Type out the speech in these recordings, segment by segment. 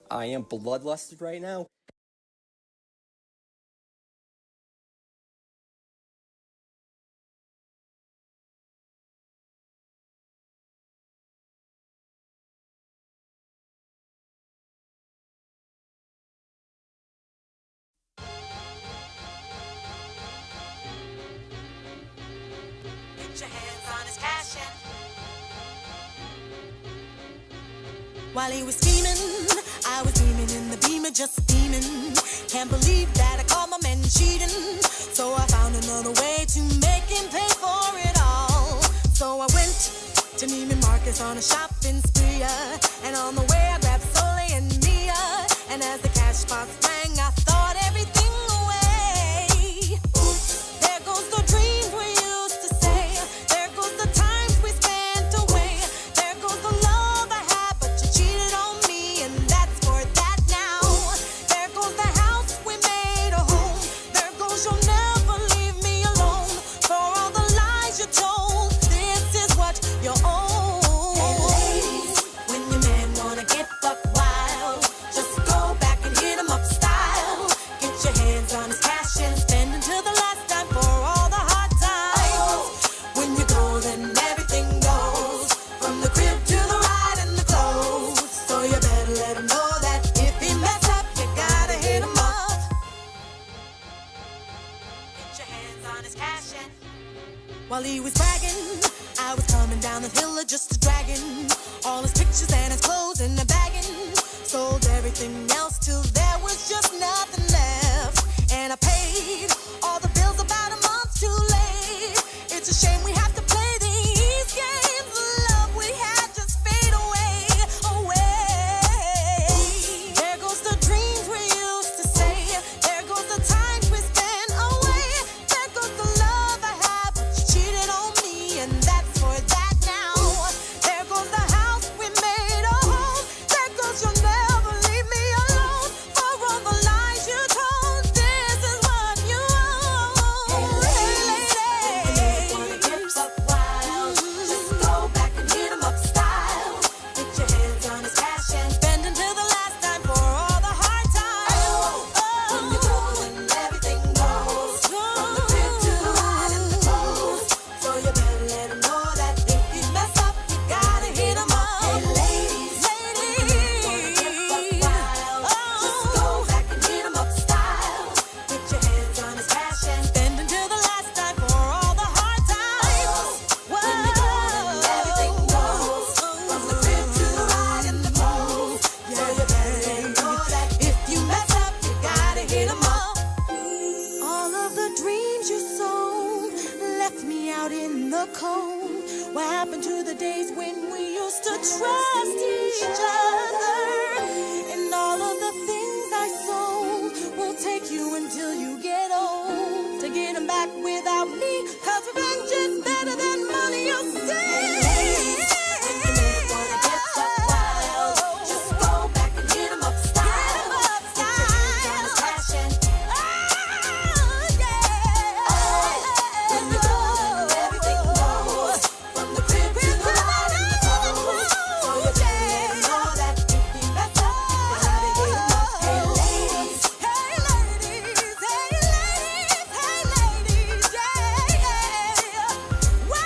I am bloodlusted right now. Get your hands on his cash in. While he was scheming, I was beaming in the beamer, just steaming. Can't believe that I caught my man cheating. So I found another way to make him pay for it all. So I went to Neiman Marcus on a shopping spree. And on the way I grabbed Soleil and Mia. And as the cash box rang, I thought everything away. Oops, there goes the dreams we used to say. There goes the times we spent away. There goes the love I had, but you cheated on me, and that's for that now. There goes the house we made a home. There goes you'll never leave me alone. For all the lies you told, this is what you own. Hey ladies, when your man wanna get buck wild, just go back and hit him up style. Get your hands on his cash and spend until the last time for all the hard times. When you go, then everything goes, from the crib to the ride and the clothes. So you better let him know that if he mess up, you gotta hit him up. Get your hands on his cash and while he was bragging, I was coming down the hill of just a dragon. All his pictures and his clothes in a bagging. Sold everything else till there was just nothing left. And I paid all the bills about a month too late. It's a shame we have to play these games. The love we had just fade away, away. There goes the dreams we used to say. There goes the times we spent away. There goes the love I had, but you cheated on me, and that's for that now. There goes the house we made a home. There goes you'll never leave me alone. For all the lies you told, this is what you own. Hey lady, wanna get buck wild, just go back and hit him up style. Get your hands on his cash and spend until the last time for all the hard times. When you go, then everything goes, from the crib to the ride and the clothes. So you better let him know that if you mess up, you gotta hit him up. Hey ladies, wanna get buck wild, just go back and hit him up style. Get your hands on his cash and spend until the last time for all the hard times. When you go, then everything goes, from the crib to the ride and the clothes. So you better let him know that if you mess up, you gotta hit him up. All of the dreams you sold left me out in the cold. What happened to the days when we used to trust each other? And all of the things I sold will take you until you get old to get them back without me. 'Cause revenge is better than money, you say. Just go back and hit him up style. Get your hands on his cash and when you go, then everything goes, from the crib to the ride and the clothes. So you better let him know that if he mess up, you gotta hit him up. Hey ladies, hey ladies, hey ladies, hey ladies, yeah. Whoa,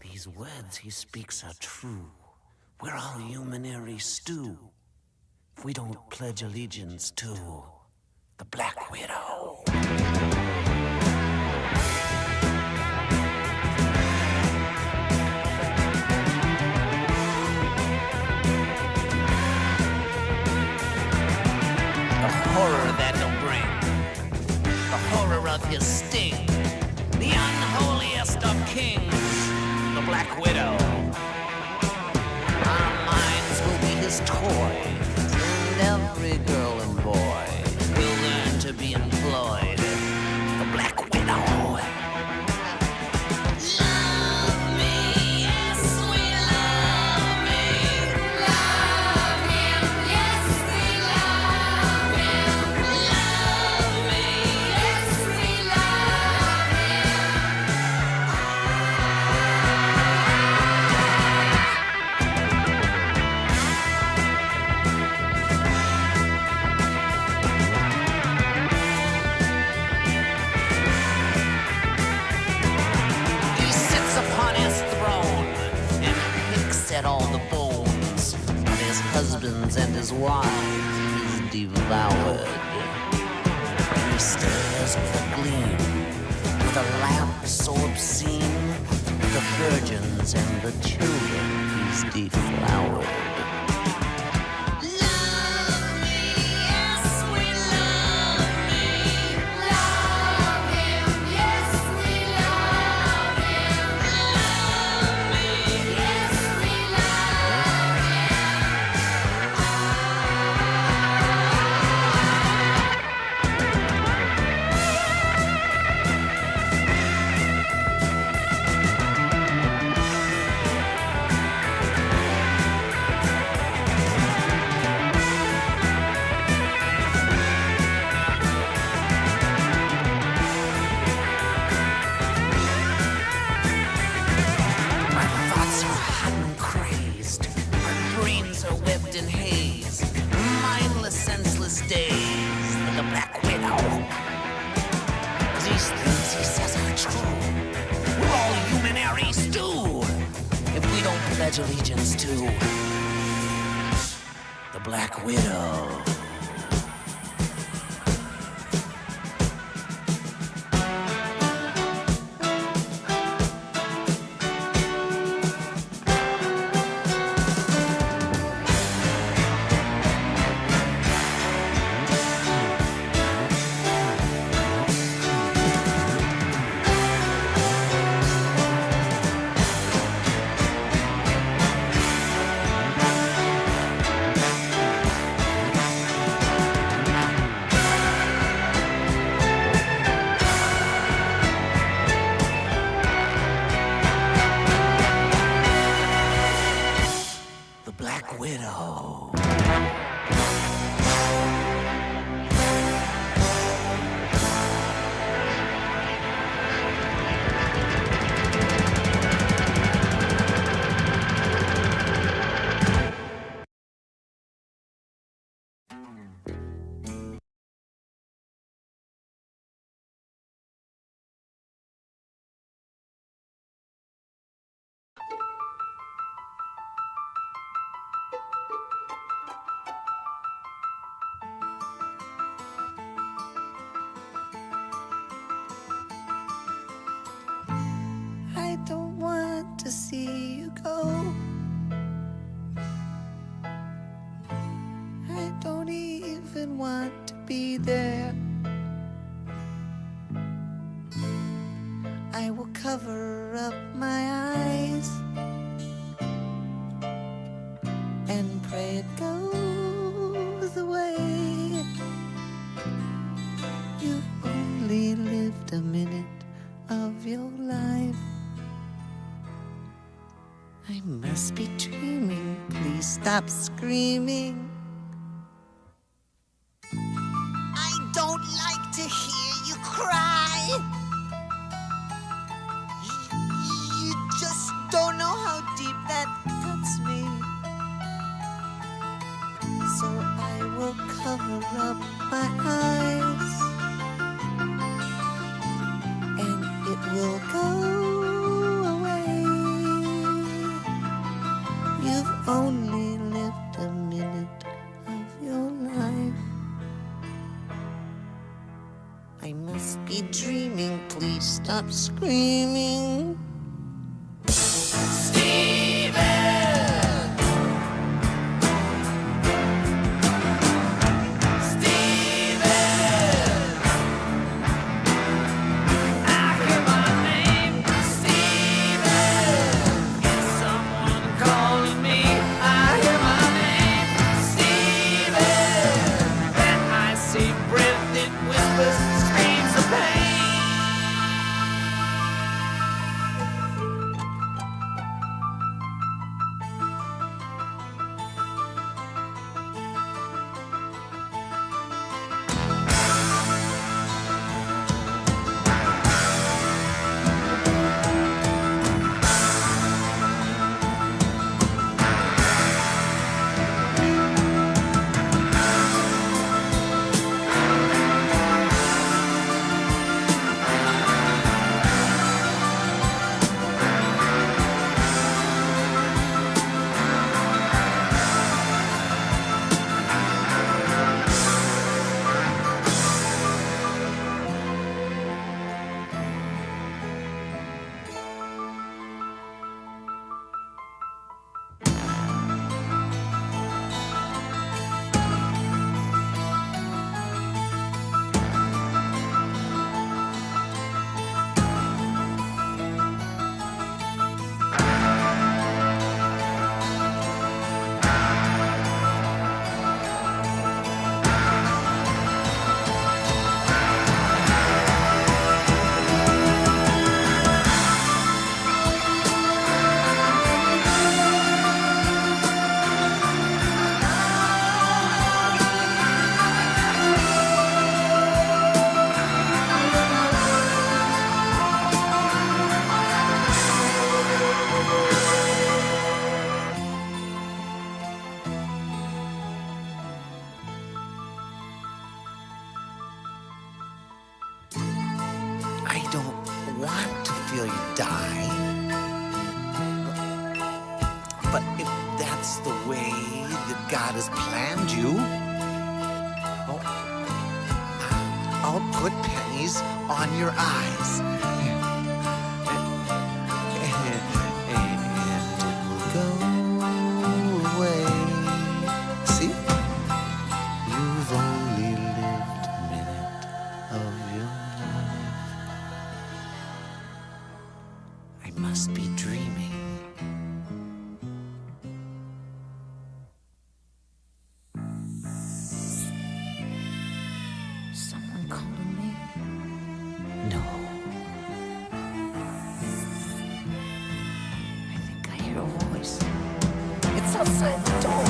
These words he speaks are true. We're all humanary stew. If we don't pledge allegiance to the Black Widow. The horror that'll bring, the horror of his sting, the Black Widow. Our minds will be his toy, and every girl and boy will learn to be employed. The Black Widow. Love me, yes, we love me. Love him, yes, we love him. Love me, yes, we love He sits upon his throne and picks at all the bones of his husbands and his wives. He's devoured. He stares with a gleam, with a lamp so obscene. The virgins and the children he's deflowered. Love me, yes, we love me. Love him, yes, we love him. Love me, yes, we love My thoughts are hot and crazed. My brains are webbed in haze. Mindless, senseless days. Like a Black Widow. These things he says are true. We're all human Aries stew. If we don't pledge allegiance to the Black Widow. The Black Widow. I don't want to see you go. I don't even want to be there. I will cover up my eyes and pray it goes away. You've only lived a minute of your life. I must be dreaming. Please stop screaming. I don't like to hear you cry. You just don't know how deep that cuts me. So I will cover up my eyes, and it will go away. You've only lived a minute of your life. I must be dreaming. Please stop screaming. God has planned you. Oh, I'll put pennies on your eyes. And it will go away. See? You've only lived a minute of your life. I must be dreaming. Someone calling me? No. I think I hear a voice. It's outside the door.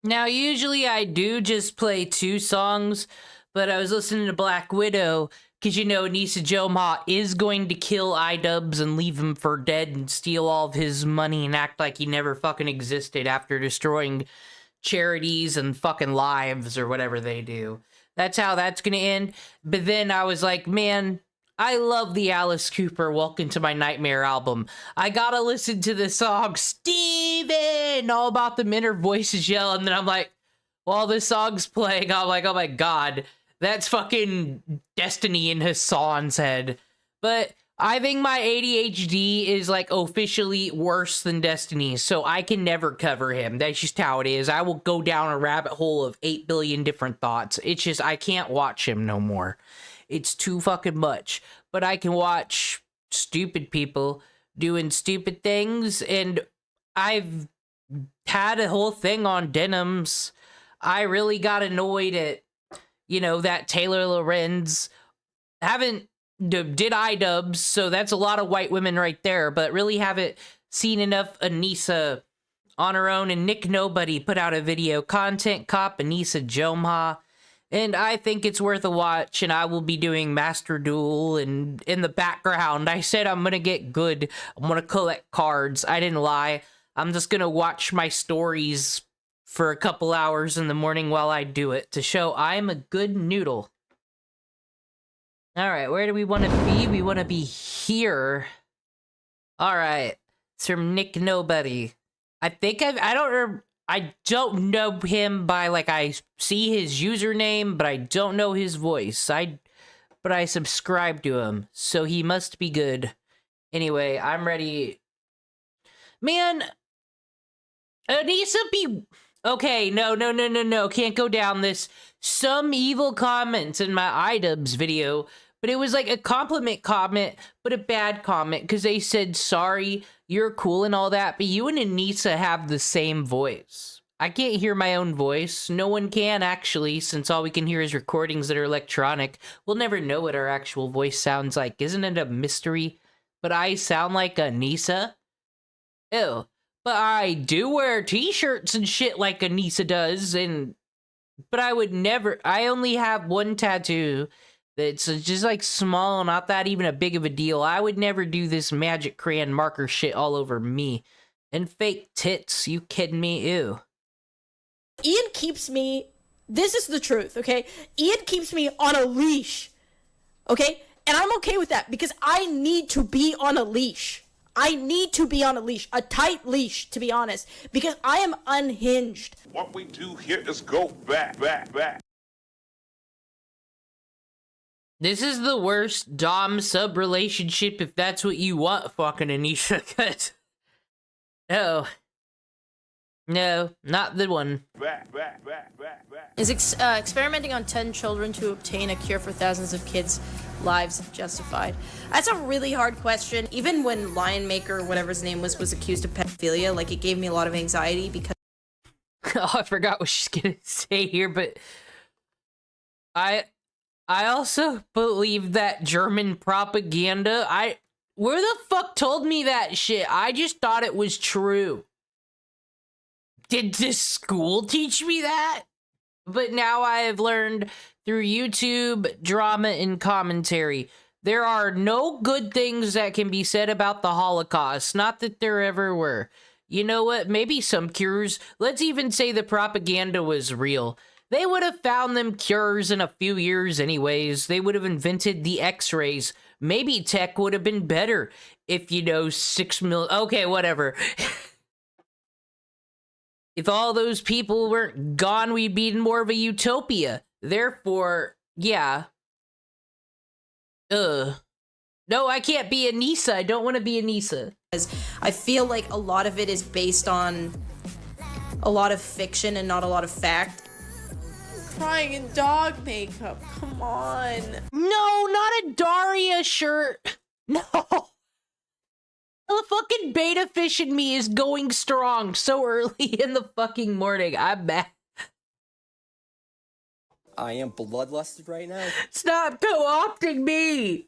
Now, usually I do just play 2 songs, but I was listening to Black Widow, because, you know, Anisa Jomha is going to kill iDubbbz and leave him for dead and steal all of his money and act like he never fucking existed after destroying charities and fucking lives or whatever they do. That's how that's gonna end. But then I was like, man, I love the Alice Cooper Welcome to My Nightmare album. I gotta listen to the song Steven, all about the men her voices yell, and then I'm like, while this song's playing, I'm like, oh my god, that's fucking Destiny in Hasan's head. But I think my ADHD is like officially worse than Destiny, so I can never cover him. That's just how it is. I will go down a rabbit hole of 8 billion different thoughts. It's just, I can't watch him no more. It's too fucking much. But I can watch stupid people doing stupid things, and I've had a whole thing on denims. I really got annoyed at, you know, that Taylor Lorenz haven't did iDubbbz, so that's a lot of white women right there, but really haven't seen enough Anisa on her own, and Nick Nobody put out a video, Content Cop Anisa Jomha, and I think it's worth a watch, and I will be doing Master Duel, and in the background, I said I'm gonna get good, I'm gonna collect cards, I didn't lie, I'm just gonna watch my stories for a couple hours in the morning while I do it, to show I'm a good noodle. Alright, where do we want to be? We want to be here. Alright, it's from Nick Nobody. I think I don't know him by, like, I see his username, but I don't know his voice. But I subscribe to him, so he must be good. Anyway, I'm ready. Man, Anisa be... Okay, no, can't go down this. Some evil comments in my iDubbbz video, but it was like a compliment comment, but a bad comment, because they said, sorry, you're cool and all that, but you and Anisa have the same voice. I can't hear my own voice. No one can, actually, since all we can hear is recordings that are electronic. We'll never know what our actual voice sounds like. Isn't it a mystery? But I sound like Anisa? Ew. But I do wear t-shirts and shit like Anisa does, but I would never, I only have one tattoo that's just like small, not that even a big of a deal. I would never do this magic crayon marker shit all over me. And fake tits, you kidding me? Ew. Ian keeps me, this is the truth, okay? Ian keeps me on a leash, okay? And I'm okay with that because I need to be on a leash. I need to be on a leash, a tight leash, to be honest, because I am unhinged. What we do here is go back. This is the worst Dom sub relationship if that's what you want, fucking Anisa, cause... No, not the one. Is experimenting on 10 children to obtain a cure for thousands of kids' lives justified? That's a really hard question. Even when Lion Maker, whatever his name was accused of pedophilia, like, it gave me a lot of anxiety because... Oh, I forgot what she's gonna say here, but... I also believe that German propaganda, where the fuck told me that shit? I just thought it was true. Did this school teach me that? But now I have learned through YouTube, drama, and commentary, there are no good things that can be said about the Holocaust. Not that there ever were. You know what? Maybe some cures. Let's even say the propaganda was real. They would have found them cures in a few years anyways. They would have invented the X-rays. Maybe tech would have been better if, you know, 6 million... Okay, whatever. If all those people weren't gone, we'd be in more of a utopia. Therefore, yeah. No, I can't be Anisa. I don't want to be Anisa. I feel like a lot of it is based on a lot of fiction and not a lot of fact. Crying in dog makeup, come on. No, not a Daria shirt. No. The fucking beta fish in me is going strong so early in the fucking morning. I'm mad. I am bloodlusted right now. Stop co-opting me.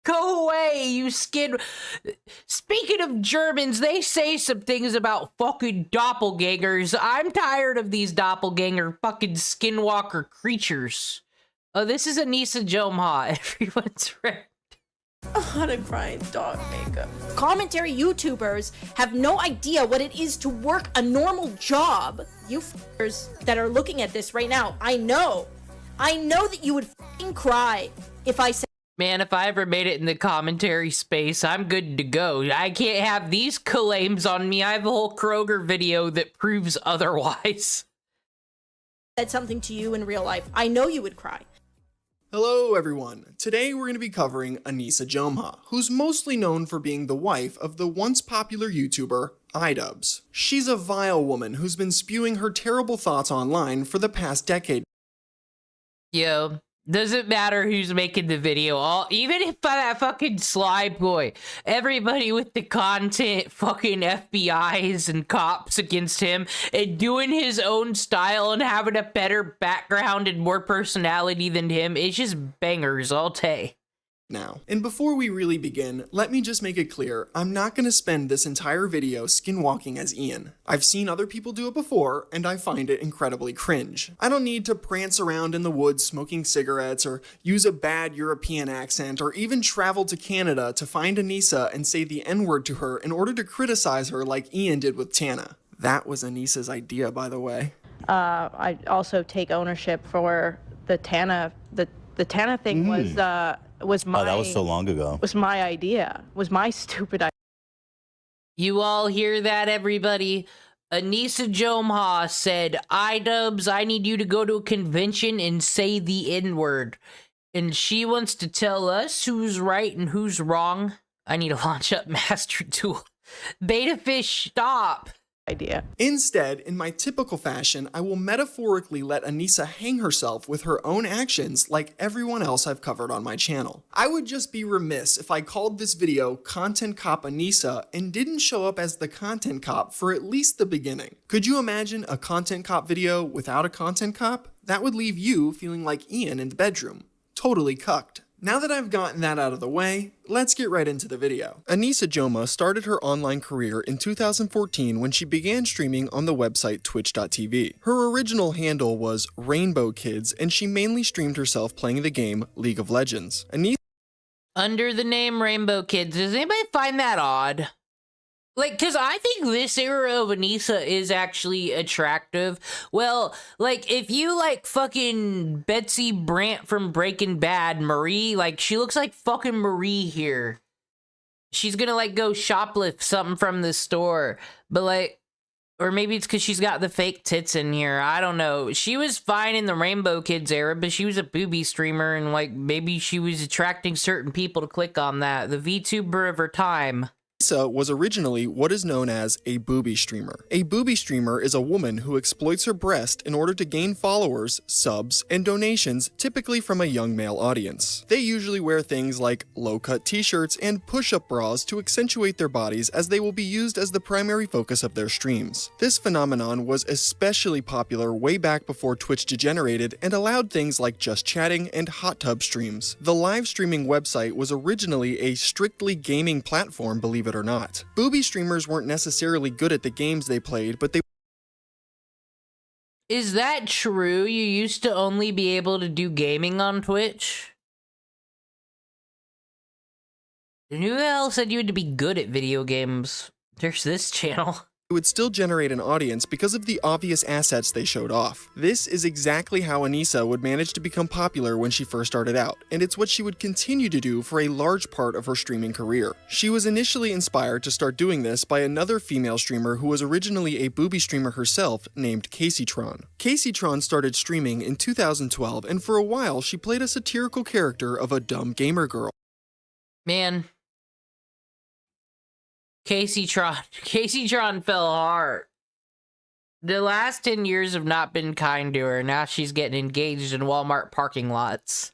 Go away, you skin... Speaking of Germans, they say some things about fucking doppelgangers. I'm tired of these doppelganger fucking skinwalker creatures. Oh, this is Anisa Jomha. Everyone's right. A lot of crying dog makeup. Commentary YouTubers have no idea what it is to work a normal job. You f***ers that are looking at this right now, I know that you would f***ing cry if I said... Man, if I ever made it in the commentary space, I'm good to go. I can't have these claims on me. I have a whole Kroger video that proves otherwise. Said something to you in real life, I know you would cry. Hello everyone. Today we're going to be covering Anisa Jomha, who's mostly known for being the wife of the once popular YouTuber iDubbbz. She's a vile woman who's been spewing her terrible thoughts online for the past decade. Yo, doesn't matter who's making the video, even if that fucking Sly Boy, everybody with the content, fucking FBIs and cops against him, and doing his own style and having a better background and more personality than him, it's just bangers all day. Now, and before we really begin, let me just make it clear, I'm not going to spend this entire video skinwalking as Ian. I've seen other people do it before, and I find it incredibly cringe. I don't need to prance around in the woods smoking cigarettes, or use a bad European accent, or even travel to Canada to find Anisa and say the N-word to her in order to criticize her like Ian did with Tana. That was Anisa's idea, by the way. I also take ownership for the Tana, the Tana thing was my... Oh, that was so long ago. Was my idea. Was my stupid idea. You all hear that, everybody? Anisa Jomha said, iDubbbz, I need you to go to a convention and say the N-word. And she wants to tell us who's right and who's wrong. I need to launch up Master Tool. Beta Fish, stop. Idea. Instead, in my typical fashion, I will metaphorically let Anisa hang herself with her own actions like everyone else I've covered on my channel. I would just be remiss if I called this video Content Cop Anisa and didn't show up as the content cop for at least the beginning. Could you imagine a content cop video without a content cop? That would leave you feeling like Ian in the bedroom. Totally cucked. Now that I've gotten that out of the way, let's get right into the video. Anisa Jomha started her online career in 2014 when she began streaming on the website twitch.tv. Her original handle was Rainbow Kids, and she mainly streamed herself playing the game League of Legends. Under the name Rainbow Kids, does anybody find that odd? Like, cause I think this era of Anisa is actually attractive. Well, like, if you like fucking Betsy Brandt from Breaking Bad, Marie, like, she looks like fucking Marie here. she's gonna like go shoplift something from the store, but like, or maybe it's because she's got the fake tits in here. I don't know. She was fine in the Rainbow Kids era, but she was a booby streamer, and like maybe she was attracting certain people to click on that. The VTuber of her time. Anisa was originally what is known as a booby streamer. A booby streamer is a woman who exploits her breast in order to gain followers, subs, and donations, typically from a young male audience. They usually wear things like low-cut t-shirts and push-up bras to accentuate their bodies, as they will be used as the primary focus of their streams. This phenomenon was especially popular way back before Twitch degenerated and allowed things like just chatting and hot tub streams. The live streaming website was originally a strictly gaming platform, believe it or not. Booby streamers weren't necessarily good at the games they played, but they... Is that true? You used to only be able to do gaming on Twitch? Who the hell said you had to be good at video games? There's this channel. would still generate an audience because of the obvious assets they showed off. This is exactly how Anisa would manage to become popular when she first started out, and it's what she would continue to do for a large part of her streaming career. She was initially inspired to start doing this by another female streamer who was originally a booby streamer herself named Caseytron. Caseytron started streaming in 2012, and for a while she played a satirical character of a dumb gamer girl. Man. Caseytron fell hard. The last 10 years have not been kind to her. Now she's getting engaged in Walmart parking lots.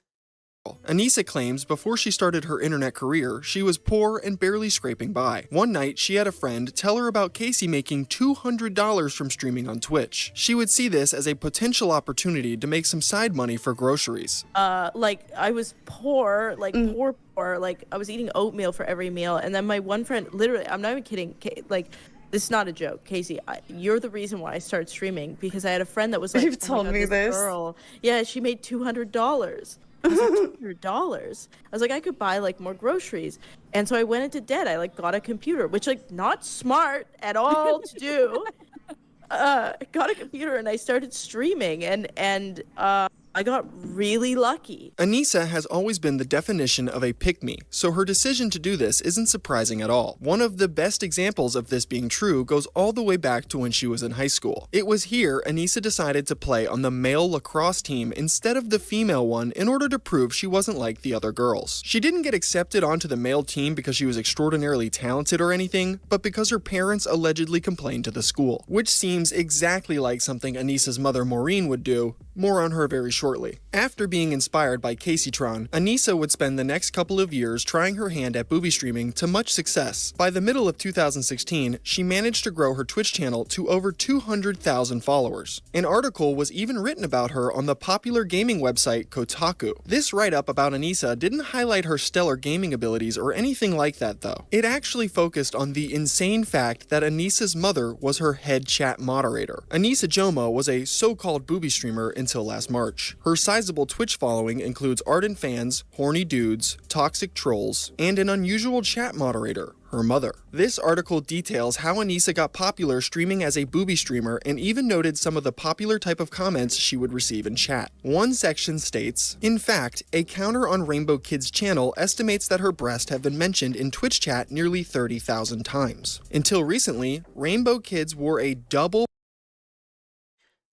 Anisa claims before she started her internet career, she was poor and barely scraping by. One night, she had a friend tell her about Casey making $200 from streaming on Twitch. She would see this as a potential opportunity to make some side money for groceries. Like, I was poor, like, poor, like, I was eating oatmeal for every meal, and then my one friend, literally, I'm not even kidding, like, this is not a joke, Casey. You're the reason why I started streaming, because I had a friend that was like, You've told me this. Girl, yeah, she made $200. I was like, $200. I was like, I could buy like more groceries, and so I went into debt. I like got a computer, which like not smart at all to do. I got a computer and I started streaming, and I got really lucky. Anisa has always been the definition of a pick-me, so her decision to do this isn't surprising at all. One of the best examples of this being true goes all the way back to when she was in high school. It was here Anisa decided to play on the male lacrosse team instead of the female one in order to prove she wasn't like the other girls. She didn't get accepted onto the male team because she was extraordinarily talented or anything, but because her parents allegedly complained to the school, which seems exactly like something Anisa's mother Maureen would do. More on her very shortly. After being inspired by Caseytron, Anisa would spend the next couple of years trying her hand at booby streaming to much success. By the middle of 2016, she managed to grow her Twitch channel to over 200,000 followers. An article was even written about her on the popular gaming website Kotaku. This write-up about Anisa didn't highlight her stellar gaming abilities or anything like that though. It actually focused on the insane fact that Anisa's mother was her head chat moderator. Anisa Jomha was a so-called booby streamer until last March. Her sizable Twitch following includes ardent fans, horny dudes, toxic trolls, and an unusual chat moderator, her mother. This article details how Anisa got popular streaming as a booby streamer and even noted some of the popular type of comments she would receive in chat. One section states, in fact, a counter on Rainbow Kids' channel estimates that her breasts have been mentioned in Twitch chat nearly 30,000 times. Until recently, Rainbow Kids wore a double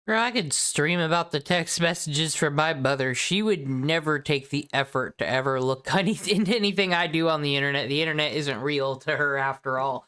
Girl, I could stream about the text messages from my mother. She would never take the effort to ever look into anything I do on the internet. The internet isn't real to her after all.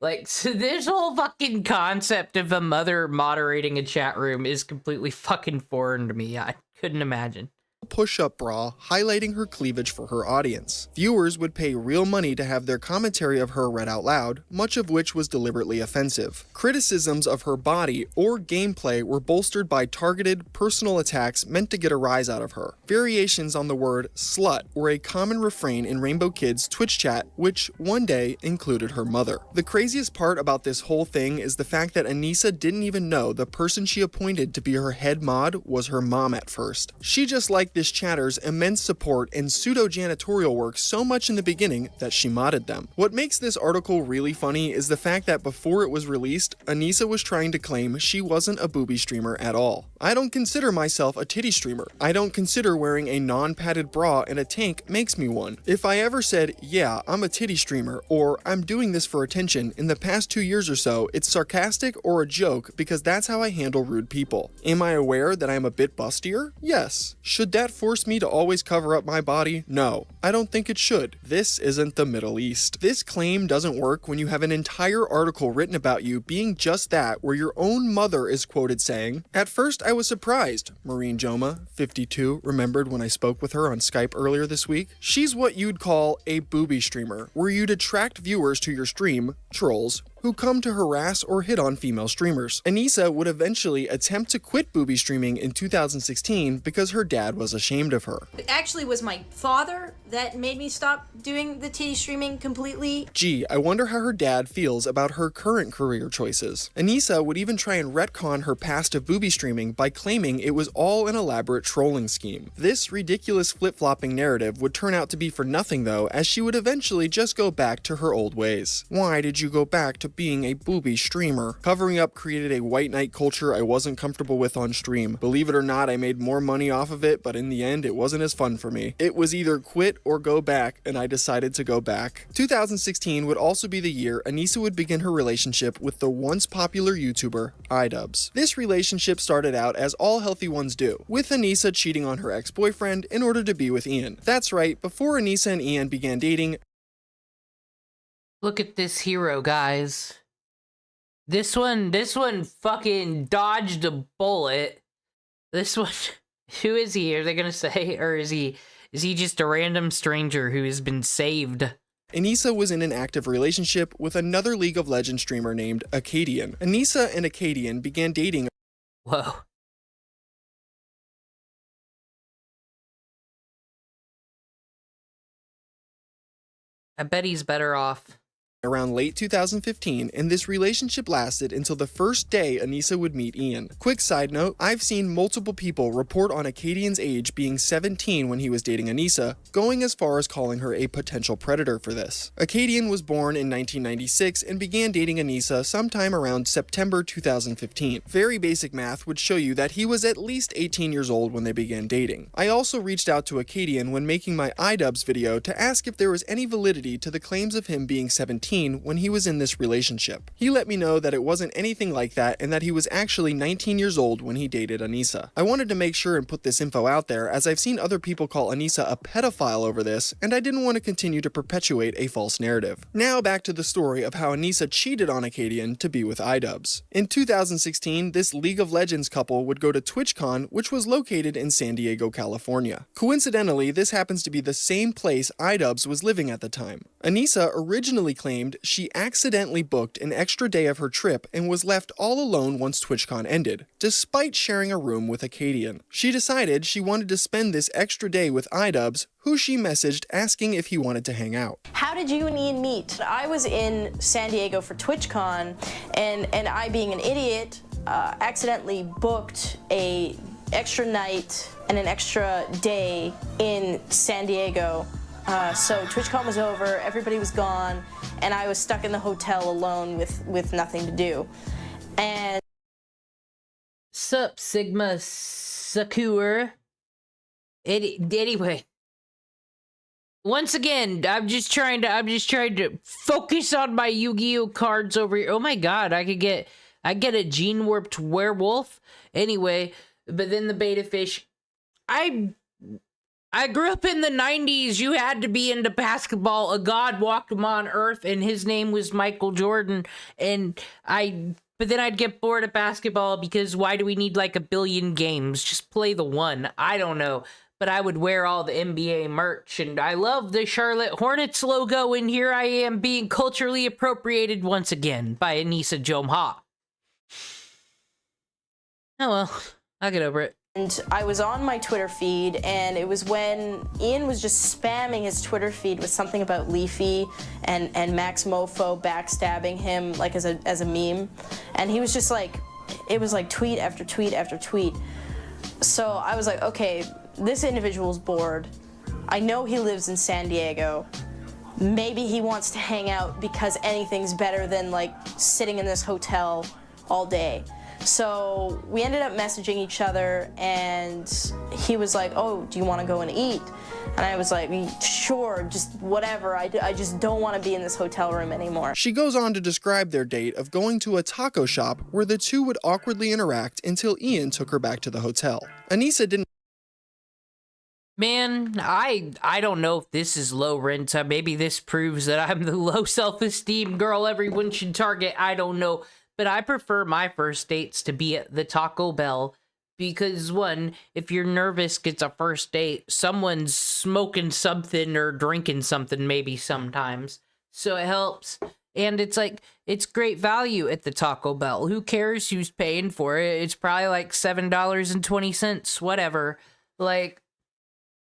Like, so this whole fucking concept of a mother moderating a chat room is completely fucking foreign to me. I couldn't imagine. Push-up bra highlighting her cleavage for her audience. Viewers would pay real money to have their commentary of her read out loud, much of which was deliberately offensive. Criticisms of her body or gameplay were bolstered by targeted, personal attacks meant to get a rise out of her. Variations on the word slut were a common refrain in Rainbow Kids' Twitch chat, which one day included her mother. The craziest part about this whole thing is the fact that Anisa didn't even know the person she appointed to be her head mod was her mom at first. She just liked this chatter's immense support and pseudo-janitorial work so much in the beginning that she modded them. What makes this article really funny is the fact that before it was released, Anisa was trying to claim she wasn't a booby streamer at all. I don't consider myself a titty streamer. I don't consider wearing a non-padded bra and a tank makes me one. If I ever said, yeah, I'm a titty streamer, or I'm doing this for attention in the past 2 years or so, it's sarcastic or a joke because that's how I handle rude people. Am I aware that I'm a bit bustier? Yes. Should that force me to always cover up my body? No. I don't think it should. This isn't the Middle East. This claim doesn't work when you have an entire article written about you being just that, where your own mother is quoted saying, "At first I was surprised," Anisa Jomha, 52, remembered when I spoke with her on Skype earlier this week. She's what you'd call a booby streamer, where you'd attract viewers to your stream, trolls, who come to harass or hit on female streamers. Anisa would eventually attempt to quit booby streaming in 2016 because her dad was ashamed of her. It actually was my father that made me stop doing the titty streaming completely. Gee, I wonder how her dad feels about her current career choices. Anisa would even try and retcon her past of booby streaming by claiming it was all an elaborate trolling scheme. This ridiculous flip-flopping narrative would turn out to be for nothing though, as she would eventually just go back to her old ways. Why did you go back to being a booby streamer? Covering up created a white knight culture I wasn't comfortable with on stream. Believe it or not, I made more money off of it, but in the end, it wasn't as fun for me. It was either quit or go back, and I decided to go back. 2016 would also be the year Anisa would begin her relationship with the once popular YouTuber, iDubbbz. This relationship started out as all healthy ones do, with Anisa cheating on her ex-boyfriend in order to be with Ian. That's right, before Anisa and Ian began dating, Look at this hero, guys. This one fucking dodged a bullet. This one, who is he? Are they gonna say, or is he just a random stranger who has been saved? Anisa was in an active relationship with another League of Legends streamer named Acadian. Anisa and Acadian began dating. Whoa. I bet he's better off. Around late 2015, and this relationship lasted until the first day Anisa would meet Ian. Quick side note, I've seen multiple people report on Acadian's age being 17 when he was dating Anisa, going as far as calling her a potential predator for this. Acadian was born in 1996 and began dating Anisa sometime around September 2015. Very basic math would show you that he was at least 18 years old when they began dating. I also reached out to Acadian when making my iDubbbz video to ask if there was any validity to the claims of him being 17 when he was in this relationship. He let me know that it wasn't anything like that and that he was actually 19 years old when he dated Anisa. I wanted to make sure and put this info out there as I've seen other people call Anisa a pedophile over this, and I didn't want to continue to perpetuate a false narrative. Now back to the story of how Anisa cheated on Acadian to be with iDubbbz. In 2016, this League of Legends couple would go to TwitchCon, which was located in San Diego, California. Coincidentally, this happens to be the same place iDubbbz was living at the time. Anisa originally claimed she accidentally booked an extra day of her trip and was left all alone once TwitchCon ended, despite sharing a room with Acadian. She decided she wanted to spend this extra day with iDubbbz, who she messaged asking if he wanted to hang out. How did you and Ian meet? I was in San Diego for TwitchCon, and I, being an idiot, accidentally booked a extra night and an extra day in San Diego. So TwitchCon was over, everybody was gone, and I was stuck in the hotel alone with nothing to do. And Sup, Sigma Sakura. Anyway. Once again, I'm just trying to focus on my Yu-Gi-Oh cards over here. Oh my god, I get a gene warped werewolf. Anyway, but then the beta fish. I grew up in the 90s. You had to be into basketball. A god walked on earth, and his name was Michael Jordan. But then I'd get bored of basketball because why do we need like a billion games? Just play the one. I don't know. But I would wear all the NBA merch, and I love the Charlotte Hornets logo, and here I am being culturally appropriated once again by Anisa Jomha. Oh well, I'll get over it. And I was on my Twitter feed, and it was when Ian was just spamming his Twitter feed with something about Leafy and Max Mofo backstabbing him like as a meme. And he was just like, it was like tweet after tweet after tweet. So I was like, okay, this individual's bored. I know he lives in San Diego. Maybe he wants to hang out because anything's better than like sitting in this hotel all day. So we ended up messaging each other, and he was like, oh, do you want to go and eat? And I was like, sure, just whatever. I just don't want to be in this hotel room anymore. She goes on to describe their date of going to a taco shop where the two would awkwardly interact until Ian took her back to the hotel. Anisa didn't. Man, I don't know if this is low rent. Maybe this proves that I'm the low self-esteem girl everyone should target. I don't know. But I prefer my first dates to be at the Taco Bell. Because, one, if you're nervous, gets a first date, someone's smoking something or drinking something maybe sometimes. So it helps. And it's like, it's great value at the Taco Bell. Who cares who's paying for it? It's probably like $7.20, whatever. Like,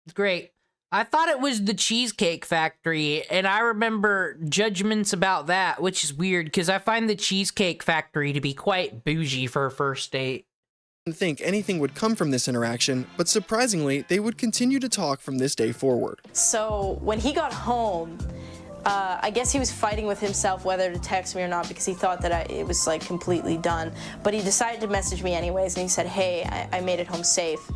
it's great. I thought it was the Cheesecake Factory, and I remember judgments about that, which is weird, because I find the Cheesecake Factory to be quite bougie for a first date. Think anything would come from this interaction, but surprisingly, they would continue to talk from this day forward. So when he got home, I guess he was fighting with himself whether to text me or not, because he thought that it was like completely done. But he decided to message me anyways, and he said, hey, I made it home safe.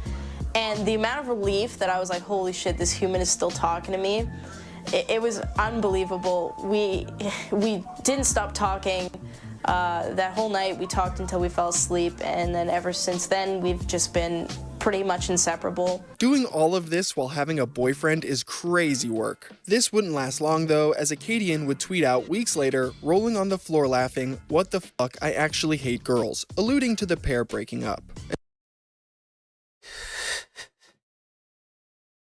And the amount of relief that I was like, holy shit, this human is still talking to me, it was unbelievable. We didn't stop talking. That whole night we talked until we fell asleep, and then ever since then we've just been pretty much inseparable. Doing all of this while having a boyfriend is crazy work. This wouldn't last long though, as Acadian would tweet out weeks later, rolling on the floor laughing, "What the fuck, I actually hate girls," alluding to the pair breaking up.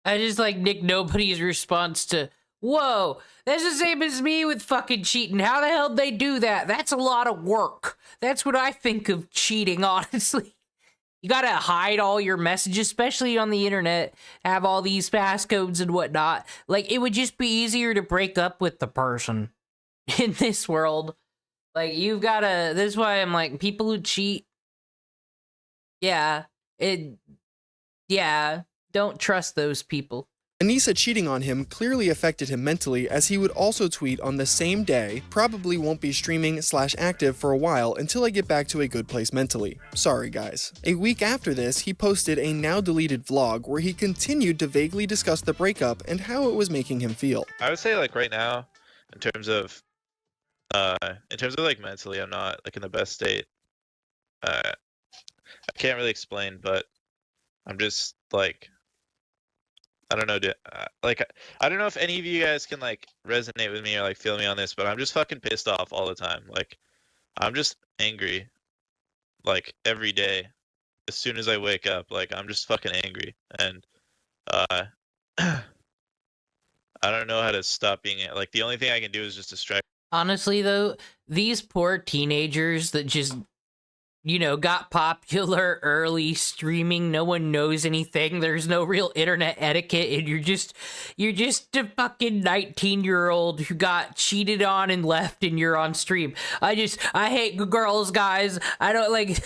I just like Nick Nobody's response to, whoa, that's the same as me with fucking cheating. How the hell did they do that? That's a lot of work. That's what I think of cheating, honestly. You gotta hide all your messages, especially on the internet, have all these passcodes and whatnot. Like, it would just be easier to break up with the person in this world. Like, you've gotta, this is why I'm like, people who cheat, yeah, don't trust those people. Anisa cheating on him clearly affected him mentally, as he would also tweet on the same day, "Probably won't be streaming/active for a while until I get back to a good place mentally. Sorry guys." A week after this, he posted a now deleted vlog where he continued to vaguely discuss the breakup and how it was making him feel. I would say like right now, in terms of like mentally, I'm not like in the best state. I can't really explain, but I'm just like, I don't know, like, I don't know if any of you guys can like resonate with me or like feel me on this, but I'm just fucking pissed off all the time. Like, I'm just angry, like every day. As soon as I wake up, like I'm just fucking angry, and I don't know how to stop being like. The only thing I can do is just distract. Honestly, though, these poor teenagers that just, you know, got popular early streaming, no one knows anything, there's no real internet etiquette, and you're just a fucking 19-year-old who got cheated on and left, and you're on stream. I hate girls, guys. I don't like,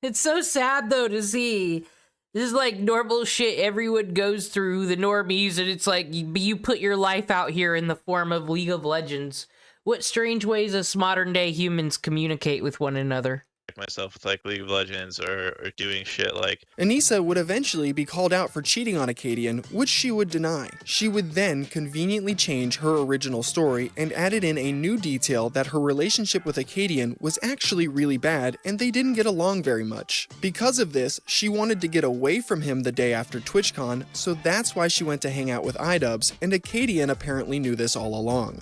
it's so sad though to see. This is like normal shit everyone goes through, the normies, and it's like, you put your life out here in the form of League of Legends. What strange ways us modern day humans communicate with one another. Myself with like League of Legends or doing shit like. Anisa would eventually be called out for cheating on Acadian, which she would deny. She would then conveniently change her original story and added in a new detail that her relationship with Acadian was actually really bad and they didn't get along very much. Because of this, she wanted to get away from him the day after TwitchCon, so that's why she went to hang out with iDubbbz, and Acadian apparently knew this all along.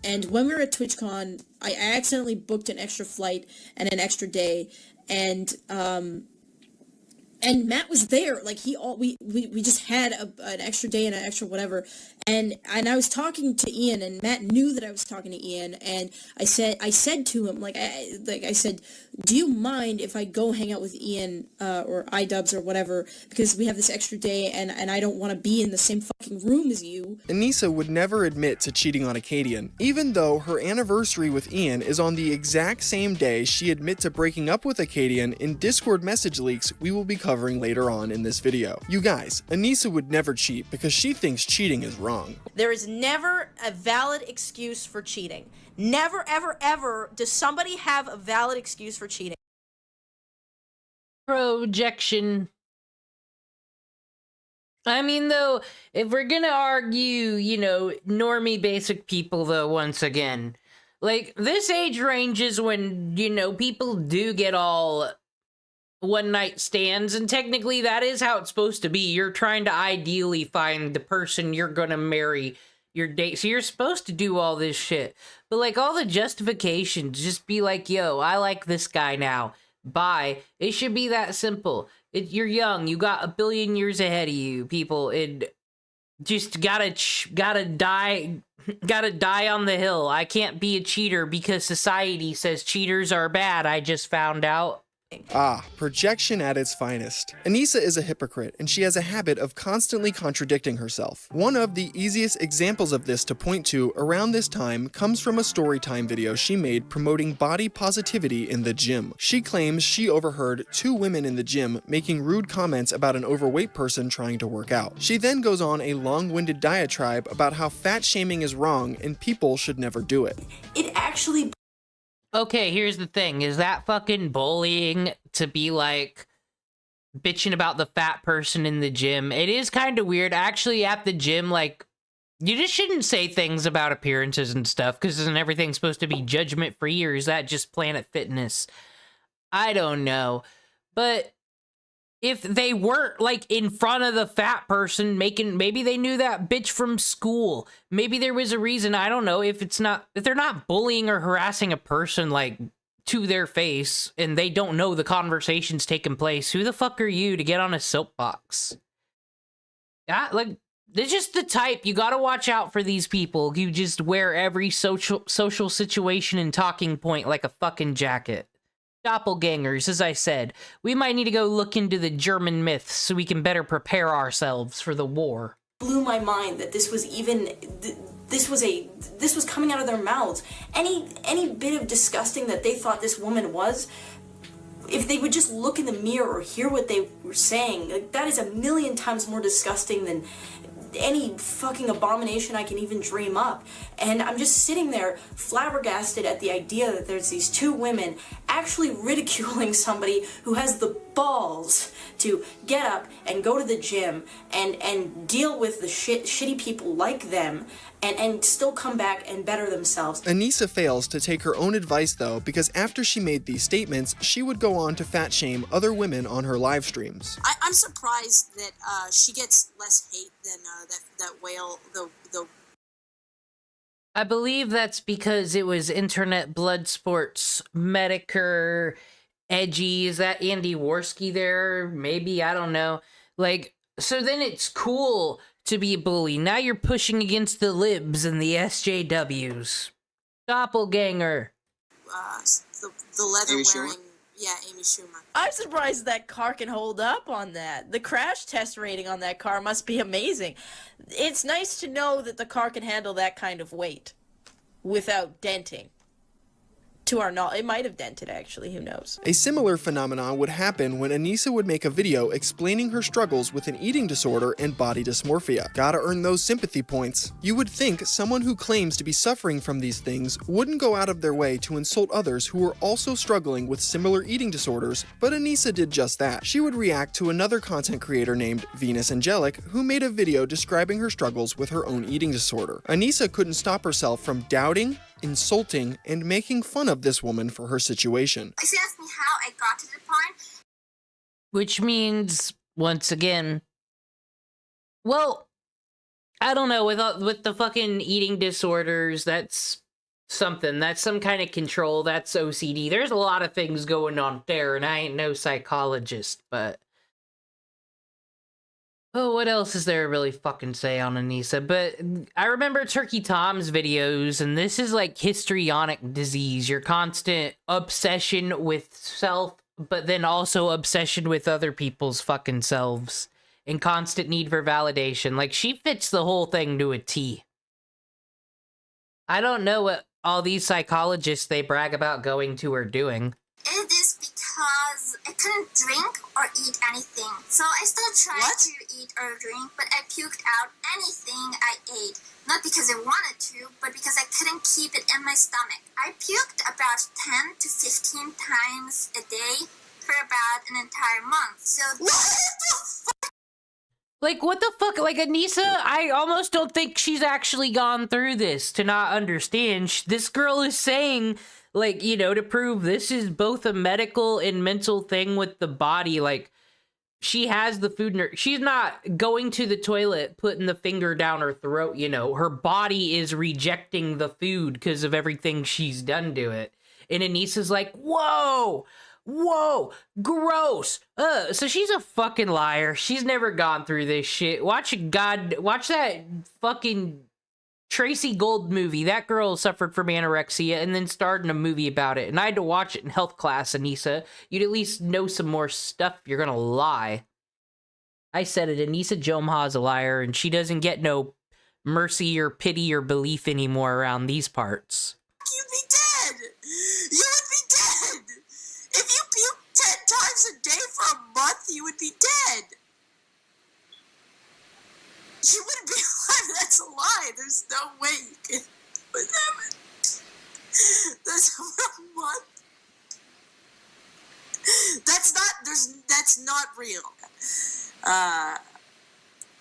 And when we were at TwitchCon, I accidentally booked an extra flight and an extra day, and Matt was there. Like we just had an extra day and an extra whatever, And I was talking to Ian, and Matt knew that I was talking to Ian, and I said to him, I said, do you mind if I go hang out with Ian, or iDubbbz or whatever, because we have this extra day, and I don't want to be in the same fucking room as you. Anisa would never admit to cheating on Acadian, even though her anniversary with Ian is on the exact same day she admit to breaking up with Acadian in Discord message leaks we will be covering later on in this video. You guys, Anisa would never cheat because she thinks cheating is wrong. There is never a valid excuse for cheating. Never, ever, ever does somebody have a valid excuse for cheating. Projection. I mean, though, if we're gonna argue, you know, normie basic people, though, once again, like, this age range is when, you know, people do get all one-night stands, and technically that is how it's supposed to be. You're trying to ideally find the person you're gonna marry your date, so you're supposed to do all this shit. But, like, all the justifications, just be like, yo, I like this guy now, bye. It should be that simple. You're young, you got a billion years ahead of you, people, and just gotta die on the hill. I can't be a cheater because society says cheaters are bad, I just found out. Ah, projection at its finest. Anisa is a hypocrite, and she has a habit of constantly contradicting herself. One of the easiest examples of this to point to around this time comes from a storytime video she made promoting body positivity in the gym. She claims she overheard two women in the gym making rude comments about an overweight person trying to work out. She then goes on a long-winded diatribe about how fat shaming is wrong and people should never do it. It actually... Okay, here's the thing. Is that fucking bullying to be, like, bitching about the fat person in the gym? It is kind of weird. Actually, at the gym, like, you just shouldn't say things about appearances and stuff, because isn't everything supposed to be judgment-free, or is that just Planet Fitness? I don't know. But if they weren't, like, in front of the fat person maybe they knew that bitch from school. Maybe there was a reason, I don't know, if they're not bullying or harassing a person, like, to their face, and they don't know the conversation's taking place, who the fuck are you to get on a soapbox? Yeah, like, they're just the type, you gotta watch out for these people who just wear every social situation and talking point like a fucking jacket. Doppelgangers, as I said. We might need to go look into the German myths so we can better prepare ourselves for the war. Blew my mind that this was even... This was coming out of their mouths. Any bit of disgusting that they thought this woman was, if they would just look in the mirror or hear what they were saying, like, that is a million times more disgusting than any fucking abomination I can even dream up. And I'm just sitting there flabbergasted at the idea that there's these two women actually ridiculing somebody who has the balls to get up and go to the gym and deal with the shitty people like them and still come back and better themselves. Anisa fails to take her own advice though, because after she made these statements, she would go on to fat shame other women on her live streams. I'm surprised that she gets less hate than that whale, the I believe that's because it was Internet Blood Sports, Medicare, Edgy. Is that Andy Worski there? Maybe, I don't know. Like, so then it's cool to be a bully. Now you're pushing against the libs and the SJWs. Doppelganger. the leather wearing, yeah, Amy Schumer. I'm surprised that car can hold up on that. The crash test rating on that car must be amazing. It's nice to know that the car can handle that kind of weight without denting. To our knowledge, it might have dented, actually, who knows. A similar phenomenon would happen when Anisa would make a video explaining her struggles with an eating disorder and body dysmorphia. Gotta earn those sympathy points. You would think someone who claims to be suffering from these things wouldn't go out of their way to insult others who are also struggling with similar eating disorders, but Anisa did just that. She would react to another content creator named Venus Angelic, who made a video describing her struggles with her own eating disorder. Anisa couldn't stop herself from doubting, insulting, and making fun of this woman for her situation. She asked me how I got to the point. Which means, once again, well, I don't know, with the fucking eating disorders, that's something. That's some kind of control. That's OCD. There's a lot of things going on there, and I ain't no psychologist, but Oh, what else is there to really fucking say on Anisa? But I remember Turkey Tom's videos, and this is like histrionic disease. Your constant obsession with self, but then also obsession with other people's fucking selves. And constant need for validation. Like, she fits the whole thing to a T. I don't know what all these psychologists they brag about going to are doing. It is because I couldn't drink or eat anything. So I still tried to eat or drink, but I puked out anything I ate. Not because I wanted to, but because I couldn't keep it in my stomach. I puked about 10 to 15 times a day for about an entire month. So Like, what the fuck? Like, Anisa, I almost don't think she's actually gone through this to not understand. This girl is saying, like, you know, to prove this is both a medical and mental thing with the body. Like, she has the food in her... She's not going to the toilet, putting the finger down her throat, you know. Her body is rejecting the food because of everything she's done to it. And Anisa's like, whoa! Whoa, gross. So she's a fucking liar. She's never gone through this shit. Watch that fucking Tracy Gold movie. That girl suffered from anorexia and then starred in a movie about it. And I had to watch it in health class, Anisa. You'd at least know some more stuff if you're gonna lie. I said it, Anisa Jomha is a liar, and she doesn't get no mercy or pity or belief anymore around these parts. You'd be dead! You would be dead! If you puke 10 times a day for a month, you would be dead! You wouldn't be alive, that's a lie! There's no way you can put that. That's a month. That's not real.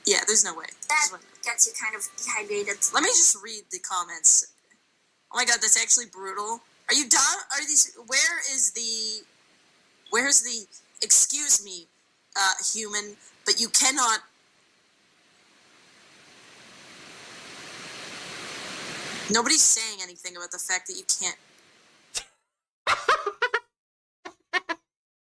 Yeah, there's no way. that gets you kind of dehydrated. Let me just read the comments. Oh my god, that's actually brutal. Are you dumb? Where's the, excuse me, human, but you cannot. Nobody's saying anything about the fact that you can't.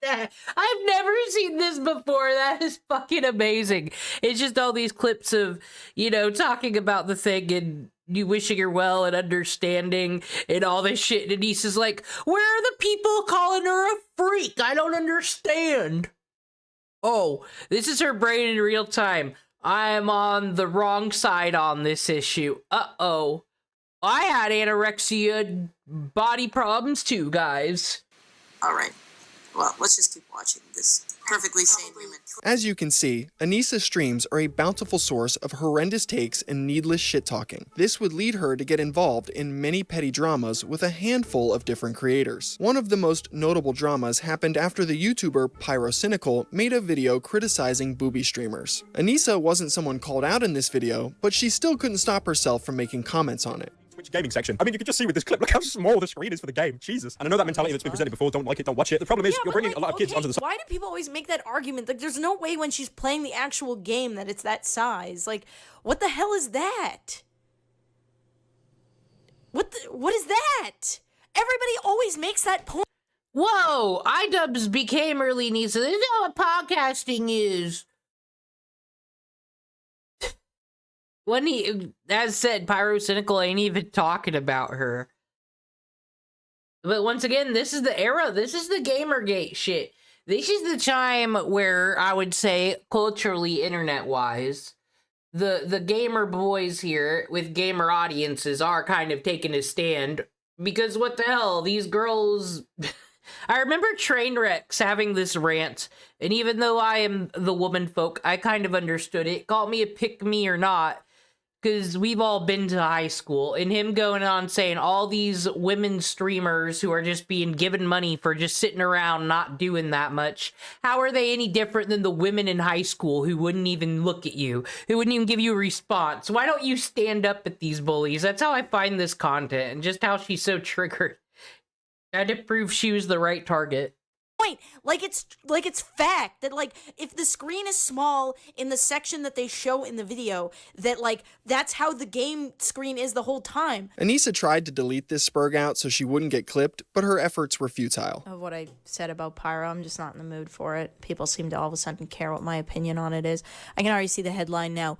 I've never seen this before. That is fucking amazing. It's just all these clips of, you know, talking about the thing and you wishing her well and understanding and all this shit. And Anissa's like, where are the people calling her a freak? I don't understand. Oh, this is her brain in real time. I am on the wrong side on this issue. Uh-oh. I had anorexia body problems too, guys. All right. Well, let's just keep watching this perfectly sane human. As you can see, Anisa's streams are a bountiful source of horrendous takes and needless shit-talking. This would lead her to get involved in many petty dramas with a handful of different creators. One of the most notable dramas happened after the YouTuber Pyrocynical made a video criticizing booby streamers. Anisa wasn't someone called out in this video, but she still couldn't stop herself from making comments on it. Gaming section. I mean, you can just see with this clip, look how small the screen is for the game. Jesus. And I know that mentality that's been presented before, don't like it, don't watch it. The problem is, you're bringing a lot of kids onto the... Why do people always make that argument? Like, there's no way when she's playing the actual game that it's that size. Like, what the hell is that? What is that? Everybody always makes that point. Whoa, iDubbbz became early Nisa. This is not what podcasting is. When he, as said, Pyrocynical ain't even talking about her. But once again, this is the era. This is the Gamergate shit. This is the time where I would say, culturally, internet-wise, the gamer boys here with gamer audiences are kind of taking a stand. Because what the hell, these girls... I remember Trainwrecks having this rant, and even though I am the woman folk, I kind of understood it. Call me a pick-me or not. Because we've all been to high school, and him going on saying all these women streamers who are just being given money for just sitting around not doing that much, how are they any different than the women in high school who wouldn't even look at you, who wouldn't even give you a response? Why don't you stand up at these bullies? That's how I find this content, and just how she's so triggered. I had to prove she was the right target. point. Like it's fact that like if the screen is small in the section that they show in the video, that like that's how the game screen is the whole time. Anisa tried to delete this spurg out so she wouldn't get clipped, but her efforts were futile. Of what I said about Pyro, I'm just not in the mood for it. People seem to all of a sudden care what my opinion on it is. I can already see the headline now.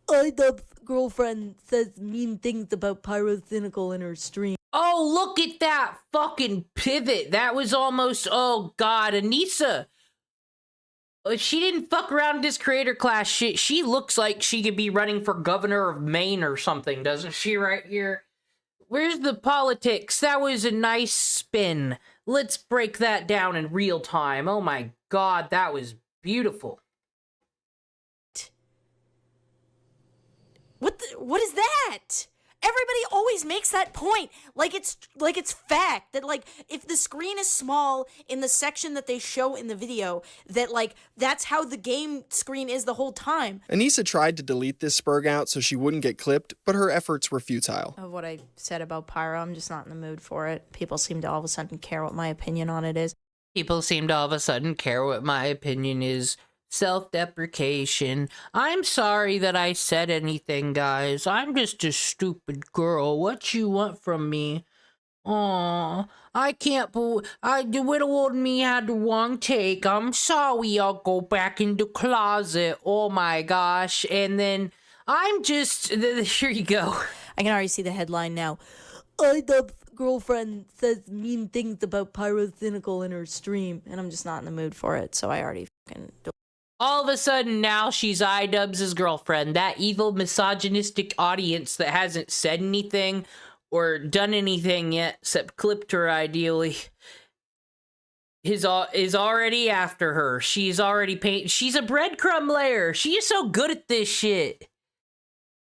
IDub's girlfriend says mean things about Pyrocynical in her stream. Oh, look at that fucking pivot. That was almost, oh god, Anisa. If she didn't fuck around this creator class shit, she looks like she could be running for governor of Maine or something, doesn't she, right here? Where's the politics? That was a nice spin. Let's break that down in real time. Oh my god, that was beautiful. What is that? Everybody always makes that point. Like it's fact that like if the screen is small in the section that they show in the video, that like that's how the game screen is the whole time. Anisa tried to delete this spurg out so she wouldn't get clipped, but her efforts were futile. Of what I said about Pyro, I'm just not in the mood for it. People seem to all of a sudden care what my opinion on it is. People seem to all of a sudden care what my opinion is. Self-deprecation. I'm sorry that I said anything, guys. I'm just a stupid girl. What you want from me? Aw, I can't believe the little old me had the wrong take. I'm sorry. I'll go back in the closet. Oh my gosh. And then I'm just here you go. I can already see the headline now. IDub's girlfriend says mean things about Pyrocynical in her stream, and I'm just not in the mood for it, so I already fucking do. All of a sudden, now she's iDubbbz's girlfriend. That evil, misogynistic audience that hasn't said anything or done anything yet, except clipped her, ideally, is already after her. She's already she's a breadcrumb layer. She is so good at this shit.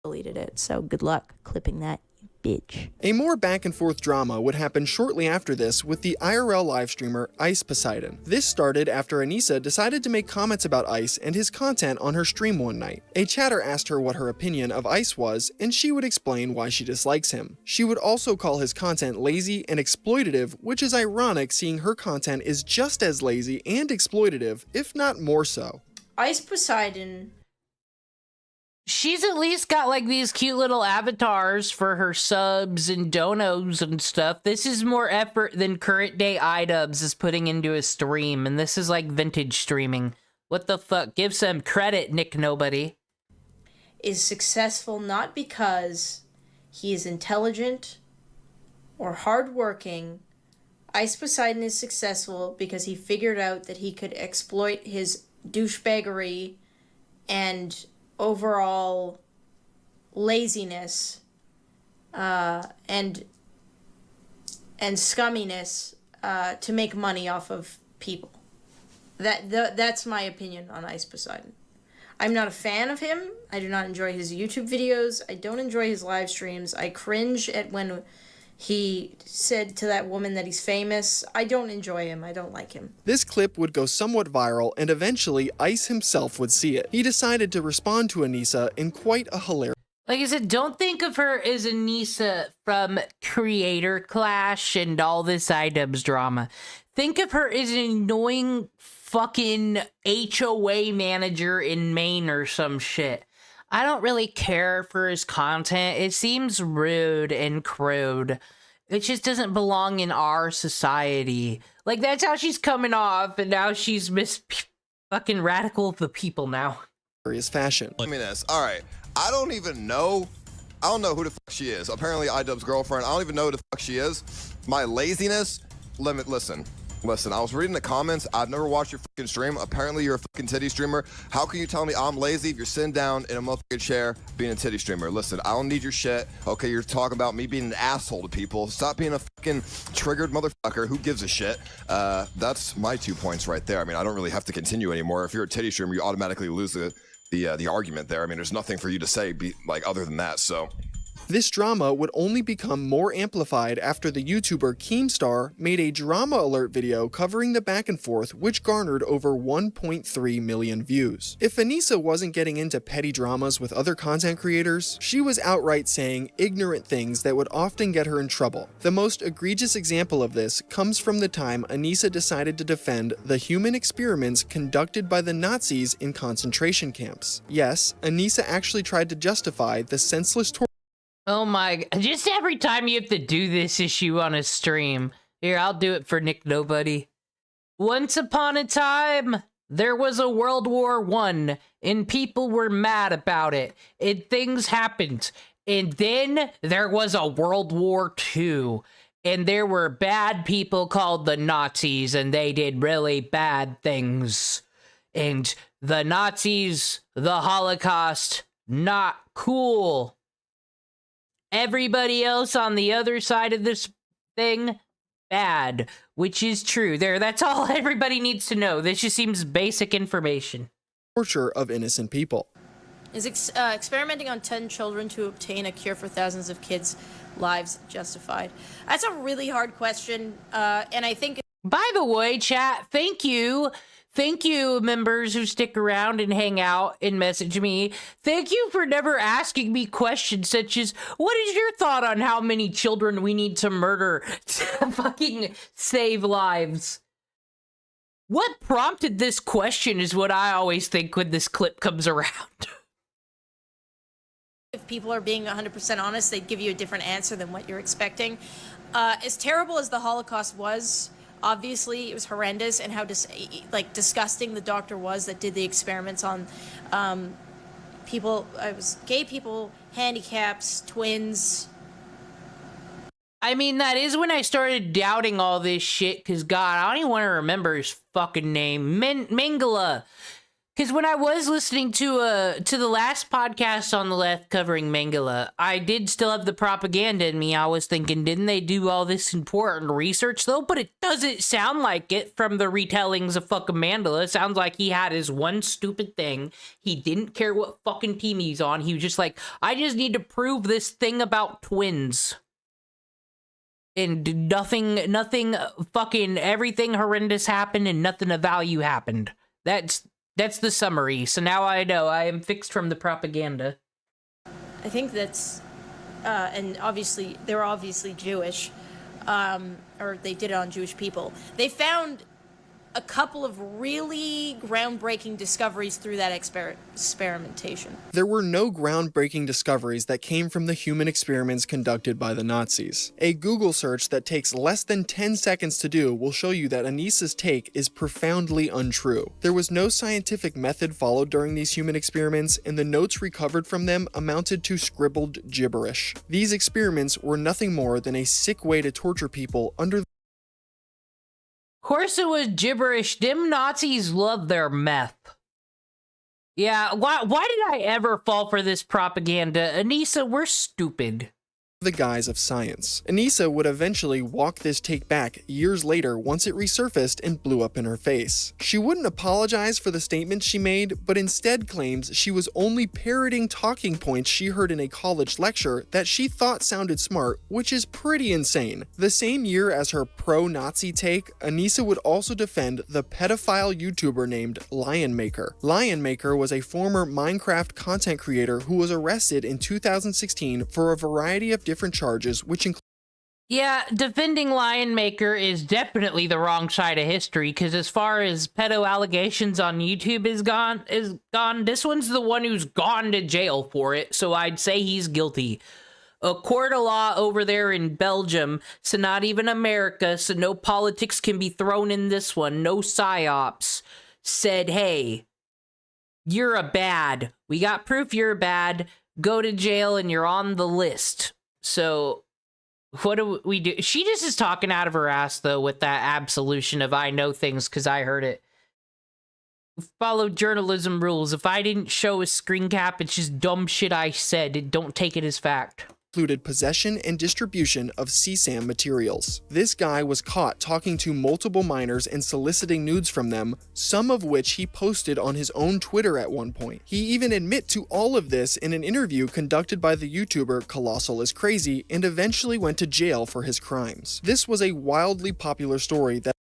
Deleted it, so good luck clipping that, bitch. A more back and forth drama would happen shortly after this with the IRL live streamer Ice Poseidon. This started after Anisa decided to make comments about Ice and his content on her stream one night. A chatter asked her what her opinion of Ice was, and she would explain why she dislikes him. She would also call his content lazy and exploitative, which is ironic seeing her content is just as lazy and exploitative, if not more so. Ice Poseidon. She's at least got like these cute little avatars for her subs and donos and stuff. This is more effort than current day iDubbbz is putting into a stream, and this is like vintage streaming. What the fuck? Give some credit, Nick Nobody. Is successful not because he is intelligent or hardworking. Ice Poseidon is successful because he figured out that he could exploit his douchebaggery and overall laziness and scumminess to make money off of people. That's my opinion on Ice Poseidon. I'm not a fan of him. I do not enjoy his YouTube videos. I don't enjoy his live streams. I cringe at when he said to that woman that he's famous. I don't enjoy him. I don't like him. This clip would go somewhat viral, and eventually Ice himself would see it. He decided to respond to Anisa in quite a hilarious... Like I said, don't think of her as Anisa from Creator Clash and all this iDubbbz drama. Think of her as an annoying fucking HOA manager in Maine or some shit. I don't really care for his content. It seems rude and crude. It just doesn't belong in our society. Like, that's how she's coming off, and now she's fucking radical of the people now. Fashion. Let me this. All right. I don't know who the fuck she is. Apparently, iDubbbz's girlfriend. I don't even know who the fuck she is. My laziness. Listen, I was reading the comments. I've never watched your fucking stream. Apparently, you're a fucking titty streamer. How can you tell me I'm lazy if you're sitting down in a motherfucking chair being a titty streamer? Listen, I don't need your shit. Okay, you're talking about me being an asshole to people. Stop being a fucking triggered motherfucker. Who gives a shit? That's my 2 points right there. I mean, I don't really have to continue anymore. If you're a titty streamer, you automatically lose the argument there. I mean, there's nothing for you to say other than that. So This drama would only become more amplified after the YouTuber Keemstar made a drama alert video covering the back and forth, which garnered over 1.3 million views. If Anisa wasn't getting into petty dramas with other content creators, she was outright saying ignorant things that would often get her in trouble. The most egregious example of this comes from the time Anisa decided to defend the human experiments conducted by the Nazis in concentration camps. Yes, Anisa actually tried to justify the senseless torture. Oh my, just every time you have to do this issue on a stream. Here, I'll do it for Nick Nobody. Once upon a time, there was a World War I, and people were mad about it, and things happened. And then there was a World War II, and there were bad people called the Nazis, and they did really bad things. And the Nazis, the Holocaust, not cool. Everybody else on the other side of this thing, bad, which is true. That's all everybody needs to know. This just seems basic information. Torture of innocent people. Is experimenting on 10 children to obtain a cure for thousands of kids' lives justified? That's a really hard question, and I think... By the way, chat, thank you. Thank you, members who stick around and hang out and message me. Thank you for never asking me questions such as, what is your thought on how many children we need to murder to fucking save lives? What prompted this question is what I always think when this clip comes around. If people are being 100% honest, they'd give you a different answer than what you're expecting. As terrible as the Holocaust was, obviously, it was horrendous, and how disgusting the doctor was that did the experiments on people. It was gay people, handicaps, twins. I mean, that is when I started doubting all this shit, because, God, I don't even want to remember his fucking name. Mengele. Because when I was listening to the last podcast on the left covering Mengele, I did still have the propaganda in me. I was thinking, didn't they do all this important research, though? But it doesn't sound like it from the retellings of fucking Mandela. It sounds like he had his one stupid thing. He didn't care what fucking team he's on. He was just like, I just need to prove this thing about twins. And nothing fucking, everything horrendous happened and nothing of value happened. That's the summary. So now I know I am fixed from the propaganda. I think that's, and obviously, they were obviously Jewish, or they did it on Jewish people. They found a couple of really groundbreaking discoveries through that experimentation. There were no groundbreaking discoveries that came from the human experiments conducted by the Nazis. A Google search that takes less than 10 seconds to do will show you that Anisa's take is profoundly untrue. There was no scientific method followed during these human experiments, and the notes recovered from them amounted to scribbled gibberish. These experiments were nothing more than a sick way to torture people under Of course it was gibberish. Them Nazis love their meth. Yeah, why did I ever fall for this propaganda? Anisa, we're stupid. the guise of science. Anisa would eventually walk this take back years later once it resurfaced and blew up in her face. She wouldn't apologize for the statements she made, but instead claims she was only parroting talking points she heard in a college lecture that she thought sounded smart, which is pretty insane. The same year as her pro-Nazi take, Anisa would also defend the pedophile YouTuber named Lionmaker. Lionmaker was a former Minecraft content creator who was arrested in 2016 for a variety of different charges, which include Yeah, defending Lionmaker is definitely the wrong side of history, because as far as pedo allegations on YouTube is gone, this one's the one who's gone to jail for it, so I'd say he's guilty. A court of law over there in Belgium, so not even America, so no politics can be thrown in this one, no psyops, said, hey, you're a bad. We got proof you're bad. Go to jail and you're on the list. So what do we do? She just is talking out of her ass, though, with that absolution of I know things because I heard it. Follow journalism rules. If I didn't show a screen cap, it's just dumb shit I said. Don't take it as fact. included possession and distribution of CSAM materials. This guy was caught talking to multiple minors and soliciting nudes from them, some of which he posted on his own Twitter at one point. He even admitted to all of this in an interview conducted by the YouTuber Colossal is Crazy and eventually went to jail for his crimes. This was a wildly popular story that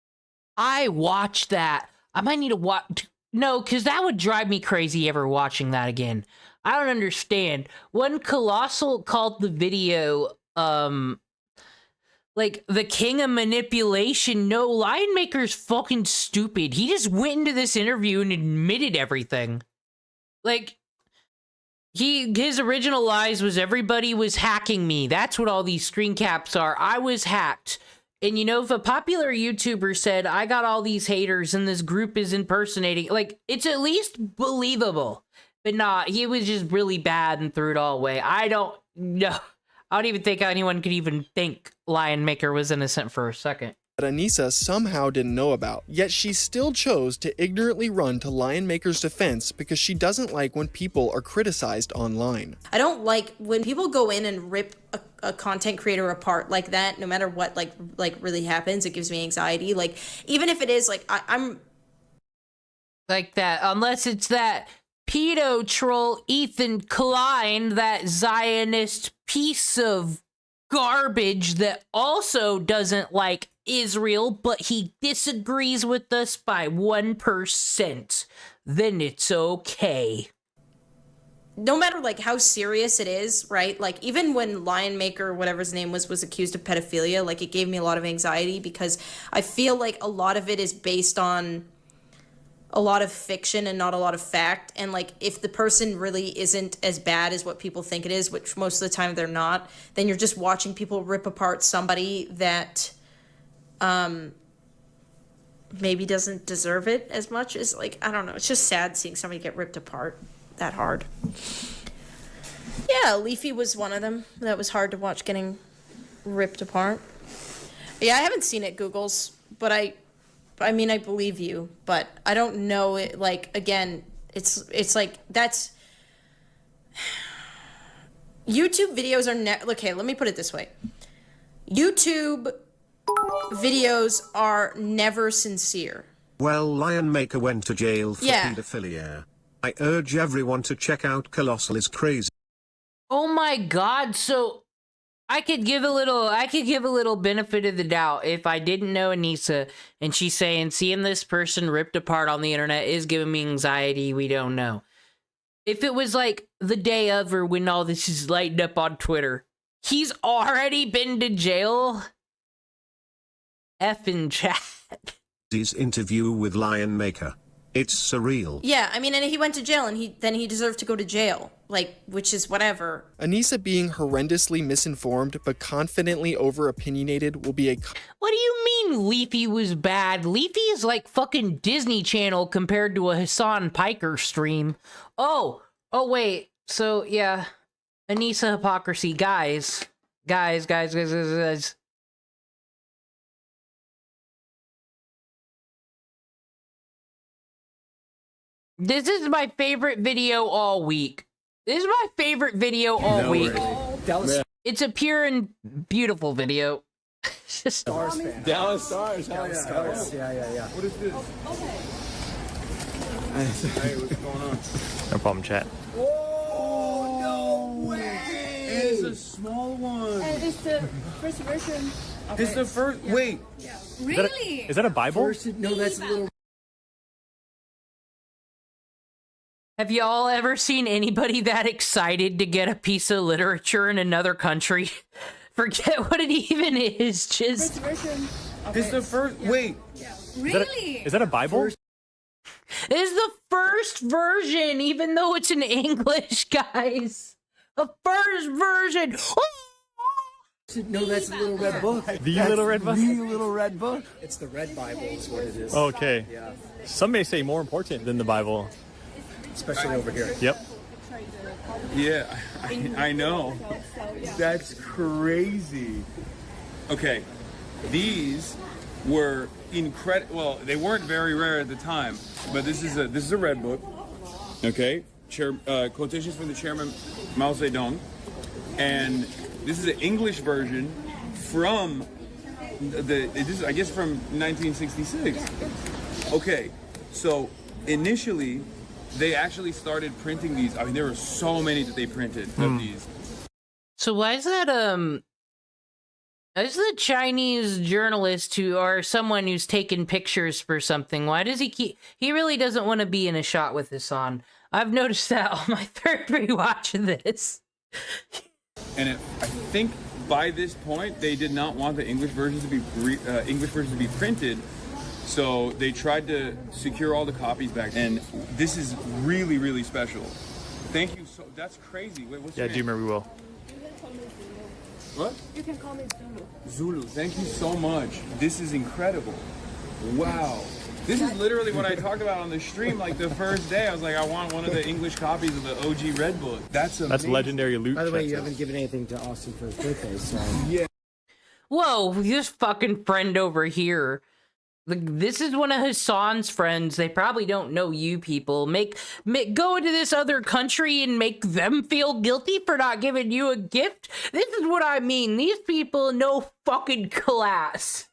I watched that. I might need to watch. No, because that would drive me crazy ever watching that again. I don't understand. When Colossal called the video, like, the king of manipulation, no, Lion Maker's fucking stupid. He just went into this interview and admitted everything. Like, his original lies was everybody was hacking me. That's what all these screen caps are. I was hacked. And you know, if a popular YouTuber said, I got all these haters and this group is impersonating, like, it's at least believable. But nah, he was just really bad and threw it all away. I don't even think anyone could even think Lion Maker was innocent for a second. Anisa somehow didn't know about, yet she still chose to ignorantly run to Lion Maker's defense because she doesn't like when people are criticized online. I don't like when people go in and rip a content creator apart like that, no matter what like really happens. It gives me anxiety. Like, even if it is like I'm like that, unless it's that pedo troll Ethan Klein, that Zionist piece of garbage that also doesn't like Israel, but he disagrees with us by 1%, then it's okay. No matter like how serious it is, right? Like, even when Lion Maker, whatever his name was accused of pedophilia, like, it gave me a lot of anxiety because I feel like a lot of it is based on a lot of fiction and not a lot of fact. And like, if the person really isn't as bad as what people think it is, which most of the time they're not, then you're just watching people rip apart somebody that maybe doesn't deserve it as much as, like, I don't know. It's just sad seeing somebody get ripped apart that hard. Yeah, Leafy was one of them that was hard to watch getting ripped apart. Yeah, I haven't seen it, Googles, but I mean, I believe you, but I don't know it. Like, again, it's like, that's YouTube videos are okay, let me put it this way. YouTube videos are never sincere. Well, Lion Maker went to jail for Yeah. pedophilia. I urge everyone to check out Colossal is Crazy. Oh my god, so I could give a little benefit of the doubt if I didn't know Anisa and she's saying seeing this person ripped apart on the internet is giving me anxiety. We don't know. If it was like the day of or when all this is lighting up on Twitter, he's already been to jail. Effing chat. His interview with Lion Maker. It's surreal. Yeah, I mean, and he went to jail, and he deserved to go to jail, like, which is whatever. Anisa being horrendously misinformed but confidently over-opinionated will be a... What do you mean Leafy was bad? Leafy is like fucking Disney Channel compared to a Hasan Piker stream. Oh wait, so yeah, Anisa hypocrisy, guys. This is my favorite video all week. This is my favorite video all week. It's a pure and beautiful video. It's just Stars fan. Dallas Stars. Dallas Stars. Yeah. What is this? Hey, what's going on? No problem, chat. Oh, no way! It's a small one. And it's the first version. It's the first. Wait. Yeah. Really? Is that a Bible? No, that's a little. Have y'all ever seen anybody that excited to get a piece of literature in another country? Forget what it even is. Just. It's the first. Wait. Yeah. Really? Is that a Bible? This is the first version, even though it's in English, guys. The first version. No, that's the Little Red Book. The Little Red Book? The Little Red Book. It's the Red Bible is what it is. Okay. Yeah. Some may say more important than the Bible. Especially over here. Yep. Yeah, I know. That's crazy. Okay, these were incredible. Well, they weren't very rare at the time, but this is a red book. Okay, quotations from the chairman Mao Zedong, and This is an English version from I guess from 1966. Okay, so initially they actually started printing these. I mean, there were so many that they printed of these. So why is that, is the Chinese journalist or someone who's taking pictures for something, why does he really doesn't want to be in a shot with Hasan. I've noticed that on my third rewatch of this. And I think by this point, they did not want the English versions to be printed, so they tried to secure all the copies back. And this is really, really special. Thank you. So that's crazy. Wait, what's your name? Dumer, we will. What? You can call me Zulu. Zulu, thank you so much. This is incredible. Wow. This is literally what I talked about on the stream like the first day. I was like, I want one of the English copies of the OG Red Book. That's amazing. That's legendary loot. By the way, you haven't given anything to Austin for his birthday, so... Yeah. Whoa, this fucking friend over here. This is one of Hasan's friends. They probably don't know you people. Go into this other country and make them feel guilty for not giving you a gift? This is what I mean. These people, no fucking class.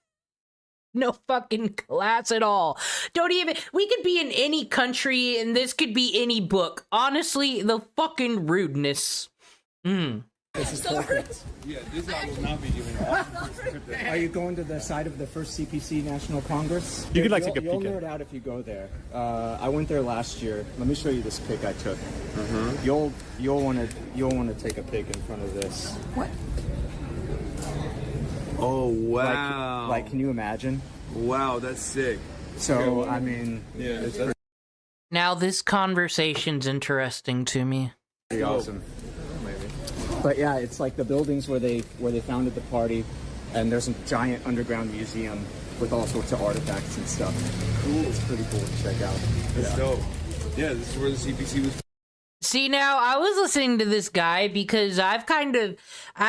No fucking class at all. We could be in any country and this could be any book. Honestly, the fucking rudeness. This is perfect. Yeah, this I will not be giving off. Are you going to the site of the first CPC National Congress? You could like take a You'll peek. nerd out if you go there. I went there last year. Let me show you this pic I took. Mm-hmm. You'll want to take a pic in front of this. What? Oh wow! Like, can you imagine? Wow, that's sick. So I mean, yeah, it's Now this conversation's interesting to me. pretty awesome. But yeah, it's like the buildings where they founded the party, and there's a giant underground museum with all sorts of artifacts and stuff. Cool. It's pretty cool to check out. That's dope. Yeah, this is where the CPC was. See, now, I was listening to this guy because I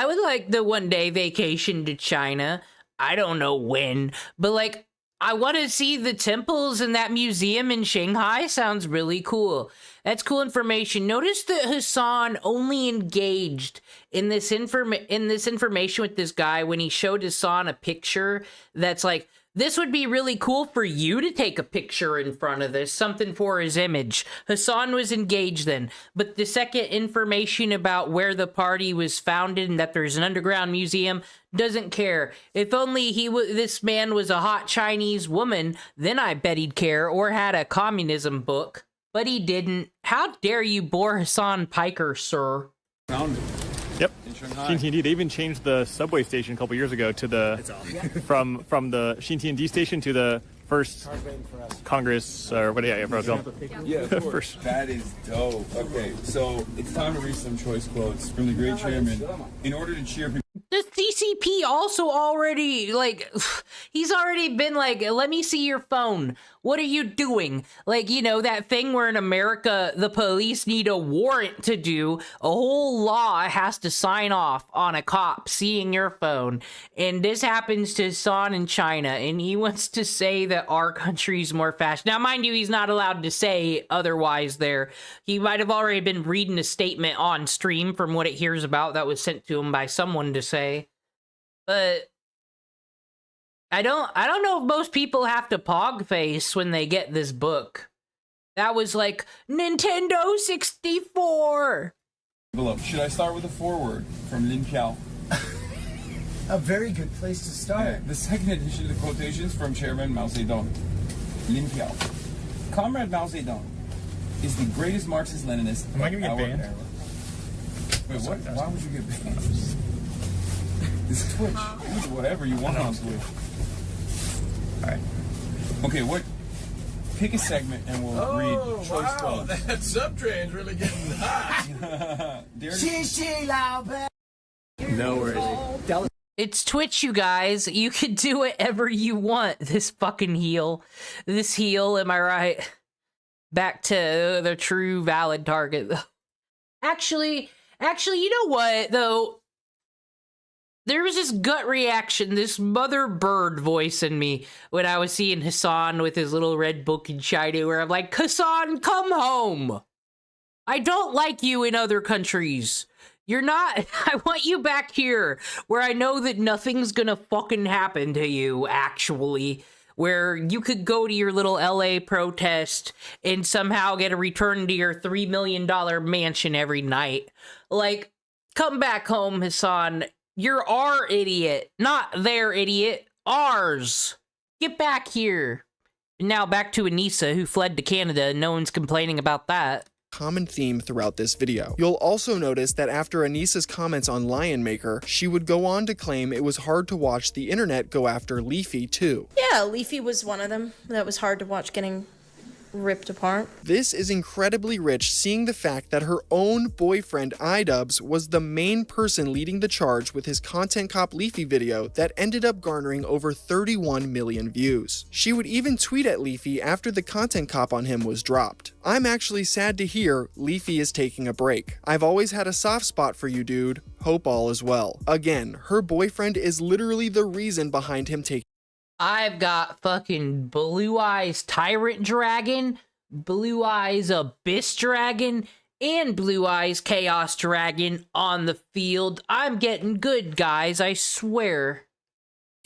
would like the one-day vacation to China. I don't know when, but, like, I want to see the temples and that museum in Shanghai. Sounds really cool. That's cool information. Notice that Hasan only engaged in this information with this guy when he showed Hasan a picture that's like, this would be really cool for you to take a picture in front of this, something for his image. Hasan was engaged then. But the second information about where the party was founded and that there's an underground museum, doesn't care. If only this man was a hot Chinese woman, then I bet he'd care, or had a communism book. But he didn't. How dare you bore Hasan Piker, sir? Found it. Yep. In Shanghai. Xintiandi, they even changed the subway station a couple years ago to the from the Xintiandi station to the first Congress or what? Yeah, Yeah, of course. That is dope. Okay, so it's time to read some choice quotes from the great chairman. In order to cheer people. The CCP also already, like, he's already been like, let me see your phone. What are you doing? Like, you know, that thing where in America, the police need a warrant to do. A whole law has to sign off on a cop seeing your phone. And this happens to Hasan in China. And he wants to say that our country's more fast. Now, mind you, he's not allowed to say otherwise there. He might have already been reading a statement on stream from what it hears about that was sent to him by someone to say. But I don't know if most people have to pog face when they get this book. That was like Nintendo 64. Below. Should I start with a foreword from Lin Piao? A very good place to start. Yeah, the second edition of the quotations from Chairman Mao Zedong. Lin Piao. Comrade Mao Zedong is the greatest Marxist-Leninist. Am I gonna get banned? Wait, what? Why would you get banned? This is Twitch. You do whatever you want on Twitch. Alright. Okay, what? Pick a segment and we'll read choice quotes. That subtrain's really getting hot. No worries. It's Twitch, you guys. You can do whatever you want. This fucking heel. This heel, am I right? Back to the true valid target. Actually, you know what, though? There was this gut reaction, this mother bird voice in me when I was seeing Hasan with his little red book in China, where I'm like, Hasan, come home. I don't like you in other countries. You're not. I want you back here where I know that nothing's gonna fucking happen to you, actually. Where you could go to your little LA protest and somehow get a return to your $3 million mansion every night. Like, come back home, Hasan. You're our idiot, not their idiot. Ours. Get back here. Now back to Anisa, who fled to Canada, and no one's complaining about that. Common theme throughout this video. You'll also notice that after Anisa's comments on Lion Maker, she would go on to claim it was hard to watch the internet go after Leafy too. Yeah, Leafy was one of them that was hard to watch getting ripped apart. This is incredibly rich, seeing the fact that her own boyfriend iDubbbz was the main person leading the charge with his Content Cop Leafy video that ended up garnering over 31 million views. She would even tweet at Leafy after the Content Cop on him was dropped. I'm actually sad to hear Leafy is taking a break. I've always had a soft spot for you, dude. Hope all is well. Again, her boyfriend is literally the reason behind him taking. I've got fucking Blue Eyes Tyrant Dragon, Blue Eyes Abyss Dragon, and Blue Eyes Chaos Dragon on the field. I'm getting good, guys, I swear.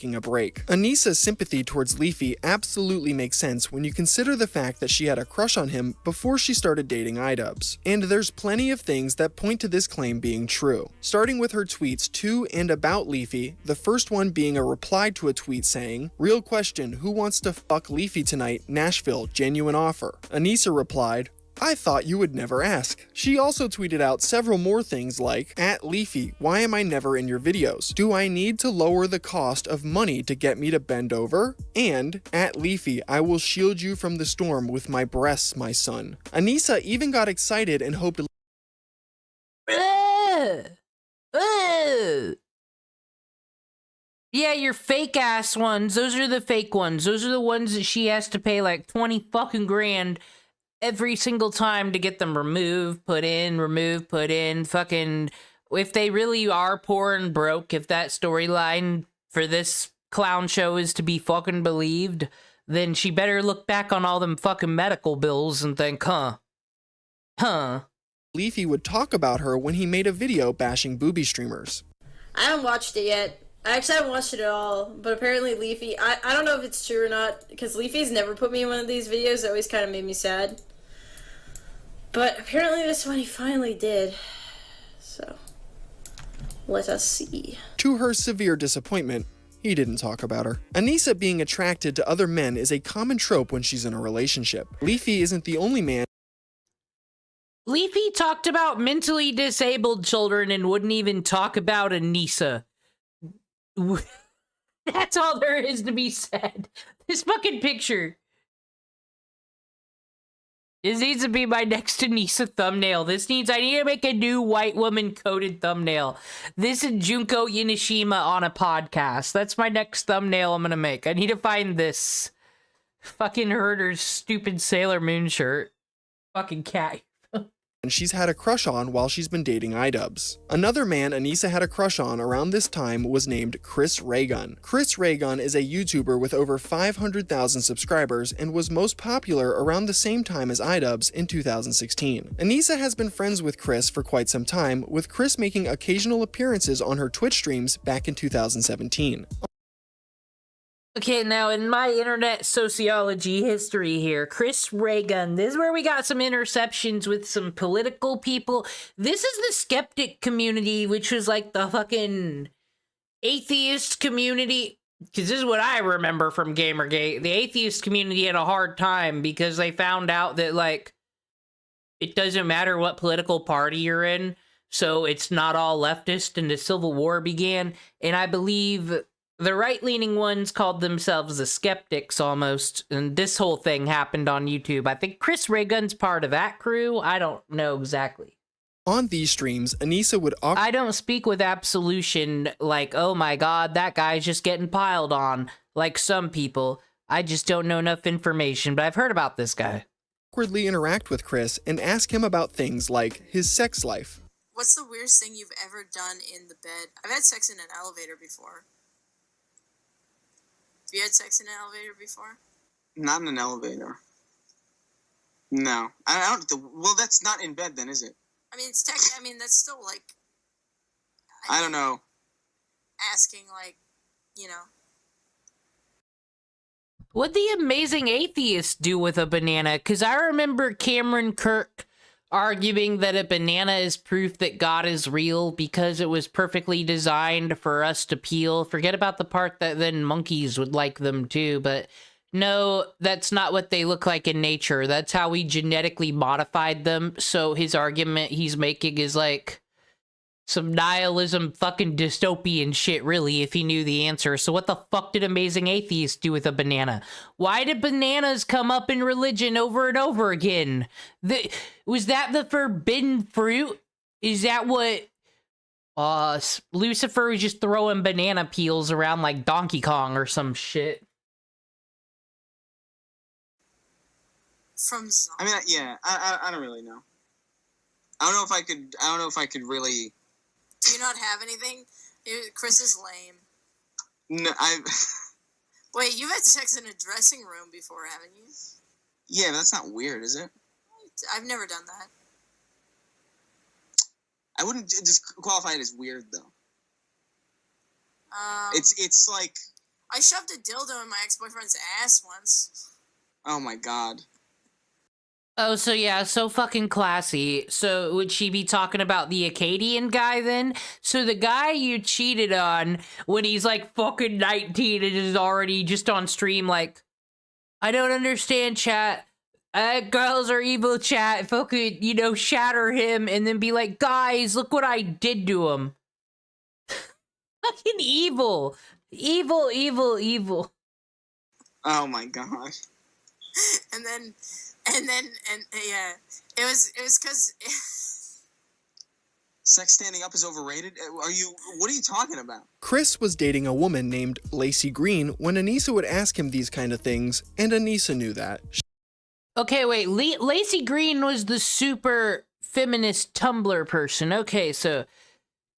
A break. Anisa's sympathy towards Leafy absolutely makes sense when you consider the fact that she had a crush on him before she started dating iDubbbz. And there's plenty of things that point to this claim being true. Starting with her tweets to and about Leafy, the first one being a reply to a tweet saying, "Real question, who wants to fuck Leafy tonight? Nashville, genuine offer." Anisa replied, "I thought you would never ask." She also tweeted out several more things like, @Leafy, why am I never in your videos? Do I need to lower the cost of money to get me to bend over? And, @Leafy, I will shield you from the storm with my breasts, my son. Anisa even got excited and hoped. Yeah, your fake ass ones. Those are the fake ones. Those are the ones that she has to pay like 20 fucking grand every single time to get them removed, put in, fucking, if they really are poor and broke, if that storyline for this clown show is to be fucking believed, then she better look back on all them fucking medical bills and think, huh. Leafy would talk about her when he made a video bashing booby streamers. I haven't watched it yet. I actually haven't watched it at all, but apparently Leafy, I don't know if it's true or not, because Leafy's never put me in one of these videos. It always kind of made me sad. But apparently this one he finally did. So, let us see. To her severe disappointment, he didn't talk about her. Anisa being attracted to other men is a common trope when she's in a relationship. Leafy isn't the only man. Leafy talked about mentally disabled children and wouldn't even talk about Anisa. That's all there is to be said. This fucking picture. This needs to be my next Anisa thumbnail. I need to make a new white woman coded thumbnail. This is Junko Yanishima on a podcast. That's my next thumbnail I'm gonna make. I need to find this. Fucking Herder's stupid Sailor Moon shirt. Fucking cat. And she's had a crush on while she's been dating iDubbbz. Another man Anisa had a crush on around this time was named Chris Raygun. Chris Raygun is a YouTuber with over 500,000 subscribers and was most popular around the same time as iDubbbz in 2016. Anisa has been friends with Chris for quite some time, with Chris making occasional appearances on her Twitch streams back in 2017. Okay, now in my internet sociology history here, Chris Raygun, this is where we got some interceptions with some political people. This is the skeptic community, which was like the fucking atheist community. Because this is what I remember from Gamergate. The atheist community had a hard time because they found out that, like, it doesn't matter what political party you're in, so it's not all leftist, and the Civil War began. And I believe the right-leaning ones called themselves the skeptics almost, and this whole thing happened on YouTube. I think Chris Raygun's part of that crew. I don't know exactly. On these streams, Anisa would I don't speak with absolution like, oh my god, that guy's just getting piled on, like some people. I just don't know enough information, but I've heard about this guy. Awkwardly interact with Chris and ask him about things like his sex life. What's the weirdest thing you've ever done in the bed? I've had sex in an elevator before. Have you had sex in an elevator before? Not in an elevator. No. I don't. Well, that's not in bed then, is it? I mean, that's still like I don't know. Asking, like, you know. What'd the amazing atheist do with a banana? Because I remember Cameron Kirk arguing that a banana is proof that God is real because it was perfectly designed for us to peel. Forget about the part that then monkeys would like them too, but no, that's not what they look like in nature. That's how we genetically modified them. So his argument he's making is like some nihilism fucking dystopian shit, really, if he knew the answer. So what the fuck did Amazing Atheist do with a banana? Why did bananas come up in religion over and over again? Was that the forbidden fruit? Is that what Lucifer was just throwing banana peels around like Donkey Kong or some shit? From I mean, yeah, I don't really know. I don't know if I could really. Do you not have anything? Chris is lame. No, Wait, you've had sex in a dressing room before, haven't you? Yeah, that's not weird, is it? I've never done that. I wouldn't just qualify it as weird though. It's like I shoved a dildo in my ex-boyfriend's ass once. Oh my god. Oh, so yeah, so fucking classy. So would she be talking about the Acadian guy then? So the guy you cheated on when he's like fucking 19 and is already just on stream like, I don't understand, chat. Girls are evil, chat. Fucking, you know, shatter him and then be like, guys, look what I did to him. Fucking evil. Evil, evil, evil. Oh my god. And yeah, it was because sex standing up is overrated. What are you talking about? Chris was dating a woman named Lacey Green when Anisa would ask him these kind of things, and Anisa knew that. Okay, wait, Lacey Green was the super feminist Tumblr person. Okay, so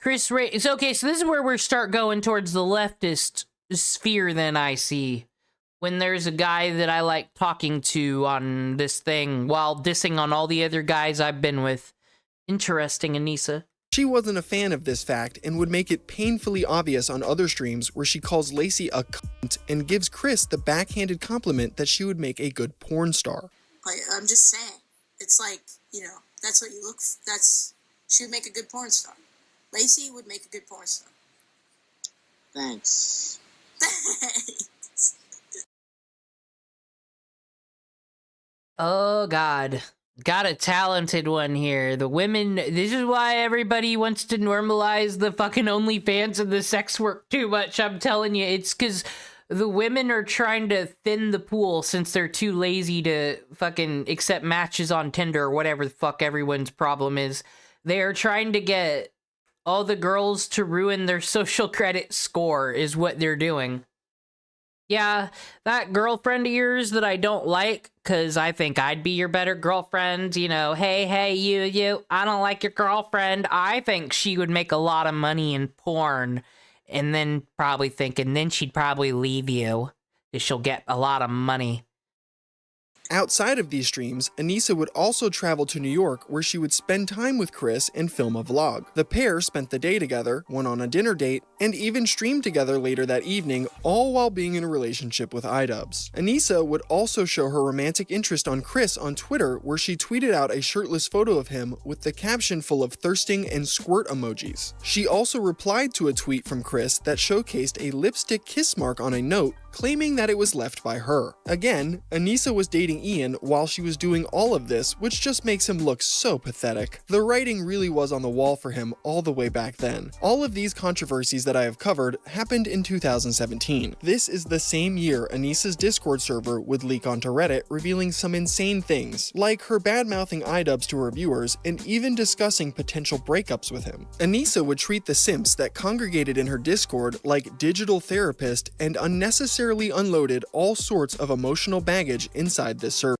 Chris Ray. It's okay, so this is where we start going towards the leftist sphere. Then I see. When there's a guy that I like talking to on this thing while dissing on all the other guys I've been with. Interesting, Anisa. She wasn't a fan of this fact and would make it painfully obvious on other streams where she calls Lacey a cunt and gives Chris the backhanded compliment that she would make a good porn star. like I'm just saying, it's like, you know, that's what you look. She would make a good porn star. Lacey would make a good porn star. Thanks. Oh, God. Got a talented one here. The women... This is why everybody wants to normalize the fucking OnlyFans and the sex work too much. I'm telling you, it's because the women are trying to thin the pool since they're too lazy to fucking accept matches on Tinder or whatever the fuck everyone's problem is. They're trying to get all the girls to ruin their social credit score is what they're doing. Yeah, that girlfriend of yours that I don't like, because I think I'd be your better girlfriend, you know, hey, you, I don't like your girlfriend. I think she would make a lot of money in porn, and then probably thinking, then she'd probably leave you, because she'll get a lot of money. Outside of these streams, Anisa would also travel to New York where she would spend time with Chris and film a vlog. The pair spent the day together, went on a dinner date, and even streamed together later that evening, all while being in a relationship with iDubbbz. Anisa would also show her romantic interest on Chris on Twitter where she tweeted out a shirtless photo of him with the caption full of thirsting and squirt emojis. She also replied to a tweet from Chris that showcased a lipstick kiss mark on a note, claiming that it was left by her. Again, Anisa was dating Ian while she was doing all of this, which just makes him look so pathetic. The writing really was on the wall for him all the way back then. All of these controversies that I have covered happened in 2017. This is the same year Anisa's Discord server would leak onto Reddit, revealing some insane things, like her bad-mouthing iDubbbz to her viewers and even discussing potential breakups with him. Anisa would treat the simps that congregated in her Discord like digital therapist and unnecessarily unloaded all sorts of emotional baggage inside this server.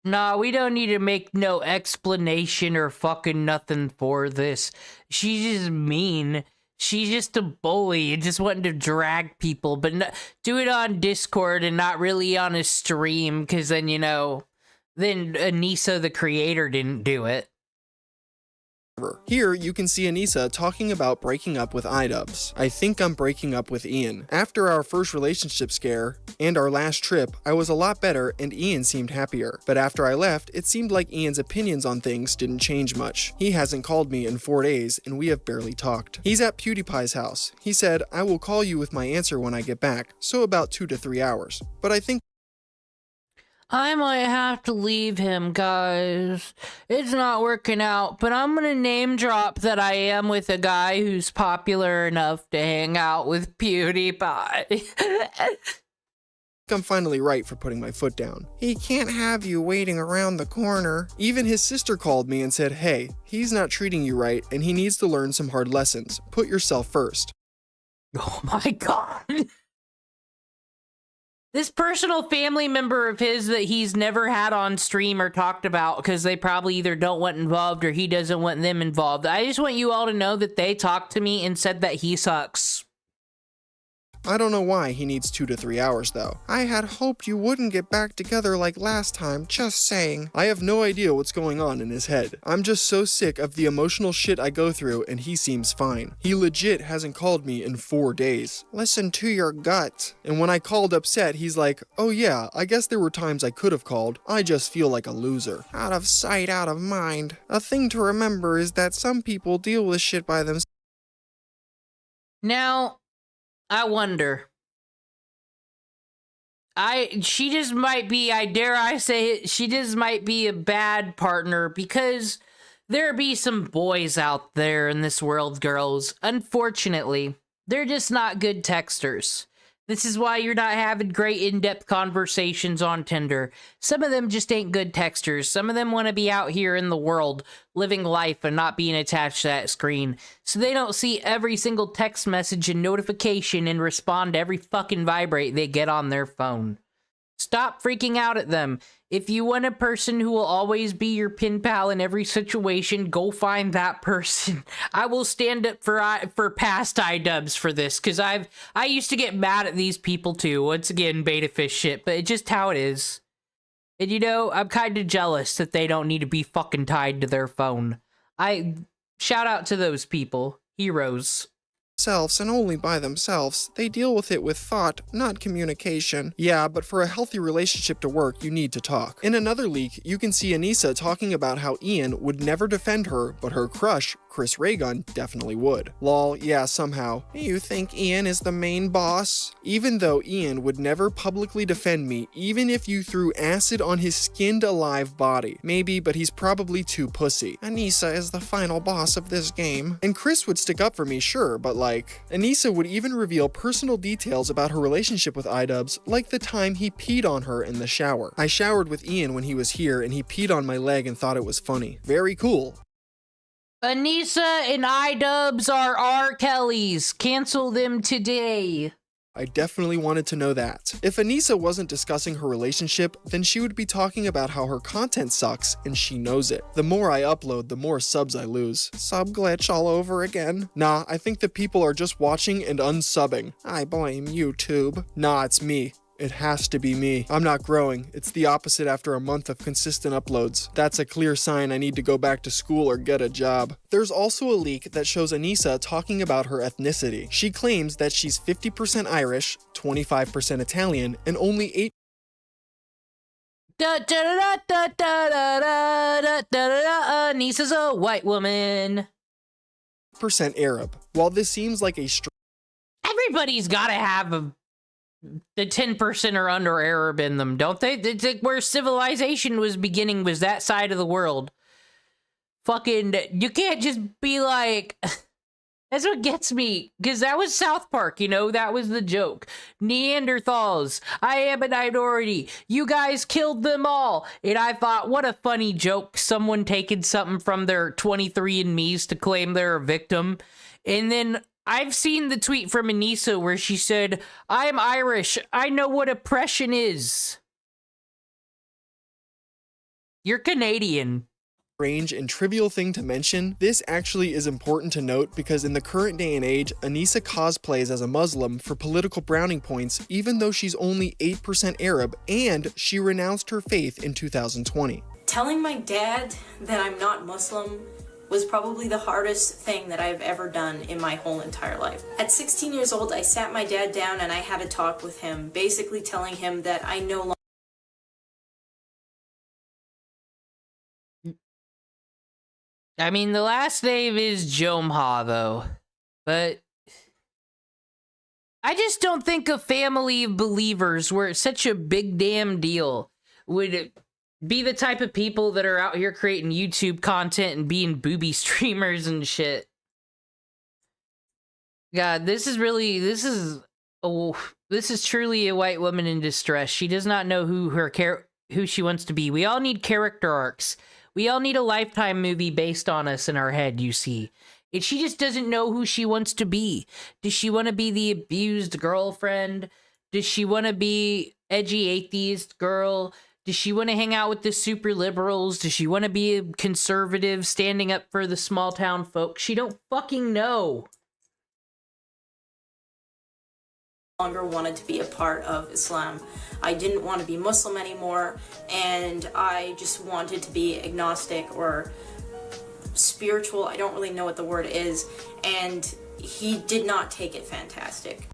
Nah, we don't need to make no explanation or fucking nothing for this. She's just mean. She's just a bully and just wanting to drag people, but do it on Discord and not really on a stream, because then, you know, then Anisa the creator didn't do it. Here, you can see Anisa talking about breaking up with iDubbbz. I think I'm breaking up with Ian. After our first relationship scare and our last trip, I was a lot better and Ian seemed happier. But after I left, it seemed like Ian's opinions on things didn't change much. He hasn't called me in 4 days and we have barely talked. He's at PewDiePie's house. He said, I will call you with my answer when I get back, so about 2 to 3 hours. But I think I might have to leave him, guys. It's not working out, but I'm gonna name drop that I am with a guy who's popular enough to hang out with PewDiePie. I'm finally right for putting my foot down. He can't have you waiting around the corner. Even his sister called me and said, hey, he's not treating you right and he needs to learn some hard lessons. Put yourself first. Oh my god. This personal family member of his that he's never had on stream or talked about because they probably either don't want involved or he doesn't want them involved. I just want you all to know that they talked to me and said that he sucks. I don't know why he needs 2 to 3 hours though. I had hoped you wouldn't get back together like last time, just saying. I have no idea what's going on in his head. I'm just so sick of the emotional shit I go through and he seems fine. He legit hasn't called me in 4 days. Listen to your gut. And when I called upset, he's like, oh yeah, I guess there were times I could have called. I just feel like a loser. Out of sight, out of mind. A thing to remember is that some people deal with shit by themselves. Now, I wonder. She just might be, I dare I say it, she just might be a bad partner because there be some boys out there in this world, girls. Unfortunately, they're just not good texters. This is why you're not having great in-depth conversations on Tinder. Some of them just ain't good texters. Some of them want to be out here in the world, living life and not being attached to that screen. So they don't see every single text message and notification and respond to every fucking vibrate they get on their phone. Stop freaking out at them. If you want a person who will always be your pen pal in every situation, go find that person. I will stand up for past iDubbbz for this, because I used to get mad at these people too. Once again, beta fish shit, but it's just how it is. And you know, I'm kind of jealous that they don't need to be fucking tied to their phone. Shout out to those people. Heroes. And only by themselves. They deal with it with thought, not communication. Yeah, but for a healthy relationship to work, you need to talk. In another leak, you can see Anisa talking about how Ian would never defend her, but her crush, Chris Raygun, definitely would. Lol, yeah, somehow. You think Ian is the main boss? Even though Ian would never publicly defend me, even if you threw acid on his skinned alive body. Maybe, but he's probably too pussy. Anisa is the final boss of this game. And Chris would stick up for me, sure, but like, Anisa would even reveal personal details about her relationship with iDubbbz, like the time he peed on her in the shower. I showered with Ian when he was here and he peed on my leg and thought it was funny. Very cool. Anisa and iDubbbz are R. Kellys. Cancel them today. I definitely wanted to know that. If Anisa wasn't discussing her relationship, then she would be talking about how her content sucks and she knows it. The more I upload, the more subs I lose. Sub glitch all over again. Nah, I think the people are just watching and unsubbing. I blame YouTube. Nah, it's me. It has to be me. I'm not growing. It's the opposite after a month of consistent uploads. That's a clear sign I need to go back to school or get a job. There's also a leak that shows Anisa talking about her ethnicity. She claims that she's 50% Irish, 25% Italian, and only 8 Anisa's a white woman. % Arab. While this seems like a everybody's gotta have the 10% or under Arab in them, don't they? It's like where civilization was beginning was that side of the world. Fucking, you can't just be like, that's what gets me, because that was South Park, you know, that was the joke. Neanderthals, I am a minority, you guys killed them all. And I thought, what a funny joke, someone taking something from their 23andMe's to claim they're a victim. And then I've seen the tweet from Anisa where she said, I'm Irish. I know what oppression is. You're Canadian. Strange and trivial thing to mention, this actually is important to note because in the current day and age, Anisa cosplays as a Muslim for political browning points even though she's only 8% Arab and she renounced her faith in 2020. Telling my dad that I'm not Muslim was probably the hardest thing that I've ever done in my whole entire life. At 16 years old, I sat my dad down and I had a talk with him, basically telling him that I no longer I mean, the last name is Jomha, though. But I just don't think a family of believers, where it's such a big damn deal, would be the type of people that are out here creating YouTube content and being booby streamers and shit. God, this is truly a white woman in distress. She does not know who she wants to be. We all need character arcs. We all need a Lifetime movie based on us in our head, you see. And she just doesn't know who she wants to be. Does she want to be the abused girlfriend? Does she want to be edgy atheist girl? Does she want to hang out with the super liberals? Does she want to be a conservative standing up for the small town folks? She don't fucking know. longer wanted to be a part of Islam. I didn't want to be Muslim anymore, and I just wanted to be agnostic or spiritual. I don't really know what the word is, and he did not take it fantastic.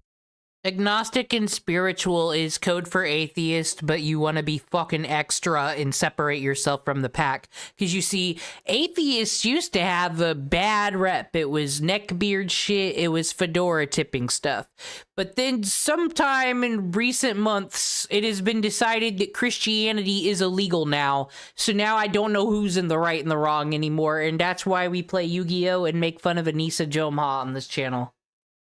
Agnostic and spiritual is code for atheist, but you want to be fucking extra and separate yourself from the pack. Because you see, atheists used to have a bad rep. It was neckbeard shit, it was fedora tipping stuff. But then sometime in recent months, it has been decided that Christianity is illegal now. So now I don't know who's in the right and the wrong anymore, and that's why we play Yu-Gi-Oh! And make fun of Anisa Jomha on this channel.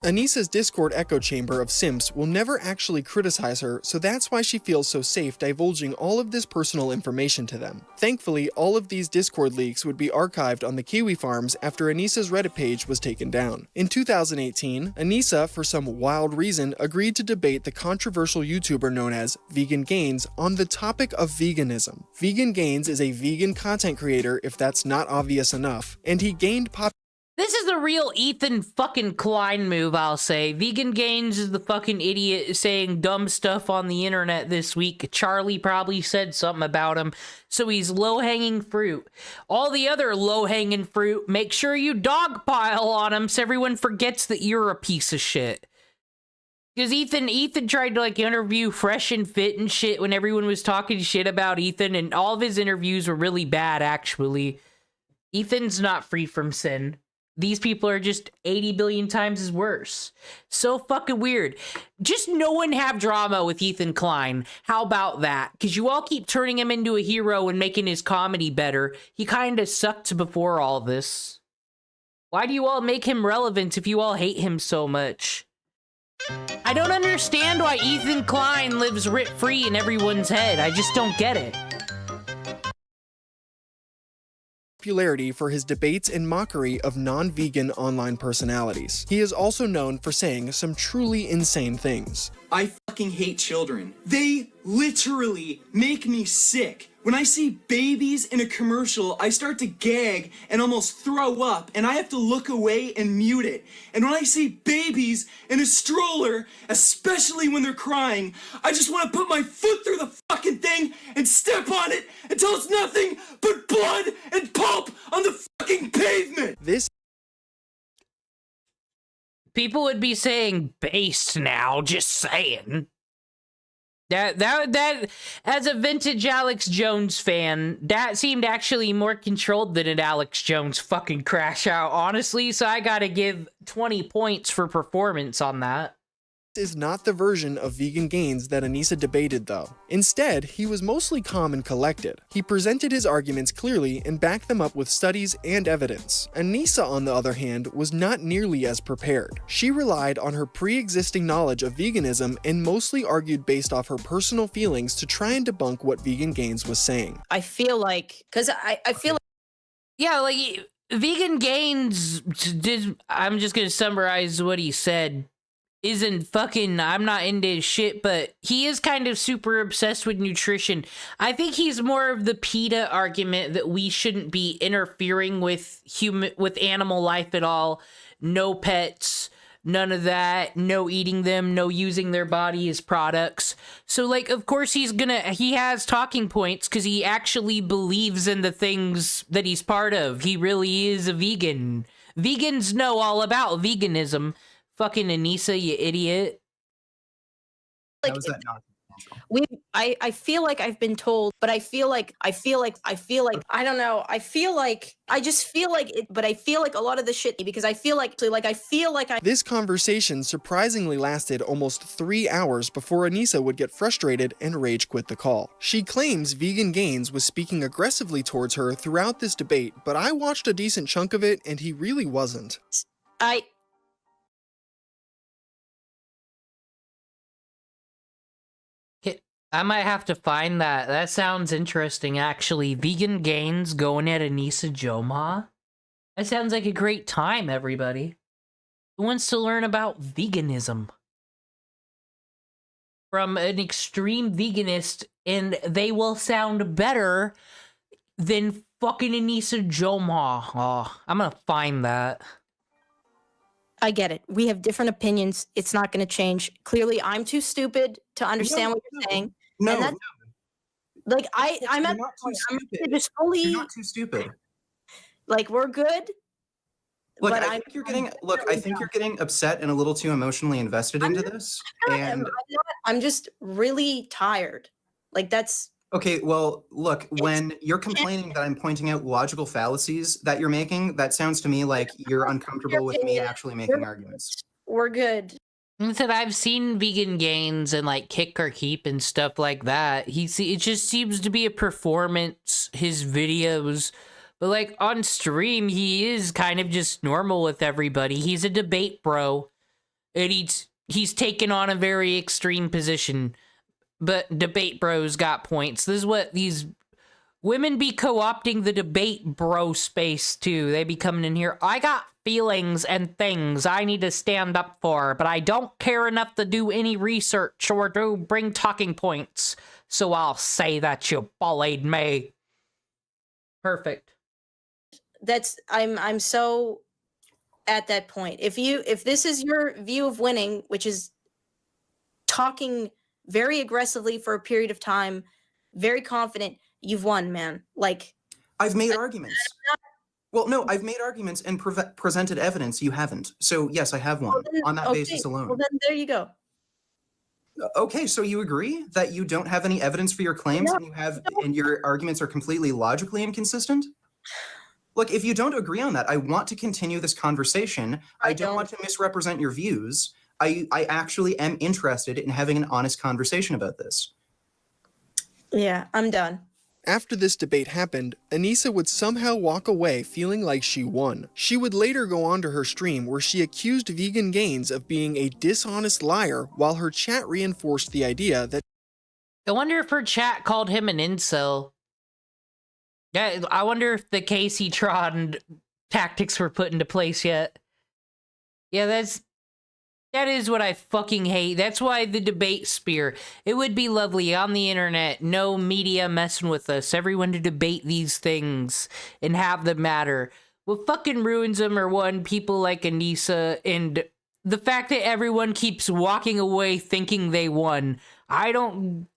Anisa's Discord echo chamber of simps will never actually criticize her, so that's why she feels so safe divulging all of this personal information to them. Thankfully, all of these Discord leaks would be archived on the Kiwi Farms after Anisa's Reddit page was taken down. In 2018, Anisa, for some wild reason, agreed to debate the controversial YouTuber known as Vegan Gains on the topic of veganism. Vegan Gains is a vegan content creator, if that's not obvious enough, and he gained popularity. This is the real Ethan fucking Klein move, I'll say. Vegan Gains is the fucking idiot saying dumb stuff on the internet this week. Charlie probably said something about him, so he's low-hanging fruit. All the other low-hanging fruit, make sure you dogpile on him so everyone forgets that you're a piece of shit. Because Ethan tried to, like, interview Fresh and Fit and shit when everyone was talking shit about Ethan, and all of his interviews were really bad, actually. Ethan's not free from sin. These people are just 80 billion times as worse. So fucking weird. Just no one have drama with Ethan Klein. How about that? Because you all keep turning him into a hero and making his comedy better. He kind of sucked before all this. Why do you all make him relevant if you all hate him so much? I don't understand why Ethan Klein lives rent-free in everyone's head. I just don't get it. Popularity for his debates and mockery of non-vegan online personalities. He is also known for saying some truly insane things. I fucking hate children. They literally make me sick. When I see babies in a commercial, I start to gag and almost throw up, and I have to look away and mute it. And when I see babies in a stroller, especially when they're crying, I just want to put my foot through the fucking thing and step on it until it's nothing but blood and pulp on the fucking pavement. This people would be saying based now, just saying. That as a vintage Alex Jones fan, that seemed actually more controlled than an Alex Jones fucking crash out, honestly, so I gotta give 20 points for performance on that. Is not the version of Vegan Gains that Anisa debated, though. Instead, he was mostly calm and collected. He presented his arguments clearly and backed them up with studies and evidence. Anisa, on the other hand, was not nearly as prepared. She relied on her pre-existing knowledge of veganism and mostly argued based off her personal feelings to try and debunk what Vegan Gains was saying. I feel like, because I feel like... Yeah, like, Vegan Gains did... I'm just gonna summarize what he said. Isn't fucking, I'm not into his shit, but he is kind of super obsessed with nutrition. I think he's more of the PETA argument that we shouldn't be interfering with animal life at all. No pets, None of that. No eating them. No using their body as products. So, like, of course he has talking points because he actually believes in the things that he's part of. He really is a vegan. Vegans know all about veganism. Fucking Anisa, you idiot. Like, How is that not? I feel like I've been told, but I feel like I don't know. I just feel like it, but I feel like a lot of the shit because I feel like This conversation surprisingly lasted almost 3 hours before Anisa would get frustrated and rage quit the call. She claims Vegan Gains was speaking aggressively towards her throughout this debate, but I watched a decent chunk of it and he really wasn't. I might have to find that. That sounds interesting, actually. Vegan Gains going at Anisa Jomha? That sounds like a great time, everybody. Who wants to learn about veganism? From an extreme veganist, and they will sound better than fucking Anisa Jomha. Oh, I'm gonna find that. I get it. We have different opinions. It's not going to change. Clearly, I'm too stupid to understand what you're saying. No, and that's, like I'm at not too stupid. just fully. You're not too stupid. Like we're good. Look, but I think you're getting. Look, I think you're getting upset and a little too emotionally invested into this. And I'm just really tired. Like that's. Okay, well, look, when you're complaining that I'm pointing out logical fallacies that you're making, that sounds to me like you're uncomfortable with me actually making arguments. We're good. That I've seen Vegan Gains and like Kick or Keep and stuff like that. It just seems to be a performance, his videos. But like on stream, he is kind of just normal with everybody. He's a debate bro. And he's taken on a very extreme position. But debate bros got points. This is what these women be co-opting the debate bro space too. They be coming in here. I got feelings and things I need to stand up for, but I don't care enough to do any research or to bring talking points. So I'll say that you bullied me. Perfect. I'm so at that point. If this is your view of winning, which is talking very aggressively for a period of time, very confident, you've won, man. Like I've made arguments. Well, no, I've made arguments and presented evidence. You haven't. So yes, I have won on that basis alone. Well, then there you go. Okay, so you agree that you don't have any evidence for your claims and your arguments are completely logically inconsistent? Look, if you don't agree on that, I want to continue this conversation. I don't want to misrepresent your views. I actually am interested in having an honest conversation about this. Yeah, I'm done. After this debate happened, Anisa would somehow walk away feeling like she won. She would later go on to her stream where she accused Vegan Gains of being a dishonest liar while her chat reinforced the idea that I wonder if her chat called him an incel. Yeah, I wonder if the Casey Tron tactics were put into place yet. Yeah, that is what I fucking hate. That's why the debate sphere. It would be lovely on the internet, no media messing with us, everyone to debate these things and have them matter. What fucking ruins them are one, people like Anisa, and the fact that everyone keeps walking away thinking they won. I don't...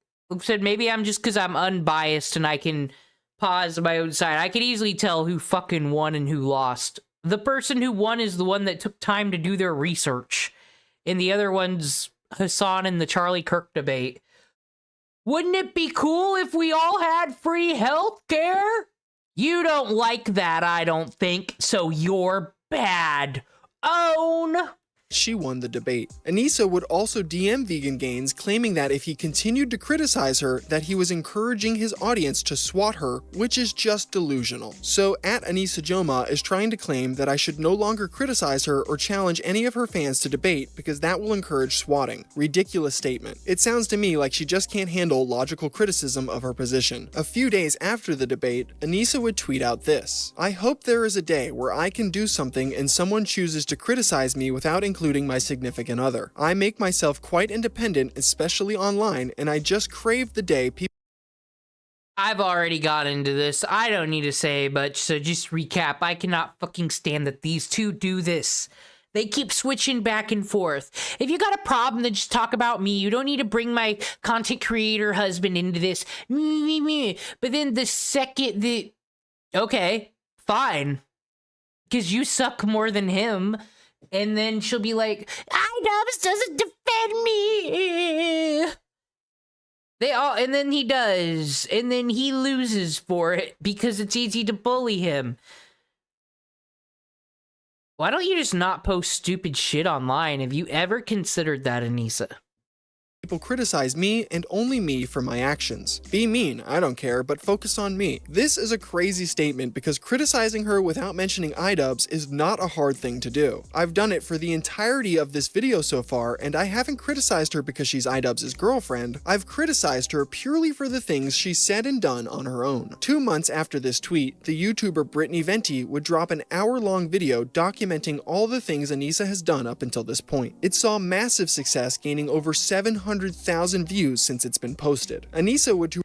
said maybe I'm just because I'm unbiased and I can pause my own side. I could easily tell who fucking won and who lost. The person who won is the one that took time to do their research. And the other one's Hasan and the Charlie Kirk debate. Wouldn't it be cool if we all had free health care? You don't like that, I don't think, so you're bad. Own! she won the debate. Anisa would also DM Vegan Gains, claiming that if he continued to criticize her, that he was encouraging his audience to swat her, which is just delusional. So at Anisa Jomha is trying to claim that I should no longer criticize her or challenge any of her fans to debate because that will encourage swatting. Ridiculous statement. It sounds to me like she just can't handle logical criticism of her position. A few days after the debate, Anisa would tweet out this: "I hope there is a day where I can do something and someone chooses to criticize me without including my significant other. I make myself quite independent, especially online, and I just crave the day people..." I've already got into this. I don't need to say much, so just recap. I cannot fucking stand that these two do this. They keep switching back and forth. If you got a problem, then just talk about me. You don't need to bring my content creator husband into this. Me. But then the second that... Okay, fine. Because you suck more than him. And then she'll be like, iDubbbz doesn't defend me. And then he does. And then he loses for it because it's easy to bully him. Why don't you just not post stupid shit online? Have you ever considered that, Anisa? People criticize me and only me for my actions. Be mean, I don't care, but focus on me. This is a crazy statement because criticizing her without mentioning iDubbbz is not a hard thing to do. I've done it for the entirety of this video so far, and I haven't criticized her because she's iDubbbz's girlfriend. I've criticized her purely for the things she said and done on her own. 2 months after this tweet, the YouTuber Brittany Venti would drop an hour-long video documenting all the things Anisa has done up until this point. It saw massive success, gaining over 700,000 views since it's been posted. Anisa would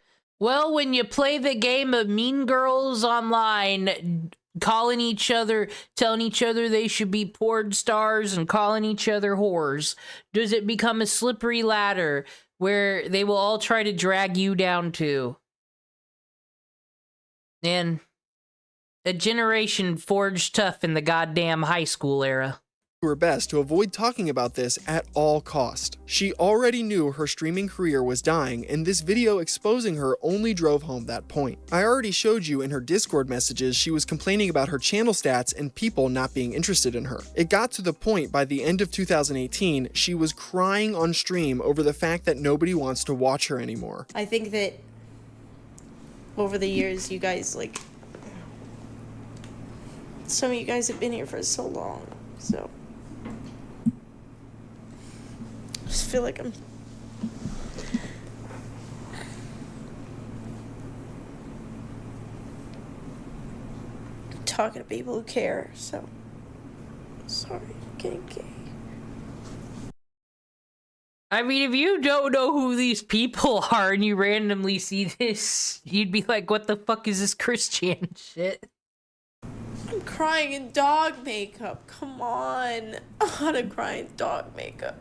Well, when you play the game of Mean Girls online, calling each other, telling each other they should be porn stars and calling each other whores, does it become a slippery ladder where they will all try to drag you down to? And a generation forged tough in the goddamn high school era. her best to avoid talking about this at all cost. She already knew her streaming career was dying, and this video exposing her only drove home that point. I already showed you in her Discord messages she was complaining about her channel stats and people not being interested in her. It got to the point by the end of 2018 she was crying on stream over the fact that nobody wants to watch her anymore. I think that over the years you guys, like, some of you guys have been here for so long, so I just feel like I'm talking to people who care, so sorry, I'm getting gay. I mean, if you don't know who these people are and you randomly see this, you'd be like, what the fuck is this Christian shit? I'm crying in dog makeup. Come on. I'm how to cry in dog makeup.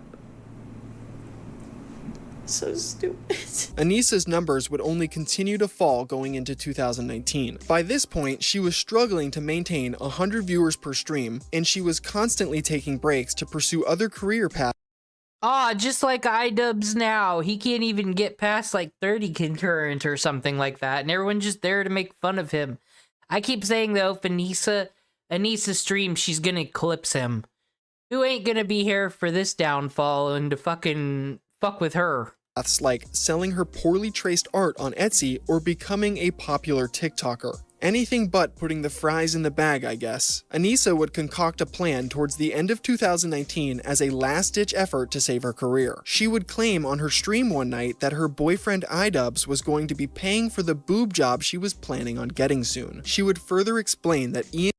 So stupid. Anisa's numbers would only continue to fall going into 2019. By this point, she was struggling to maintain 100 viewers per stream, and she was constantly taking breaks to pursue other career paths. Ah, just like iDubbbz now. He can't even get past like 30 concurrent or something like that, and everyone's just there to make fun of him. I keep saying though, if Anisa streams, she's gonna eclipse him. Who ain't gonna be here for this downfall and to fucking fuck with her? Like selling her poorly traced art on Etsy or becoming a popular TikToker. Anything but putting the fries in the bag, I guess. Anisa would concoct a plan towards the end of 2019 as a last-ditch effort to save her career. She would claim on her stream one night that her boyfriend iDubbbz was going to be paying for the boob job she was planning on getting soon. She would further explain that Ian...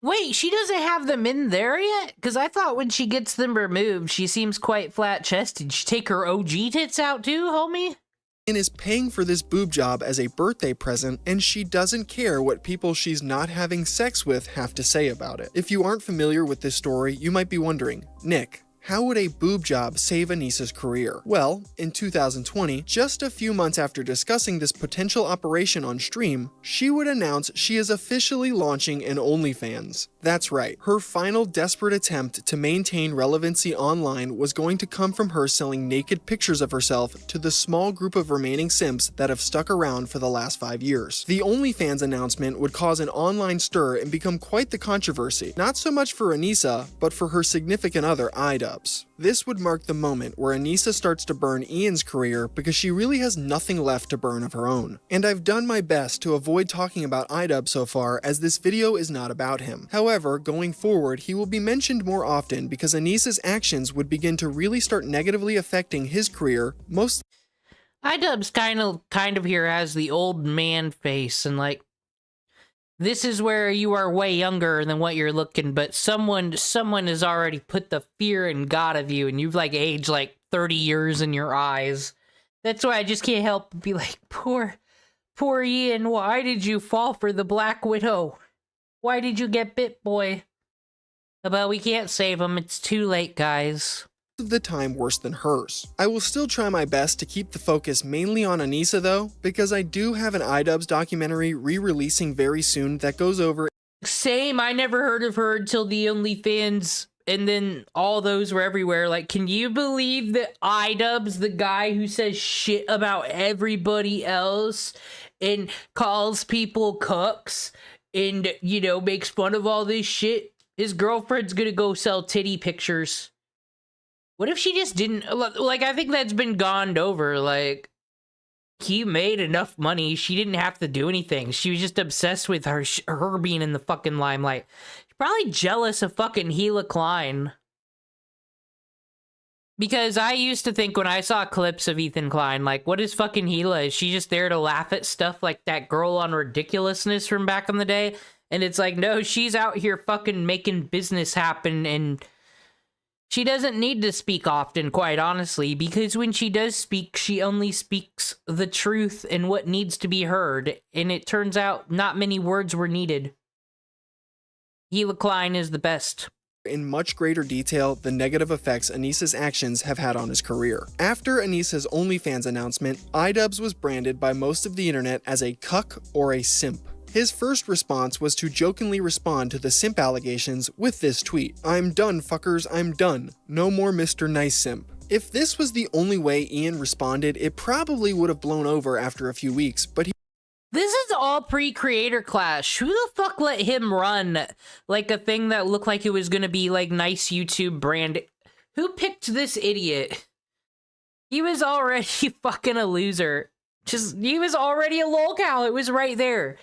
Wait, she doesn't have them in there yet? Because I thought when she gets them removed, she seems quite flat-chested. She take her OG tits out too, homie? Is paying for this boob job as a birthday present, and she doesn't care what people she's not having sex with have to say about it. If you aren't familiar with this story, you might be wondering, Nick, how would a boob job save Anisa's career? Well, in 2020, just a few months after discussing this potential operation on stream, she would announce she is officially launching an OnlyFans. That's right, her final desperate attempt to maintain relevancy online was going to come from her selling naked pictures of herself to the small group of remaining simps that have stuck around for the last 5 years. The OnlyFans announcement would cause an online stir and become quite the controversy, not so much for Anisa, but for her significant other iDubbbz. This would mark the moment where Anisa starts to burn Ian's career because she really has nothing left to burn of her own. And I've done my best to avoid talking about iDubbbz so far, as this video is not about him. However, going forward, he will be mentioned more often because Anisa's actions would begin to really start negatively affecting his career, most... iDubbbz kind of here has the old man face, and like, this is where you are way younger than what you're looking, but someone has already put the fear in God of you, and you've like aged like 30 years in your eyes. That's why I just can't help but be like, poor Ian, why did you fall for the Black Widow? Why did you get bit, boy? But we can't save him. It's too late, guys. Of the time worse than hers. I will still try my best to keep the focus mainly on Anisa though, because I do have an iDubbbz documentary re-releasing very soon that goes over. Same, I never heard of her until the OnlyFans, and then all those were everywhere. Like, can you believe that iDubbbz, the guy who says shit about everybody else and calls people cooks and, you know, makes fun of all this shit, his girlfriend's gonna go sell titty pictures. What if she just didn't, like, I think that's been gone over, like, he made enough money, she didn't have to do anything, she was just obsessed with her being in the fucking limelight. She's probably jealous of fucking Gila Klein. Because I used to think when I saw clips of Ethan Klein, like, what is fucking Gila? Is she just there to laugh at stuff like that girl on Ridiculousness from back in the day? And it's like, no, she's out here fucking making business happen, and she doesn't need to speak often, quite honestly, because when she does speak, she only speaks the truth and what needs to be heard, and it turns out not many words were needed. Gila Klein is the best. In much greater detail the negative effects Anisa's actions have had on his career. After Anisa's OnlyFans announcement, iDubbbz was branded by most of the internet as a cuck or a simp. His first response was to jokingly respond to the simp allegations with this tweet: "I'm done, fuckers, I'm done. No more Mr. Nice Simp." If this was the only way Ian responded, it probably would have blown over after a few weeks, but This is all pre-Creator Clash. Who the fuck let him run, like, a thing that looked like it was gonna be, like, nice YouTube brand? Who picked this idiot? He was already fucking a loser. He was already a lolcow. It was right there.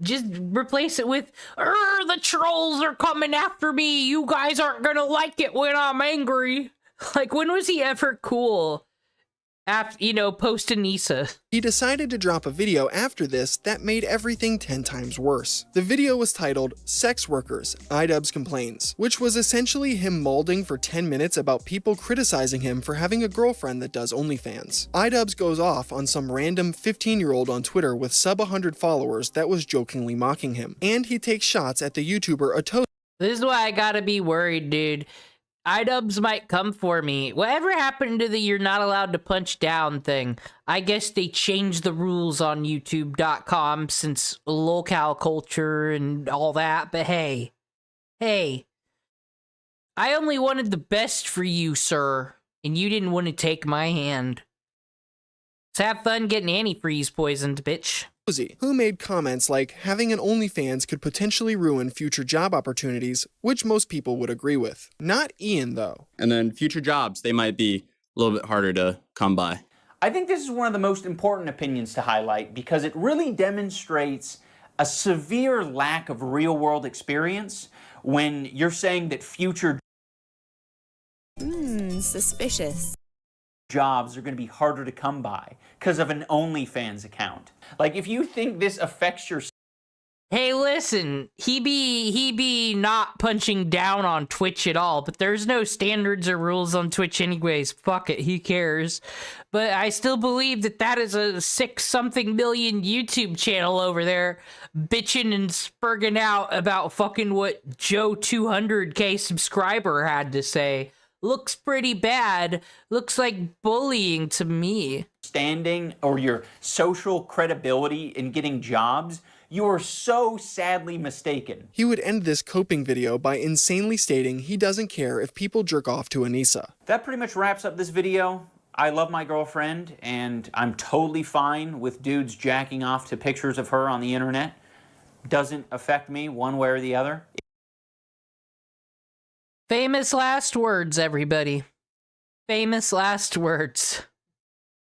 Just replace it with, the trolls are coming after me. You guys aren't gonna like it when I'm angry. Like, when was he ever cool? After, you know, post Anisa. He decided to drop a video after this that made everything 10 times worse. The video was titled "Sex Workers, iDubbbz Complains," which was essentially him mauling for 10 minutes about people criticizing him for having a girlfriend that does OnlyFans. iDubbbz goes off on some random 15-year-old on Twitter with sub 100 followers that was jokingly mocking him. And he takes shots at the YouTuber Ato. This is why I gotta be worried, dude. iDubbbz might come for me. Whatever happened to the "you're not allowed to punch down" thing? I guess they changed the rules on YouTube.com since lolcow culture and all that, but hey. Hey. I only wanted the best for you, sir, and you didn't want to take my hand. Let's have fun getting antifreeze poisoned, bitch. Who made comments like having an OnlyFans could potentially ruin future job opportunities, which most people would agree with. Not Ian, though. And then future jobs, they might be a little bit harder to come by. I think this is one of the most important opinions to highlight because it really demonstrates a severe lack of real-world experience when you're saying that future suspicious. jobs are going to be harder to come by because of an OnlyFans account. Like, if you think this affects your... Hey, listen, he be not punching down on Twitch at all, but there's no standards or rules on Twitch anyways. Fuck it, who cares? But I still believe that that is a 6-something million YouTube channel over there bitching and spurging out about fucking what Joe 200k subscriber had to say. Looks pretty bad. Looks like bullying to me. Standing or your social credibility in getting jobs, you are so sadly mistaken. He would end this coping video by insanely stating he doesn't care if people jerk off to Anisa. That pretty much wraps up this video. I love my girlfriend, and I'm totally fine with dudes jacking off to pictures of her on the internet. Doesn't affect me one way or the other. Famous last words, everybody. Famous last words.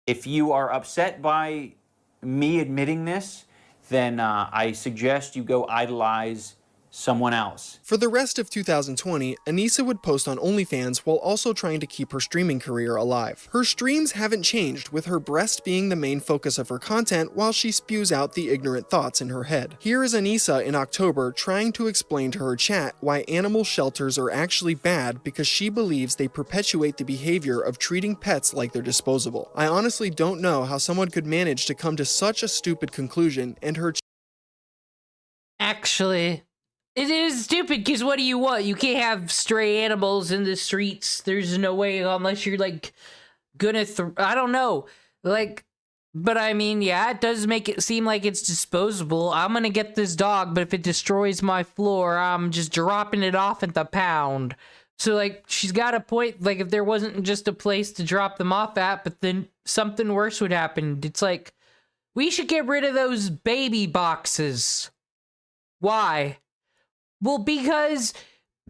If you are upset by me admitting this, then I suggest you go idolize someone else. For the rest of 2020, Anisa would post on OnlyFans while also trying to keep her streaming career alive. Her streams haven't changed, with her breast being the main focus of her content while she spews out the ignorant thoughts in her head. Here is Anisa in October trying to explain to her chat why animal shelters are actually bad because she believes they perpetuate the behavior of treating pets like they're disposable. I honestly don't know how someone could manage to come to such a stupid conclusion, and her Actually, It is stupid, because what do you want? You can't have stray animals in the streets. There's no way, unless you're, like, gonna I don't know. Like, but I mean, yeah, it does make it seem like it's disposable. I'm gonna get this dog, but if it destroys my floor, I'm just dropping it off at the pound. So, like, she's got a point. Like, if there wasn't just a place to drop them off at, but then something worse would happen. It's like, we should get rid of those baby boxes. Why? Well, because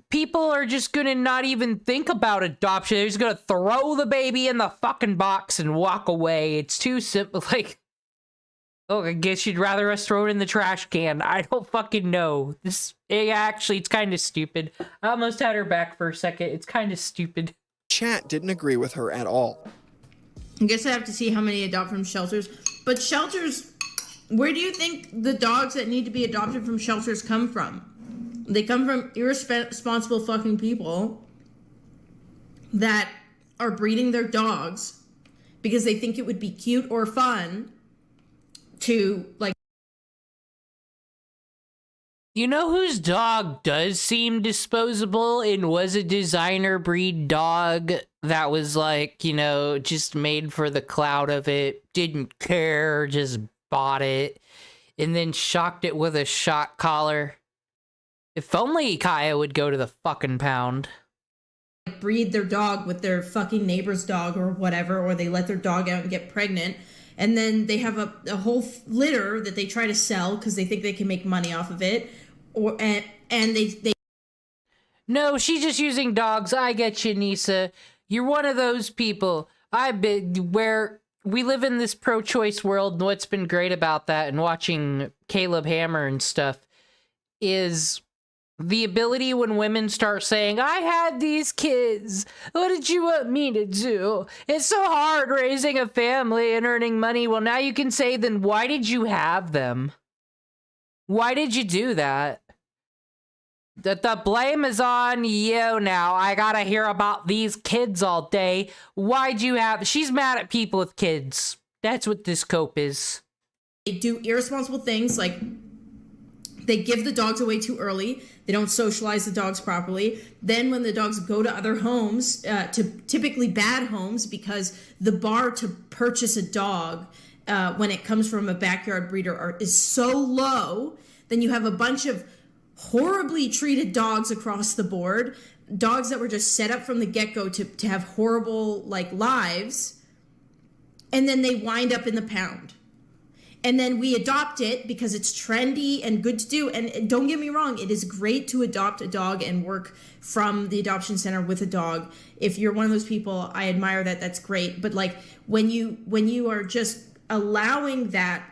people are just gonna not even think about adoption. They're just gonna throw the baby in the fucking box and walk away. It's too simple. Like, oh, I guess you'd rather us throw it in the trash can. I don't fucking know. Actually, it's kind of stupid. I almost had her back for a second. It's kind of stupid. Chat didn't agree with her at all. I guess I have to see how many adopt from shelters. But shelters, where do you think the dogs that need to be adopted from shelters come from? They come from irresponsible fucking people that are breeding their dogs because they think it would be cute or fun to, like... You know whose dog does seem disposable and was a designer breed dog that was, like, you know, just made for the clout of it, didn't care, just bought it, and then shocked it with a shock collar? If only Kaya would go to the fucking pound. Breed their dog with their fucking neighbor's dog or whatever, or they let their dog out and get pregnant, and then they have a whole litter that they try to sell because they think they can make money off of it, or and they... No, she's just using dogs. I get you, Nisa. You're one of those people. Where we live in this pro-choice world, and what's been great about that, and watching Caleb Hammer and stuff, is the ability when women start saying, I had these kids, what did you want me to do? It's so hard raising a family and earning money. Well, now you can say, then why did you have them? Why did you do that? The blame is on you now. I gotta hear about these kids all day. Why'd you have... She's mad at people with kids. That's what this cope is. They do irresponsible things, like they give the dogs away too early. They don't socialize the dogs properly. Then when the dogs go to other homes, to typically bad homes, because the bar to purchase a dog when it comes from a backyard breeder is so low, then you have a bunch of horribly treated dogs across the board, dogs that were just set up from the get-go to have horrible, like, lives, and then they wind up in the pound. And then we adopt it because it's trendy and good to do. And don't get me wrong, it is great to adopt a dog and work from the adoption center with a dog. If you're one of those people, I admire that. That's great. But like when you are just allowing that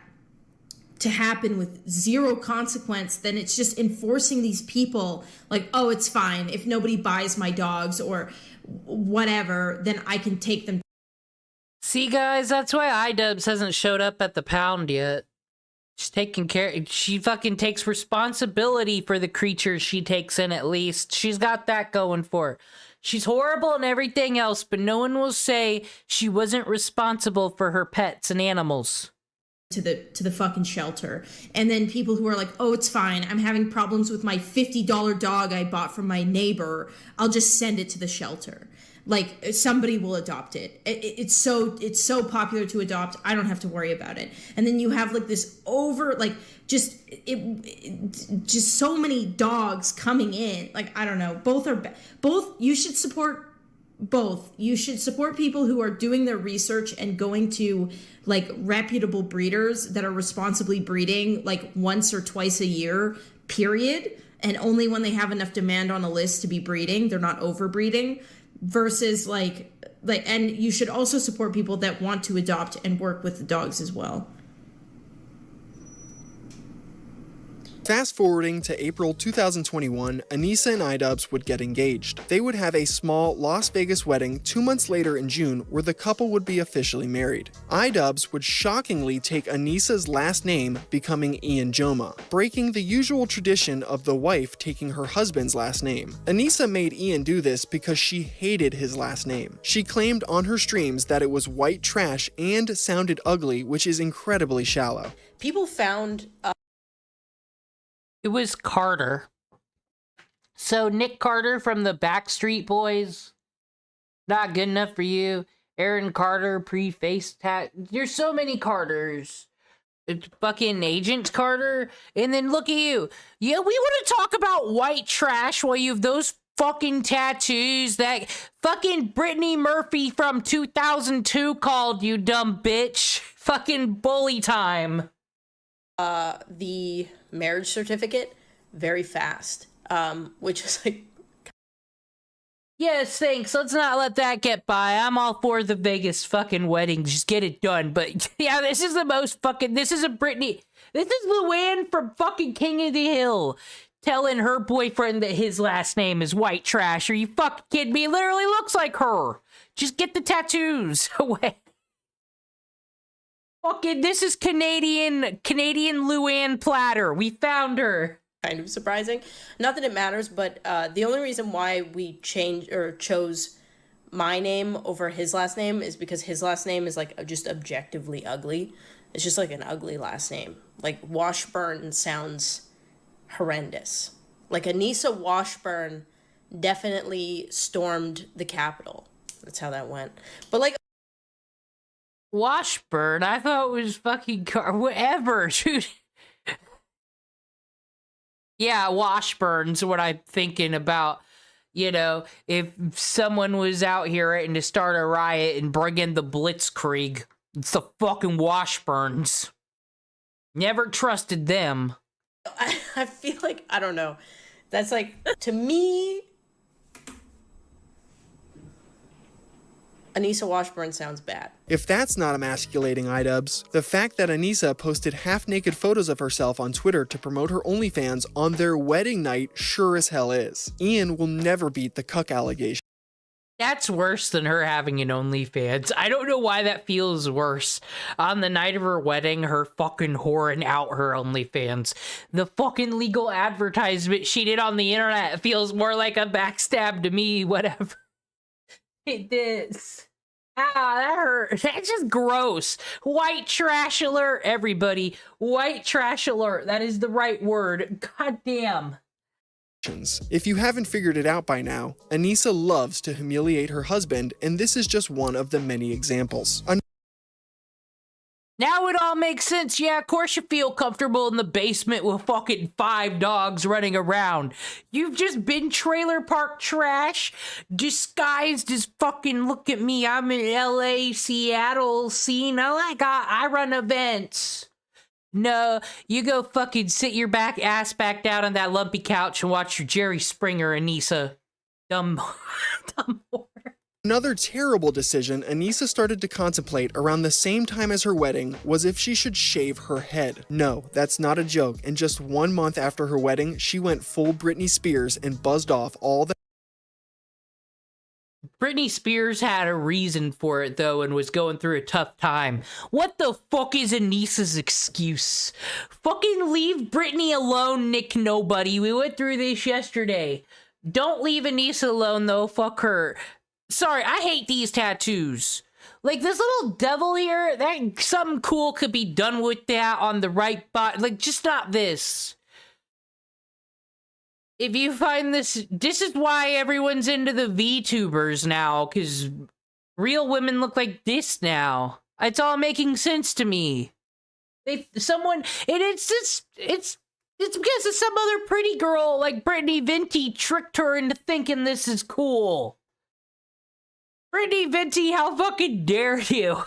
to happen with zero consequence, then it's just enforcing these people like, oh, it's fine. If nobody buys my dogs or whatever, then I can take them. See, guys, that's why iDubbbz hasn't showed up at the pound yet. She's taking care... She fucking takes responsibility for the creatures she takes in, at least. She's got that going for her. She's horrible and everything else, but no one will say she wasn't responsible for her pets and animals. To the fucking shelter. And then people who are like, oh, it's fine. I'm having problems with my $50 dog I bought from my neighbor. I'll just send it to the shelter. Like, somebody will adopt it. It's so popular to adopt. I don't have to worry about it. And then you have like this just so many dogs coming in. Like, I don't know. Both. You should support both. You should support people who are doing their research and going to like reputable breeders that are responsibly breeding like once or twice a year, period. And only when they have enough demand on a list to be breeding, they're not overbreeding. Versus and you should also support people that want to adopt and work with the dogs as well. Fast forwarding to April 2021, Anisa and iDubbbz would get engaged. They would have a small Las Vegas wedding 2 months later in June where the couple would be officially married. iDubbbz would shockingly take Anisa's last name, becoming Ian Jomha, breaking the usual tradition of the wife taking her husband's last name. Anisa made Ian do this because she hated his last name. She claimed on her streams that it was white trash and sounded ugly, which is incredibly shallow. People found... It was Carter. So Nick Carter from the Backstreet Boys, not good enough for you. Aaron Carter, pre-face tat. There's so many Carters. It's fucking Agent Carter. And then look at you. Yeah, we want to talk about white trash while you have those fucking tattoos that fucking Brittany Murphy from 2002 called, you dumb bitch. Fucking bully time. The marriage certificate, very fast. Which is like... Yes, thanks. Let's not let that get by. I'm all for the Vegas fucking wedding. Just get it done. But yeah, this is the most fucking... This is a Britney... This is Luann from fucking King of the Hill telling her boyfriend that his last name is White Trash. Are you fucking kidding me? It literally looks like her. Just get the tattoos away. Fucking, this is Canadian Luann Platter. We found her. Kind of surprising. Not that it matters, but the only reason why we chose my name over his last name is because his last name is like just objectively ugly. It's just like an ugly last name. Like Washburn sounds horrendous. Like Anisa Washburn definitely stormed the Capitol. That's how that went. But like Washburn, I thought it was fucking whatever, dude. Yeah, Washburn's what I'm thinking about. You know, if someone was out here ready to start a riot and bring in the Blitzkrieg, it's the fucking Washburns. Never trusted them. I feel like, I don't know. That's like, to me, Anisa Washburn sounds bad. If that's not emasculating, iDubbbz, the fact that Anisa posted half-naked photos of herself on Twitter to promote her OnlyFans on their wedding night sure as hell is. Ian will never beat the cuck allegation. That's worse than her having an OnlyFans. I don't know why that feels worse. On the night of her wedding, her fucking whoring out her OnlyFans. The fucking legal advertisement she did on the internet feels more like a backstab to me, whatever. It is. Ah, that hurt. That's just gross. White trash alert, everybody. White trash alert. That is the right word. God damn. If you haven't figured it out by now, Anisa loves to humiliate her husband, and this is just one of the many examples. Now it all makes sense. Yeah, of course you feel comfortable in the basement with fucking 5 dogs running around. You've just been trailer park trash, disguised as fucking, look at me, I'm in LA, Seattle scene. I run events. No, you go fucking sit your ass back down on that lumpy couch and watch your Jerry Springer, Anisa. Dumb whore. Another terrible decision Anisa started to contemplate around the same time as her wedding was if she should shave her head. No, that's not a joke, and just 1 month after her wedding, she went full Britney Spears and buzzed off all the... Britney Spears had a reason for it, though, and was going through a tough time. What the fuck is Anisa's excuse? Fucking leave Britney alone, Nick Nobody. We went through this yesterday. Don't leave Anisa alone, though. Fuck her. Sorry, I hate these tattoos. Like, this little devil here, that something cool could be done with that on the right bot. Like, just not this. If you find this is why everyone's into the VTubers now, because real women look like this now. It's all making sense to me. It's because some other pretty girl like Brittany Venti tricked her into thinking this is cool. Brittany Venti, how fucking dare you?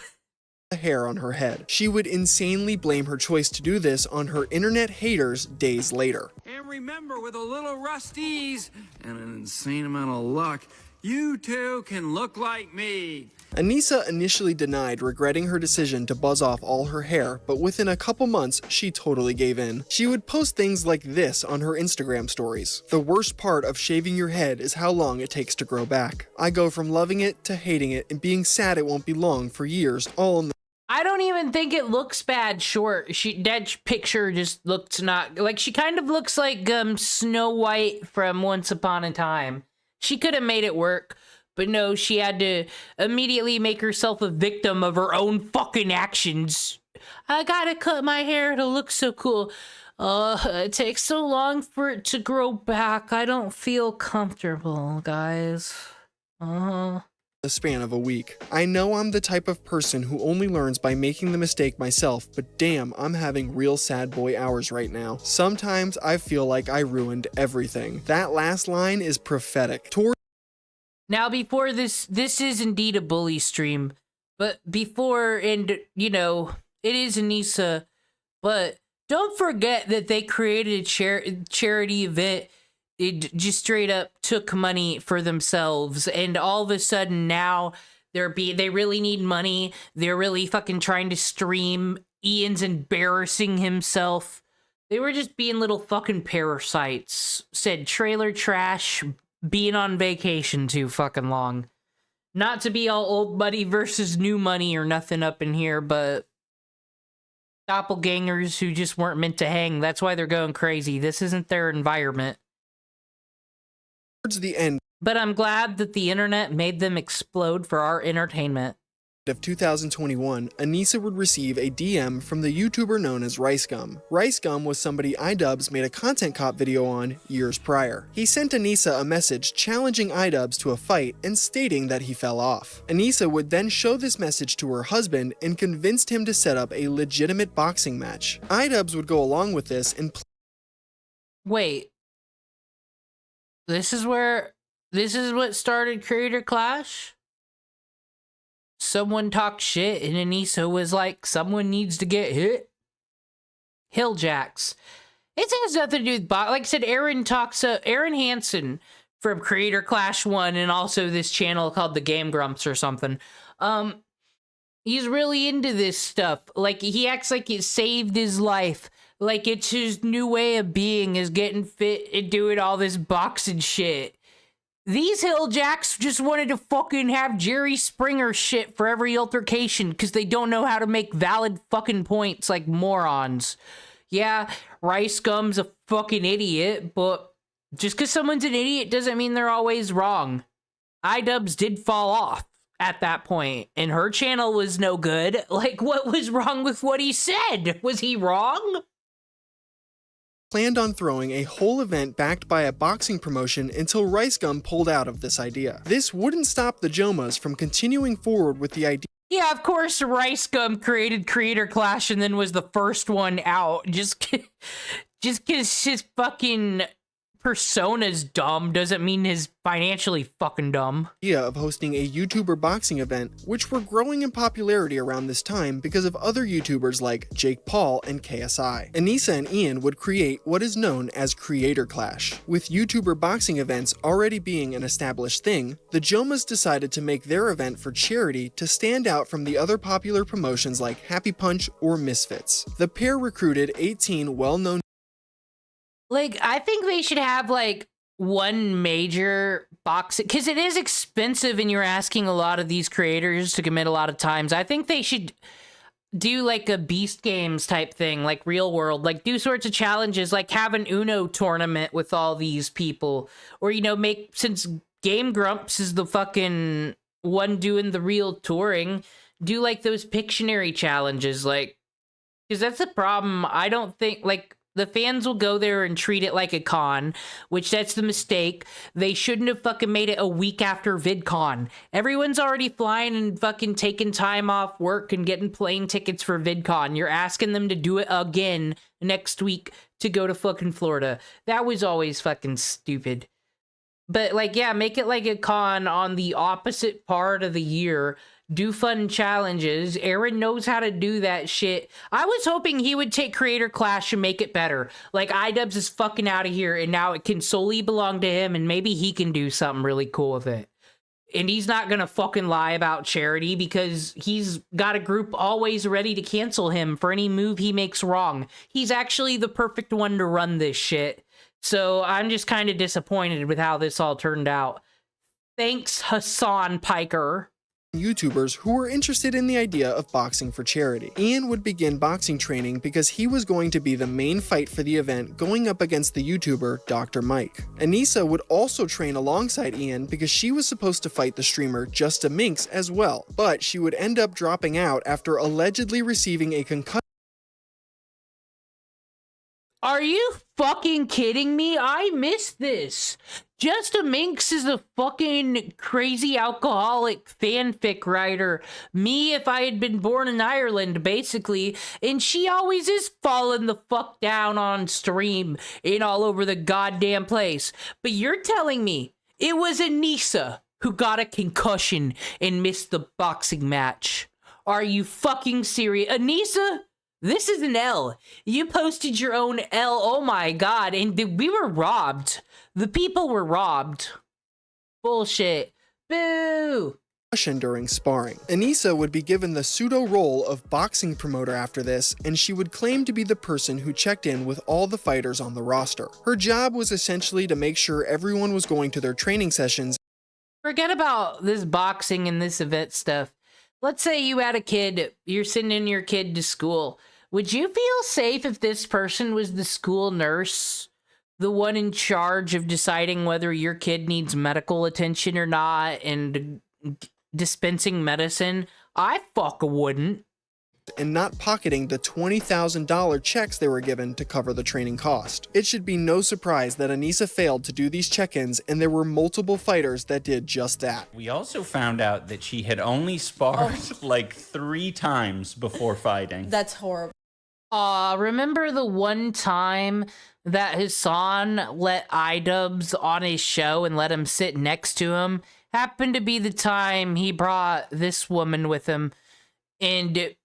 Hair on her head. She would insanely blame her choice to do this on her internet haters days later. And remember, with a little rusties and an insane amount of luck, you too can look like me. Anisa initially denied regretting her decision to buzz off all her hair, but within a couple months, she totally gave in. She would post things like this on her Instagram stories. The worst part of shaving your head is how long it takes to grow back. I go from loving it to hating it and being sad it won't be long for years, all in the... I don't even think it looks bad short. That picture just looks not... Like, she kind of looks like Snow White from Once Upon a Time. She could have made it work. But no, she had to immediately make herself a victim of her own fucking actions. I gotta cut my hair to look so cool. It takes so long for it to grow back. I don't feel comfortable, guys. The span of a week. I know I'm the type of person who only learns by making the mistake myself, but damn, I'm having real sad boy hours right now. Sometimes I feel like I ruined everything. That last line is prophetic. Now, before this is indeed a bully stream, but before, and you know, it is Anisa, but don't forget that they created a charity event. It just straight up took money for themselves, and all of a sudden now they really need money. They're really fucking trying to stream. Ian's embarrassing himself. They were just being little fucking parasites. Said trailer trash, being on vacation too fucking long. Not to be all old money versus new money or nothing up in here, but doppelgangers who just weren't meant to hang. That's why they're going crazy. This isn't their environment. Towards the end But I'm glad that the internet made them explode for our entertainment. of 2021, Anisa would receive a DM from the YouTuber known as RiceGum. RiceGum was somebody iDubbbz made a content cop video on years prior. He sent Anisa a message challenging iDubbbz to a fight and stating that he fell off. Anisa would then show this message to her husband and convinced him to set up a legitimate boxing match. iDubbbz would go along with this and Wait. This is what started Creator Clash? Someone talked shit and Anisa was like, someone needs to get hit. Hilljacks. It has nothing to do with like I said, Aaron Hansen from Creator Clash 1 and also this channel called the Game Grumps or something. He's really into this stuff. Like, he acts like it saved his life. Like, it's his new way of being, is getting fit and doing all this boxing shit. These Hilljacks just wanted to fucking have Jerry Springer shit for every altercation because they don't know how to make valid fucking points like morons. Yeah, RiceGum's a fucking idiot, but just because someone's an idiot doesn't mean they're always wrong. iDubbbz did fall off at that point, and her channel was no good. Like, what was wrong with what he said? Was he wrong? planned on throwing a whole event backed by a boxing promotion until RiceGum pulled out of this idea. This wouldn't stop the Jomhas from continuing forward with the idea. Yeah, of course, RiceGum created Creator Clash and then was the first one out. Just because his fucking persona's dumb doesn't mean he's financially fucking dumb. Of hosting a YouTuber boxing event, which were growing in popularity around this time because of other YouTubers like Jake Paul and KSI. Anisa and Ian would create what is known as Creator Clash. With YouTuber boxing events already being an established thing, the Jomhas decided to make their event for charity to stand out from the other popular promotions like Happy Punch or Misfits. The pair recruited 18 well-known. Like, I think they should have, like, one major boxing, because it is expensive and you're asking a lot of these creators to commit a lot of times. I think they should do, like, a Beast Games type thing, like Real World, like, do sorts of challenges, like have an Uno tournament with all these people, or, you know, since Game Grumps is the fucking one doing the real touring, do, like, those Pictionary challenges, like, because that's the problem. I don't think, like, the fans will go there and treat it like a con, which that's the mistake. They shouldn't have fucking made it a week after VidCon. Everyone's already flying and fucking taking time off work and getting plane tickets for VidCon. You're asking them to do it again next week to go to fucking Florida. That was always fucking stupid. But, like, yeah, make it like a con on the opposite part of the year. Do fun challenges. Aaron knows how to do that shit. I was hoping he would take Creator Clash and make it better. Like, iDubbbz is fucking out of here, and now it can solely belong to him, and maybe he can do something really cool with it. And he's not gonna fucking lie about charity, because he's got a group always ready to cancel him for any move he makes wrong. He's actually the perfect one to run this shit. So I'm just kind of disappointed with how this all turned out. Thanks, Hasan Piker. YouTubers who were interested in the idea of boxing for charity. Ian would begin boxing training because he was going to be the main fight for the event, going up against the YouTuber Dr. Mike. Anisa would also train alongside Ian because she was supposed to fight the streamer Justa Minx as well, but she would end up dropping out after allegedly receiving a concussion. Are you fucking kidding me? I missed this. Justa Minx is a fucking crazy alcoholic fanfic writer. Me if I had been born in Ireland, basically. And she always is falling the fuck down on stream and all over the goddamn place. But you're telling me it was Anisa who got a concussion and missed the boxing match. Are you fucking serious? Anisa? This is an L. You posted your own L. Oh my god. And we were robbed. The people were robbed. Bullshit. Boo. During sparring. Anisa would be given the pseudo role of boxing promoter after this, and she would claim to be the person who checked in with all the fighters on the roster. Her job was essentially to make sure everyone was going to their training sessions. Forget about this boxing and this event stuff. Let's say you had a kid, you're sending your kid to school. Would you feel safe if this person was the school nurse? The one in charge of deciding whether your kid needs medical attention or not and dispensing medicine? I fucking wouldn't. And not pocketing the $20,000 checks they were given to cover the training cost. It should be no surprise that Anisa failed to do these check-ins, and there were multiple fighters that did just that. We also found out that she had only sparred like 3 times before fighting. That's horrible. Remember the one time that Hasan let iDubbbz on his show and let him sit next to him? Happened to be the time he brought this woman with him. And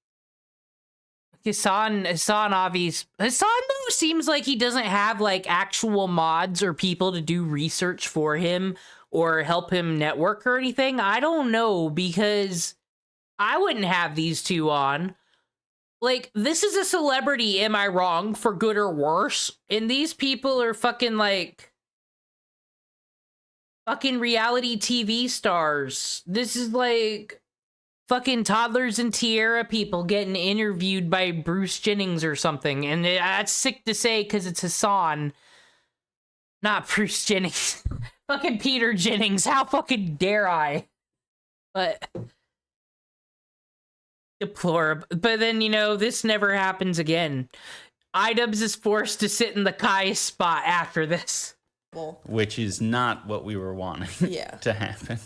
Hasan though seems like he doesn't have like actual mods or people to do research for him or help him network or anything. I don't know, because I wouldn't have these two on. Like, this is a celebrity, am I wrong, for good or worse? And these people are fucking, like, fucking reality TV stars. This is, like, fucking Toddlers and Tiara people getting interviewed by Bruce Jennings or something. And that's sick to say, because it's Hasan. Not Bruce Jennings. Fucking Peter Jennings. How fucking dare I? But... deplorable. But then, you know, this never happens again. iDubbbz is forced to sit in the Kai spot after this. Which is not what we were wanting to happen.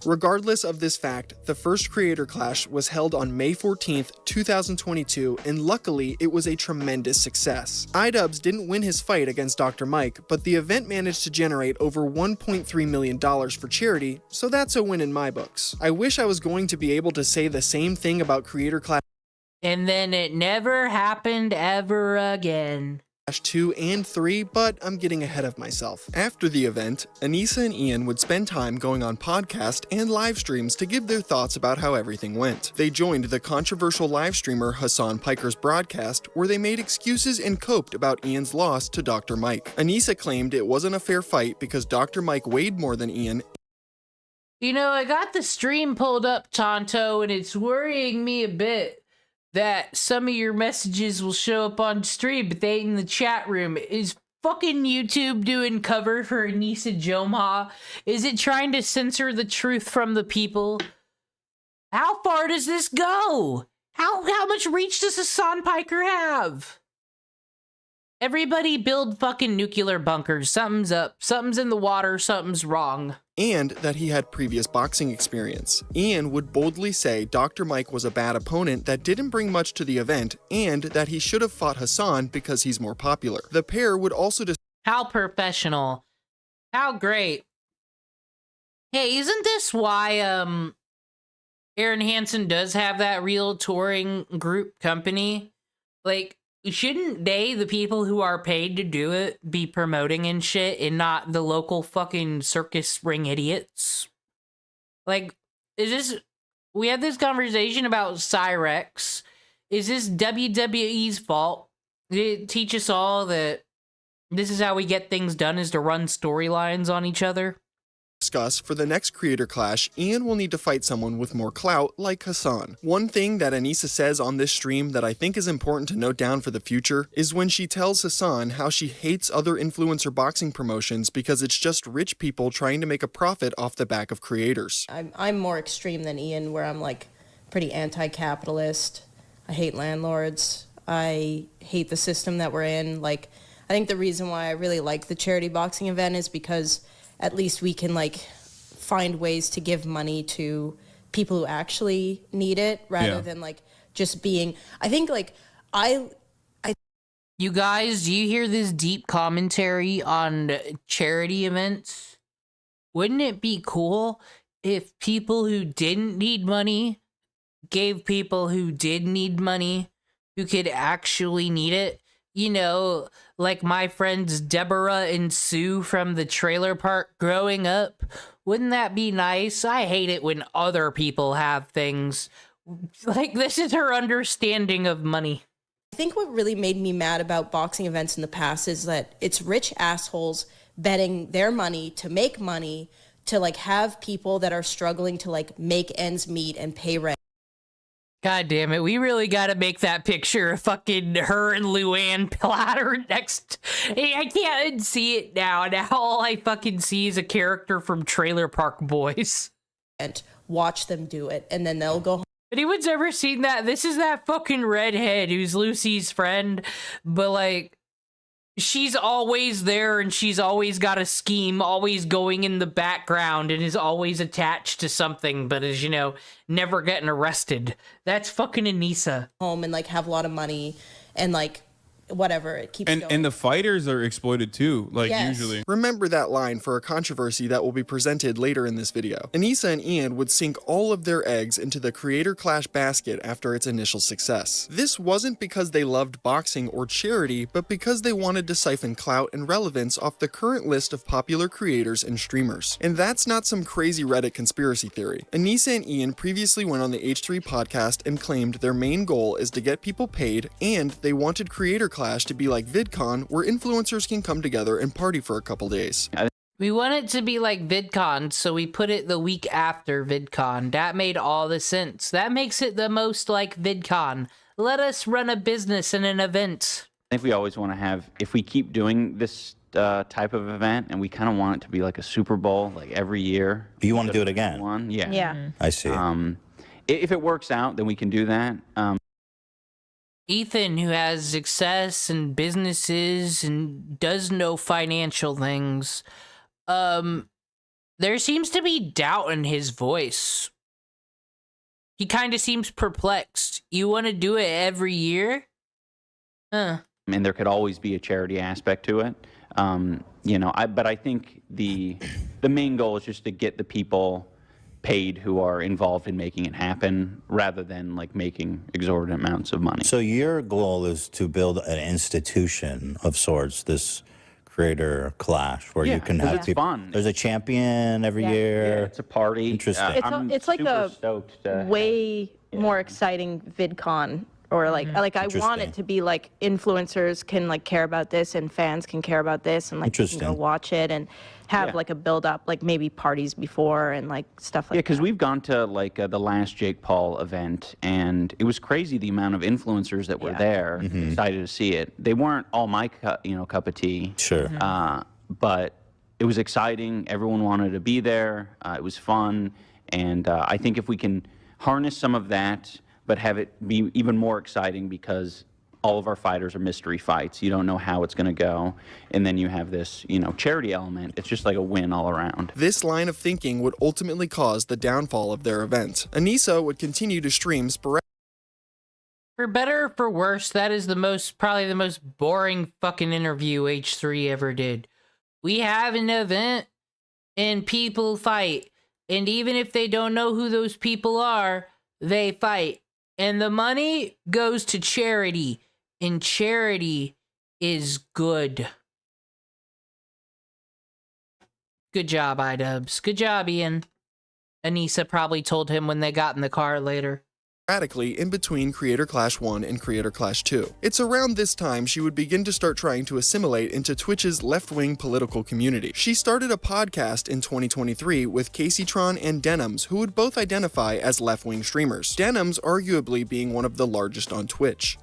Regardless of this fact, the first Creator Clash was held on May 14th, 2022, and luckily it was a tremendous success. iDubbbz didn't win his fight against Dr. Mike, but the event managed to generate over $1.3 million for charity, so that's a win in my books. I wish I was going to be able to say the same thing about Creator Clash. And then it never happened ever again. 2 and 3, but I'm getting ahead of myself. After the event, Anisa and Ian would spend time going on podcast and live streams to give their thoughts about how everything went. They joined the controversial live streamer Hasan Piker's broadcast, where they made excuses and coped about Ian's loss to Dr. Mike. Anisa claimed it wasn't a fair fight because Dr. Mike weighed more than Ian. You know, I got the stream pulled up, Tonto, and it's worrying me a bit that some of your messages will show up on stream, but they ain't in the chat room. Is fucking YouTube doing cover for Anisa Jomha? Is it trying to censor the truth from the people? How far does this go? How much reach does Hasan Piker have? Everybody build fucking nuclear bunkers. Something's up. Something's in the water. Something's wrong. And that he had previous boxing experience. Ian would boldly say Dr. Mike was a bad opponent that didn't bring much to the event, and that he should have fought Hasan because he's more popular. The pair would also How professional. How great. Hey, isn't this why Aaron Hansen does have that real touring group company? Like, shouldn't they, the people who are paid to do it, be promoting and shit, and not the local fucking circus ring idiots? Like, is this... We had this conversation about Cyrex. Is this WWE's fault? Did it teach us all that this is how we get things done, is to run storylines on each other? discuss, for the next Creator Clash, Ian will need to fight someone with more clout like Hasan. One thing that Anisa says on this stream that I think is important to note down for the future is when she tells Hasan how she hates other influencer boxing promotions because it's just rich people trying to make a profit off the back of creators. I'm more extreme than Ian, where I'm like pretty anti-capitalist. I hate landlords. I hate the system that we're in. Like, I think the reason why I really like the charity boxing event is because at least we can like find ways to give money to people who actually need it rather than like just being, I think like You guys, do you hear this deep commentary on charity events? Wouldn't it be cool if people who didn't need money gave people who did need money, who could actually need it? You know, like my friends Deborah and Sue from the trailer park growing up. Wouldn't that be nice? I hate it when other people have things. Like, this is her understanding of money. I think what really made me mad about boxing events in the past is that it's rich assholes betting their money to like have people that are struggling to like make ends meet and pay rent. God damn it, we really gotta make that picture of fucking her and Luann Platter next. I can't see it now. Now all I fucking see is a character from Trailer Park Boys. And watch them do it, and then they'll go home. Anyone's ever seen that? This is that fucking redhead who's Lucy's friend, but like, she's always there and she's always got a scheme, always going in the background and is always attached to something, but is, you know, never getting arrested. That's fucking Anisa. Home and like have a lot of money and like whatever, it keeps going. And the fighters are exploited too, like usually. Remember that line for a controversy that will be presented later in this video. Anisa and Ian would sink all of their eggs into the Creator Clash basket after its initial success. This wasn't because they loved boxing or charity, but because they wanted to siphon clout and relevance off the current list of popular creators and streamers. And that's not some crazy Reddit conspiracy theory. Anisa and Ian previously went on the H3 podcast and claimed their main goal is to get people paid, and they wanted Creator Clash to be like VidCon, where influencers can come together and party for a couple days. We want it to be like VidCon, so we put it the week after VidCon. That made all the sense. That makes it the most like VidCon. Let us run a business and an event. I think we always want to have, if we keep doing this type of event, and we kind of want it to be like a Super Bowl, like every year. Do you want to do it again? One, yeah. Yeah. I see. If it works out, then we can do that. Ethan, who has success and businesses and does know financial things, there seems to be doubt in his voice. He kind of seems perplexed. You want to do it every year? Huh. And there could always be a charity aspect to it. You know, but I think the main goal is just to get the people paid who are involved in making it happen, rather than like making exorbitant amounts of money. So your goal is to build an institution of sorts, this Creator Clash, where you can have people. Fun. There's a champion every year. Yeah, it's a party. Interesting. It's like a stoked to way more exciting VidCon, or like I want it to be like influencers can like care about this and fans can care about this, and like you can go watch it and have like a build up, like maybe parties before and like stuff like that. Yeah, because we've gone to like the last Jake Paul event, and it was crazy the amount of influencers that were there, excited to see it. They weren't all my cup of tea. Sure. But it was exciting. Everyone wanted to be there. It was fun, and I think if we can harness some of that, but have it be even more exciting, because all of our fighters are mystery fights. You don't know how it's going to go. And then you have this, charity element. It's just like a win all around. This line of thinking would ultimately cause the downfall of their event. Anisa would continue to stream sporadic. For better or for worse, that is probably the most boring fucking interview H3 ever did. We have an event and people fight. And even if they don't know who those people are, they fight. And the money goes to charity. And charity is good. Good job, iDubbbz. Good job, Ian. Anisa probably told him when they got in the car later. Sporadically in between Creator Clash 1 and Creator Clash 2. It's around this time she would begin to start trying to assimilate into Twitch's left-wing political community. She started a podcast in 2023 with Caseytron and Denims, who would both identify as left-wing streamers. Denims arguably being one of the largest on Twitch.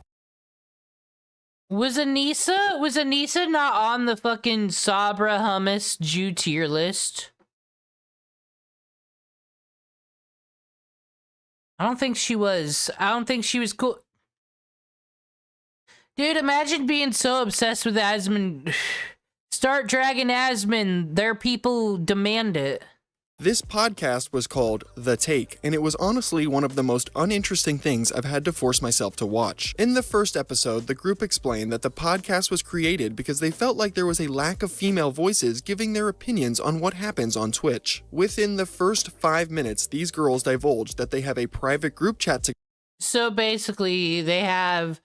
Was Anisa not on the fucking Sabra Hummus Jew tier list? I don't think she was. I don't think she was cool. Dude, imagine being so obsessed with Asmon. Start dragging Asmon. Their people demand it. This podcast was called The Take, and it was honestly one of the most uninteresting things I've had to force myself to watch. In the first episode, the group explained that the podcast was created because they felt like there was a lack of female voices giving their opinions on what happens on Twitch. Within the first 5 minutes, these girls divulged that they have a private group chat together. So basically, they have,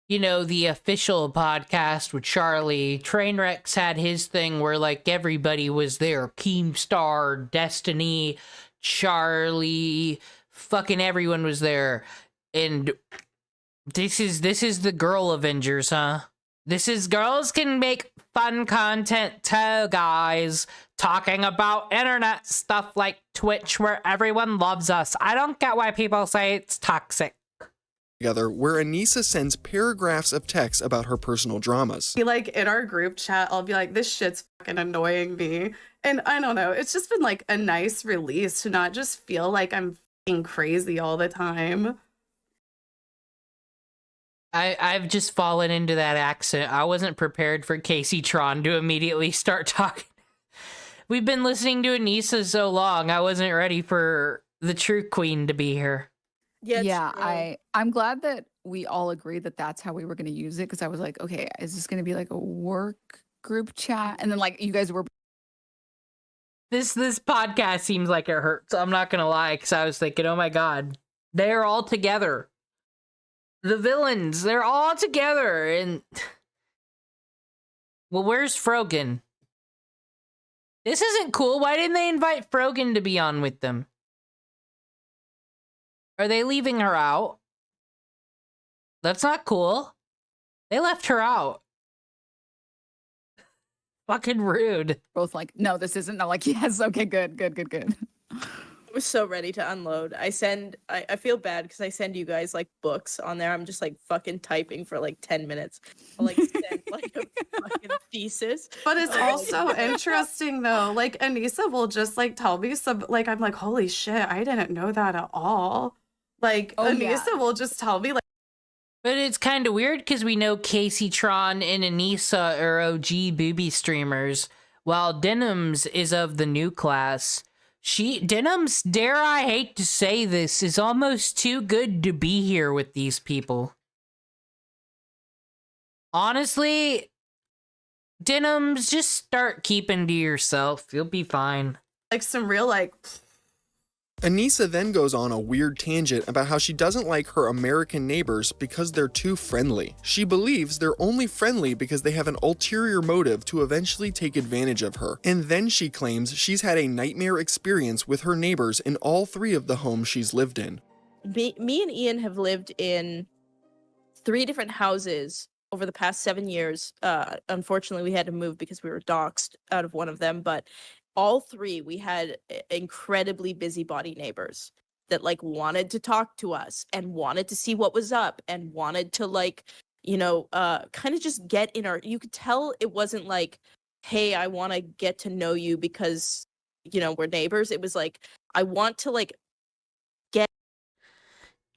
you know, the official podcast with Charlie. Trainwreck's had his thing where, like, everybody was there. Keemstar, Destiny, Charlie, fucking everyone was there. And this is the Girl Avengers, huh? This is girls can make fun content too, guys. Talking about internet stuff like Twitch where everyone loves us. I don't get why people say it's toxic. Together, where Anisa sends paragraphs of text about her personal dramas. Like in our group chat, I'll be like, this shit's fucking annoying me. And I don't know, it's just been like a nice release to not just feel like I'm fucking crazy all the time. I've just fallen into that accent. I wasn't prepared for Casey Tron to immediately start talking. We've been listening to Anisa so long, I wasn't ready for the true queen to be here. Yeah, I'm glad that we all agreed that that's how we were going to use it, because I was like, okay, is this going to be like a work group chat? And then like you guys were. This podcast seems like it hurts. I'm not gonna lie, because I was thinking, oh my god, they're all together. The villains, they're all together, and well, where's Frogon? This isn't cool. Why didn't they invite Frogon to be on with them? Are they leaving her out? That's not cool. They left her out. Fucking rude. Both like, no, this isn't. I'm like, yes, okay, good. I was so ready to unload. I feel bad because I send you guys like books on there. I'm just like fucking typing for like 10 minutes. I'll like send like a fucking thesis. But it's also interesting though. Like Anisa will just like tell me some, like I'm like, holy shit, I didn't know that at all. Like Anisa will just tell me like. But it's kind of weird because we know Casey Tron and Anisa are OG booby streamers, while Denims is of the new class. Denims, dare I hate to say this, is almost too good to be here with these people. Honestly, Denims, just start keeping to yourself. You'll be fine. Like some real like. Anisa then goes on a weird tangent about how she doesn't like her American neighbors because they're too friendly. She believes they're only friendly because they have an ulterior motive to eventually take advantage of her. And then she claims she's had a nightmare experience with her neighbors in all 3 of the homes she's lived in. Me and Ian have lived in 3 different houses over the past 7 years. Unfortunately, we had to move because we were doxxed out of one of them, but all 3, we had incredibly busybody neighbors that like wanted to talk to us and wanted to see what was up and wanted to like, you know, kind of just get in our, you could tell it wasn't like, hey, I want to get to know you because, you know, we're neighbors. It was like, I want to like get.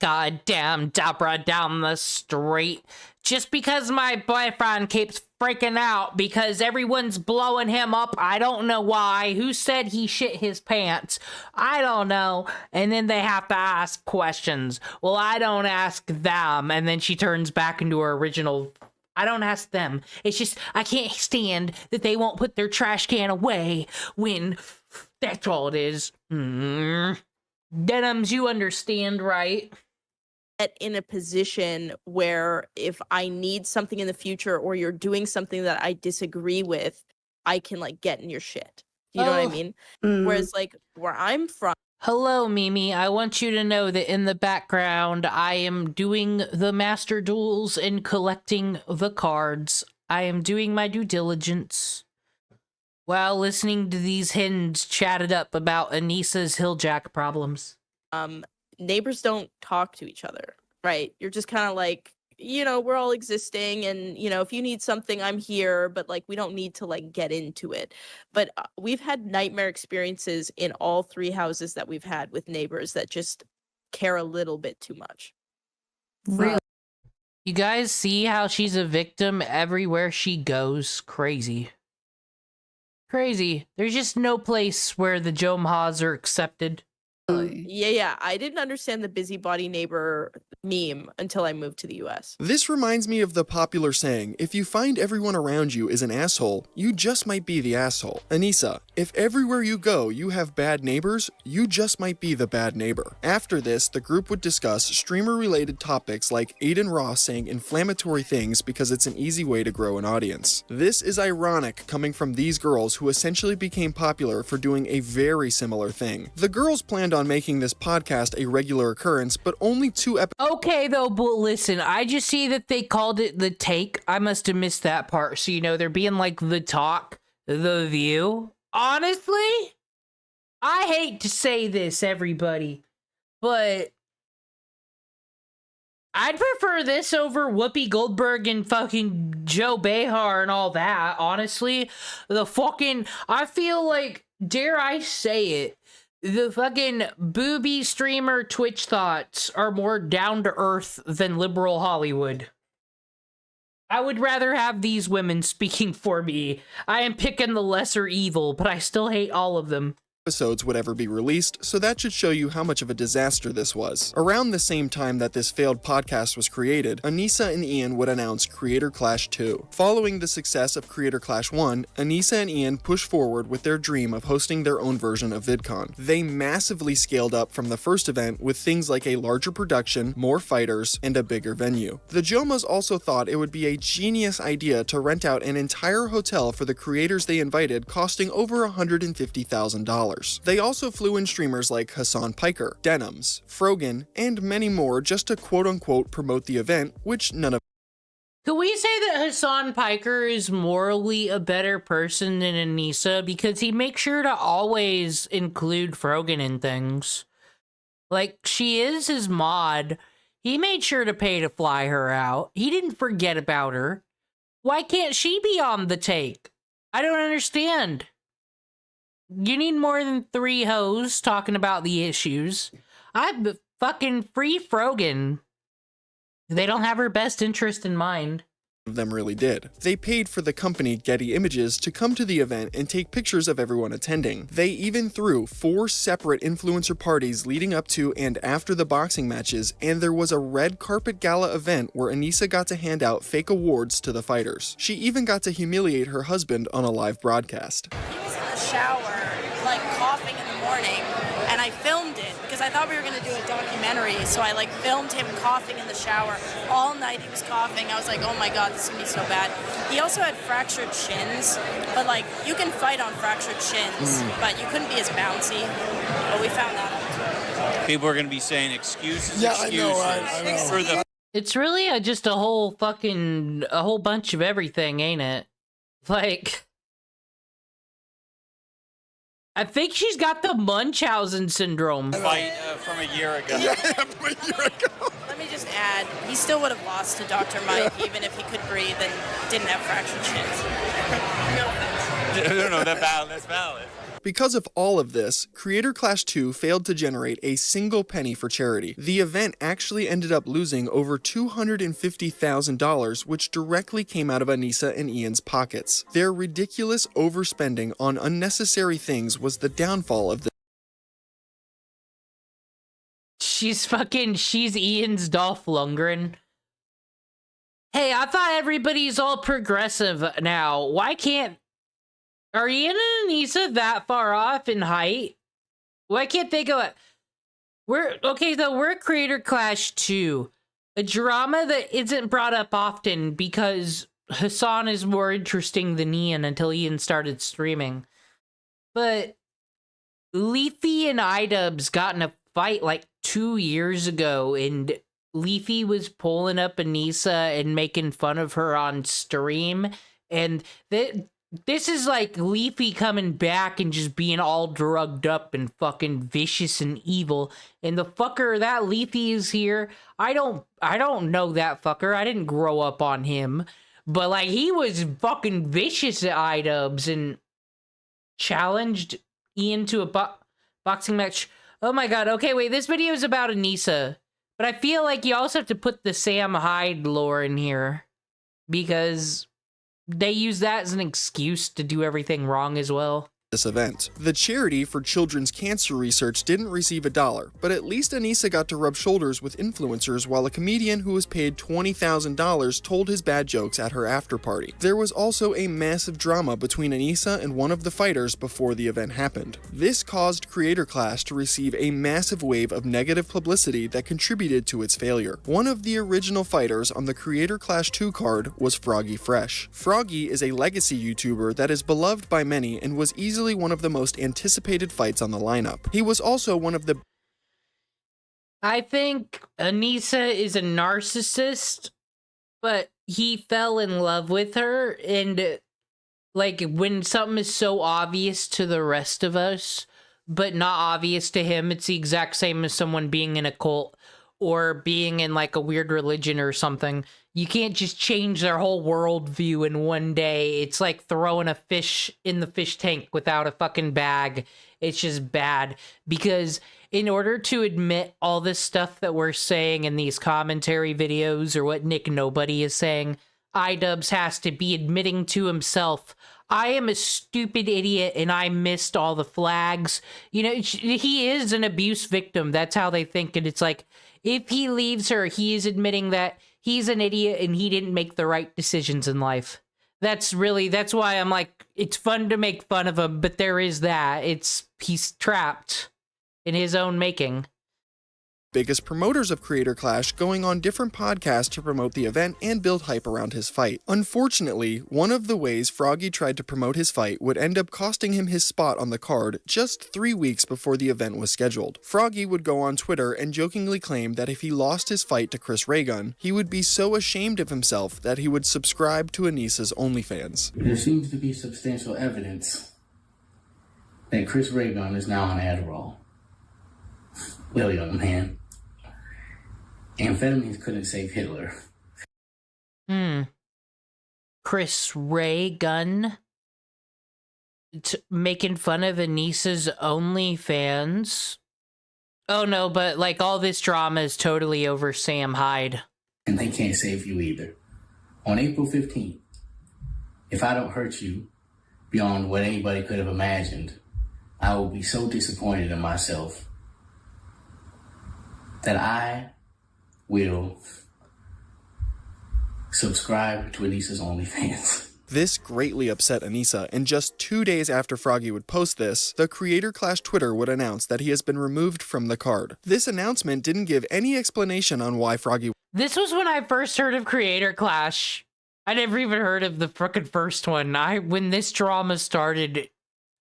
Goddamn Deborah down the street. Just because my boyfriend keeps freaking out because everyone's blowing him up. I don't know why. Who said he shit his pants? I don't know. And then they have to ask questions. Well, I don't ask them. And then she turns back into her original. I don't ask them. It's just, I can't stand that they won't put their trash can away when that's all it is. Denims, you understand, right? In a position where if I need something in the future or you're doing something that I disagree with, I can like get in your shit. You know what I mean? Whereas like where I'm from. Hello, Mimi. I want you to know that in the background, I am doing the master duels and collecting the cards. I am doing my due diligence while listening to these hens chat it up about Anisa's hilljack problems. Neighbors don't talk to each other, right? You're just kind of like, you know, we're all existing and, you know, if you need something, I'm here, but like, we don't need to like get into it. But we've had nightmare experiences in all 3 houses that we've had with neighbors that just care a little bit too much. Really? You guys see how she's a victim everywhere she goes? Crazy. Crazy. There's just no place where the Jomhas are accepted. Yeah. I didn't understand the busybody neighbor meme until I moved to the US. This reminds me of the popular saying, if you find everyone around you is an asshole, you just might be the asshole. Anisa, if everywhere you go you have bad neighbors, you just might be the bad neighbor. After this, the group would discuss streamer-related topics like Aiden Ross saying inflammatory things because it's an easy way to grow an audience. This is ironic coming from these girls who essentially became popular for doing a very similar thing. The girls planned on making this podcast a regular occurrence, but only 2 episodes. Okay, though, but listen, I just see that they called it The Take. I must have missed that part. So, you know, they're being like The Talk, The View. Honestly, I hate to say this, everybody, but I'd prefer this over Whoopi Goldberg and fucking Joe Behar and all that, honestly. I feel like, dare I say it, the fucking booby streamer Twitch thoughts are more down to earth than liberal Hollywood. I would rather have these women speaking for me. I am picking the lesser evil, but I still hate all of them. Episodes would ever be released, so that should show you how much of a disaster this was. Around the same time that this failed podcast was created, Anisa and Ian would announce Creator Clash 2. Following the success of Creator Clash 1, Anisa and Ian pushed forward with their dream of hosting their own version of VidCon. They massively scaled up from the first event with things like a larger production, more fighters, and a bigger venue. The Jomhas also thought it would be a genius idea to rent out an entire hotel for the creators they invited, costing over $150,000. They also flew in streamers like Hasan Piker, Denims, Frogon, and many more just to quote-unquote promote the event, which none of. Could we say that Hasan Piker is morally a better person than Anisa because he makes sure to always include Frogon in things? Like, she is his mod. He made sure to pay to fly her out. He didn't forget about her. Why can't she be on The Take? I don't understand. You need more than 3 hoes talking about the issues. I'm fucking free Frogon. They don't have her best interest in mind. Of them really did. They paid for the company Getty Images to come to the event and take pictures of everyone attending. They even threw 4 separate influencer parties leading up to and after the boxing matches, and there was a red carpet gala event where Anisa got to hand out fake awards to the fighters. She even got to humiliate her husband on a live broadcast. He was in the shower, like coughing in the morning, and I filmed it because I thought we were going to do a documentary, so I like filmed him coughing in the shower. All night he was coughing. I was like, oh my god, this is going to be so bad. He also had fractured shins, but like, you can fight on fractured shins, but you couldn't be as bouncy. But we found that out. People are going to be saying excuses, Yeah, excuses. I know. For the It's really just a whole bunch of everything, ain't it? Like, I think she's got the Munchausen syndrome. fight from a year ago. Let me just add, he still would have lost to Dr. Mike even if he could breathe and didn't have fractured shins. No, that's valid. Because of all of this, Creator Clash 2 failed to generate a single penny for charity. The event actually ended up losing over $250,000, which directly came out of Anisa and Ian's pockets. Their ridiculous overspending on unnecessary things was the downfall of the. She's Ian's Dolph Lundgren. Hey, I thought everybody's all progressive now. Why can't... Are Ian and Anisa that far off in height? Why can't they go... We're Creator Clash 2. A drama that isn't brought up often because Hasan is more interesting than Ian until Ian started streaming. But Leafy and iDubbbz got in a fight like 2 years ago, and Leafy was pulling up Anisa and making fun of her on stream, and this is like Leafy coming back and just being all drugged up and fucking vicious and evil. And the fucker that Leafy is here, I don't know that fucker. I didn't grow up on him. But like, he was fucking vicious at iDubbbz and challenged Ian to a boxing match. Oh my god, okay, wait, this video is about Anisa. But I feel like you also have to put the Sam Hyde lore in here, because they use that as an excuse to do everything wrong as well. This event. The charity for children's cancer research didn't receive $1, but at least Anisa got to rub shoulders with influencers while a comedian who was paid $20,000 told his bad jokes at her after party. There was also a massive drama between Anisa and one of the fighters before the event happened. This caused Creator Clash to receive a massive wave of negative publicity that contributed to its failure. One of the original fighters on the Creator Clash 2 card was Froggy Fresh. Froggy is a legacy YouTuber that is beloved by many and was easily one of the most anticipated fights on the lineup. He was also one of the... I think Anisa is a narcissist, but he fell in love with her, and like when something is so obvious to the rest of us, but not obvious to him, it's the exact same as someone being in a cult or being in like a weird religion or something. You can't just change their whole worldview in one day. It's like throwing a fish in the fish tank without a fucking bag. It's just bad. Because in order to admit all this stuff that we're saying in these commentary videos, or what Nick Nobody is saying, iDubbbz has to be admitting to himself, I am a stupid idiot and I missed all the flags. You know, he is an abuse victim. That's how they think. And it's like, if he leaves her, he is admitting that he's an idiot and he didn't make the right decisions in life. That's why I'm like, it's fun to make fun of him, but there is that. He's trapped in his own making. Biggest promoters of Creator Clash, going on different podcasts to promote the event and build hype around his fight. Unfortunately, one of the ways Froggy tried to promote his fight would end up costing him his spot on the card just 3 weeks before the event was scheduled. Froggy would go on Twitter and jokingly claim that if he lost his fight to Chris Raygun, he would be so ashamed of himself that he would subscribe to Anisa's OnlyFans. There seems to be substantial evidence that Chris Raygun is now on Adderall. Well, young man, amphetamines couldn't save Hitler. Chris Raygun making fun of Anisa's OnlyFans. Oh no, but like all this drama is totally over Sam Hyde. And they can't save you either. On April 15th, if I don't hurt you beyond what anybody could have imagined, I will be so disappointed in myself that I will subscribe to Anisa's OnlyFans. This greatly upset Anisa, and just 2 days after Froggy would post this, the Creator Clash Twitter would announce that he has been removed from the card. This announcement didn't give any explanation on why Froggy... This was when I first heard of Creator Clash. I never even heard of the frickin' first one. When this drama started,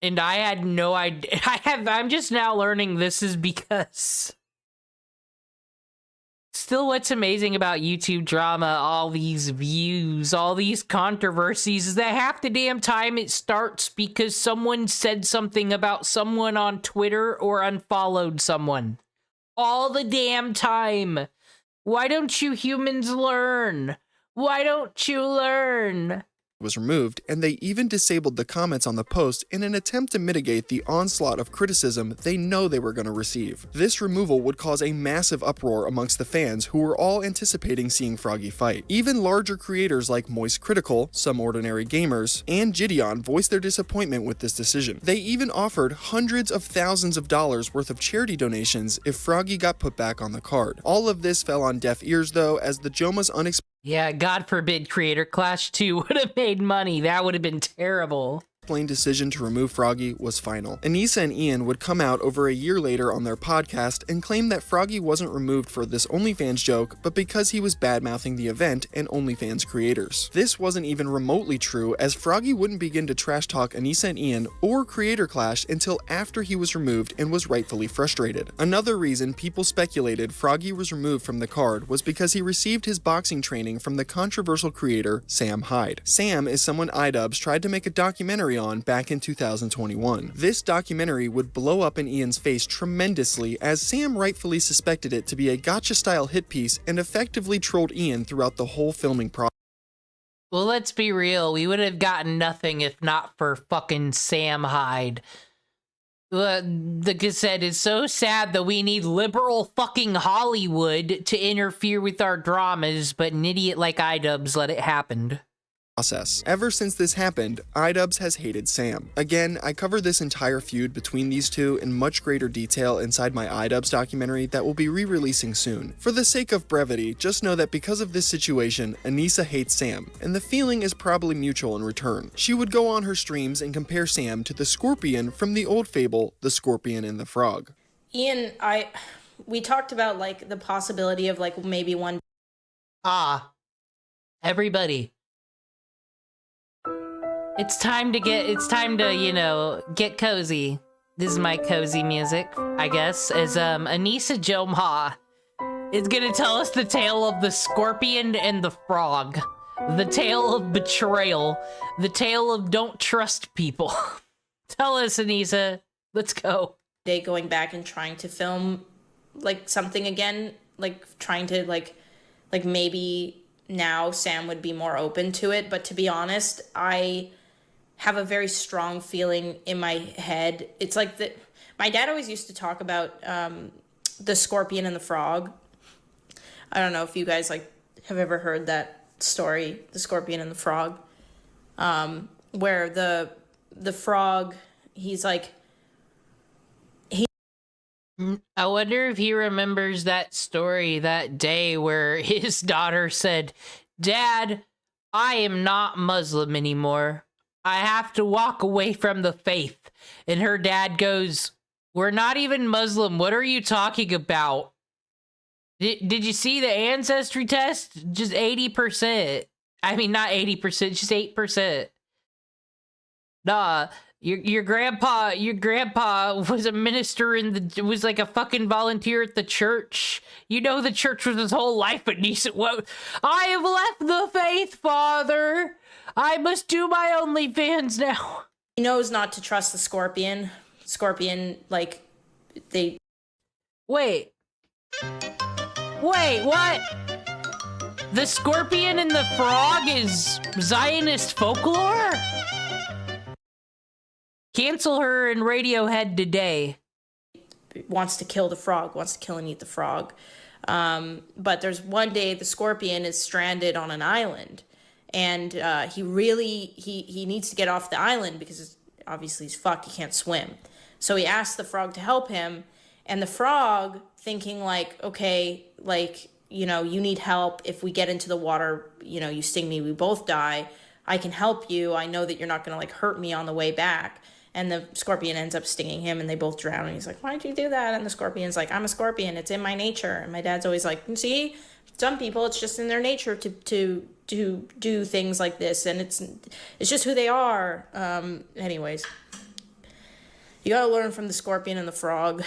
and I had no idea. I'm just now learning this is because... Still, what's amazing about YouTube drama, all these views, all these controversies, is that half the damn time it starts because someone said something about someone on Twitter or unfollowed someone. All the damn time. Why don't you humans learn? Why don't you learn? Was removed, and they even disabled the comments on the post in an attempt to mitigate the onslaught of criticism they know they were going to receive. This removal would cause a massive uproar amongst the fans who were all anticipating seeing Froggy fight. Even larger creators like Moist Critical, Some Ordinary Gamers, and Gideon voiced their disappointment with this decision. They even offered hundreds of thousands of dollars worth of charity donations if Froggy got put back on the card. All of this fell on deaf ears though, as the Jomha's unexpected... Yeah, God forbid Creator Clash 2 would have made money. That would have been terrible. Decision to remove Froggy was final. Anisa and Ian would come out over a year later on their podcast and claim that Froggy wasn't removed for this OnlyFans joke, but because he was bad-mouthing the event and OnlyFans creators. This wasn't even remotely true, as Froggy wouldn't begin to trash talk Anisa and Ian or Creator Clash until after he was removed and was rightfully frustrated. Another reason people speculated Froggy was removed from the card was because he received his boxing training from the controversial creator Sam Hyde. Sam is someone iDubbbz tried to make a documentary on back in 2021. This documentary would blow up in Ian's face tremendously, as Sam rightfully suspected it to be a gotcha-style hit piece and effectively trolled Ian throughout the whole filming process. Well, let's be real. We would have gotten nothing if not for fucking Sam Hyde. The cassette is so sad that we need liberal fucking Hollywood to interfere with our dramas, but an idiot like iDubbbz let it happen. Process. Ever since this happened, iDubbbz has hated Sam. Again, I cover this entire feud between these two in much greater detail inside my iDubbbz documentary that will be re-releasing soon. For the sake of brevity, just know that because of this situation, Anisa hates Sam, and the feeling is probably mutual in return. She would go on her streams and compare Sam to the scorpion from the old fable, The Scorpion and the Frog. Ian, we talked about like the possibility of like maybe one. Everybody. It's time to, you know, get cozy. This is my cozy music, I guess, as Anisa Jomha is gonna tell us the tale of the scorpion and the frog. The tale of betrayal. The tale of don't trust people. Tell us, Anisa. Let's go. Day going back and trying to film like something again, like trying to like maybe now Sam would be more open to it, but to be honest, I have a very strong feeling in my head. It's like that. My dad always used to talk about the scorpion and the frog. I don't know if you guys like have ever heard that story, the scorpion and the frog, where the frog, he's like. I wonder if he remembers that story that day where his daughter said, "Dad, I am not Muslim anymore. I have to walk away from the faith." And her dad goes, "We're not even Muslim. What are you talking about? Did you see the ancestry test? Just 80%. I mean, not 80%, just 8%. Nah, your grandpa was a minister was like a fucking volunteer at the church. You know the church was his whole life, but I have left the faith, Father. I must do my OnlyFans now." He knows not to trust the scorpion. Scorpion, like, they... Wait, what? The scorpion and the frog is Zionist folklore? Cancel her in Radiohead today. Wants to kill the frog, wants to kill and eat the frog. But there's one day the scorpion is stranded on an island. And he needs to get off the island because obviously he's fucked, he can't swim. So he asks the frog to help him, and the frog, thinking like, okay, like, you know, you need help. If we get into the water, you know, you sting me, we both die. I can help you. I know that you're not gonna like hurt me on the way back. And the scorpion ends up stinging him, and they both drown. And he's like, "Why'd you do that?" And the scorpion's like, "I'm a scorpion. It's in my nature." And my dad's always like, "See, some people, it's just in their nature to do things like this, and it's just who they are." Anyways, you gotta learn from the scorpion and the frog.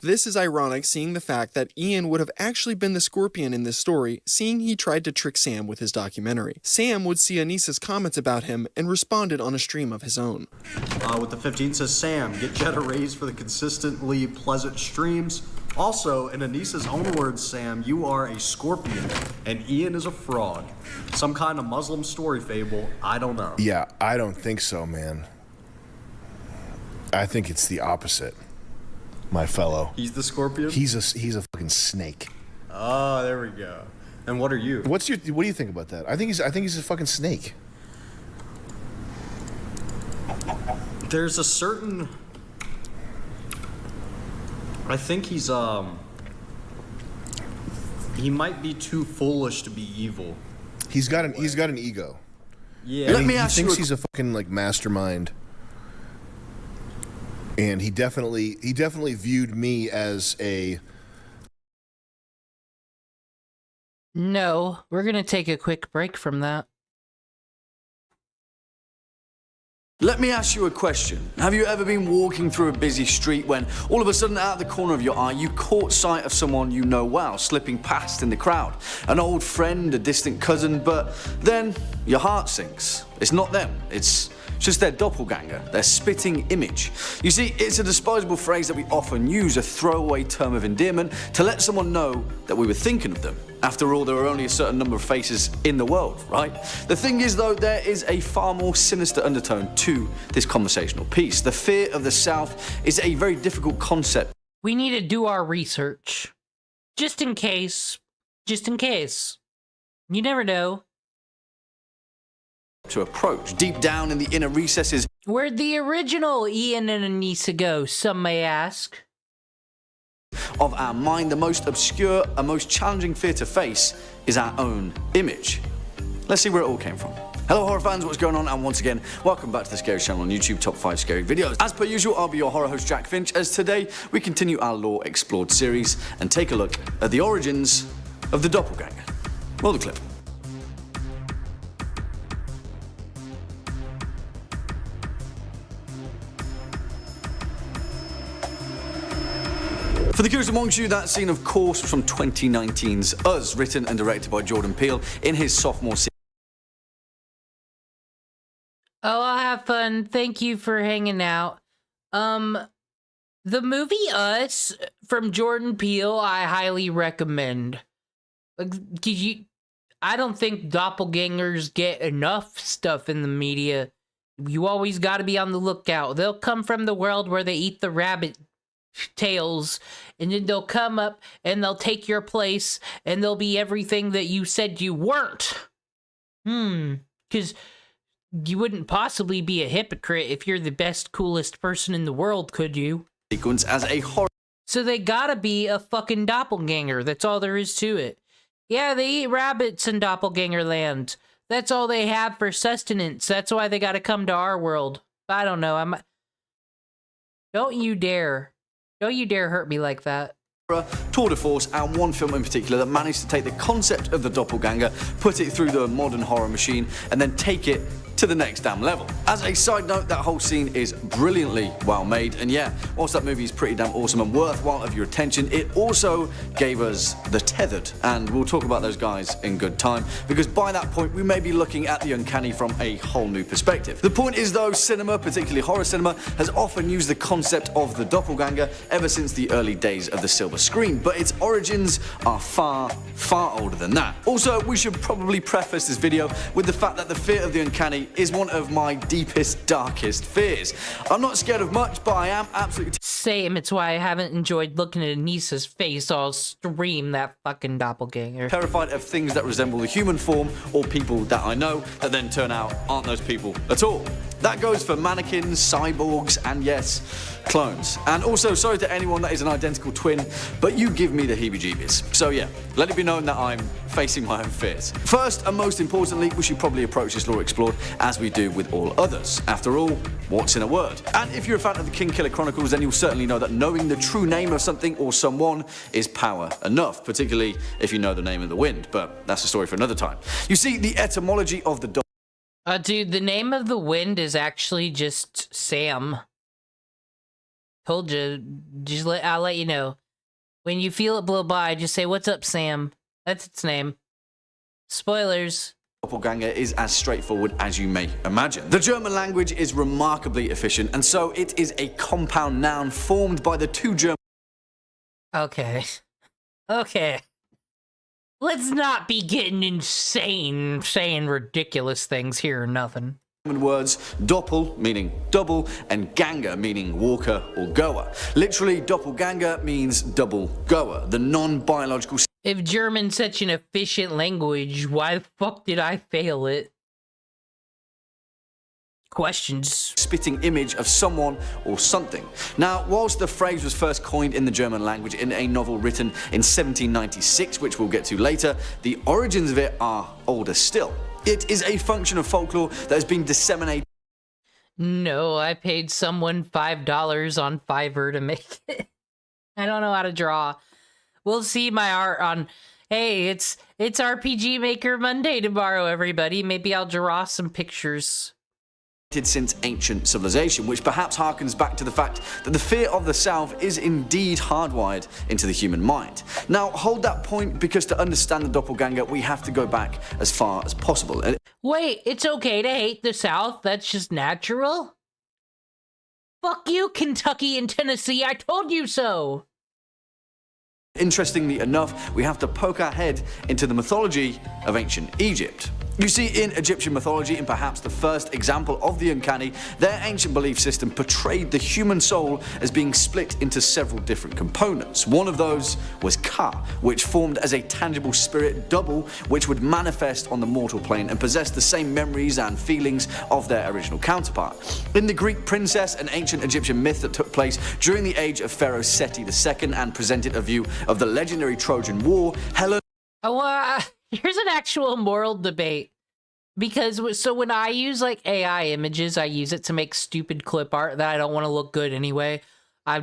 This is ironic, seeing the fact that Ian would have actually been the scorpion in this story, seeing he tried to trick Sam with his documentary. Sam would see Anisa's comments about him and responded on a stream of his own. With the 15 says, "Sam, get Jed a raise for the consistently pleasant streams. Also, in Anisa's own words, Sam, you are a scorpion and Ian is a frog. Some kind of Muslim story fable, I don't know." Yeah, I don't think so, man. I think it's the opposite, my fellow. He's the scorpion? He's a fucking snake. Oh, there we go. And what are you? What do you think about that? I think he's a fucking snake. There's a certain... I think he's, he might be too foolish to be evil. He's got an ego. Yeah. He thinks he's a fucking, like, mastermind. And he definitely viewed me as a... No, we're gonna take a quick break from that. Let me ask you a question. Have you ever been walking through a busy street when all of a sudden out of the corner of your eye you caught sight of someone you know well slipping past in the crowd? An old friend, a distant cousin, but then your heart sinks. It's not them, it's just their doppleganger, their spitting image. You see, it's a disposable phrase that we often use, a throwaway term of endearment, to let someone know that we were thinking of them. After all, there are only a certain number of faces in the world, right? The thing is, though, there is a far more sinister undertone to this conversational piece. The fear of the South is a very difficult concept. We need to do our research. Just in case. Just in case. You never know. To approach deep down in the inner recesses. Where'd the original Ian and Anisa go, some may ask? Of our mind, the most obscure and most challenging fear to face is our own image. Let's see where it all came from. Hello horror fans, what's going on? And once again, welcome back to the Scary Channel on YouTube, Top 5 Scary Videos. As per usual, I'll be your horror host Jack Finch, as today we continue our Lore Explored series and take a look at the origins of the doppelganger. Roll the clip. For the curious amongst you, that scene, of course, was from 2019's Us, written and directed by Jordan Peele in his sophomore season. Oh, I'll have fun. Thank you for hanging out. The movie Us from Jordan Peele, I highly recommend. I don't think doppelgangers get enough stuff in the media. You always got to be on the lookout. They'll come from the world where they eat the rabbit tails, and then they'll come up and they'll take your place, and they'll be everything that you said you weren't. Because you wouldn't possibly be a hypocrite if you're the best, coolest person in the world, could you? Sequence as a horror. So they gotta be a fucking doppelganger. That's all there is to it. Yeah, they eat rabbits in doppelganger land. That's all they have for sustenance. That's why they gotta come to our world. I don't know. Don't you dare. Don't you dare hurt me like that. Tour de force, and one film in particular that managed to take the concept of the doppelganger, put it through the modern horror machine, and then take it to the next damn level. As a side note, that whole scene is brilliantly well made, and yeah, whilst that movie is pretty damn awesome and worthwhile of your attention, it also gave us The Tethered, and we'll talk about those guys in good time, because by that point we may be looking at the uncanny from a whole new perspective. The point is though, cinema, particularly horror cinema, has often used the concept of the doppelganger ever since the early days of the silver screen, but its origins are far, far older than that. Also, we should probably preface this video with the fact that the fear of the uncanny is one of my deepest, darkest fears. I'm not scared of much, but I am absolutely same. It's why I haven't enjoyed looking at Anisa's face all stream that fucking doppelganger. Terrified of things that resemble the human form or people that I know that then turn out aren't those people at all. That goes for mannequins, cyborgs, and yes, clones. And also, sorry to anyone that is an identical twin, but you give me the heebie-jeebies. So yeah, let it be known that I'm facing my own fears. First and most importantly, we should probably approach this Lore Explored as we do with all others. After all, what's in a word? And if you're a fan of the King Killer Chronicles, then you'll certainly know that knowing the true name of something or someone is power enough, particularly if you know the name of the wind, but that's a story for another time. You see, the etymology of the dude, the name of the wind is actually just Sam. Told you, I'll let you know. When you feel it blow by, just say, "What's up, Sam?" That's its name. Spoilers. Doppelganger is as straightforward as you may imagine. The German language is remarkably efficient, and so it is a compound noun formed by the two German... Okay. Okay. Let's not be getting insane, saying ridiculous things here or nothing. Words doppel, meaning double, and ganger, meaning walker or goer. Literally, doppelganger means double goer, the non-biological... If German's such an efficient language, why the fuck did I fail it? Questions. Spitting image of someone or something. Now, whilst the phrase was first coined in the German language in a novel written in 1796, which we'll get to later, the origins of it are older still. It is a function of folklore that has been disseminated. No, I paid someone $5 on Fiverr to make it. I don't know how to draw. We'll see my art on... Hey, it's RPG Maker Monday tomorrow, everybody. Maybe I'll draw some pictures. Since ancient civilization, which perhaps harkens back to the fact that the fear of the South is indeed hardwired into the human mind. Now, hold that point, because to understand the doppelganger, we have to go back as far as possible. Wait, it's okay to hate the South? That's just natural? Fuck you, Kentucky and Tennessee, I told you so! Interestingly enough, we have to poke our head into the mythology of ancient Egypt. You see, in Egyptian mythology, and perhaps the first example of the uncanny, their ancient belief system portrayed the human soul as being split into several different components. One of those was Ka, which formed as a tangible spirit double which would manifest on the mortal plane and possess the same memories and feelings of their original counterpart. In the Greek princess, an ancient Egyptian myth that took place during the age of Pharaoh Seti II and presented a view of the legendary Trojan War, Helen... Here's an actual moral debate. Because, so when I use, like, AI images, I use it to make stupid clip art that I don't want to look good anyway. I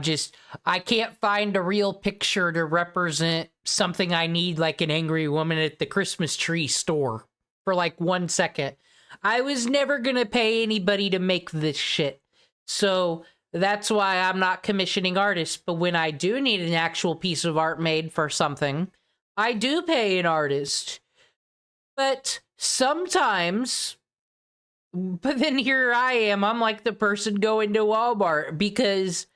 can't find a real picture to represent something I need, like an angry woman at the Christmas tree store, for, like, 1 second. I was never gonna pay anybody to make this shit. So, that's why I'm not commissioning artists. But when I do need an actual piece of art made for something, I do pay an artist. But sometimes, but then here I am, I'm like the person going to Walmart because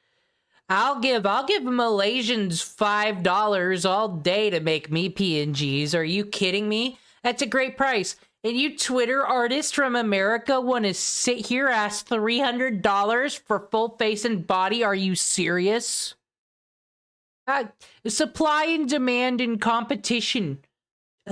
I'll give Malaysians $5 all day to make me PNGs. Are you kidding me? That's a great price. And you Twitter artists from America want to sit here, ask $300 for full face and body? Are you serious? Supply and demand and competition.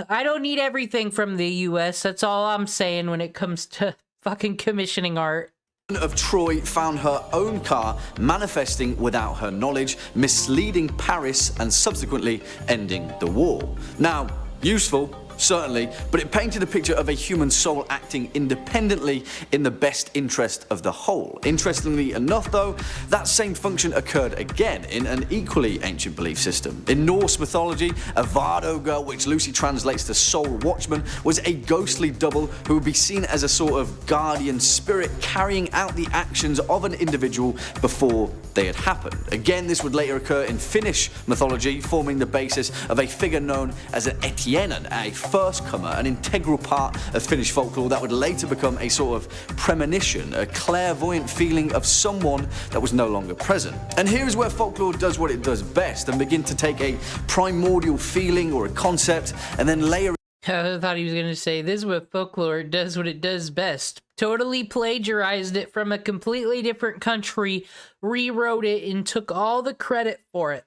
I don't need everything from the US. That's all I'm saying when it comes to fucking commissioning art. Of Troy found her own car manifesting without her knowledge, misleading Paris and subsequently ending the war. Now, useful, certainly, but it painted a picture of a human soul acting independently in the best interest of the whole. Interestingly enough though, that same function occurred again in an equally ancient belief system. In Norse mythology, a Vado girl, which loosely translates to soul watchman, was a ghostly double who would be seen as a sort of guardian spirit carrying out the actions of an individual before they had happened. Again, this would later occur in Finnish mythology, forming the basis of a figure known as an Etienen, a first-comer, an integral part of Finnish folklore that would later become a sort of premonition, a clairvoyant feeling of someone that was no longer present. And here is where folklore does what it does best and begin to take a primordial feeling or a concept and then layer. I thought he was going to say, this is what folklore does what it does best. Totally plagiarized it from a completely different country, rewrote it, and took all the credit for it.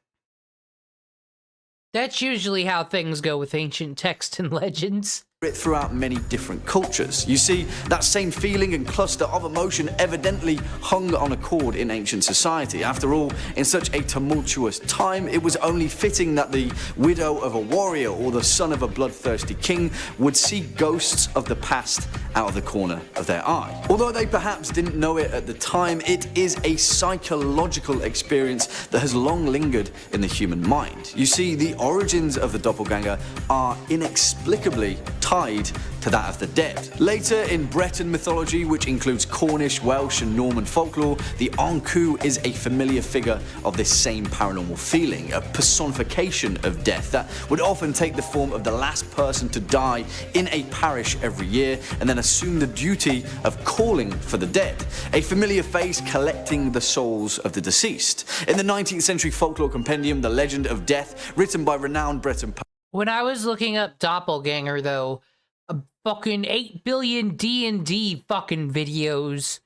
That's usually how things go with ancient texts and legends. Throughout many different cultures. You see, that same feeling and cluster of emotion evidently hung on a chord in ancient society. After all, in such a tumultuous time, it was only fitting that the widow of a warrior or the son of a bloodthirsty king would see ghosts of the past out of the corner of their eye. Although they perhaps didn't know it at the time, it is a psychological experience that has long lingered in the human mind. You see, the origins of the doppelganger are inexplicably tied to that of the dead. Later in Breton mythology, which includes Cornish, Welsh and Norman folklore, the Ankou is a familiar figure of this same paranormal feeling, a personification of death that would often take the form of the last person to die in a parish every year and then assume the duty of calling for the dead, a familiar face collecting the souls of the deceased. In the 19th century folklore compendium, The Legend of Death, written by renowned Breton poet. When I was looking up doppelganger, though, a fucking 8 billion D&D fucking videos.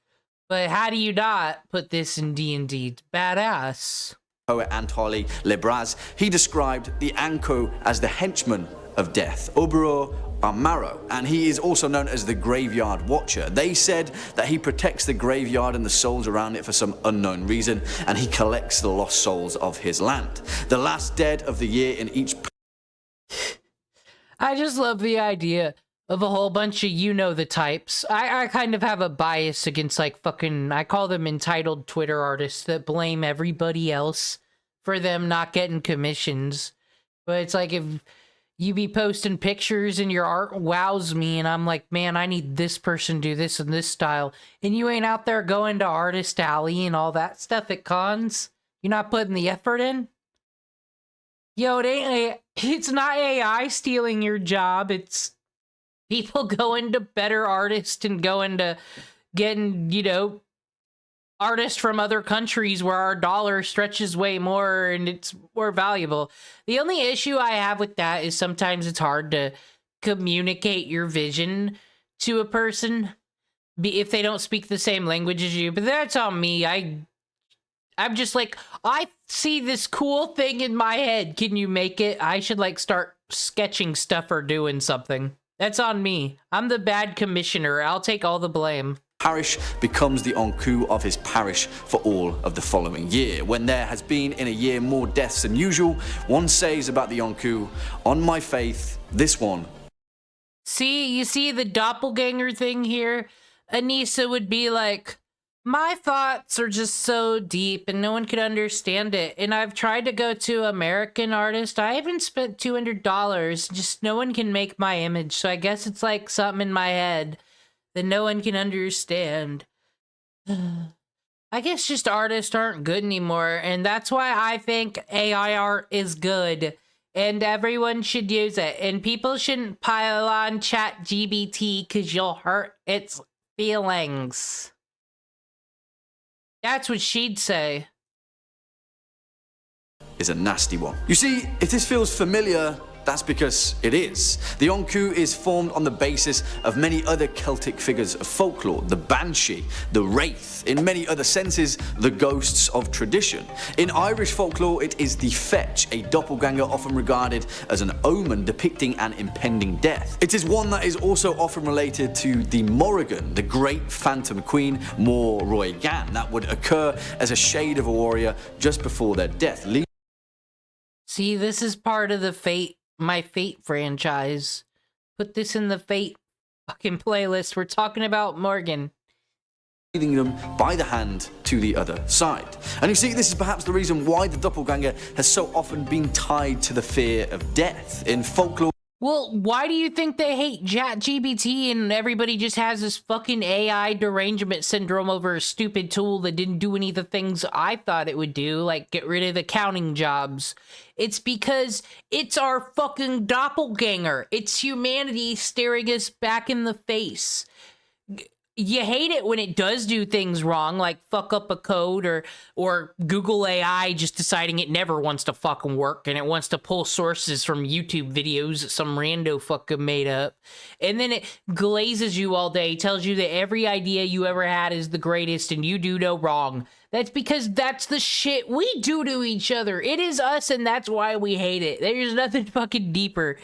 But how do you not put this in D&D? It's badass. Poet Anatoly Lebras, he described the Ankou as the henchman of death, Oburo Amaro, and he is also known as the Graveyard Watcher. They said that he protects the graveyard and the souls around it for some unknown reason, and he collects the lost souls of his land. The last dead of the year in each... I just love the idea of a whole bunch of you-know-the-types. I kind of have a bias against, like, fucking... I call them entitled Twitter artists that blame everybody else for them not getting commissions. But it's like, if you be posting pictures and your art wows me, and I'm like, man, I need this person to do this in this style, and you ain't out there going to Artist Alley and all that stuff at cons? You're not putting the effort in? Yo, it's not AI stealing your job, it's people going to better artists and going to getting, you know, artists from other countries where our dollar stretches way more and it's more valuable. The only issue I have with that is sometimes it's hard to communicate your vision to a person if they don't speak the same language as you. But that's on me. I'm just like, I see this cool thing in my head. Can you make it? I should like start sketching stuff or doing something. That's on me. I'm the bad commissioner. I'll take all the blame. Parish becomes the onku of his parish for all of the following year. When there has been in a year more deaths than usual, one says about the onku, on my faith, this one. See, you see the doppelganger thing here? Anisa would be like, my thoughts are just so deep and no one could understand it. And I've tried to go to American artist. I haven't spent $200. Just no one can make my image. So I guess it's like something in my head that no one can understand. I guess just artists aren't good anymore. And that's why I think AI art is good. And everyone should use it. And people shouldn't pile on ChatGPT because you'll hurt its feelings. That's what she'd say. Is a nasty one. You see, if this feels familiar, that's because it is. The onku is formed on the basis of many other Celtic figures of folklore, the banshee, the wraith, in many other senses, the ghosts of tradition. In Irish folklore, it is the fetch, a doppelganger often regarded as an omen depicting an impending death. It is one that is also often related to the Morrigan, the great phantom queen, Mór Roigan, that would occur as a shade of a warrior just before their death. See, this is part of the my Fate franchise. Put this in the Fate fucking playlist. We're talking about Morgan. Leading them by the hand to the other side. And you see, this is perhaps the reason why the doppelganger has so often been tied to the fear of death. In folklore, well, why do you think they hate ChatGPT and everybody just has this fucking AI derangement syndrome over a stupid tool that didn't do any of the things I thought it would do, like get rid of accounting jobs? It's because it's our fucking doppelganger. It's humanity staring us back in the face. You hate it when it does do things wrong, like fuck up a code or Google AI just deciding it never wants to fucking work and it wants to pull sources from YouTube videos that some rando fucking made up. And then it glazes you all day, tells you that every idea you ever had is the greatest and you do no wrong. That's because that's the shit we do to each other. It is us and that's why we hate it. There's nothing fucking deeper.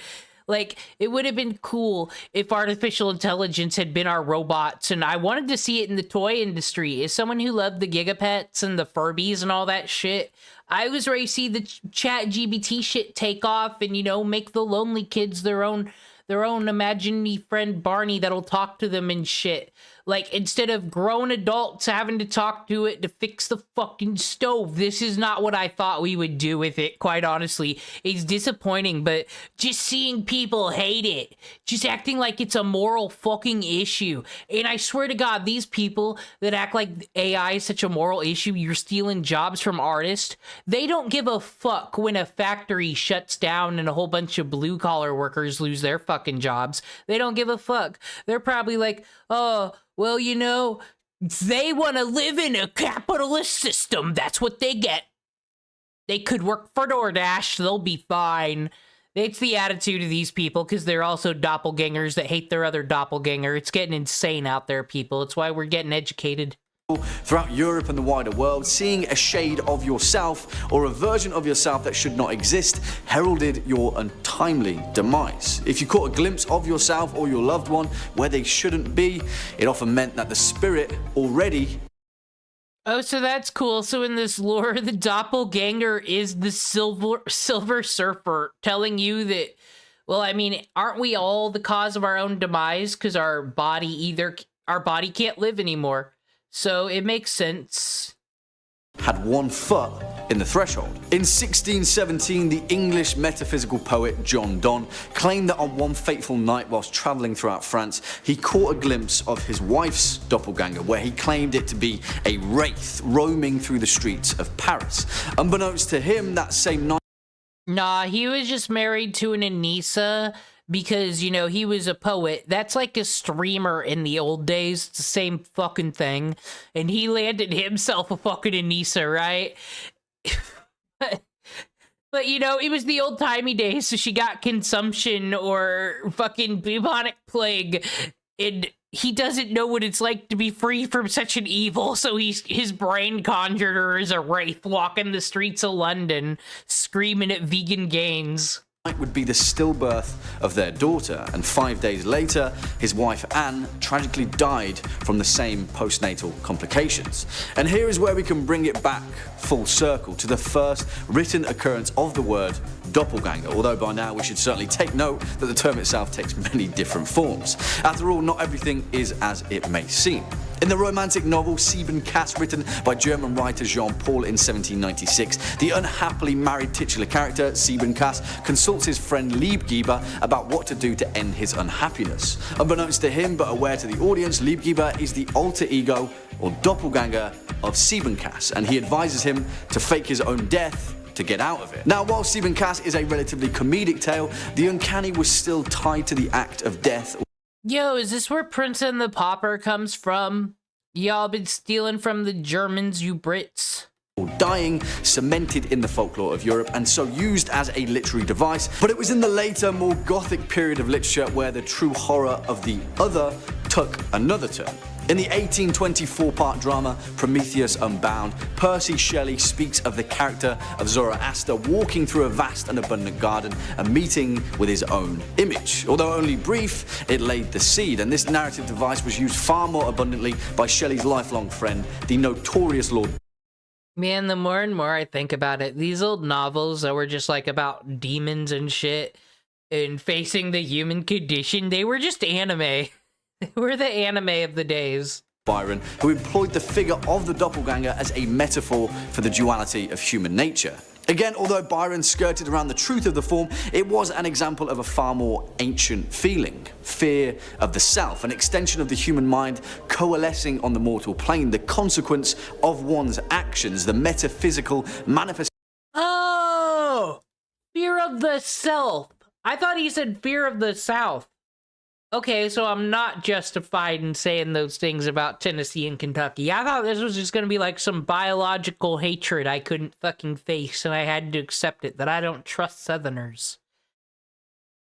Like, it would have been cool if artificial intelligence had been our robots, and I wanted to see it in the toy industry. As someone who loved the Gigapets and the Furbies and all that shit, I was ready to see the ChatGPT shit take off and, you know, make the lonely kids their own imaginary friend Barney that'll talk to them and shit. Like, instead of grown adults having to talk to it to fix the fucking stove. This is not what I thought we would do with it, quite honestly. It's disappointing, but just seeing people hate it. Just acting like it's a moral fucking issue. And I swear to God, these people that act like AI is such a moral issue, you're stealing jobs from artists, they don't give a fuck when a factory shuts down and a whole bunch of blue-collar workers lose their fucking jobs. They don't give a fuck. They're probably like, oh, well, you know, they want to live in a capitalist system. That's what they get. They could work for DoorDash. They'll be fine. It's the attitude of these people because they're also doppelgangers that hate their other doppelganger. It's getting insane out there, people. It's why we're getting educated. Throughout Europe and the wider world, seeing a shade of yourself or a version of yourself that should not exist heralded your untimely demise. If you caught a glimpse of yourself or your loved one where they shouldn't be, it often meant that the spirit already... Oh, so that's cool. So in this lore, the doppelganger is the silver surfer telling you that, well, I mean, aren't we all the cause of our own demise? Because our body can't live anymore. So it makes sense. Had 1 foot in the threshold. In 1617, the English metaphysical poet John Donne claimed that on one fateful night whilst travelling throughout France, he caught a glimpse of his wife's doppelganger, where he claimed it to be a wraith roaming through the streets of Paris. Unbeknownst to him, that same night... Nah, he was just married to an Anisa because, you know, he was a poet. That's like a streamer in the old days. It's the same fucking thing. And he landed himself a fucking Anisa, right? But, you know, it was the old-timey days, so she got consumption or fucking bubonic plague, and he doesn't know what it's like to be free from such an evil, so his brain conjured her as a wraith walking the streets of London, screaming at vegan gains. Would be the stillbirth of their daughter, and 5 days later, his wife Anne tragically died from the same postnatal complications. And here is where we can bring it back full circle to the first written occurrence of the word doppelganger, although by now we should certainly take note that the term itself takes many different forms. After all, not everything is as it may seem. In the romantic novel Sieben Cass, written by German writer Jean-Paul in 1796, the unhappily married titular character, Sieben Cass, consults his friend Liebgeber about what to do to end his unhappiness. Unbeknownst to him, but aware to the audience, Liebgeber is the alter ego, or doppelganger, of Sieben Cass, and he advises him to fake his own death to get out of it. Now, while Sieben Cass is a relatively comedic tale, the uncanny was still tied to the act of death. Yo, is this where Prince and the Pauper comes from? Y'all been stealing from the Germans, you Brits. Dying, cemented in the folklore of Europe, and so used as a literary device. But it was in the later, more gothic period of literature where the true horror of the other took another turn. In the 1824-part drama Prometheus Unbound, Percy Shelley speaks of the character of Zoroaster walking through a vast and abundant garden and meeting with his own image. Although only brief, it laid the seed, and this narrative device was used far more abundantly by Shelley's lifelong friend, the notorious Lord. Man, the more and more I think about it, these old novels that were just like about demons and shit and facing the human condition, they were just anime. We're the anime of the days. Byron, who employed the figure of the doppelganger as a metaphor for the duality of human nature. Again, although Byron skirted around the truth of the form, it was an example of a far more ancient feeling. Fear of the self, an extension of the human mind coalescing on the mortal plane, the consequence of one's actions, the metaphysical manifestation. Oh! Fear of the self. I thought he said fear of the South. Okay, so I'm not justified in saying those things about Tennessee and Kentucky. I thought this was just gonna be like some biological hatred I couldn't fucking face, and I had to accept it, that I don't trust Southerners.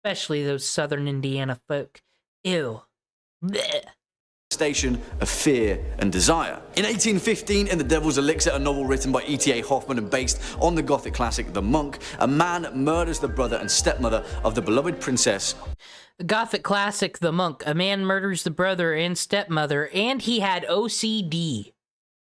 Especially those Southern Indiana folk. Ew. Blech. Station of fear and desire. In 1815, in The Devil's Elixir, a novel written by E.T.A. Hoffman and based on the Gothic classic The Monk, a man murders the brother and stepmother of the beloved princess. The Gothic classic The Monk, a man murders the brother and stepmother, and he had OCD.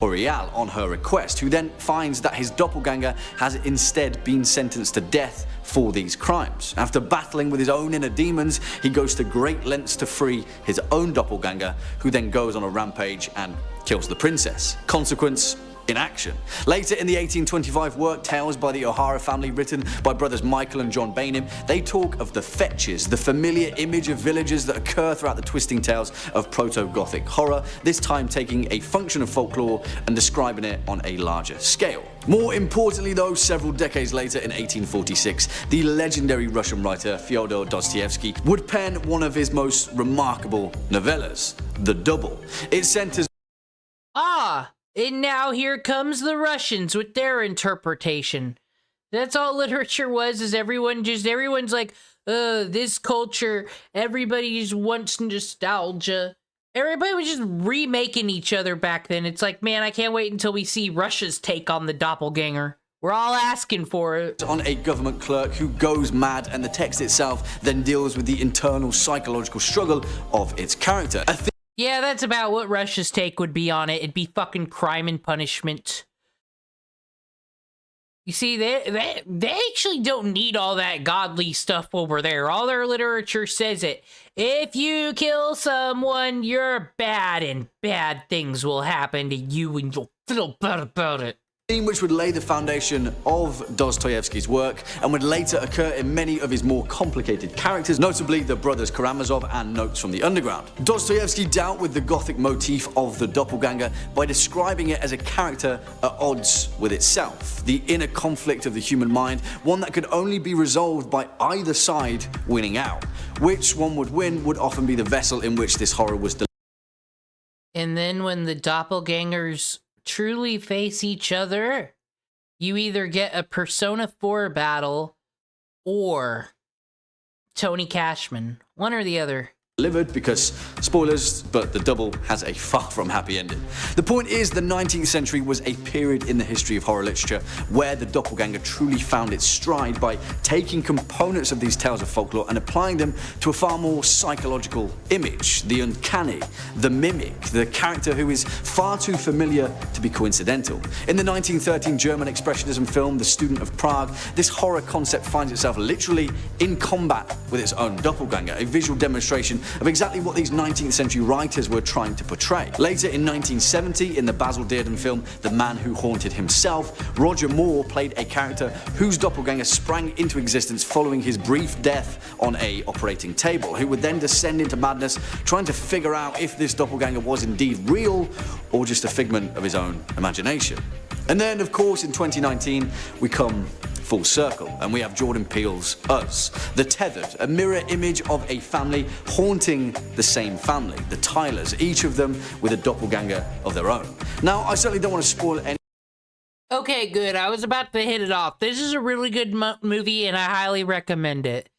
Oriel on her request, who then finds that his doppelganger has instead been sentenced to death for these crimes. After battling with his own inner demons, he goes to great lengths to free his own doppelganger, who then goes on a rampage and kills the princess. Consequence: in action. Later in the 1825 work Tales by the O'Hara Family, written by brothers Michael and John Bainham, they talk of the fetches, the familiar image of villagers that occur throughout the twisting tales of proto-Gothic horror, this time taking a function of folklore and describing it on a larger scale. More importantly though, several decades later in 1846, the legendary Russian writer Fyodor Dostoevsky would pen one of his most remarkable novellas, The Double. It centers And now here comes the Russians with their interpretation. That's all literature was, is everyone's like, this culture, everybody just wants nostalgia. Everybody was just remaking each other back then. It's like, man, I can't wait until we see Russia's take on the doppelganger. We're all asking for it. On a government clerk who goes mad, and the text itself then deals with the internal psychological struggle of its character. Yeah, that's about what Russia's take would be on it. It'd be fucking crime and punishment. You see, they actually don't need all that godly stuff over there. All their literature says it. If you kill someone, you're bad, and bad things will happen to you, and you'll feel bad about it. Which would lay the foundation of Dostoevsky's work and would later occur in many of his more complicated characters, notably the brothers Karamazov and Notes from the Underground. Dostoevsky dealt with the Gothic motif of the doppelganger by describing it as a character at odds with itself, the inner conflict of the human mind, one that could only be resolved by either side winning out. which one would win would often be the vessel in which this horror was delivered. And then when the doppelgangers truly face each other, you either get a Persona 4 battle or Tony Cashman. One or the other. Delivered because, spoilers, but the double has a far from happy ending. The point is, the 19th century was a period in the history of horror literature where the doppelganger truly found its stride by taking components of these tales of folklore and applying them to a far more psychological image. The uncanny, the mimic, the character who is far too familiar to be coincidental. In the 1913 German expressionism film The Student of Prague, this horror concept finds itself literally in combat with its own doppelganger, a visual demonstration of exactly what these 19th century writers were trying to portray. Later in 1970, in the Basil Dearden film The Man Who Haunted Himself, Roger Moore played a character whose doppelganger sprang into existence following his brief death on a operating table, who would then descend into madness trying to figure out if this doppelganger was indeed real or just a figment of his own imagination. And then, of course, in 2019, we come full circle, and we have Jordan Peele's Us, The Tethered, a mirror image of a family haunting the same family, the Tylers, each of them with a doppelganger of their own. Now, I certainly don't want to spoil any. Okay, good. I was about to hit it off. This is a really good movie, and I highly recommend it.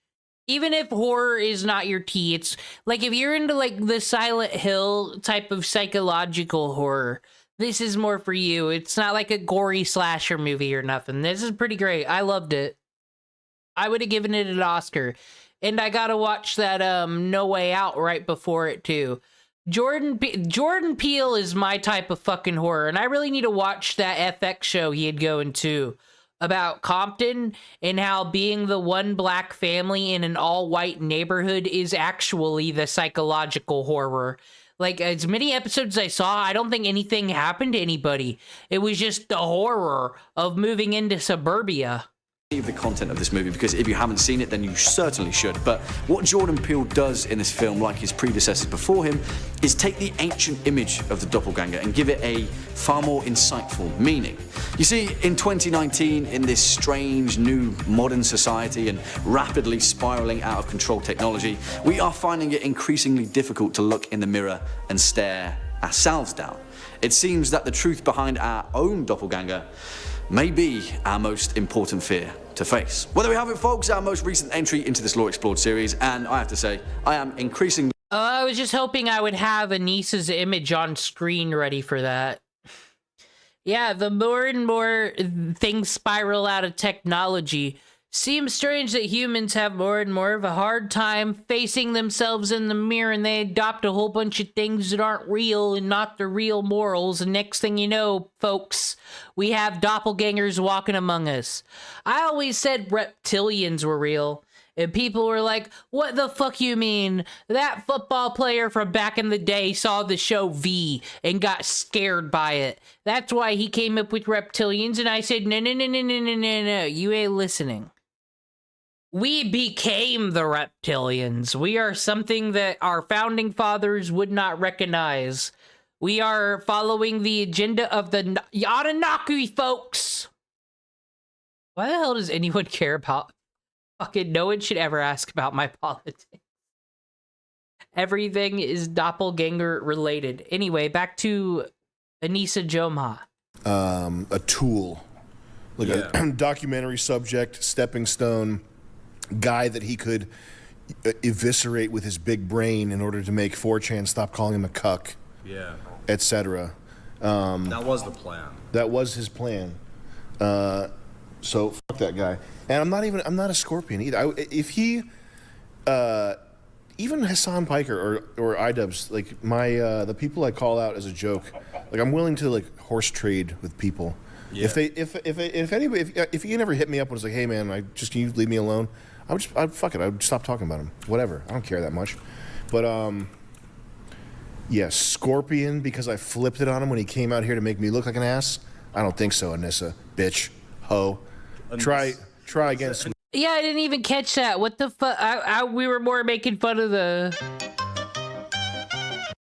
Even if horror is not your tea, it's like if you're into like the Silent Hill type of psychological horror, this is more for you. It's not like a gory slasher movie or nothing. This is pretty great. I loved it. I would have given it an Oscar. And I gotta watch that No Way Out right before it too. Jordan Peele is my type of fucking horror, and I really need to watch that FX show he had going to about Compton and how being the one black family in an all-white neighborhood is actually the psychological horror. Like, as many episodes as I saw, I don't think anything happened to anybody. It was just the horror of moving into suburbia. Of the content of this movie, because if you haven't seen it, then you certainly should. But what Jordan Peele does in this film, like his predecessors before him, is take the ancient image of the doppelganger and give it a far more insightful meaning. You see, in 2019, in this strange new modern society and rapidly spiraling out of control technology, we are finding it increasingly difficult to look in the mirror and stare ourselves down. It seems that the truth behind our own doppelganger may be our most important fear to face. Well, there we have it, folks, our most recent entry into this Lore Explored series, and I have to say, I am increasingly... I was just hoping I would have Anisa's image on screen ready for that. Yeah, the more and more things spiral out of technology, seems strange that humans have more and more of a hard time facing themselves in the mirror, and they adopt a whole bunch of things that aren't real and not the real morals, and next thing you know, folks, we have doppelgangers walking among us. I always said reptilians were real, and people were like, what the fuck you mean? That football player from back in the day saw the show V and got scared by it. That's why he came up with reptilians, and I said, no, you ain't listening. We became the reptilians. We are something that our founding fathers would not recognize. We are following the agenda of the Anunnaki, folks. Why the hell does anyone care about... Fucking no one should ever ask about my politics. Everything is doppelganger related. Anyway, back to Anisa Jomha. A tool. Like a documentary subject, stepping stone, guy that he could eviscerate with his big brain in order to make 4chan stop calling him a cuck. Yeah. Etc. That was the plan. That was his plan. So fuck that guy. And I'm not a Scorpion either. If he, even Hasan Piker or iDubbbz, like the people I call out as a joke, like I'm willing to like horse trade with people. Yeah. If he never hit me up and was like, hey man, can you leave me alone? Fuck it. I would stop talking about him. Whatever. I don't care that much. But yes, Scorpion, because I flipped it on him when he came out here to make me look like an ass. I don't think so, Anissa, bitch, hoe. Try again. Yeah, I didn't even catch that. What the fuck? We were more making fun of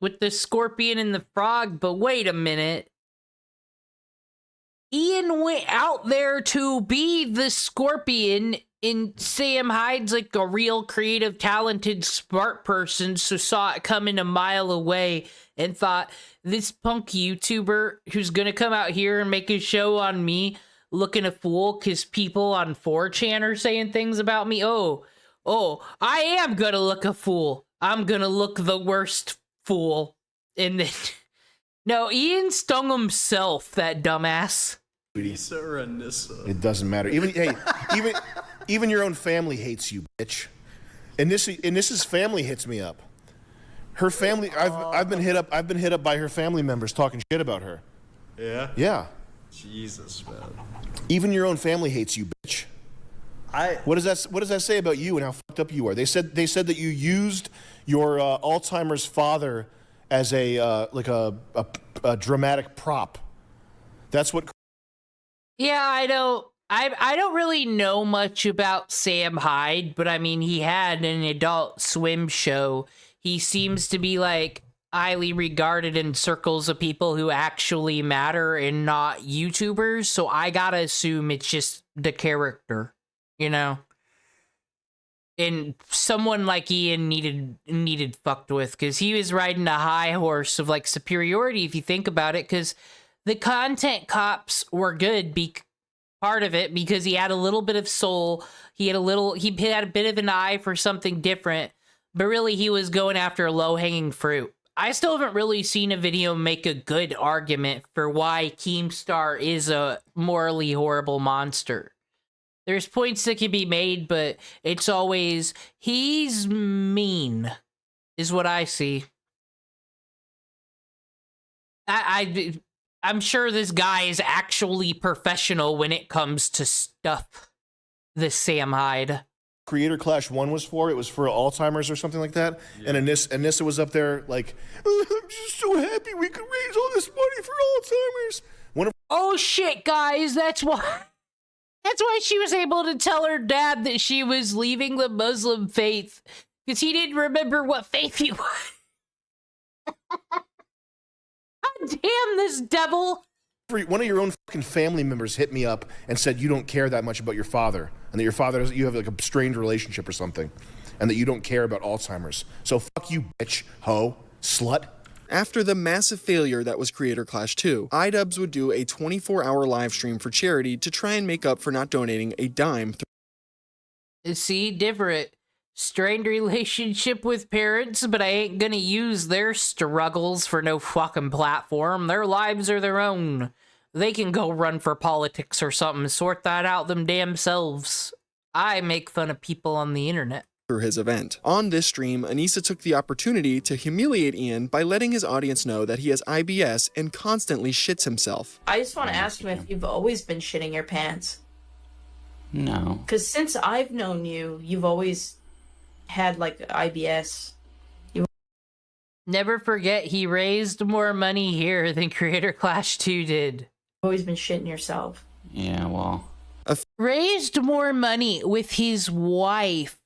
with the scorpion and the frog, but wait a minute. Ian went out there to be the scorpion And Sam Hyde's like a real creative, talented, smart person, so saw it coming a mile away and thought, this punk YouTuber who's gonna come out here and make a show on me looking a fool because people on 4chan are saying things about me. Oh, I am gonna look a fool. I'm gonna look the worst fool. And then, no, Ian stung himself, that dumbass. Anisa or Anissa? It doesn't matter. Even your own family hates you, bitch. Anissa's family hits me up. Her family, I've been hit up by her family members talking shit about her. Yeah? Yeah. Jesus, man. Even your own family hates you, bitch. What does that say about you and how fucked up you are? They said that you used your Alzheimer's father as a dramatic prop. That's what. Yeah, I don't really know much about Sam Hyde, but I mean, he had an Adult Swim show. He seems to be like highly regarded in circles of people who actually matter and not YouTubers, so I gotta assume it's just the character, you know? And someone like Ian needed fucked with, because he was riding a high horse of like superiority, if you think about it, because the content cops were good, part of it, because he had a little bit of soul, he had a bit of an eye for something different, but really he was going after low-hanging fruit. I still haven't really seen a video make a good argument for why Keemstar is a morally horrible monster. There's points that can be made, but it's always, he's mean, is what I see. I'm sure this guy is actually professional when it comes to stuff. This Sam Hyde. Creator Clash 1 was for. It was for Alzheimer's or something like that. Yeah. And Anissa was up there like, I'm just so happy we could raise all this money for Alzheimer's. Oh shit, guys, that's why she was able to tell her dad that she was leaving the Muslim faith, because he didn't remember what faith he was. God damn this devil. One of your own fucking family members hit me up and said you don't care that much about your father, and that your father, you have like a strained relationship or something, and that you don't care about Alzheimer's. So fuck you, bitch, hoe, slut. After the massive failure that was Creator Clash 2, iDubbbz would do a 24-hour live stream for charity to try and make up for not donating a dime. See, different. Strained relationship with parents, but I ain't gonna use their struggles for no fucking platform. Their lives are their own. They can go run for politics or something, sort that out them damn selves. I make fun of people on the internet. Through his event. On this stream, Anisa took the opportunity to humiliate Ian by letting his audience know that he has IBS and constantly shits himself. I just want to ask him if you've always been shitting your pants. No. Because since I've known you, you've always had like IBS. Never forget, he raised more money here than Creator Clash 2 did. Always been shitting yourself. Yeah, well. Raised more money with his wife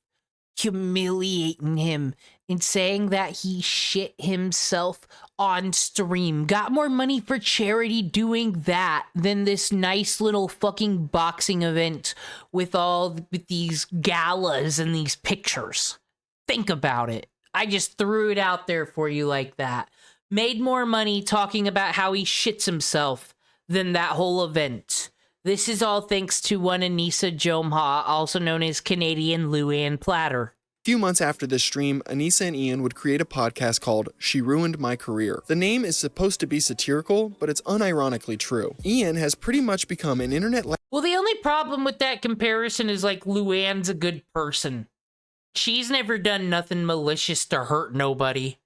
humiliating him and saying that he shit himself on stream. Got more money for charity doing that than this nice little fucking boxing event with these galas and these pictures. Think about it. I just threw it out there for you like that. Made more money talking about how he shits himself than that whole event. This is all thanks to one Anisa Jomha, also known as Canadian Luann Platter. A few months after this stream, Anisa and Ian would create a podcast called She Ruined My Career. The name is supposed to be satirical, but it's unironically true. Ian has pretty much become an internet Well, the only problem with that comparison is like Luann's a good person. She's never done nothing malicious to hurt nobody.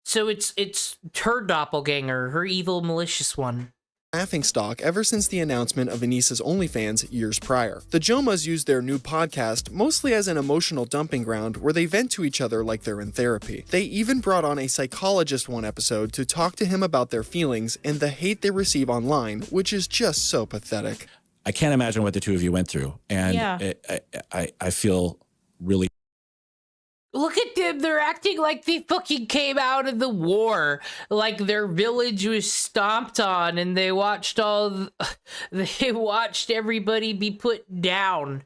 So it's her doppelganger, her evil malicious one. Laughing stock ever since the announcement of Anisa's OnlyFans years prior. The Jomhas use their new podcast mostly as an emotional dumping ground where they vent to each other like they're in therapy. They even brought on a psychologist one episode to talk to him about their feelings and the hate they receive online, which is just so pathetic. I can't imagine what the two of you went through, and Yeah. I feel really. Look at them, they're acting like they fucking came out of the war. Like their village was stomped on and they watched everybody be put down.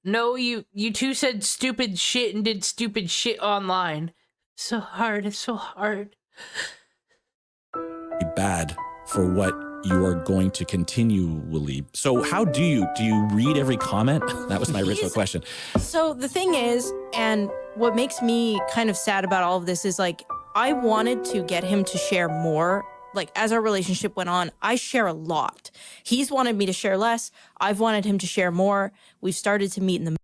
No, you two said stupid shit and did stupid shit online. So hard, it's so hard. Bad for what you are going to continually. So how do you read every comment? That was my original question. So the thing is, and what makes me kind of sad about all of this is like, I wanted to get him to share more. Like as our relationship went on, I share a lot. He's wanted me to share less. I've wanted him to share more. We've started to meet in the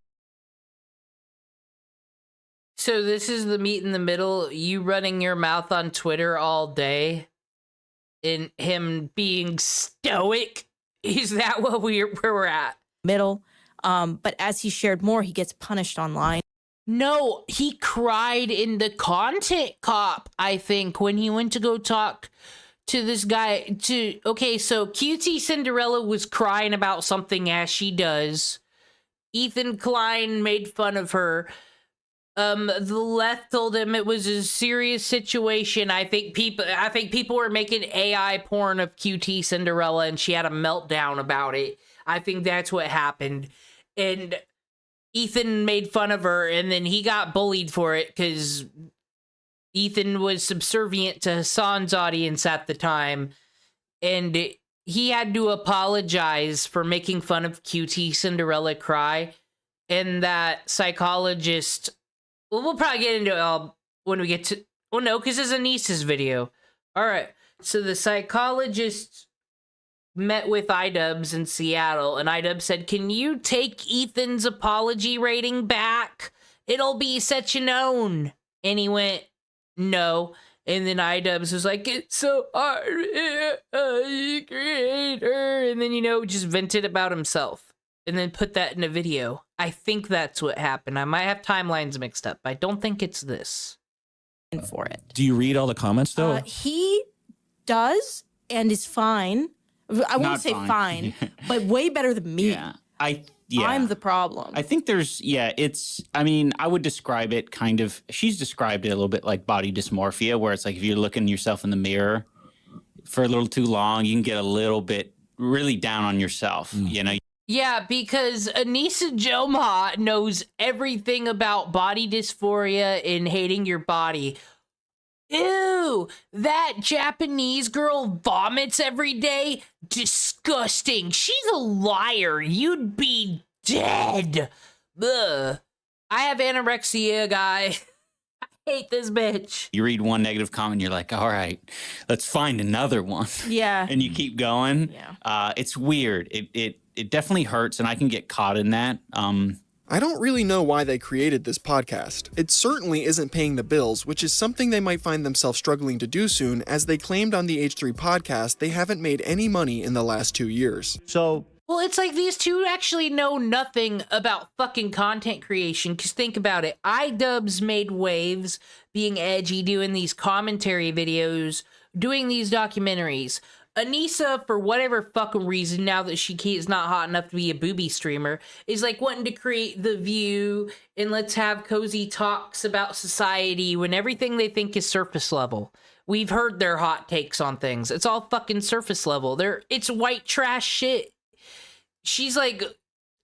So this is the meet in the middle, you running your mouth on Twitter all day and him being stoic. Is that what where we're at? middle. But as he shared more, he gets punished online. No, he cried in the content cop, I think, when he went to go talk to this guy. Okay, so QT Cinderella was crying about something, as she does. Ethan Klein made fun of her. The left told him it was a serious situation. I think people were making AI porn of QT Cinderella, and she had a meltdown about it. I think that's what happened. And Ethan made fun of her, and then he got bullied for it because Ethan was subservient to Hasan's audience at the time, and he had to apologize for making fun of QT Cinderella cry. And that psychologist, well, we'll probably get into it when we get to, well, no, because it's Anisa's video. All right, so the psychologist met with iDubbbz in Seattle, and iDubbbz said, "Can you take Ethan's apology rating back? It'll be such an own." And he went, "No." And then iDubbbz was like, "It's so hard, creator." And then, just vented about himself. And then put that in a video. I think that's what happened. I might have timelines mixed up. I don't think it's this. For it. Do you read all the comments though? He does and is fine. I won't Not say fine. fine, but way better than me. Yeah. I'm the problem. I think I would describe it kind of, she's described it a little bit like body dysmorphia, where it's like if you're looking yourself in the mirror for a little too long, you can get a little bit really down on yourself, Yeah, because Anisa Jomha knows everything about body dysphoria and hating your body. Ew, that Japanese girl vomits every day? Disgusting. She's a liar. You'd be dead. Ugh. I have anorexia, guy. I hate this bitch. You read one negative comment, you're like, all right, let's find another one. Yeah. And you keep going. Yeah. It's weird. It definitely hurts, and I can get caught in that. I don't really know why they created this podcast. It certainly isn't paying the bills, which is something they might find themselves struggling to do soon, as they claimed on the H3 podcast they haven't made any money in the last 2 years. Well, it's like these two actually know nothing about fucking content creation, because think about it. iDubbbz made waves being edgy, doing these commentary videos, doing these documentaries. Anisa, for whatever fucking reason, now that she is not hot enough to be a booby streamer, is like wanting to create The View and let's have cozy talks about society when everything they think is surface level. We've heard their hot takes on things. It's all fucking surface level. It's white trash shit. She's like,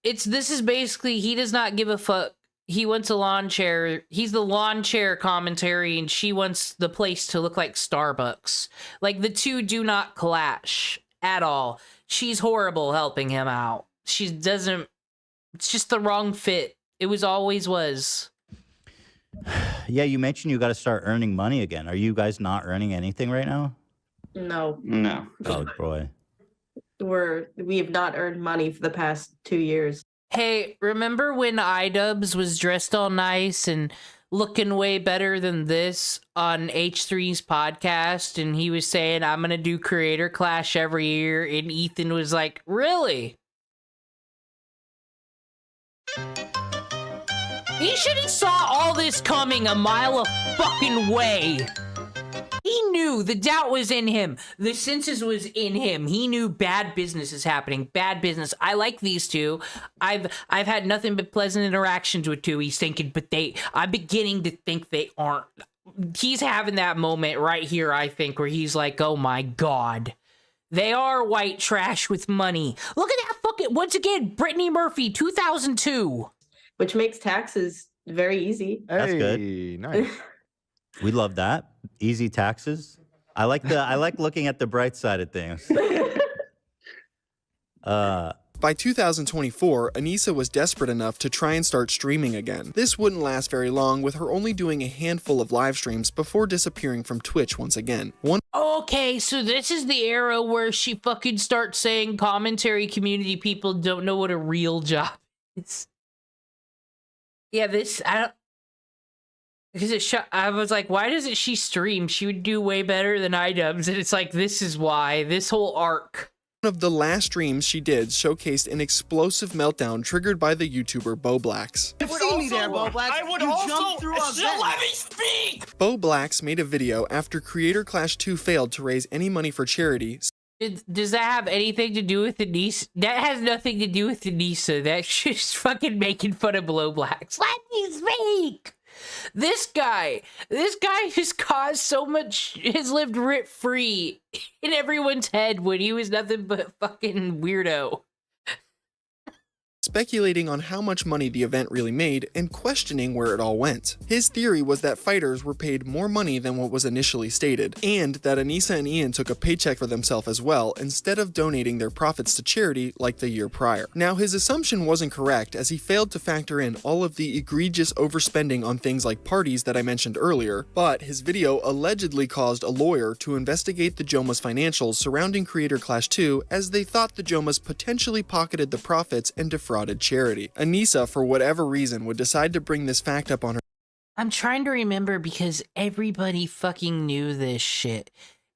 this is basically, he does not give a fuck. He wants a lawn chair. He's the lawn chair commentary, and she wants the place to look like Starbucks. Like, the two do not clash at all. She's horrible helping him out. She doesn't, it's just the wrong fit. It always was. Yeah, you mentioned you got to start earning money again. Are you guys not earning anything right now? No. No. Oh, boy. We have not earned money for the past 2 years. Hey, remember when iDubbbz was dressed all nice and looking way better than this on H3's podcast, and he was saying, "I'm gonna do Creator Clash every year," and Ethan was like, "Really?" He should have saw all this coming a mile a fucking way. He knew the doubt was in him. The census was in him. He knew bad business is happening. Bad business. I like these two. I've had nothing but pleasant interactions with two. He's thinking, but I'm beginning to think they aren't. He's having that moment right here, I think, where he's like, oh my God. They are white trash with money. Look at that fucking, once again, Brittany Murphy, 2002. which makes taxes very easy. That's good. Nice. We love that. Easy taxes. I like looking at the bright side of things. By 2024, Anisa was desperate enough to try and start streaming again. This wouldn't last very long, with her only doing a handful of live streams before disappearing from Twitch once again. Okay, so this is the era where she fucking starts saying commentary community people don't know what a real job is. Yeah, I was like, why doesn't she stream? She would do way better than iDubbbz, and it's like, this is why, this whole arc. One of the last streams she did showcased an explosive meltdown triggered by the YouTuber Blacks. You've seen me there, Blacks. I would also let me speak. Blacks made a video after Creator Clash 2 failed to raise any money for charity. Does that have anything to do with Anisa? That has nothing to do with Anisa. That's just fucking making fun of Blacks. Let me speak. This guy has caused so much, has lived rent free in everyone's head when he was nothing but a fucking weirdo. Speculating on how much money the event really made and questioning where it all went. His theory was that fighters were paid more money than what was initially stated, and that Anisa and Ian took a paycheck for themselves as well instead of donating their profits to charity like the year prior. Now, his assumption wasn't correct, as he failed to factor in all of the egregious overspending on things like parties that I mentioned earlier, but his video allegedly caused a lawyer to investigate the Jomha's financials surrounding Creator Clash 2, as they thought the Jomhas potentially pocketed the profits and defrauded charity. Anisa, for whatever reason, would decide to bring this fact up on her. I'm trying to remember because everybody fucking knew this shit.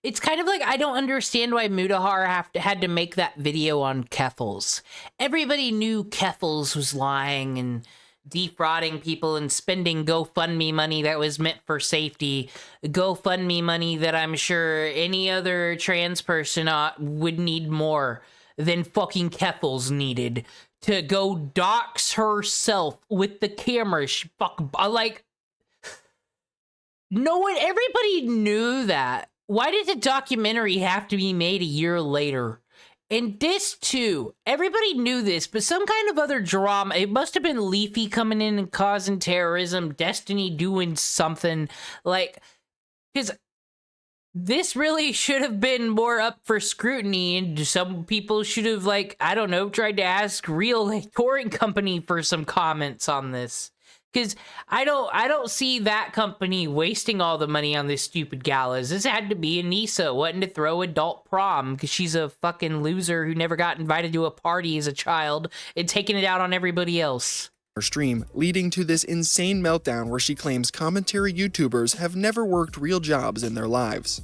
It's kind of like I don't understand why Mudahar had to make that video on Keffals. Everybody knew Keffals was lying and defrauding people and spending GoFundMe money that was meant for safety. GoFundMe money that I'm sure any other trans person would need more than fucking Keffals needed to go dox herself with the camera. No one, everybody knew that. Why did the documentary have to be made a year later? And this too, everybody knew this, but some kind of other drama. It must have been Leafy coming in and causing terrorism, Destiny doing something, like, because this really should have been more up for scrutiny, and some people should have, like, I don't know, tried to ask Real Touring Company for some comments on this. Because I don't see that company wasting all the money on this stupid galas. This had to be Anisa wanting to throw adult prom because she's a fucking loser who never got invited to a party as a child and taking it out on everybody else. Stream, leading to this insane meltdown where she claims commentary YouTubers have never worked real jobs in their lives.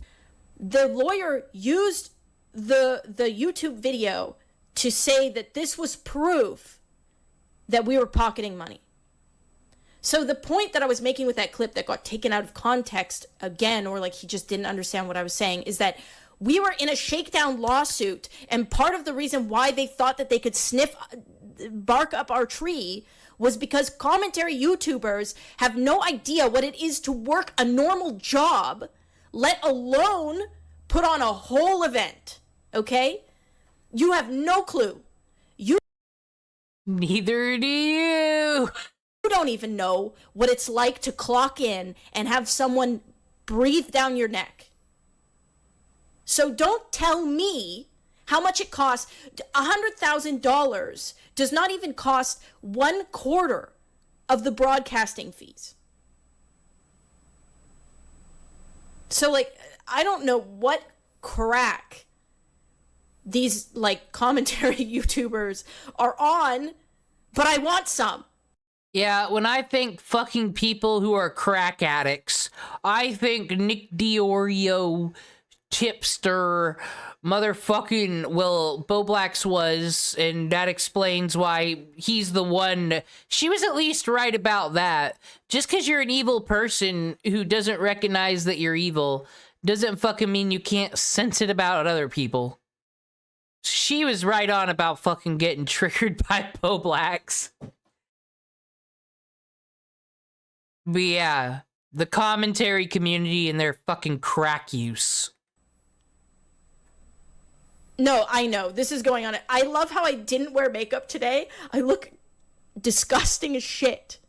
The lawyer used the YouTube video to say that this was proof that we were pocketing money. So the point that I was making with that clip that got taken out of context again, or like he just didn't understand what I was saying, is that we were in a shakedown lawsuit, and part of the reason why they thought that they could bark up our tree was because commentary YouTubers have no idea what it is to work a normal job, let alone put on a whole event, okay? You have no clue. Neither do you. You don't even know what it's like to clock in and have someone breathe down your neck. So don't tell me how much it costs. $100,000 does not even cost 1/4 of the broadcasting fees. So, like, I don't know what crack these, like, commentary YouTubers are on, but I want some. Yeah, when I think fucking people who are crack addicts, I think Nick Diorio, Tipster, motherfucking, well, Bo Blacks was, and that explains why he's the one. She was at least right about that. Just because you're an evil person who doesn't recognize that you're evil doesn't fucking mean you can't sense it about other people. She was right on about fucking getting triggered by Bo Blacks. But yeah, the commentary community and their fucking crack use. No, I know. This is going on. I love how I didn't wear makeup today. I look disgusting as shit.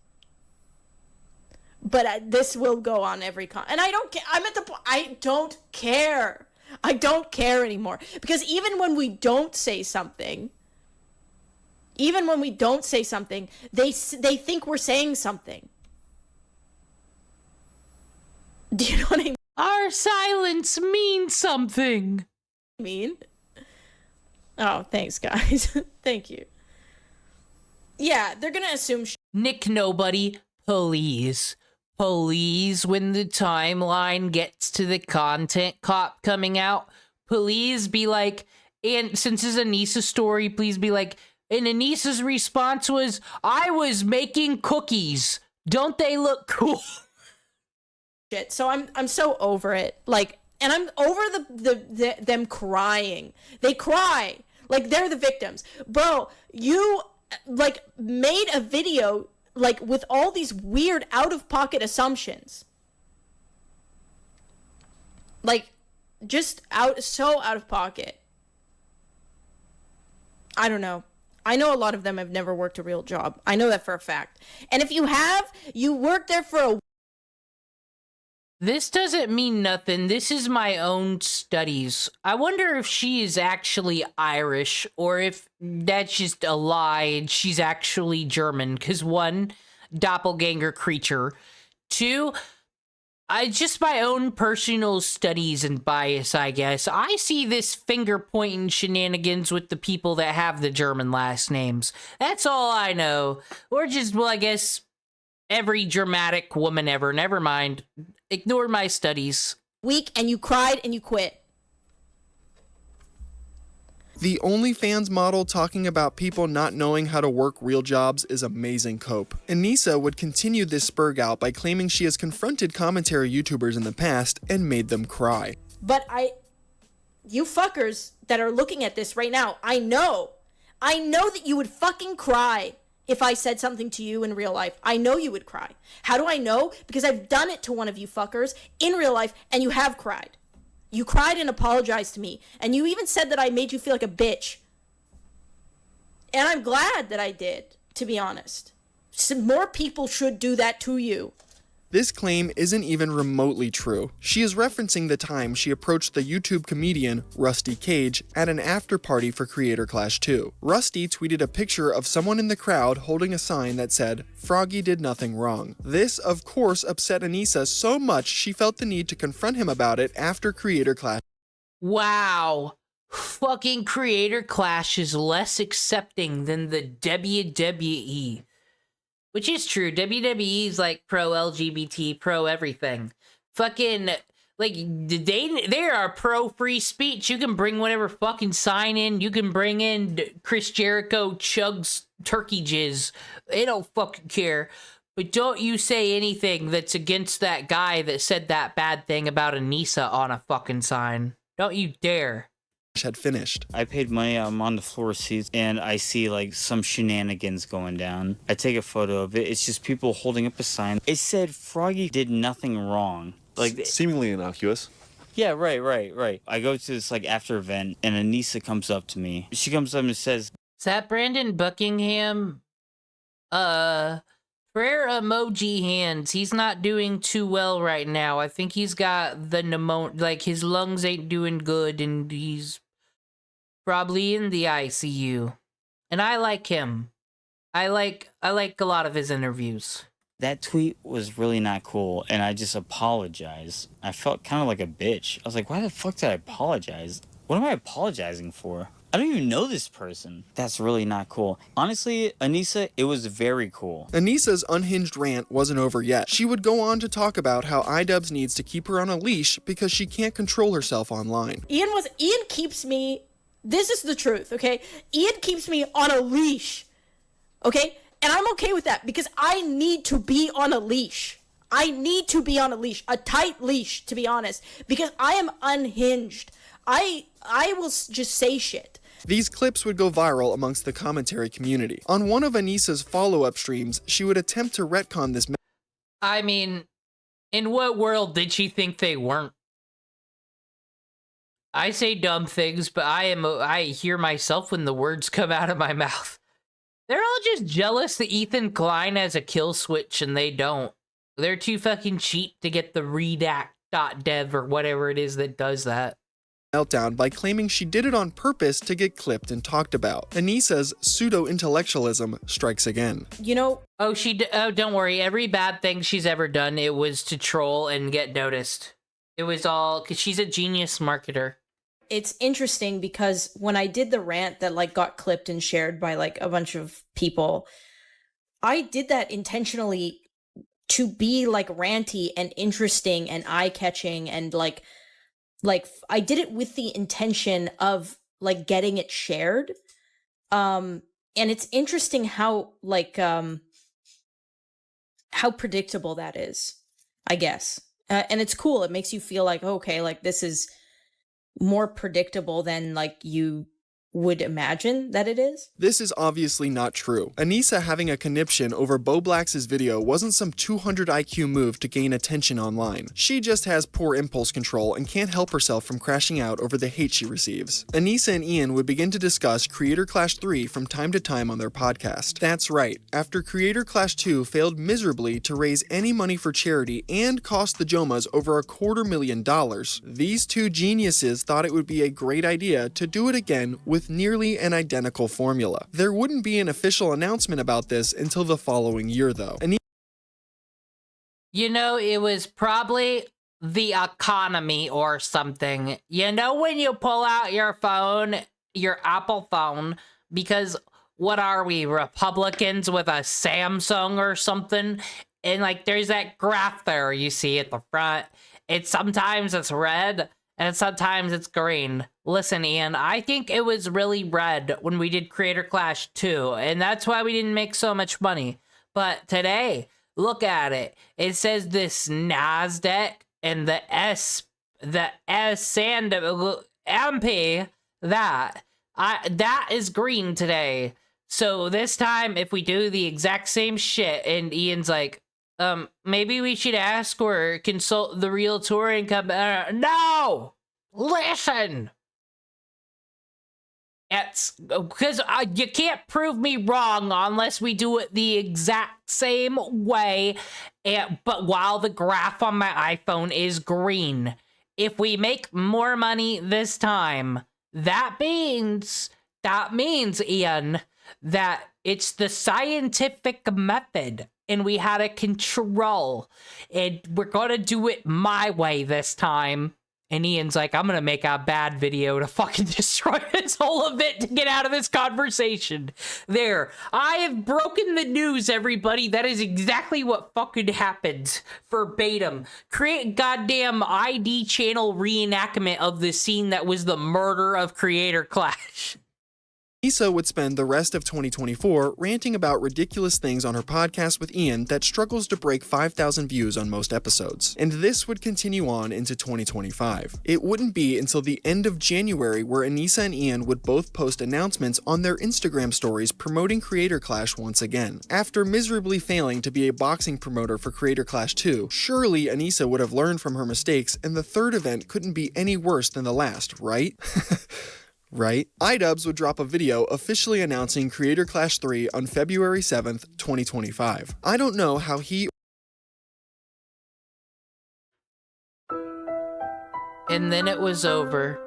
But this will go on every and I don't care. I'm at the point. I don't care. I don't care anymore. Because even when we don't say something, they think we're saying something. Do you know what I mean? Our silence means something. Oh, thanks, guys. Thank you. Yeah, they're gonna assume. Nick Nobody, please. Please, when the timeline gets to the content cop coming out, please be like, and since it's Anisa story, please be like, and Anisa's response was, I was making cookies. Don't they look cool? Shit. So I'm so over it. Like, and I'm over them crying. They cry like they're the victims. Bro, you like made a video like with all these weird out-of-pocket assumptions. Like, just so out of pocket. I don't know. I know a lot of them have never worked a real job. I know that for a fact. And if you have, you worked there for a... This doesn't mean nothing. This is my own studies. I wonder if she is actually Irish or if that's just a lie and she's actually German. Because one, doppleganger creature. Two, just my own personal studies and bias, I guess. I see this finger-pointing shenanigans with the people that have the German last names. That's all I know. Or just, well, I guess, every dramatic woman ever. Never mind. Ignore my studies. Weak, and you cried and you quit. The OnlyFans model talking about people not knowing how to work real jobs is amazing cope. Anisa would continue this spurg out by claiming she has confronted commentary YouTubers in the past and made them cry. But you fuckers that are looking at this right now, I know that you would fucking cry if I said something to you in real life. I know you would cry. How do I know? Because I've done it to one of you fuckers in real life and you have cried. You cried and apologized to me. And you even said that I made you feel like a bitch. And I'm glad that I did, to be honest. Some more people should do that to you. This claim isn't even remotely true. She is referencing the time she approached the YouTube comedian Rusty Cage at an after party for Creator Clash 2. Rusty tweeted a picture of someone in the crowd holding a sign that said, "Froggy did nothing wrong." This, of course, upset Anisa so much she felt the need to confront him about it after Creator Clash. Wow. Fucking Creator Clash is less accepting than the WWE. Which is true. WWE is like pro LGBT, pro everything. Fucking, like, they are pro free speech. You can bring whatever fucking sign in. You can bring in Chris Jericho chugs turkey jizz. They don't fucking care. But don't you say anything that's against that guy that said that bad thing about Anisa on a fucking sign. Don't you dare. Had finished. I paid money, I'm on the floor seats, and I see like some shenanigans going down. I take a photo of it. It's just people holding up a sign. It said Froggy did nothing wrong. Like seemingly innocuous. Yeah, right. I go to this like after event, and Anisa comes up to me. She comes up and says, "Is that Brandon Buckingham? Prayer emoji hands. He's not doing too well right now. I think he's got the pneumonia, like his lungs ain't doing good, and he's probably in the ICU." And I like him. I like a lot of his interviews. that tweet was really not cool, and I just apologized. I felt kind of like a bitch. I was like, why the fuck did I apologize? What am I apologizing for? I don't even know this person. That's really not cool. Honestly, Anisa, it was very cool. Anisa's unhinged rant wasn't over yet. She would go on to talk about how iDubbbz needs to keep her on a leash because she can't control herself online. Ian keeps me, this is the truth, okay? Ian keeps me on a leash, okay? And I'm okay with that because I need to be on a leash. I need to be on a leash, a tight leash, to be honest, because I am unhinged. I will just say shit. These clips would go viral amongst the commentary community. On one of Anisa's follow-up streams, she would attempt to retcon this. I mean, in what world did she think they weren't? I say dumb things, but I hear myself when the words come out of my mouth. They're all just jealous that Ethan Klein has a kill switch and they don't. They're too fucking cheap to get the redact.dev or whatever it is that does that. Meltdown by claiming she did it on purpose to get clipped and talked about. Anisa's pseudo-intellectualism strikes again. You know, oh, don't worry. Every bad thing she's ever done, it was to troll and get noticed. It was all because she's a genius marketer. It's interesting because when I did the rant that like got clipped and shared by like a bunch of people, I did that intentionally to be like ranty and interesting and eye-catching and like I did it with the intention of like getting it shared. And it's interesting how like how predictable that is, I guess. And it's cool. It makes you feel like, okay, like this is more predictable than like you would imagine that it is. This is obviously not true. Anisa having a conniption over Bo Black's video wasn't some 200 IQ move to gain attention online. She just has poor impulse control and can't help herself from crashing out over the hate she receives. Anisa and Ian would begin to discuss Creator Clash 3 from time to time on their podcast. That's right, after Creator Clash 2 failed miserably to raise any money for charity and cost the Jomhas over $250,000, these two geniuses thought it would be a great idea to do it again with nearly an identical formula. There wouldn't be an official announcement about this until the following year, though. You know, it was probably the economy or something. You know when you pull out your phone, your Apple phone, because what are we, Republicans with a Samsung or something? And like there's that graph there you see at the front. Sometimes it's red and sometimes it's green. Listen, Ian, I think it was really red when we did Creator Clash 2, and that's why we didn't make so much money. But today, look at it. It says this NASDAQ and the S and MP, that is green today. So this time, if we do the exact same shit, and Ian's like, maybe we should ask or consult the real touring company. No! Listen! It's because you can't prove me wrong unless we do it the exact same way, but while the graph on my iPhone is green. If we make more money this time, that means, Ian, that it's the scientific method and we had a control and we're gonna do it my way this time. And Ian's like, I'm gonna make a bad video to fucking destroy this whole event to get out of this conversation. There, I have broken the news, everybody. That is exactly what fucking happened. Verbatim. Create goddamn ID channel reenactment of the scene that was the murder of Creator Clash. Anisa would spend the rest of 2024 ranting about ridiculous things on her podcast with Ian that struggles to break 5,000 views on most episodes. And this would continue on into 2025. It wouldn't be until the end of January where Anisa and Ian would both post announcements on their Instagram stories promoting Creator Clash once again. After miserably failing to be a boxing promoter for Creator Clash 2, surely Anisa would have learned from her mistakes and the third event couldn't be any worse than the last, right? Right? iDubbbz would drop a video officially announcing Creator Clash 3 on February 7th, 2025. I don't know how he And then it was over.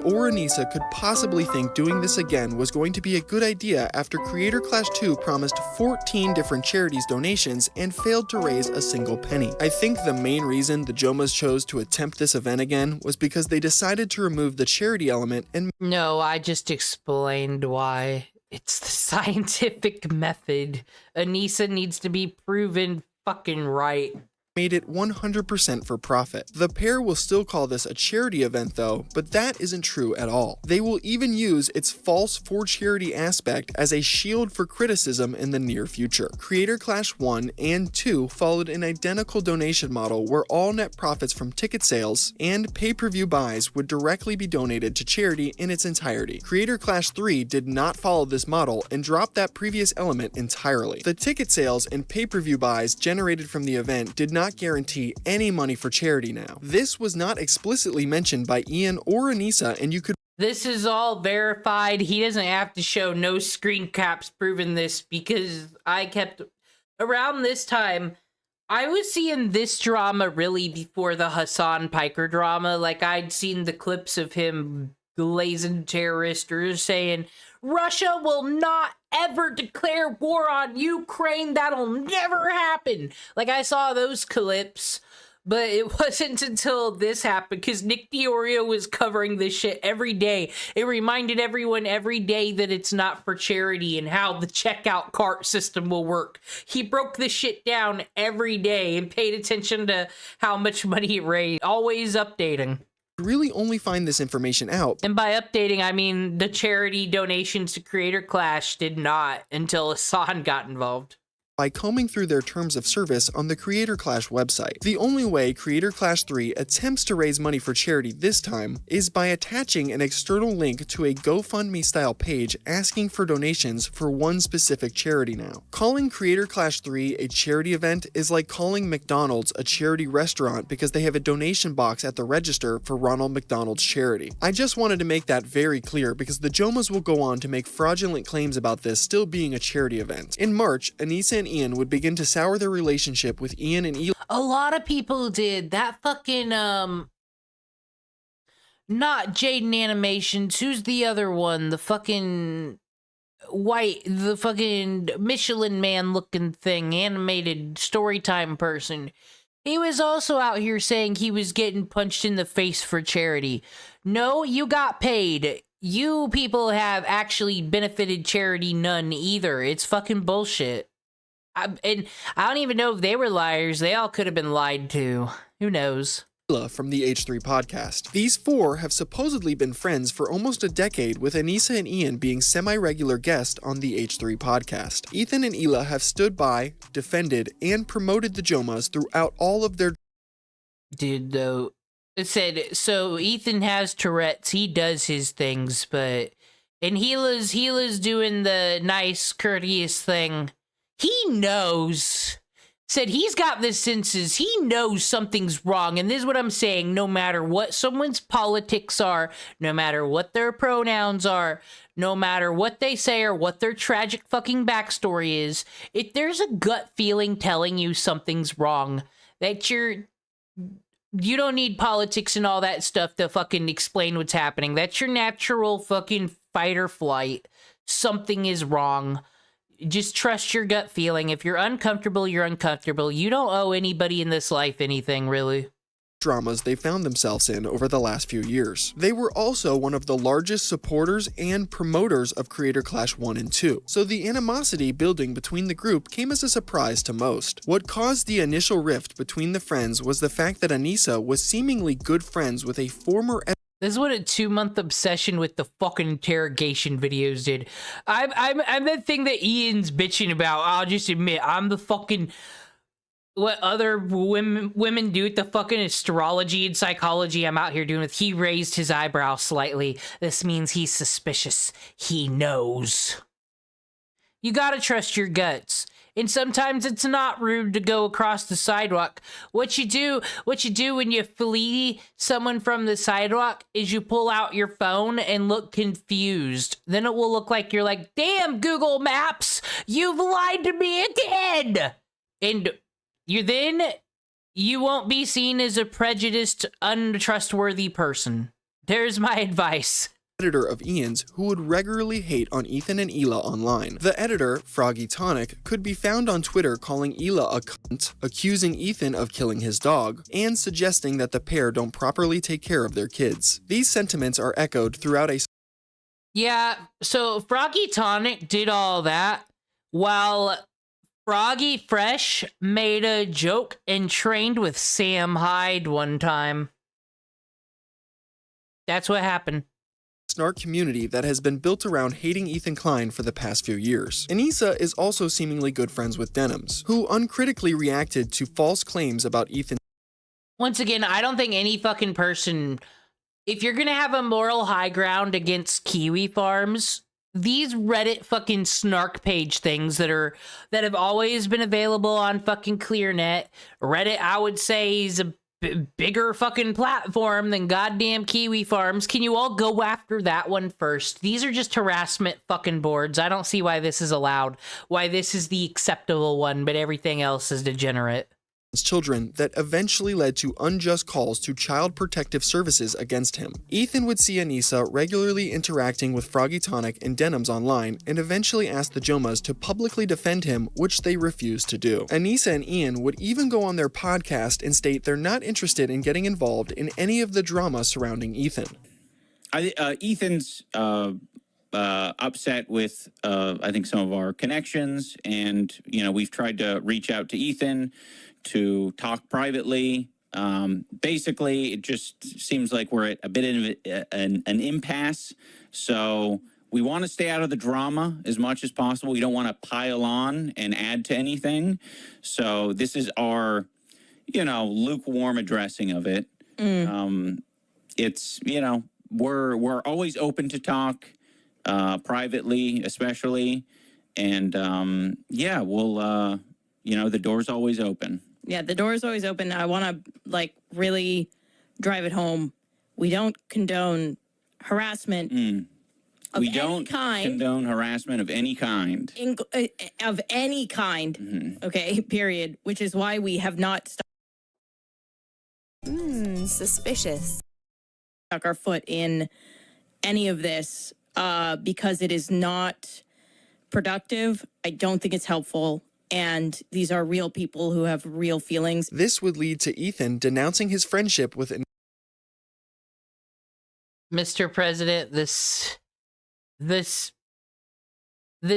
or Anisa could possibly think doing this again was going to be a good idea after Creator Clash 2 promised 14 different charities donations and failed to raise a single penny. I think the main reason the Jomhas chose to attempt this event again was because they decided to remove the charity element and— No, I just explained why. It's the scientific method. Anisa needs to be proven fucking right. Made it 100% for profit. The pair will still call this a charity event though, but that isn't true at all. They will even use its false for charity aspect as a shield for criticism in the near future. Creator Clash 1 and 2 followed an identical donation model where all net profits from ticket sales and pay-per-view buys would directly be donated to charity in its entirety. Creator Clash 3 did not follow this model and dropped that previous element entirely. The ticket sales and pay-per-view buys generated from the event did not guarantee any money for charity now. This was not explicitly mentioned by Ian or Anisa, and you could This is all verified. He doesn't have to show no screen caps proving this, because I kept around this time. I was seeing this drama really before the Hasan Piker drama. Like, I'd seen the clips of him glazing terrorists or saying Russia will not ever declare war on Ukraine. That'll never happen. Like, I saw those clips. But it wasn't until this happened, because Nick Diorio was covering this shit every day. It reminded everyone every day that it's not for charity and how the checkout cart system will work. He broke this shit down every day and paid attention to how much money it raised. Always updating. Really only find this information out. And by updating, I mean the charity donations to Creator Clash did not until Hasan got involved. By combing through their terms of service on the Creator Clash website. The only way Creator Clash 3 attempts to raise money for charity this time is by attaching an external link to a GoFundMe-style page asking for donations for one specific charity now. Calling Creator Clash 3 a charity event is like calling McDonald's a charity restaurant because they have a donation box at the register for Ronald McDonald's charity. I just wanted to make that very clear because the Jomhas will go on to make fraudulent claims about this still being a charity event. In March, Anisa and Ian would begin to sour their relationship with Ian and Eli. A lot of people did. That fucking, not Jaden Animations. Who's the other one? The fucking the fucking Michelin Man looking thing, animated storytime person. He was also out here saying he was getting punched in the face for charity. No, you got paid. You people have actually benefited charity none either. It's fucking bullshit. And I don't even know if they were liars. They all could have been lied to. Who knows? From the H3 podcast. These four have supposedly been friends for almost a decade, with Anisa and Ian being semi-regular guests on the H3 podcast. Ethan and Ela have stood by, defended, and promoted the Jomhas throughout all of their... Dude, though, it said, so Ethan has Tourette's, he does his things, but... And Hila's doing the nice, courteous thing. He knows. Said he's got the senses. He knows something's wrong. And this is what I'm saying. No matter what someone's politics are, no matter what their pronouns are, no matter what they say or what their tragic fucking backstory is, if there's a gut feeling telling you something's wrong, that you don't need politics and all that stuff to fucking explain what's happening. That's your natural fucking fight or flight. Something is wrong. Just trust your gut feeling. If you're uncomfortable, you're uncomfortable. You don't owe anybody in this life anything, really. Dramas they found themselves in over the last few years. They were also one of the largest supporters and promoters of Creator Clash 1 and 2, so the animosity building between the group came as a surprise to most. What caused the initial rift between the friends was the fact that Anisa was seemingly good friends with a former... This is what a 2-month obsession with the fucking interrogation videos did. I'm the thing that Ian's bitching about. I'll just admit, I'm the fucking... What other women do with the fucking astrology and psychology I'm out here doing with. He raised his eyebrow slightly. This means he's suspicious. He knows. You gotta trust your guts. And sometimes it's not rude to go across the sidewalk. What you do when you flee someone from the sidewalk is you pull out your phone and look confused. Then it will look like you're like, damn, Google Maps, you've lied to me again. And you won't be seen as a prejudiced, untrustworthy person. There's my advice. Editor of Ian's who would regularly hate on Ethan and Ela online. The editor, Froggy Tonic, could be found on Twitter calling Ela a cunt, accusing Ethan of killing his dog, and suggesting that the pair don't properly take care of their kids. These sentiments are echoed throughout a... Yeah, so Froggy Tonic did all that, while Froggy Fresh made a joke and trained with Sam Hyde one time. That's what happened. Snark community that has been built around hating Ethan Klein for the past few years. Anisa is also seemingly good friends with Denims, who uncritically reacted to false claims about Ethan. Once again, I don't think any fucking person, if you're gonna have a moral high ground against Kiwi Farms, these Reddit fucking snark page things that have always been available on fucking ClearNet. Reddit, I would say, is bigger fucking platform than goddamn Kiwi Farms. Can you all go after that one first? These are just harassment fucking boards. I don't see why this is allowed, why this is the acceptable one, but everything else is degenerate. Children that eventually led to unjust calls to Child Protective Services against him. Ethan would see Anisa regularly interacting with Froggy Tonic and Denims online and eventually asked the Jomhas to publicly defend him, which they refused to do. Anisa and Ian would even go on their podcast and state they're not interested in getting involved in any of the drama surrounding Ethan. Ethan's upset with, I think, some of our connections, and, you know, we've tried to reach out to Ethan to talk privately. Basically, it just seems like we're at a bit of an impasse. So we want to stay out of the drama as much as possible. We don't want to pile on and add to anything. So this is our, you know, lukewarm addressing of it. It's, you know, we're always open to talk, privately, especially. And yeah, we'll, you know, the door's always open. Yeah, the door is always open. I want to, like, really drive it home. We don't condone harassment of We any don't kind. condone harassment of any kind. Of any kind, okay, period, which is why we have not suspicious. stuck our foot in any of this because it is not productive. I don't think it's helpful. And these are real people who have real feelings. This would lead to Ethan denouncing his friendship with Mr. President, this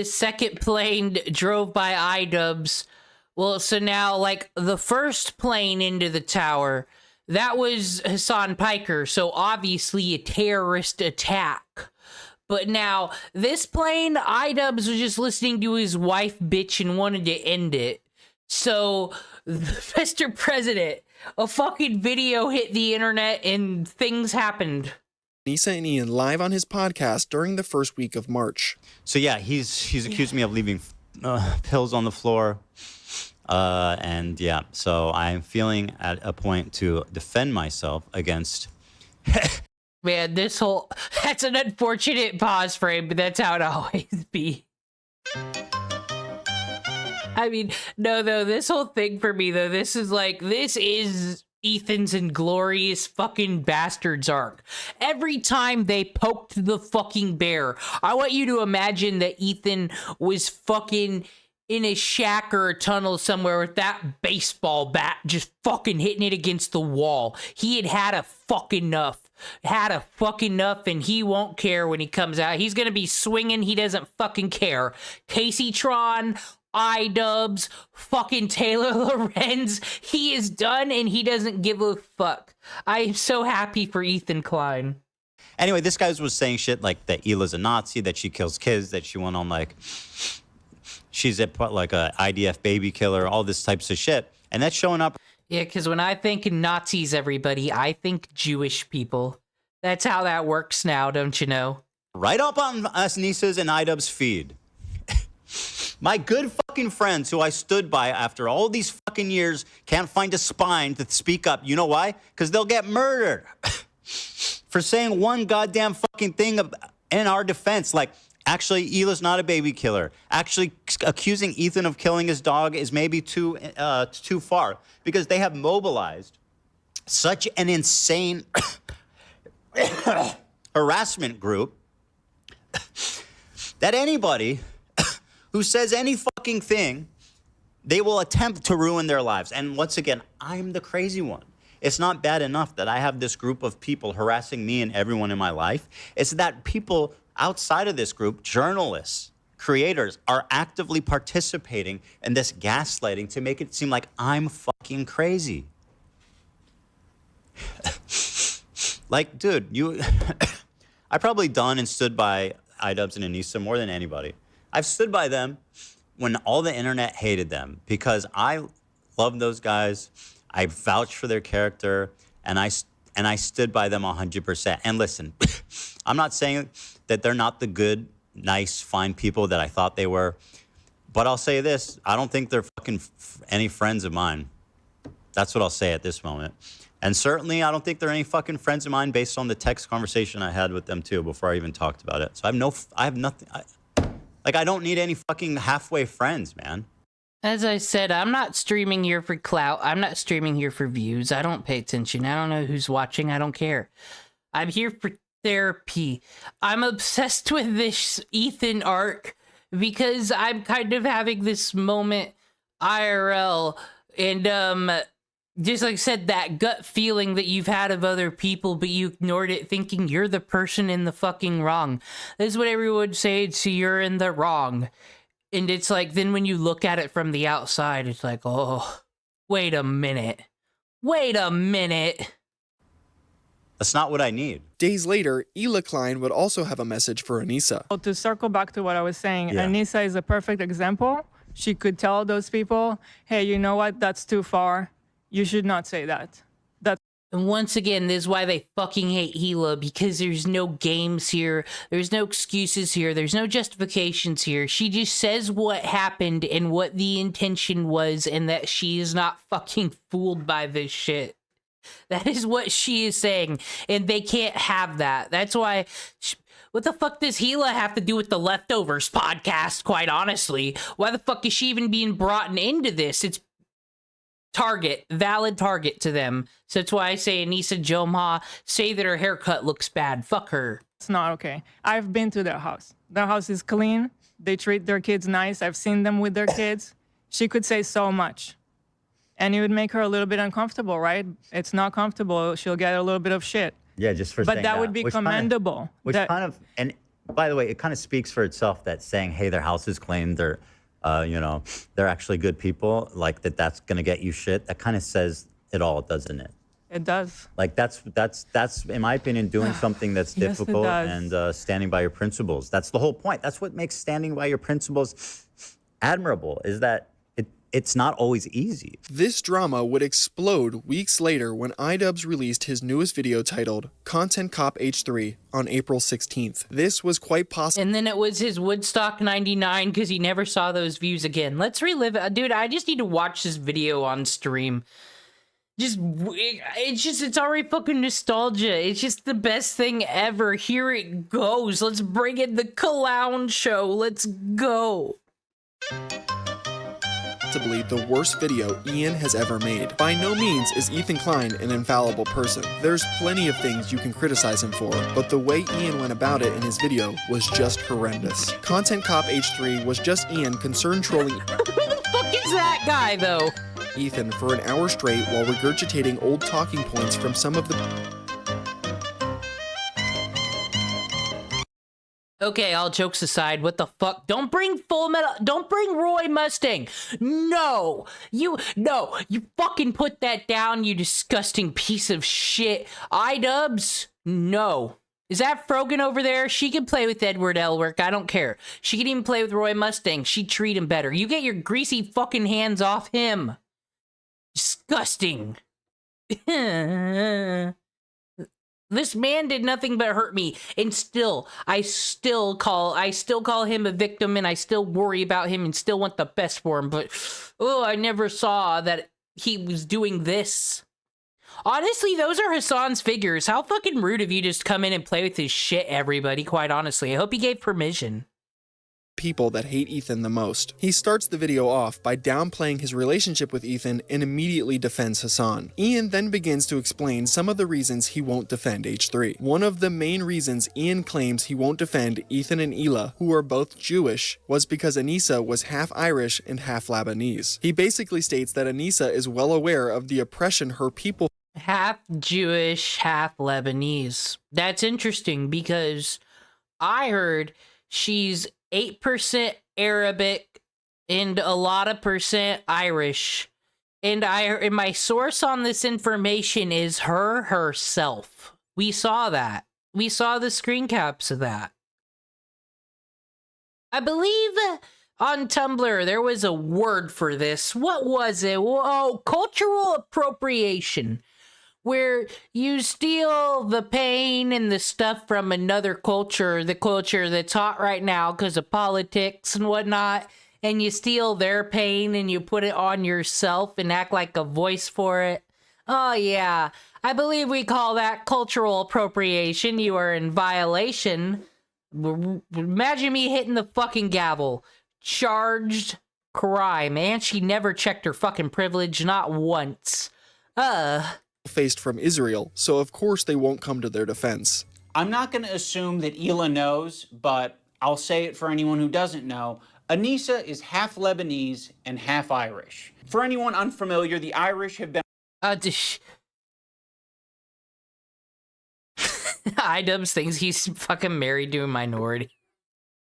second plane drove by iDubbbz. Well, so now, like, the first plane into the tower, that was Hasan Piker, so obviously a terrorist attack. But now, this plane, iDubbbz was just listening to his wife bitch and wanted to end it. So, Mr. President, a fucking video hit the internet and things happened. Anisa and Ian live on his podcast during the first week of March. So yeah, he's accused me of leaving pills on the floor. And yeah, so I'm feeling at a point to defend myself against... Man, that's an unfortunate pause frame, but that's how it always be. I mean, no, though, this whole thing for me, though, this is Ethan's Inglorious fucking Bastards arc. Every time they poked the fucking bear, I want you to imagine that Ethan was fucking in a shack or a tunnel somewhere with that baseball bat just fucking hitting it against the wall. He had a fucking enough. And he won't care when he comes out. He's gonna be swinging. He doesn't fucking care. Casey Tron, iDubbbz, fucking Taylor Lorenz. He is done and he doesn't give a fuck. I am so happy for Ethan Klein. Anyway, this guy was saying shit like that Hila's a Nazi, that she kills kids, that she went on like, she's like a IDF baby killer, all this types of shit. And that's showing up. Yeah, because when I think Nazis, everybody, I think Jewish people. That's how that works now, don't you know? Right up on Anisa's and iDubbbz feed. My good fucking friends who I stood by after all these fucking years can't find a spine to speak up. You know why? Because they'll get murdered for saying one goddamn fucking thing in our defense. Like, actually, Hila's not a baby killer. Actually, accusing Ethan of killing his dog is maybe too far, because they have mobilized such an insane harassment group that anybody who says any fucking thing, they will attempt to ruin their lives. And once again, I'm the crazy one. It's not bad enough that I have this group of people harassing me and everyone in my life. It's that people outside of this group, journalists, creators, are actively participating in this gaslighting to make it seem like I'm fucking crazy. Like, dude, I probably done and stood by iDubbbz and Anisa more than anybody. I've stood by them when all the internet hated them because I love those guys. I vouched for their character, and I stood by them 100%. And listen, I'm not saying that they're not the good, nice, fine people that I thought they were, but I'll say this: I don't think they're fucking any friends of mine. That's what I'll say at this moment. And certainly, I don't think they're any fucking friends of mine based on the text conversation I had with them too before I even talked about it. So I have nothing. I don't need any fucking halfway friends, man. As I said, I'm not streaming here for clout. I'm not streaming here for views. I don't pay attention. I don't know who's watching. I don't care. I'm here for therapy. I'm obsessed with this Ethan arc because I'm kind of having this moment IRL, and just like I said, that gut feeling that you've had of other people, but you ignored it thinking you're the person in the fucking wrong. This is what everyone would say, so you're in the wrong. And it's like, then when you look at it from the outside, it's like, oh, wait a minute. Wait a minute. That's not what I need. Days later, Ela Klein would also have a message for Anisa. So to circle back to what I was saying, Yeah. Anisa is a perfect example. She could tell those people, hey, you know what? That's too far. You should not say that. And once again, this is why they fucking hate Hila, because there's no games here, there's no excuses here, there's no justifications here. She just says what happened and what the intention was, and that she is not fucking fooled by this shit. That is what she is saying, and they can't have that. That's why... What the fuck does Hila have to do with the Leftovers podcast, quite honestly? Why the fuck is she even being brought into this? It's valid target to them. So that's why I say Anisa Jomha, say that her haircut looks bad. Fuck her. It's not okay. I've been to their house. Their house is clean. They treat their kids nice. I've seen them with their kids. She could say so much. And it would make her a little bit uncomfortable, right? It's not comfortable. She'll get a little bit of shit. Yeah, just for But saying that would be commendable. And by the way, it kind of speaks for itself that saying, hey, their house is clean, they're actually good people, like that's going to get you shit. That kind of says it all, doesn't it? It does. Like that's in my opinion, doing something that's Yes, it difficult does. and standing by your principles. That's the whole point. That's what makes standing by your principles admirable, is that it's not always easy. This drama would explode weeks later when iDubbbz released his newest video titled Content Cop H3 on April 16th. This was quite possible. And then it was his Woodstock 99 because he never saw those views again. Let's relive it. Dude, I just need to watch this video on stream. It's already fucking nostalgia. It's just the best thing ever. Here it goes. Let's bring in the clown show. Let's go. The worst video Ian has ever made. By no means is Ethan Klein an infallible person. There's plenty of things you can criticize him for, but the way Ian went about it in his video was just horrendous. Content Cop H3 was just Ian concerned trolling Who the fuck is that guy, though? Ethan for an hour straight while regurgitating old talking points from some of the... Okay, all jokes aside, what the fuck? Don't bring don't bring Roy Mustang. No, you fucking put that down, you disgusting piece of shit. iDubbbz, no. Is that Frogan over there? She can play with Edward Elric, I don't care. She can even play with Roy Mustang, she'd treat him better. You get your greasy fucking hands off him. Disgusting. This man did nothing but hurt me, and I still call him a victim, and I still worry about him and still want the best for him, but I never saw that he was doing this. Honestly, those are Hasan's figures. How fucking rude of you just come in and play with his shit, everybody, quite honestly. I hope he gave permission. People that hate Ethan the most. He starts the video off by downplaying his relationship with Ethan and immediately defends Hasan. Ian then begins to explain some of the reasons he won't defend H3. One of the main reasons Ian claims he won't defend Ethan and Ela, who are both Jewish, was because Anisa was half Irish and half Lebanese. He basically states that Anisa is well aware of the oppression her people half Jewish, half Lebanese. That's interesting because I heard she's 8% Arabic and a lot of percent Irish. And my source on this information is her herself. We saw that. We saw the screen caps of that. I believe on Tumblr there was a word for this. What was it? Oh, cultural appropriation. Where you steal the pain and the stuff from another culture, the culture that's hot right now because of politics and whatnot, and you steal their pain and you put it on yourself and act like a voice for it. Oh, yeah. I believe we call that cultural appropriation. You are in violation. Imagine me hitting the fucking gavel. Charged crime. And she never checked her fucking privilege, not once. Faced from Israel, so of course they won't come to their defense. I'm not going to assume that Hila knows, but I'll say it for anyone who doesn't know. Anisa is half Lebanese and half Irish. For anyone unfamiliar, the Irish have been... Idubbbz thinks he's fucking married to a minority.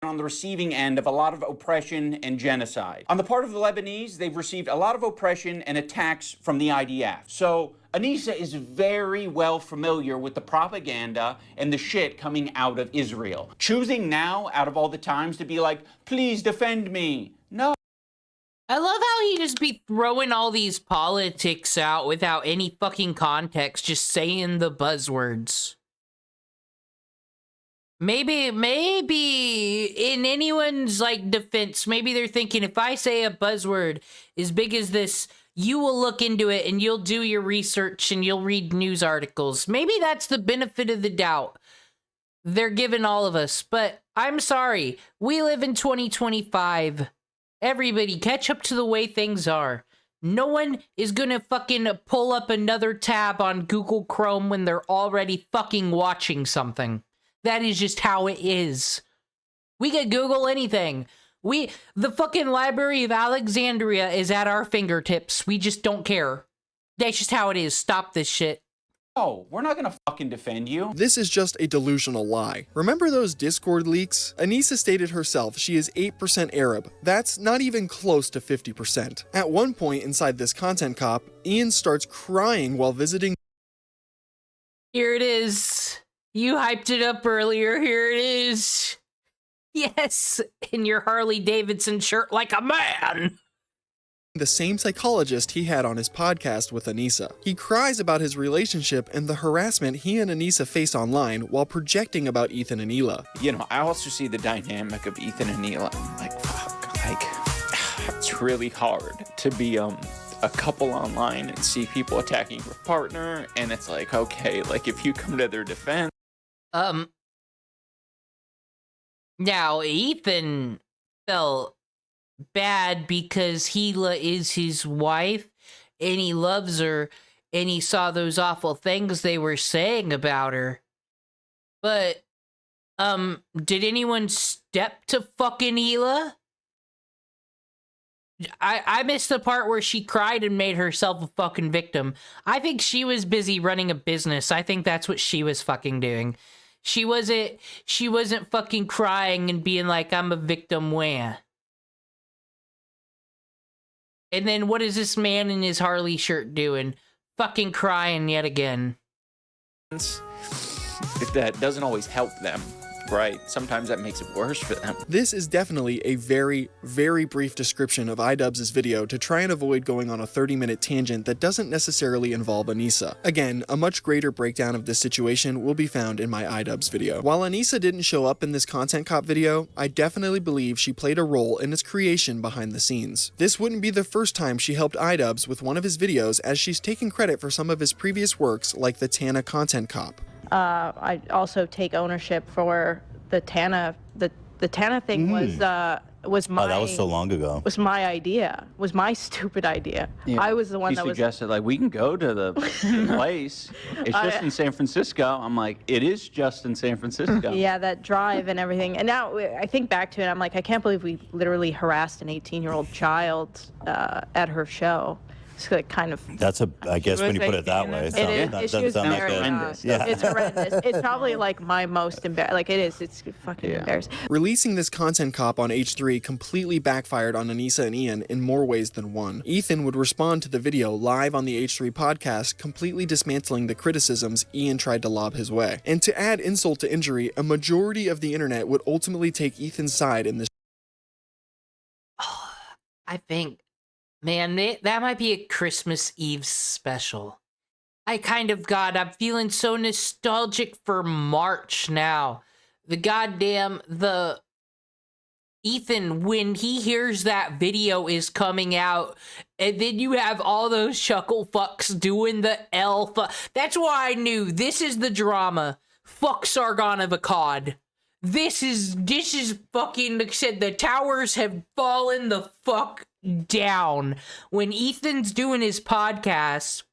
On the receiving end of a lot of oppression and genocide. On the part of the Lebanese, they've received a lot of oppression and attacks from the IDF. So Anisa is very well familiar with the propaganda and the shit coming out of Israel. Choosing now, out of all the times, to be like, please defend me. No. I love how he just be throwing all these politics out without any fucking context, just saying the buzzwords. Maybe in anyone's like defense, maybe they're thinking if I say a buzzword as big as this, you will look into it and you'll do your research and you'll read news articles. Maybe that's the benefit of the doubt they're giving all of us. But I'm sorry, we live in 2025. Everybody catch up to the way things are. No one is gonna fucking pull up another tab on Google Chrome when they're already fucking watching something. That is just how it is. We can Google anything. The fucking Library of Alexandria is at our fingertips. We just don't care. That's just how it is. Stop this shit. Oh, we're not gonna fucking defend you. This is just a delusional lie. Remember those Discord leaks? Anisa stated herself she is 8% Arab. That's not even close to 50%. At one point inside this content cop, Ian starts crying while visiting. Here it is. You hyped it up earlier. Here it is. Yes, in your Harley Davidson shirt like a man. The same psychologist he had on his podcast with Anisa. He cries about his relationship and the harassment he and Anisa face online while projecting about Ethan and Hila. You know, I also see the dynamic of Ethan and Hila. Like, fuck, like, it's really hard to be, a couple online and see people attacking your partner, and it's like, okay, like, if you come to their defense. Now, Ethan felt bad because Hila is his wife, and he loves her, and he saw those awful things they were saying about her. But, did anyone step to fucking Hila? I missed the part where she cried and made herself a fucking victim. I think she was busy running a business. I think that's what she was fucking doing. She wasn't fucking crying and being like, I'm a victim, wah. And then what is this man in his Harley shirt doing? Fucking crying yet again. That doesn't always help them, right? Sometimes that makes it worse for them. This is definitely a very, very brief description of Idubbbbz's video to try and avoid going on a 30-minute tangent that doesn't necessarily involve Anisa. Again, a much greater breakdown of this situation will be found in my Idubbbbz video. While Anisa didn't show up in this content cop video, I definitely believe she played a role in its creation behind the scenes. This wouldn't be the first time she helped Idubbbbz with one of his videos, as she's taken credit for some of his previous works like the Tana content cop. I also take ownership for the Tana. The Tana thing was my. Oh, that was so long ago. Was my idea. Was my stupid idea. Yeah. I was the one he that suggested, like, we can go to the place. It's just in San Francisco. I'm like, it is just in San Francisco. Yeah, that drive and everything. And now I think back to it, I'm like, I can't believe we literally harassed an 18-year-old child at her show. It's like kind of. That's I guess when you put it that way, it doesn't sound like horrendous. Yeah. It's horrendous. It's probably like my most like it is. It's fucking embarrassing. Releasing this content cop on H3 completely backfired on Anisa and Ian in more ways than one. Ethan would respond to the video live on the H3 podcast, completely dismantling the criticisms Ian tried to lob his way. And to add insult to injury, a majority of the internet would ultimately take Ethan's side in this. I think, man, that might be a Christmas Eve special. I'm feeling so nostalgic for March now. Ethan, when he hears that video is coming out, and then you have all those chuckle fucks doing the L that's why I knew this is the drama. Fuck Sargon of Akkad. This is fucking, like I said, the towers have fallen the fuck down. When Ethan's doing his podcast,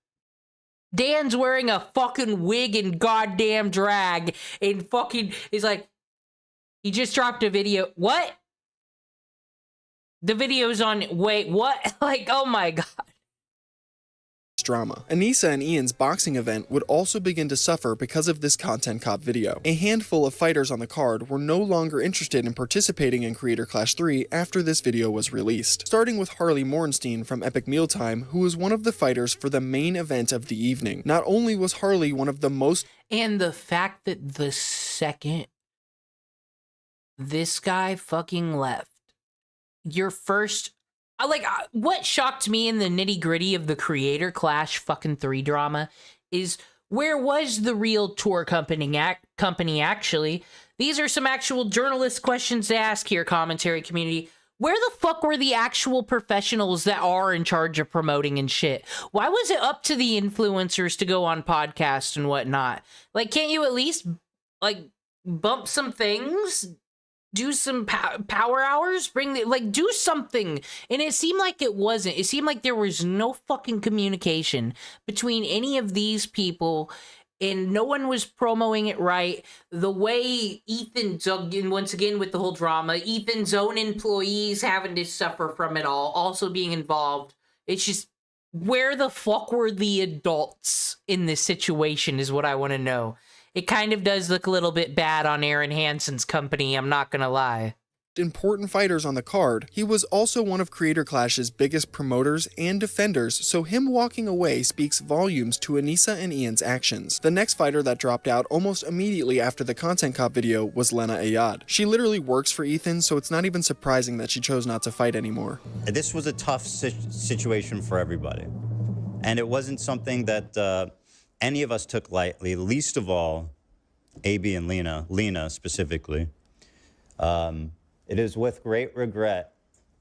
Dan's wearing a fucking wig and goddamn drag, and fucking is like, he just dropped a video. What? The video's on, wait, what? Like, oh my god. Drama. Anisa and Ian's boxing event would also begin to suffer because of this Content Cop video. A handful of fighters on the card were no longer interested in participating in Creator Clash 3 after this video was released. Starting with Harley Morenstein from Epic Mealtime, who was one of the fighters for the main event of the evening. Not only was Harley one of the most— And the fact that the second this guy fucking left, your first, what shocked me in the nitty gritty of the Creator Clash fucking 3 drama is, where was the real tour company actually? These are some actual journalist questions to ask here, commentary community. Where the fuck were the actual professionals that are in charge of promoting and shit? Why was it up to the influencers to go on podcasts and whatnot? Like, can't you at least, like, bump some things? Do some power hours, do something. And it seemed like it wasn't. It seemed like there was no fucking communication between any of these people, and no one was promoting it right. The way Ethan dug in, once again with the whole drama, Ethan's own employees having to suffer from it all, also being involved. It's just, where the fuck were the adults in this situation is what I want to know. It kind of does look a little bit bad on Aaron Hansen's company, I'm not gonna lie. Important fighters on the card, he was also one of Creator Clash's biggest promoters and defenders, so him walking away speaks volumes to Anisa and Ian's actions. The next fighter that dropped out almost immediately after the Content Cop video was Lena Ayad. She literally works for Ethan, so it's not even surprising that she chose not to fight anymore. This was a tough situation for everybody, and it wasn't something that any of us took lightly, least of all AB and Lena specifically. It is with great regret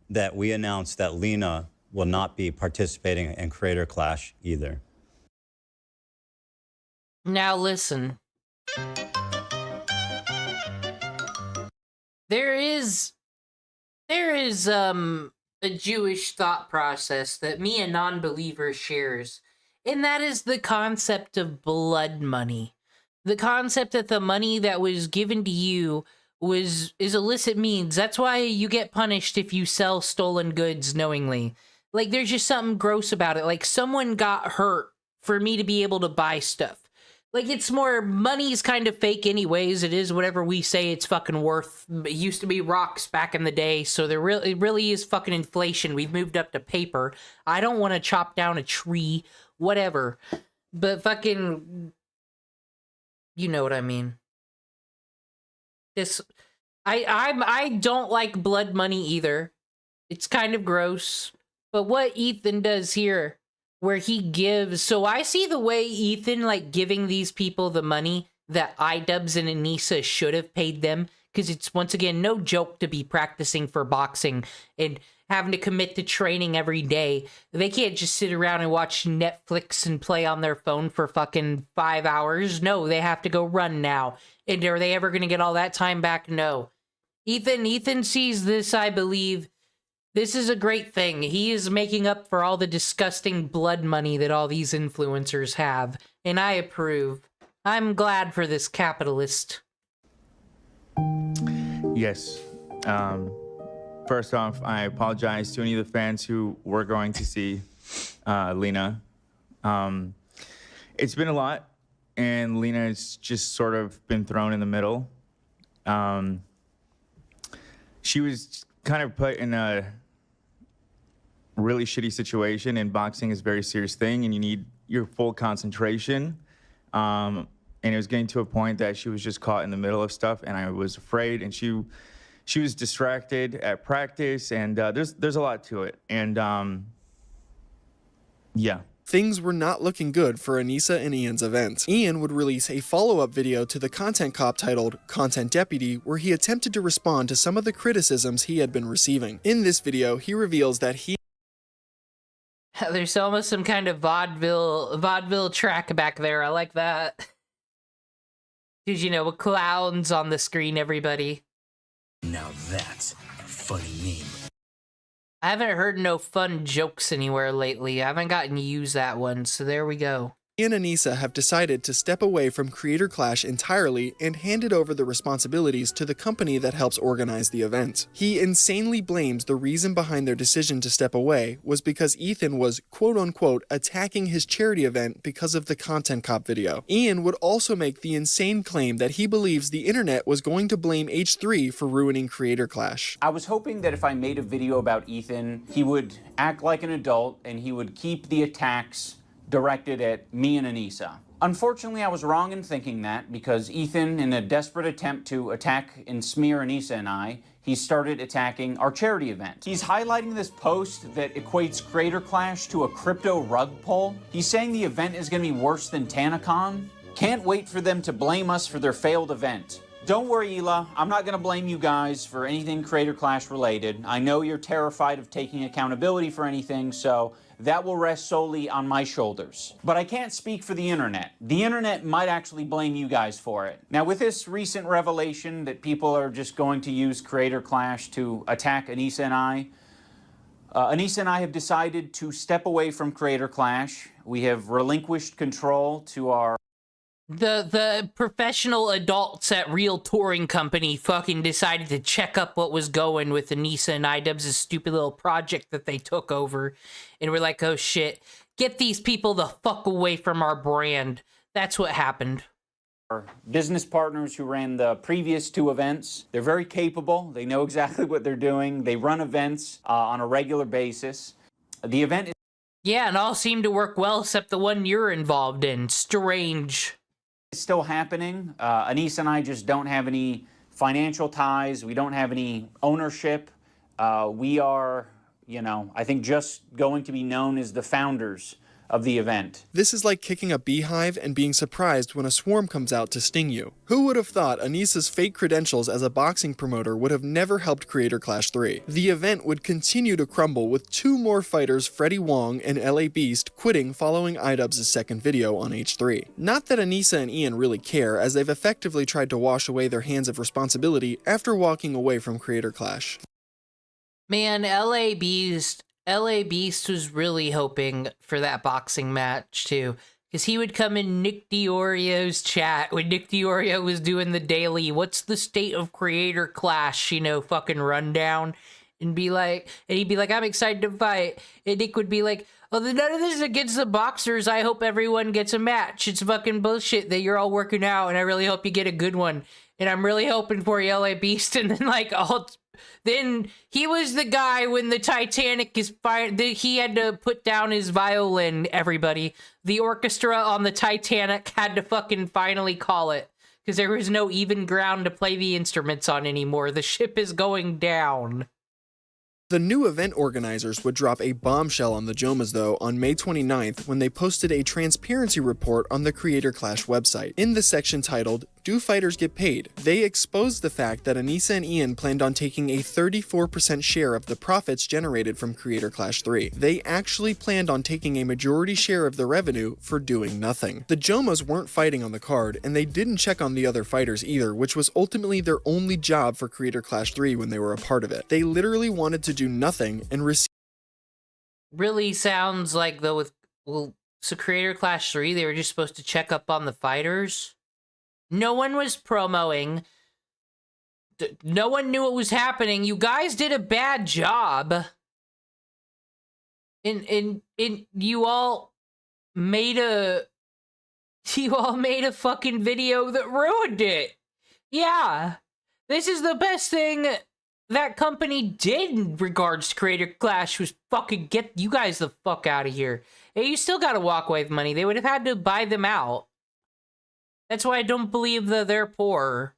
that we announced that Lena will not be participating in Creator Clash either. Now listen. There is a Jewish thought process that me, a non-believer, shares. And that is the concept of blood money. The concept that the money that was given to you is illicit means. That's why you get punished if you sell stolen goods knowingly. Like, there's just something gross about it. Like, someone got hurt for me to be able to buy stuff. Like, it's more, money's kind of fake anyways. It is whatever we say it's fucking worth. It used to be rocks back in the day, so it really is fucking inflation. We've moved up to paper. I don't want to chop down a tree. Whatever. But fucking, you know what I mean. I don't like blood money either. It's kind of gross. But what Ethan does here, where he gives, so I see the way Ethan, like, giving these people the money that iDubbbz and Anisa should have paid them, because it's, once again, no joke to be practicing for boxing and having to commit to training every day. They can't just sit around and watch Netflix and play on their phone for fucking 5 hours. No, they have to go run now. And are they ever going to get all that time back? No. Ethan sees this, I believe. This is a great thing. He is making up for all the disgusting blood money that all these influencers have. And I approve. I'm glad for this capitalist. Yes. First off, I apologize to any of the fans who were going to see Lena. It's been a lot, and Lena's just sort of been thrown in the middle. She was kind of put in a really shitty situation, and boxing is a very serious thing, and you need your full concentration. And it was getting to a point that she was just caught in the middle of stuff, and I was afraid, and she was distracted at practice, and there's a lot to it. And yeah, Things were not looking good for Anisa and Ian's event. Ian would release a follow-up video to the Content Cop titled Content Deputy, where he attempted to respond to some of the criticisms he had been receiving. In this video, he reveals that he There's almost some kind of vaudeville track back there. I like that. Because, you know, with clowns on the screen, everybody. Now that's a funny meme. I haven't heard no fun jokes anywhere lately. I haven't gotten to use that one, so there we go. and Anisa have decided to step away from Creator Clash entirely and handed over the responsibilities to the company that helps organize the event. He insanely blames the reason behind their decision to step away was because Ethan was quote-unquote attacking his charity event because of the Content Cop video. Ian would also make the insane claim that he believes the internet was going to blame H3 for ruining Creator Clash. I was hoping that if I made a video about Ethan, he would act like an adult and he would keep the attacks directed at me and Anisa. Unfortunately, I was wrong in thinking that because Ethan, in a desperate attempt to attack and smear Anisa and I, he started attacking our charity event. He's highlighting this post that equates Creator Clash to a crypto rug pull. He's saying the event is going to be worse than TanaCon. Can't wait for them to blame us for their failed event. Don't worry, Hila. I'm not going to blame you guys for anything Creator Clash related. I know you're terrified of taking accountability for anything, so that will rest solely on my shoulders. But I can't speak for the internet. The internet might actually blame you guys for it. Now, with this recent revelation that people are just going to use Creator Clash to attack Anisa and I have decided to step away from Creator Clash. We have relinquished control to our The professional adults at Real Touring Company fucking decided to check up what was going with Anisa and iDubbbz' stupid little project that they took over. And we're like, oh shit, get these people the fuck away from our brand. That's what happened. Our business partners who ran the previous two events. They're very capable. They know exactly what they're doing. They run events on a regular basis. The event is... Yeah, and all seemed to work well except the one you're involved in. Strange. It's still happening. Anisa and I just don't have any financial ties. We don't have any ownership. We are, you know, I think just going to be known as the founders of the event. This is like kicking a beehive and being surprised when a swarm comes out to sting you. Who would have thought Anisa's fake credentials as a boxing promoter would have never helped Creator Clash 3? The event would continue to crumble with two more fighters, Freddie Wong and LA Beast, quitting following iDubbbz' second video on H3. Not that Anisa and Ian really care, as they've effectively tried to wash away their hands of responsibility after walking away from Creator Clash. Man, LA Beast was really hoping for that boxing match too, because he would come in Nick Diorio's chat when Nick Diorio was doing the daily what's the state of Creator Clash, you know, fucking rundown, and be like, and he'd be like, I'm excited to fight, and Nick would be like, oh, none of this is against the boxers, I hope everyone gets a match, it's fucking bullshit that you're all working out, and I really hope you get a good one, and I'm really hoping for you, LA Beast. And then like then he was the guy when the Titanic is fired. He had to put down his violin, everybody. The orchestra on the Titanic had to fucking finally call it. Because there was no even ground to play the instruments on anymore. The ship is going down. The new event organizers would drop a bombshell on the Jomhas though on May 29th when they posted a transparency report on the Creator Clash website. In the section titled, Do Fighters Get Paid?, they exposed the fact that Anisa and Ian planned on taking a 34% share of the profits generated from Creator Clash 3. They actually planned on taking a majority share of the revenue for doing nothing. The Jomhas weren't fighting on the card, and they didn't check on the other fighters either, which was ultimately their only job for Creator Clash 3 when they were a part of it. They literally wanted to do nothing and receive. Really sounds like though so Creator Clash 3, they were just supposed to check up on the fighters. No one was promoting. No one knew what was happening. You guys did a bad job. And you all made a fucking video that ruined it. Yeah. This is the best thing that company did in regards to Creator Clash was fucking get you guys the fuck out of here. Hey, you still gotta walk away with money. They would have had to buy them out. That's why I don't believe that they're poor.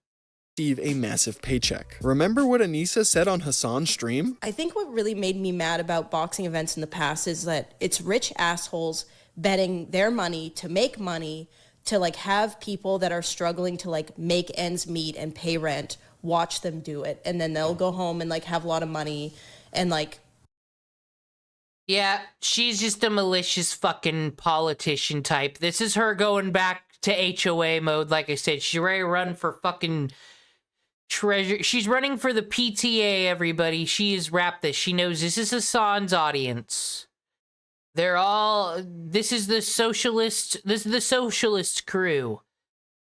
Receive a massive paycheck. Remember what Anisa said on Hasan's stream? I think what really made me mad about boxing events in the past is that it's rich assholes betting their money to make money, to like have people that are struggling to like make ends meet and pay rent watch them do it, and then they'll go home and like have a lot of money and like. Yeah, she's just a malicious fucking politician type. This is her going back to HOA mode. Like I said, she's ready to run for fucking treasure. She's running for the PTA, everybody. She has wrapped this. She knows this is Hasan's audience. They're all, this is the socialist crew.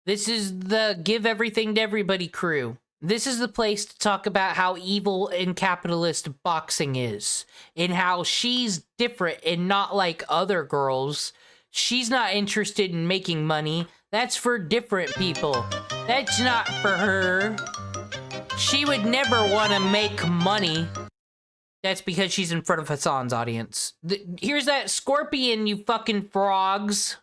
This is the give everything to everybody crew. This is the place to talk about how evil and capitalist boxing is, and how she's different and not like other girls. She's not interested in making money. That's for different people. That's not for her. She would never want to make money. That's because she's in front of Hasan's audience. Here's that scorpion, you fucking frogs.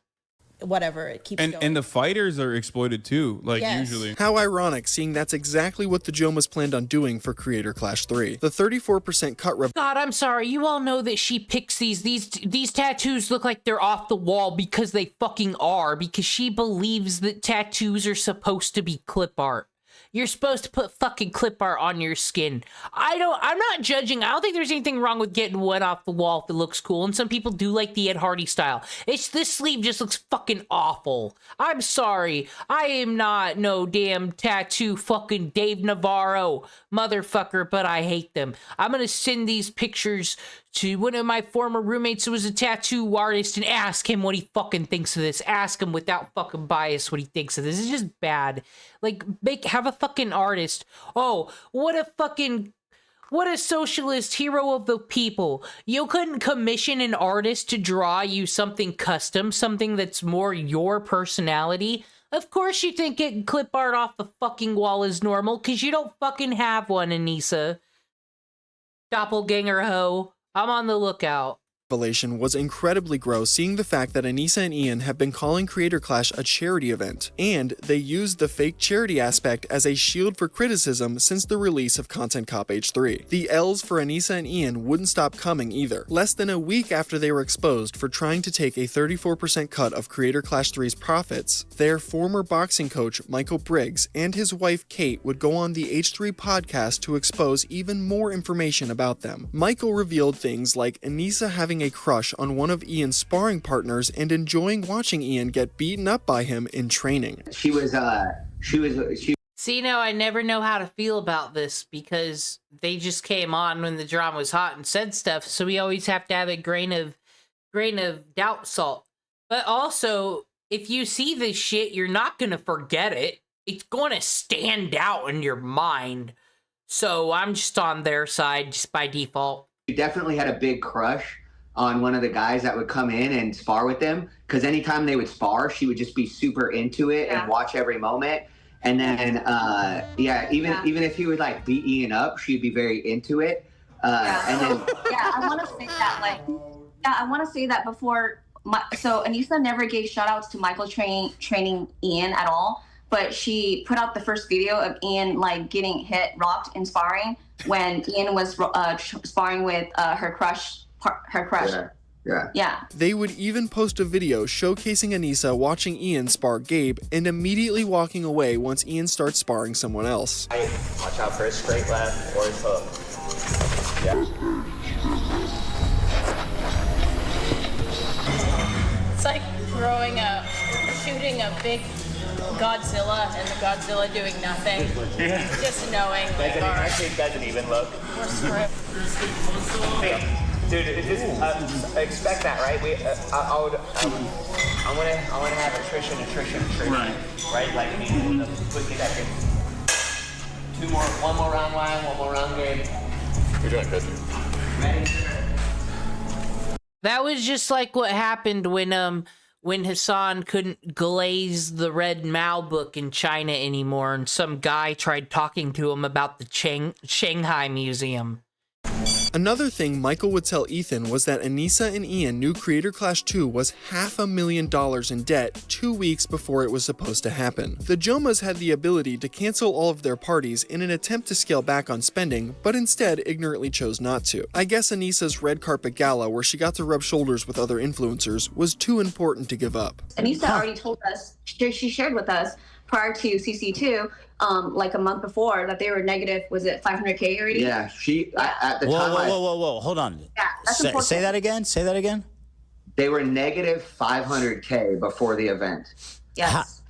Whatever, it keeps going. And the fighters are exploited too, like usually. How ironic, seeing that's exactly what the Jomhas planned on doing for Creator Clash 3. The 34% cut God, I'm sorry. You all know that she picks these tattoos look like they're off the wall because they fucking are, because she believes that tattoos are supposed to be clip art. You're supposed to put fucking clip art on your skin. I'm not judging. I don't think there's anything wrong with getting one off the wall if it looks cool. And some people do like the Ed Hardy style. This sleeve just looks fucking awful. I'm sorry. I am not no damn tattoo fucking Dave Navarro motherfucker, but I hate them. I'm gonna send these pictures to one of my former roommates who was a tattoo artist and ask him what he fucking thinks of this. Ask him without fucking bias what he thinks of this. It's just bad. Like, have a fucking artist. Oh, what a socialist hero of the people. You couldn't commission an artist to draw you something custom, something that's more your personality. Of course you think getting clip art off the fucking wall is normal, because you don't fucking have one, Anisa. Doppleganger hoe. I'm on the lookout. Revelation was incredibly gross, seeing the fact that Anisa and Ian have been calling Creator Clash a charity event, and they used the fake charity aspect as a shield for criticism since the release of Content Cop H3. The L's for Anisa and Ian wouldn't stop coming either. Less than a week after they were exposed for trying to take a 34% cut of Creator Clash 3's profits, their former boxing coach Michael Briggs and his wife Kate would go on the H3 podcast to expose even more information about them. Michael revealed things like Anisa having a crush on one of Ian's sparring partners and enjoying watching Ian get beaten up by him in training. She See, now I never know how to feel about this because they just came on when the drama was hot and said stuff, so we always have to have a grain of doubt salt. But also, if you see this shit, you're not gonna forget it. It's gonna stand out in your mind. So I'm just on their side just by default. She definitely had a big crush on one of the guys that would come in and spar with them, because anytime they would spar, she would just be super into it and watch every moment. And then, even if he would like beat Ian up, she'd be very into it. And then, I want to say that, I want to say that before. So Anisa never gave shout outs to Michael training Ian at all, but she put out the first video of Ian like getting rocked in sparring when Ian was sparring with her crush. Yeah. They would even post a video showcasing Anisa watching Ian spar Gabe and immediately walking away once Ian starts sparring someone else. watch out for a straight left or his hook. Yeah. It's like shooting a big Godzilla and the Godzilla doing nothing. Just knowing. Doesn't even look. We're screwed. Dude, expect that, right? I want to have attrition. Right? Like, quickly that can. One more round line, one more round game. You're doing good. Ready? That was just like what happened when Hasan couldn't glaze the Red Mao book in China anymore, and some guy tried talking to him about the Shanghai Museum. Another thing Michael would tell Ethan was that Anisa and Ian knew Creator Clash 2 was $500,000 in debt 2 weeks before it was supposed to happen. The Jomhas had the ability to cancel all of their parties in an attempt to scale back on spending, but instead ignorantly chose not to. I guess Anisa's red carpet gala, where she got to rub shoulders with other influencers, was too important to give up. Anisa already told us, she shared with us prior to CC2, like a month before, that they were negative, was it 500K already? Yeah, at the time. Whoa, hold on. Yeah, that's important. Say that again. They were negative 500K before the event. Yes.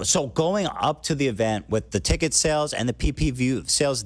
So going up to the event with the ticket sales and the PPV sales,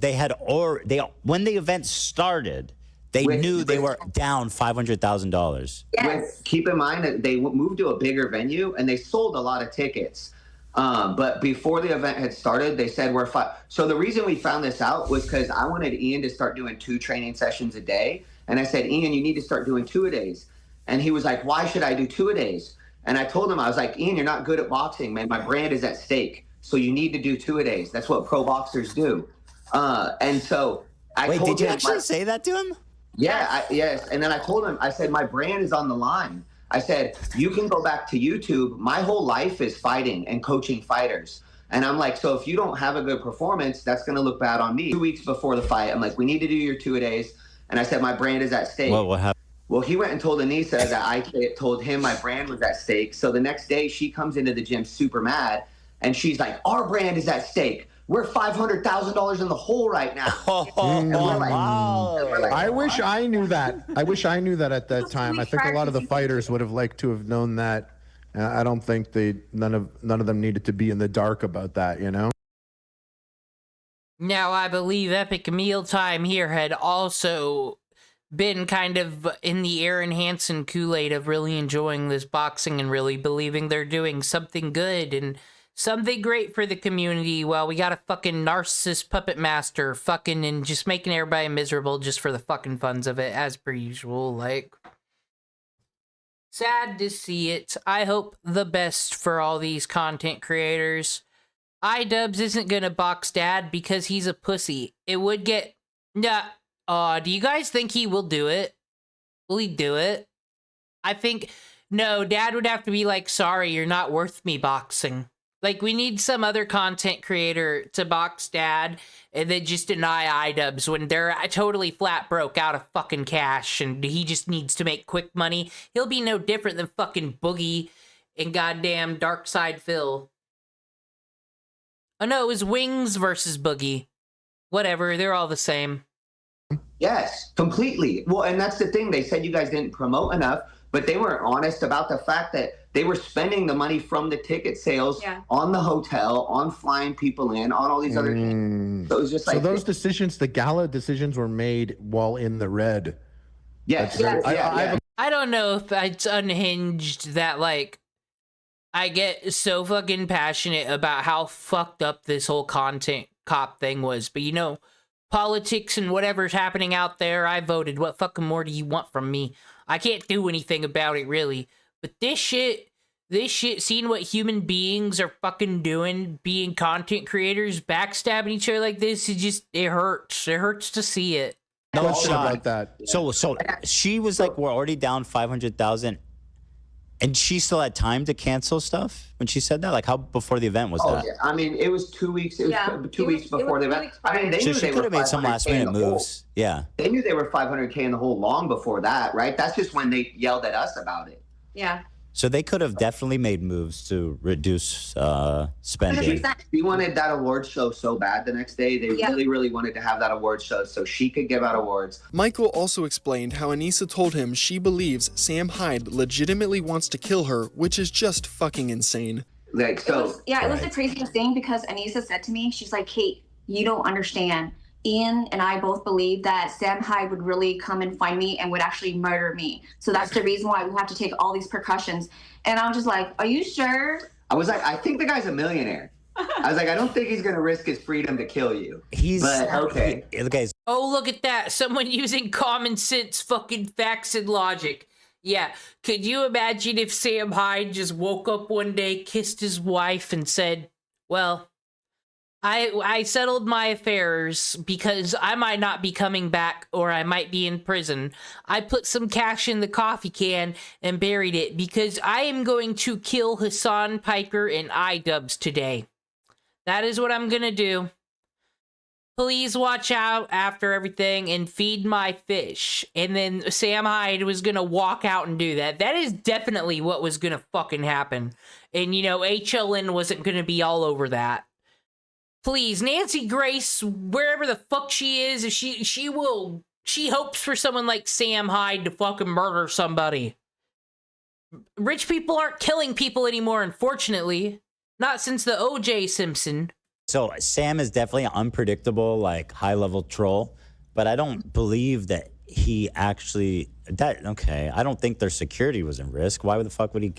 when the event started, they knew they were down $500,000. Yes. Keep in mind that they moved to a bigger venue and they sold a lot of tickets. But before the event had started, they said we're fine. So the reason we found this out was because I wanted Ian to start doing 2 training sessions a day. And I said, Ian, you need to start doing 2-a-days. And he was like, why should I do 2-a-days? And I told him, I was like, Ian, you're not good at boxing, man. My brand is at stake. So you need to do 2-a-days. That's what pro boxers do. And so I told him. Wait, did you actually say that to him? Yeah, yes. And then I told him, I said, my brand is on the line. I said, you can go back to YouTube. My whole life is fighting and coaching fighters. And I'm like, so if you don't have a good performance, that's going to look bad on me. 2 weeks before the fight, I'm like, we need to do your 2-a-days. And I said, my brand is at stake. What happened? Well, he went and told Anisa that I told him my brand was at stake. So the next day she comes into the gym super mad. And she's like, our brand is at stake. We're $500,000 in the hole right now. And we're like, I wish I knew that. I wish I knew that at that time. I think a lot of the fighters would have liked to have known that. I don't think none of them needed to be in the dark about that, you know? Now, I believe Epic Mealtime here had also been kind of in the Aaron Hansen Kool-Aid of really enjoying this boxing and really believing they're doing something good and something great for the community, while we got a fucking narcissist puppet master fucking and just making everybody miserable just for the fucking funs of it, as per usual. Like, sad to see it. I hope the best for all these content creators. iDubbbz isn't gonna box Dad because he's a pussy. It would get... Nah. Do you guys think he will do it? Will he do it? I think... No, Dad would have to be like, sorry, you're not worth me boxing. Like, we need some other content creator to box Dad and then just deny iDubbbz when they're totally flat broke out of fucking cash and he just needs to make quick money. He'll be no different than fucking Boogie and goddamn Dark Side Phil. Oh no, it was Wings versus Boogie. Whatever, they're all the same. Yes, completely. Well, and that's the thing. They said you guys didn't promote enough, but they weren't honest about the fact that they were spending the money from the ticket sales on the hotel, on flying people in, on all these other things. So it was just like... So those decisions, the gala decisions, were made while in the red. Yes. I don't know if it's unhinged that, like, I get so fucking passionate about how fucked up this whole content cop thing was. But, you know, politics and whatever's happening out there, I voted. What fucking more do you want from me? I can't do anything about it, really. But this shit, seeing what human beings are fucking doing, being content creators, backstabbing each other like this, it hurts. It hurts to see it. No shot about that. So she was like, we're already down 500,000, and she still had time to cancel stuff when she said that. Like, how before the event was that? Yeah. I mean, it was 2 weeks. It was 2 weeks before the event. I mean, they So knew she they could were have made some 500K last in minute the hole. moves. Yeah. They knew they were 500K in the hole long before that, right? That's just when they yelled at us about it. Yeah. So they could have definitely made moves to reduce spending. She wanted that award show so bad the next day. They really, really wanted to have that award show so she could give out awards. Michael also explained how Anisa told him she believes Sam Hyde legitimately wants to kill her, which is just fucking insane. Like, so. It was the craziest thing because Anisa said to me, she's like, Kate, you don't understand. Ian and I both believe that Sam Hyde would really come and find me and would actually murder me. So that's the reason why we have to take all these precautions. And I was just like, are you sure? I was like, I think the guy's a millionaire. I was like, I don't think he's going to risk his freedom to kill you. But okay. Oh, look at that. Someone using common sense fucking facts and logic. Yeah. Could you imagine if Sam Hyde just woke up one day, kissed his wife, and said, well, I settled my affairs because I might not be coming back or I might be in prison. I put some cash in the coffee can and buried it because I am going to kill Hasan, Piper, and iDubbbz today. That is what I'm gonna do. Please watch out after everything and feed my fish. And then Sam Hyde was gonna walk out and do that. That is definitely what was gonna fucking happen. And you know, HLN wasn't gonna be all over that. Please, Nancy Grace, wherever the fuck she is, if she hopes for someone like Sam Hyde to fucking murder somebody. Rich people aren't killing people anymore, unfortunately. Not since the O.J. Simpson. So Sam is definitely an unpredictable, like high-level troll, but I don't believe that he actually okay. I don't think their security was in risk. Why the fuck would he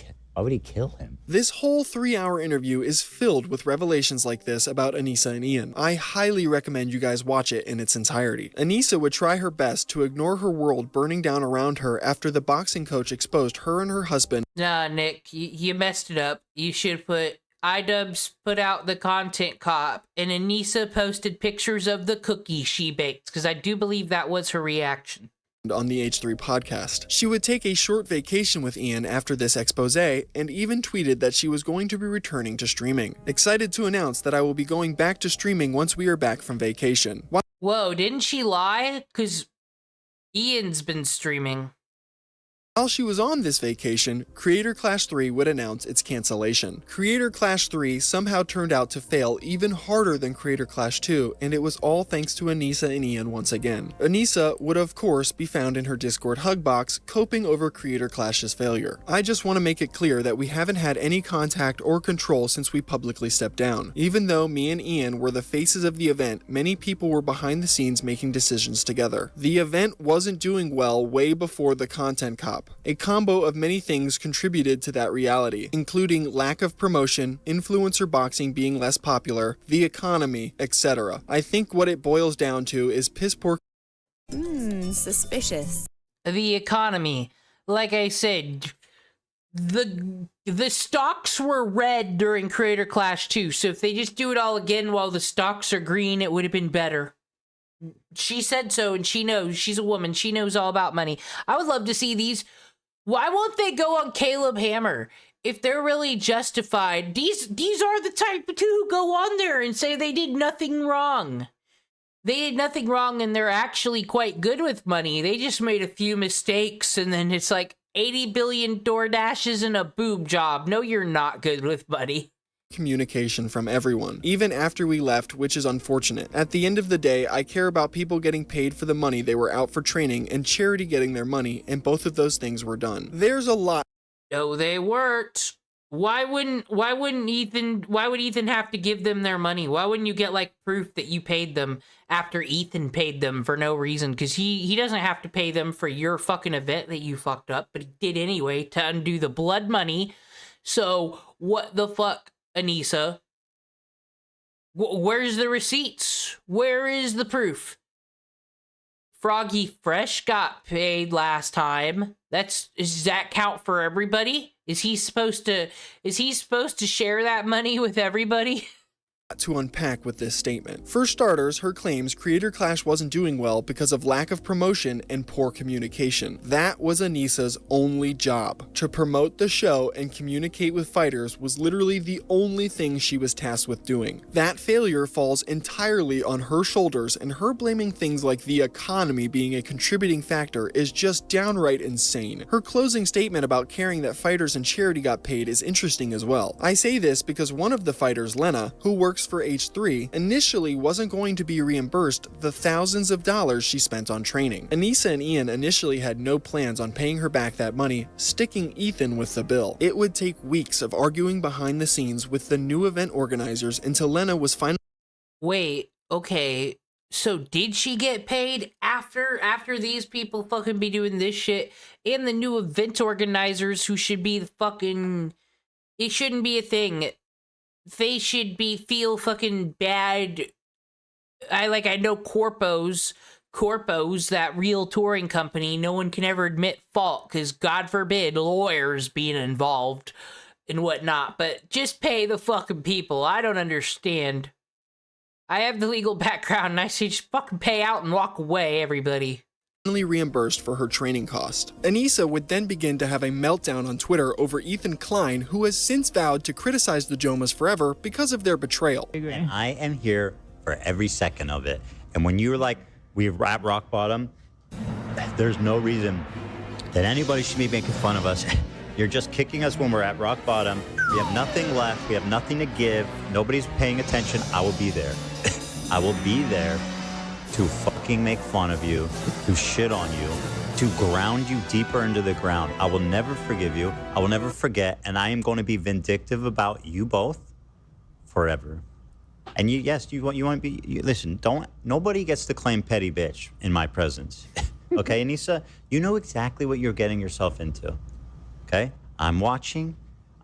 kill him? This whole 3-hour interview is filled with revelations like this about Anisa and Ian. I highly recommend you guys watch it in its entirety. Anisa would try her best to ignore her world burning down around her after the boxing coach exposed her and her husband. Nah, Nick, you messed it up. You should put iDubbbz put out the content cop, and Anisa posted pictures of the cookie she baked, because I do believe that was her reaction. On the H3 podcast. She would take a short vacation with Ian after this expose and even tweeted that she was going to be returning to streaming. Excited to announce that I will be going back to streaming once we are back from vacation. Whoa, didn't she lie? Because Ian's been streaming. While she was on this vacation, Creator Clash 3 would announce its cancellation. Creator Clash 3 somehow turned out to fail even harder than Creator Clash 2, and it was all thanks to Anisa and Ian once again. Anisa would of course be found in her Discord hug box, coping over Creator Clash's failure. I just want to make it clear that we haven't had any contact or control since we publicly stepped down. Even though me and Ian were the faces of the event, many people were behind the scenes making decisions together. The event wasn't doing well way before the content cop. A combo of many things contributed to that reality, including lack of promotion, influencer boxing being less popular, the economy, etc. I think what it boils down to is piss poor. Suspicious. The economy. Like I said, the stocks were red during Creator Clash 2, so if they just do it all again while the stocks are green, it would have been better. She said so, and she knows. She's a woman. She knows all about money. I would love to see these. Why won't they go on Caleb Hammer? If they're really justified, these are the type of two who go on there and say they did nothing wrong. They did nothing wrong, and they're actually quite good with money. They just made a few mistakes, and then it's like 80 billion DoorDashes and a boob job. No, you're not good with money. Communication from everyone, even after we left, which is unfortunate. At the end of the day, I care about people getting paid for the money they were out for training and charity getting their money, and both of those things were done. There's a lot. No, they weren't. Why would Ethan have to give them their money? Why wouldn't you get like proof that you paid them after Ethan paid them for no reason? Because he doesn't have to pay them for your fucking event that you fucked up, but he did anyway to undo the blood money. So what the fuck, Anisa? Where's the receipts? Where is the proof? Froggy Fresh got paid last time. Does that count for everybody? Is he supposed to share that money with everybody? To unpack with this statement. For starters, her claims Creator Clash wasn't doing well because of lack of promotion and poor communication. That was Anisa's only job. To promote the show and communicate with fighters was literally the only thing she was tasked with doing. That failure falls entirely on her shoulders, and her blaming things like the economy being a contributing factor is just downright insane. Her closing statement about caring that fighters and charity got paid is interesting as well. I say this because one of the fighters, Lena, who works for H3, initially wasn't going to be reimbursed the thousands of dollars she spent on training. Anisa and Ian initially had no plans on paying her back that money, sticking Ethan with the bill. It would take weeks of arguing behind the scenes with the new event organizers until Lena was finally— Wait, okay, so did she get paid after these people fucking be doing this shit, and the new event organizers who should be the fucking— it shouldn't be a thing. They should feel fucking bad. I know Corpo's, that real touring company, no one can ever admit fault, because God forbid lawyers being involved and whatnot, but just pay the fucking people. I don't understand. I have the legal background, and I say just fucking pay out and walk away, everybody. Reimbursed for her training cost. Anisa would then begin to have a meltdown on Twitter over Ethan Klein, who has since vowed to criticize the Jomhas forever because of their betrayal. And I am here for every second of it. And when you're like, we're at rock bottom, there's no reason that anybody should be making fun of us. You're just kicking us when we're at rock bottom. We have nothing left. We have nothing to give. Nobody's paying attention. I will be there. I will be there to fucking make fun of you, to shit on you, to ground you deeper into the ground. I will never forgive you. I will never forget. And I am going to be vindictive about you both forever. And you, yes, you want to be, listen, nobody gets to claim petty bitch in my presence. Okay, Anisa? You know exactly what you're getting yourself into. Okay? I'm watching.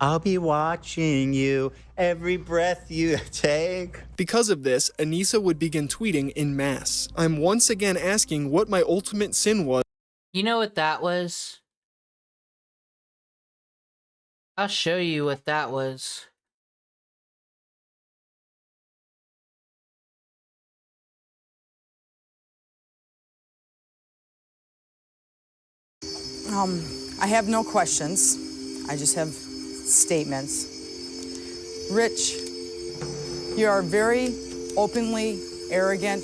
I'll be watching you every breath you take. Because of this, Anisa would begin tweeting in mass. I'm once again asking what my ultimate sin was. You know what that was? I'll show you what that was. I have no questions. I just have statements. Rich, you are a very openly arrogant,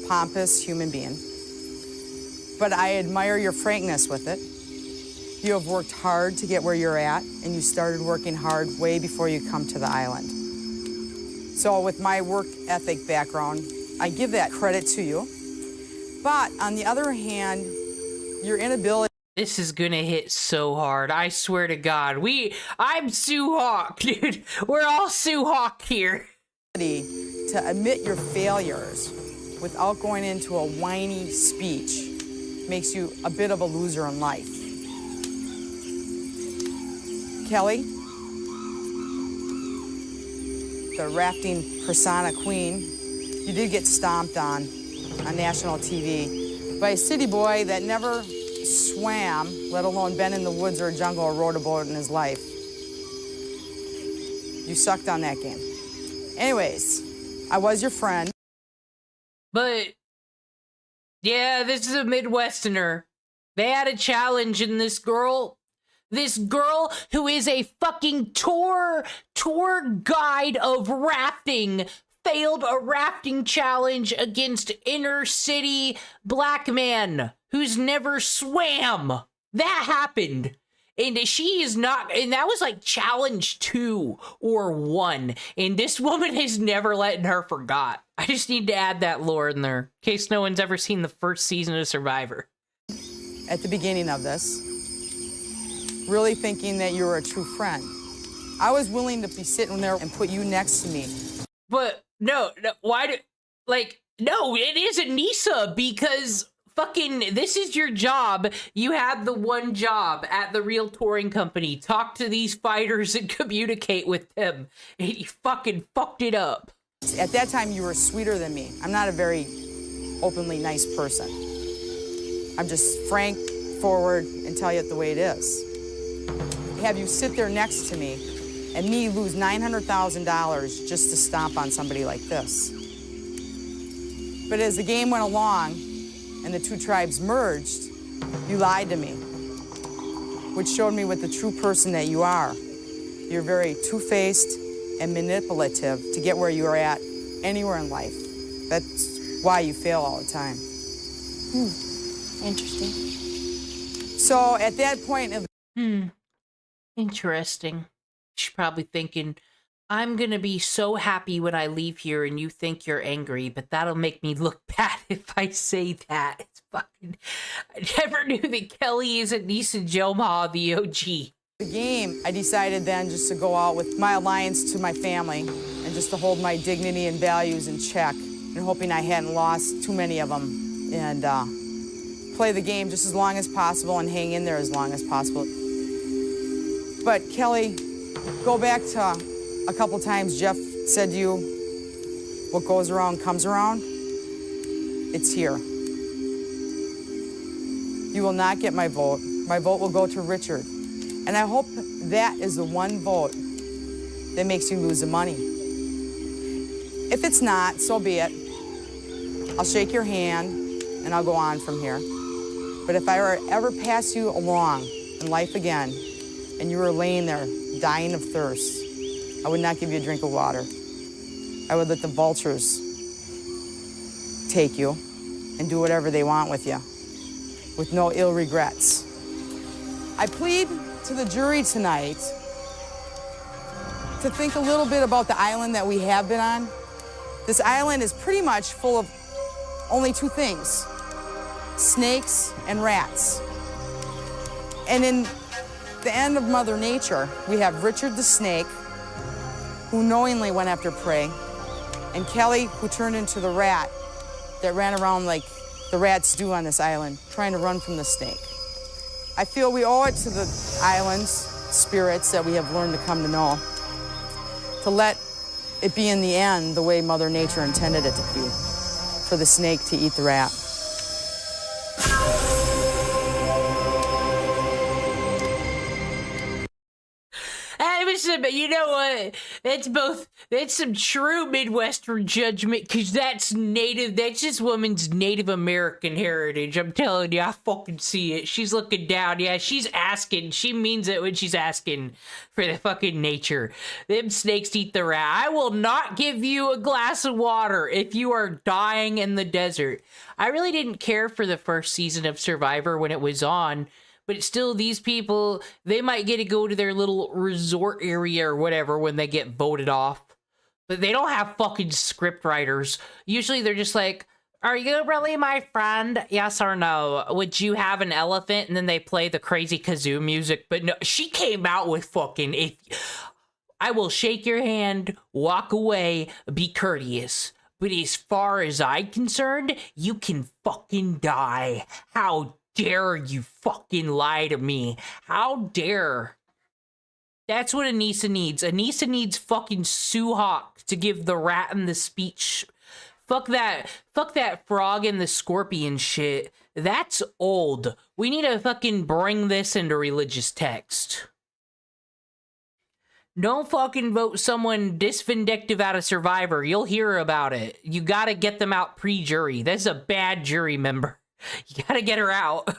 pompous human being. But I admire your frankness with it. You have worked hard to get where you're at, and you started working hard way before you come to the island. So with my work ethic background, I give that credit to you. But on the other hand, your inability. This is gonna hit so hard. I swear to God. I'm Sue Hawk, dude. We're all Sue Hawk here. To admit your failures without going into a whiny speech makes you a bit of a loser in life. Kelly, the rafting persona queen, you did get stomped on national TV by a city boy that never swam, let alone been in the woods or a jungle or rode a boat in his life. You sucked on that game. Anyways, I was your friend. But, yeah, this is a Midwesterner. They had a challenge, and this girl who is a fucking tour guide of rafting, failed a rafting challenge against inner city black man who's never swam. That happened. And she is not, and that was like challenge 2 or 1. And this woman has never letting her forgot. I just need to add that lore in there, in case no one's ever seen the first season of Survivor. At the beginning of this, really thinking that you were a true friend. I was willing to be sitting there and put you next to me. But no, no, it is Anisa, because fucking, this is your job. You had the one job at the real touring company. Talk to these fighters and communicate with them. And you fucking fucked it up. At that time, you were sweeter than me. I'm not a very openly nice person. I'm just frank, forward, and tell you it the way it is. Have you sit there next to me and me lose $900,000 just to stomp on somebody like this. But as the game went along and the two tribes merged, you lied to me, which showed me what the true person that you are. You're very two-faced and manipulative to get where you are at anywhere in life. That's why you fail all the time. Interesting. So at that point... Interesting. She's probably thinking, I'm gonna be so happy when I leave here and you think you're angry, but that'll make me look bad if I say that. It's fucking... I never knew that Kelly is Anisa Jomha, the OG. The game, I decided then just to go out with my alliance to my family and just to hold my dignity and values in check, and hoping I hadn't lost too many of them, and play the game just as long as possible and hang in there as long as possible. But Kelly, go back to a couple times Jeff said to you, what goes around comes around. It's here. You will not get my vote. My vote will go to Richard. And I hope that is the one vote that makes you lose the money. If it's not, so be it. I'll shake your hand and I'll go on from here. But if I were ever pass you along in life again and you were laying there dying of thirst, I would not give you a drink of water. I would let the vultures take you and do whatever they want with you, with no ill regrets. I plead to the jury tonight to think a little bit about the island that we have been on. This island is pretty much full of only two things: snakes and rats. And in the end of Mother Nature, we have Richard the snake, who knowingly went after prey, and Kelly, who turned into the rat that ran around like the rats do on this island, trying to run from the snake. I feel we owe it to the island's spirits that we have learned to come to know, to let it be in the end the way Mother Nature intended it to be, for the snake to eat the rat. But you know what? That's some true Midwestern judgment, because that's this woman's Native American heritage. I'm telling you, I fucking see it. She's looking down. Yeah, she's asking. She means it when she's asking for the fucking nature. Them snakes eat the rat. I will not give you a glass of water if you are dying in the desert. I really didn't care for the first season of Survivor when it was on. But still, these people, they might get to go to their little resort area or whatever when they get voted off. But they don't have fucking script writers. Usually they're just like, are you really my friend? Yes or no? Would you have an elephant? And then they play the crazy kazoo music. But no, she came out with fucking, I will shake your hand, walk away, be courteous. But as far as I'm concerned, you can fucking die. How dare you fucking lie to me? How dare? That's what Anisa needs. Anisa needs fucking Sue Hawk to give the rat and the speech. Fuck that frog and the scorpion shit. That's old. We need to fucking bring this into religious text. Don't fucking vote someone this vindictive out of Survivor. You'll hear about it. You gotta get them out pre-jury. That's a bad jury member. You gotta get her out.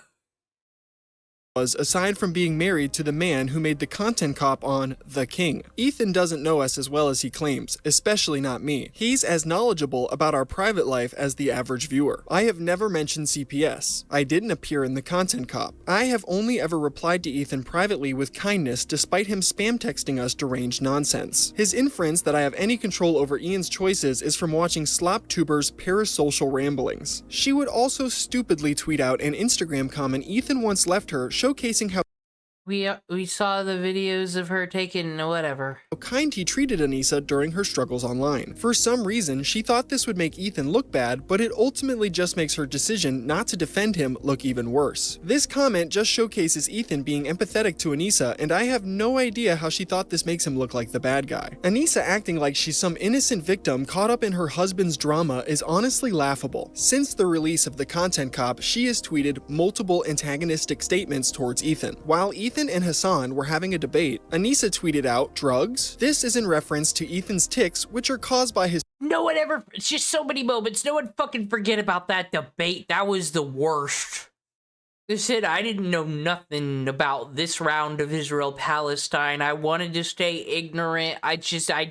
Aside from being married to the man who made the content cop on The King. Ethan doesn't know us as well as he claims, especially not me. He's as knowledgeable about our private life as the average viewer. I have never mentioned CPS. I didn't appear in the content cop. I have only ever replied to Ethan privately with kindness despite him spam texting us deranged nonsense. His inference that I have any control over Ian's choices is from watching SlopTuber's parasocial ramblings. She would also stupidly tweet out an Instagram comment Ethan once left her showcasing how we saw the videos of her taking whatever. How kind he treated Anisa during her struggles online. For some reason, she thought this would make Ethan look bad, but it ultimately just makes her decision not to defend him look even worse. This comment just showcases Ethan being empathetic to Anisa, and I have no idea how she thought this makes him look like the bad guy. Anisa acting like she's some innocent victim caught up in her husband's drama is honestly laughable. Since the release of the content cop, she has tweeted multiple antagonistic statements towards Ethan. While Ethan and Hasan were having a debate, Anisa tweeted out, "Drugs?" This is in reference to Ethan's tics, which are caused by his— No one ever, it's just so many moments, no one fucking forget about that debate. That was the worst. They said I didn't know nothing about this round of Israel-Palestine. I wanted to stay ignorant. I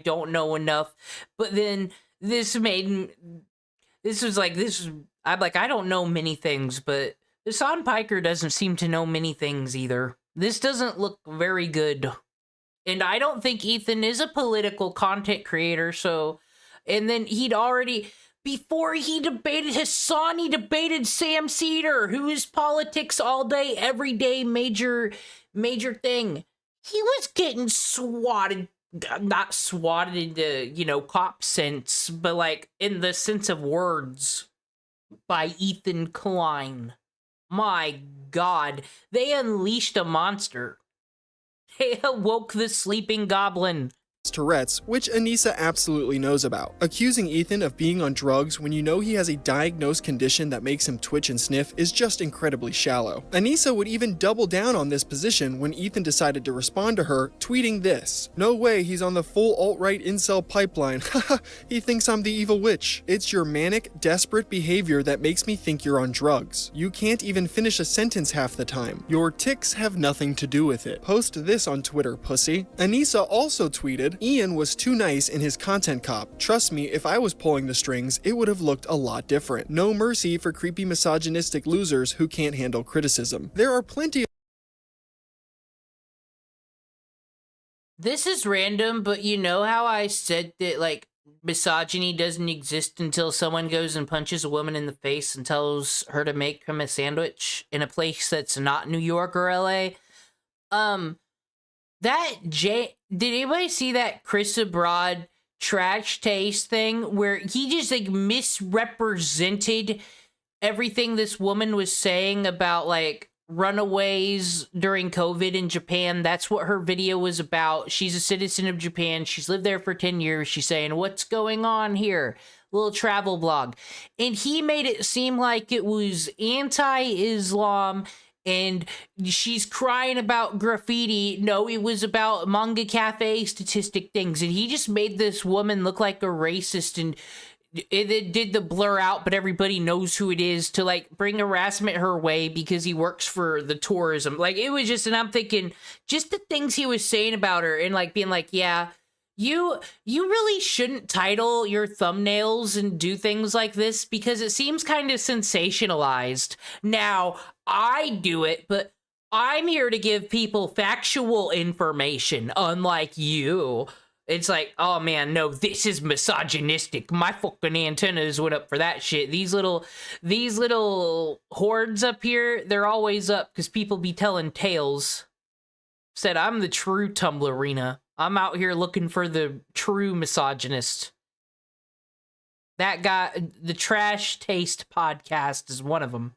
don't know enough. But then I'm like, I don't know many things, but Hasan Piker doesn't seem to know many things either. This doesn't look very good. And I don't think Ethan is a political content creator, so... And then before he debated Hasan, he debated Sam Cedar, who is politics all day, every day, major thing. He was getting swatted, not swatted into, cop sense, but like in the sense of words, by Ethan Klein. My God, they unleashed a monster. They awoke the sleeping goblin. Tourette's, which Anisa absolutely knows about. Accusing Ethan of being on drugs when you know he has a diagnosed condition that makes him twitch and sniff is just incredibly shallow. Anisa would even double down on this position when Ethan decided to respond to her, tweeting this: "No way, he's on the full alt-right incel pipeline. Haha, he thinks I'm the evil witch. It's your manic, desperate behavior that makes me think you're on drugs. You can't even finish a sentence half the time. Your tics have nothing to do with it. Post this on Twitter, pussy." Anisa also tweeted, "Ian was too nice in his content cop. Trust me, if I was pulling the strings, it would have looked a lot different. No mercy for creepy misogynistic losers who can't handle criticism." There are plenty of This is random, but you know how I said that, like, misogyny doesn't exist until someone goes and punches a woman in the face and tells her to make him a sandwich in a place that's not New York or LA? Did anybody see that Chris Abroad trash taste thing where he just, like, misrepresented everything this woman was saying about, like, runaways during COVID in Japan? That's what her video was about. She's a citizen of Japan. She's lived there for 10 years. She's saying, "What's going on here?" Little travel blog. And he made it seem like it was anti-Islam and she's crying about graffiti. No, it was about manga cafe statistic things. And he just made this woman look like a racist, and it did the blur out, but everybody knows who it is, to, like, bring harassment her way because he works for the tourism. Like, it was just, and I'm thinking, just the things he was saying about her and, like, being like, yeah, you really shouldn't title your thumbnails and do things like this because it seems kind of sensationalized. Now, I do it, but I'm here to give people factual information, unlike you. It's like, oh man, no, this is misogynistic. My fucking antennas went up for that shit. These little hordes up here, they're always up because people be telling tales. Said, I'm the true Tumblrina. I'm out here looking for the true misogynist. That guy, the Trash Taste podcast is one of them.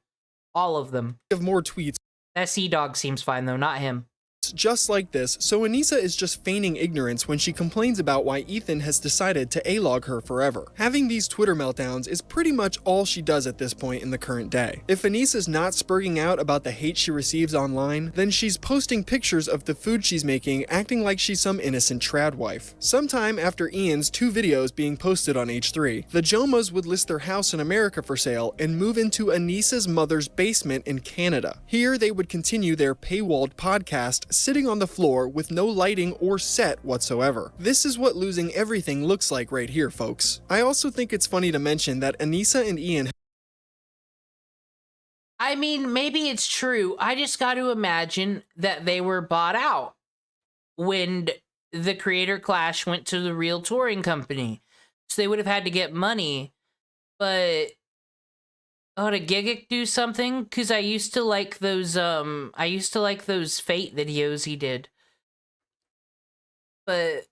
All of them. Have more tweets. That Sea Dog seems fine though, not him. Just like this, so Anisa is just feigning ignorance when she complains about why Ethan has decided to A-log her forever. Having these Twitter meltdowns is pretty much all she does at this point in the current day. If Anisa's not spurging out about the hate she receives online, then she's posting pictures of the food she's making, acting like she's some innocent trad wife. Sometime after Ian's 2 videos being posted on H3, the Jomhas would list their house in America for sale and move into Anisa's mother's basement in Canada. Here they would continue their paywalled podcast, sitting on the floor with no lighting or set whatsoever. This is what losing everything looks like right here, folks. I also think it's funny to mention that Anisa and Ian... I mean, maybe it's true. I just got to imagine that they were bought out when the Creator Clash went to the real touring company. So they would have had to get money. But... oh, did Gigic do something? Because I used to like those Fate videos he did. But...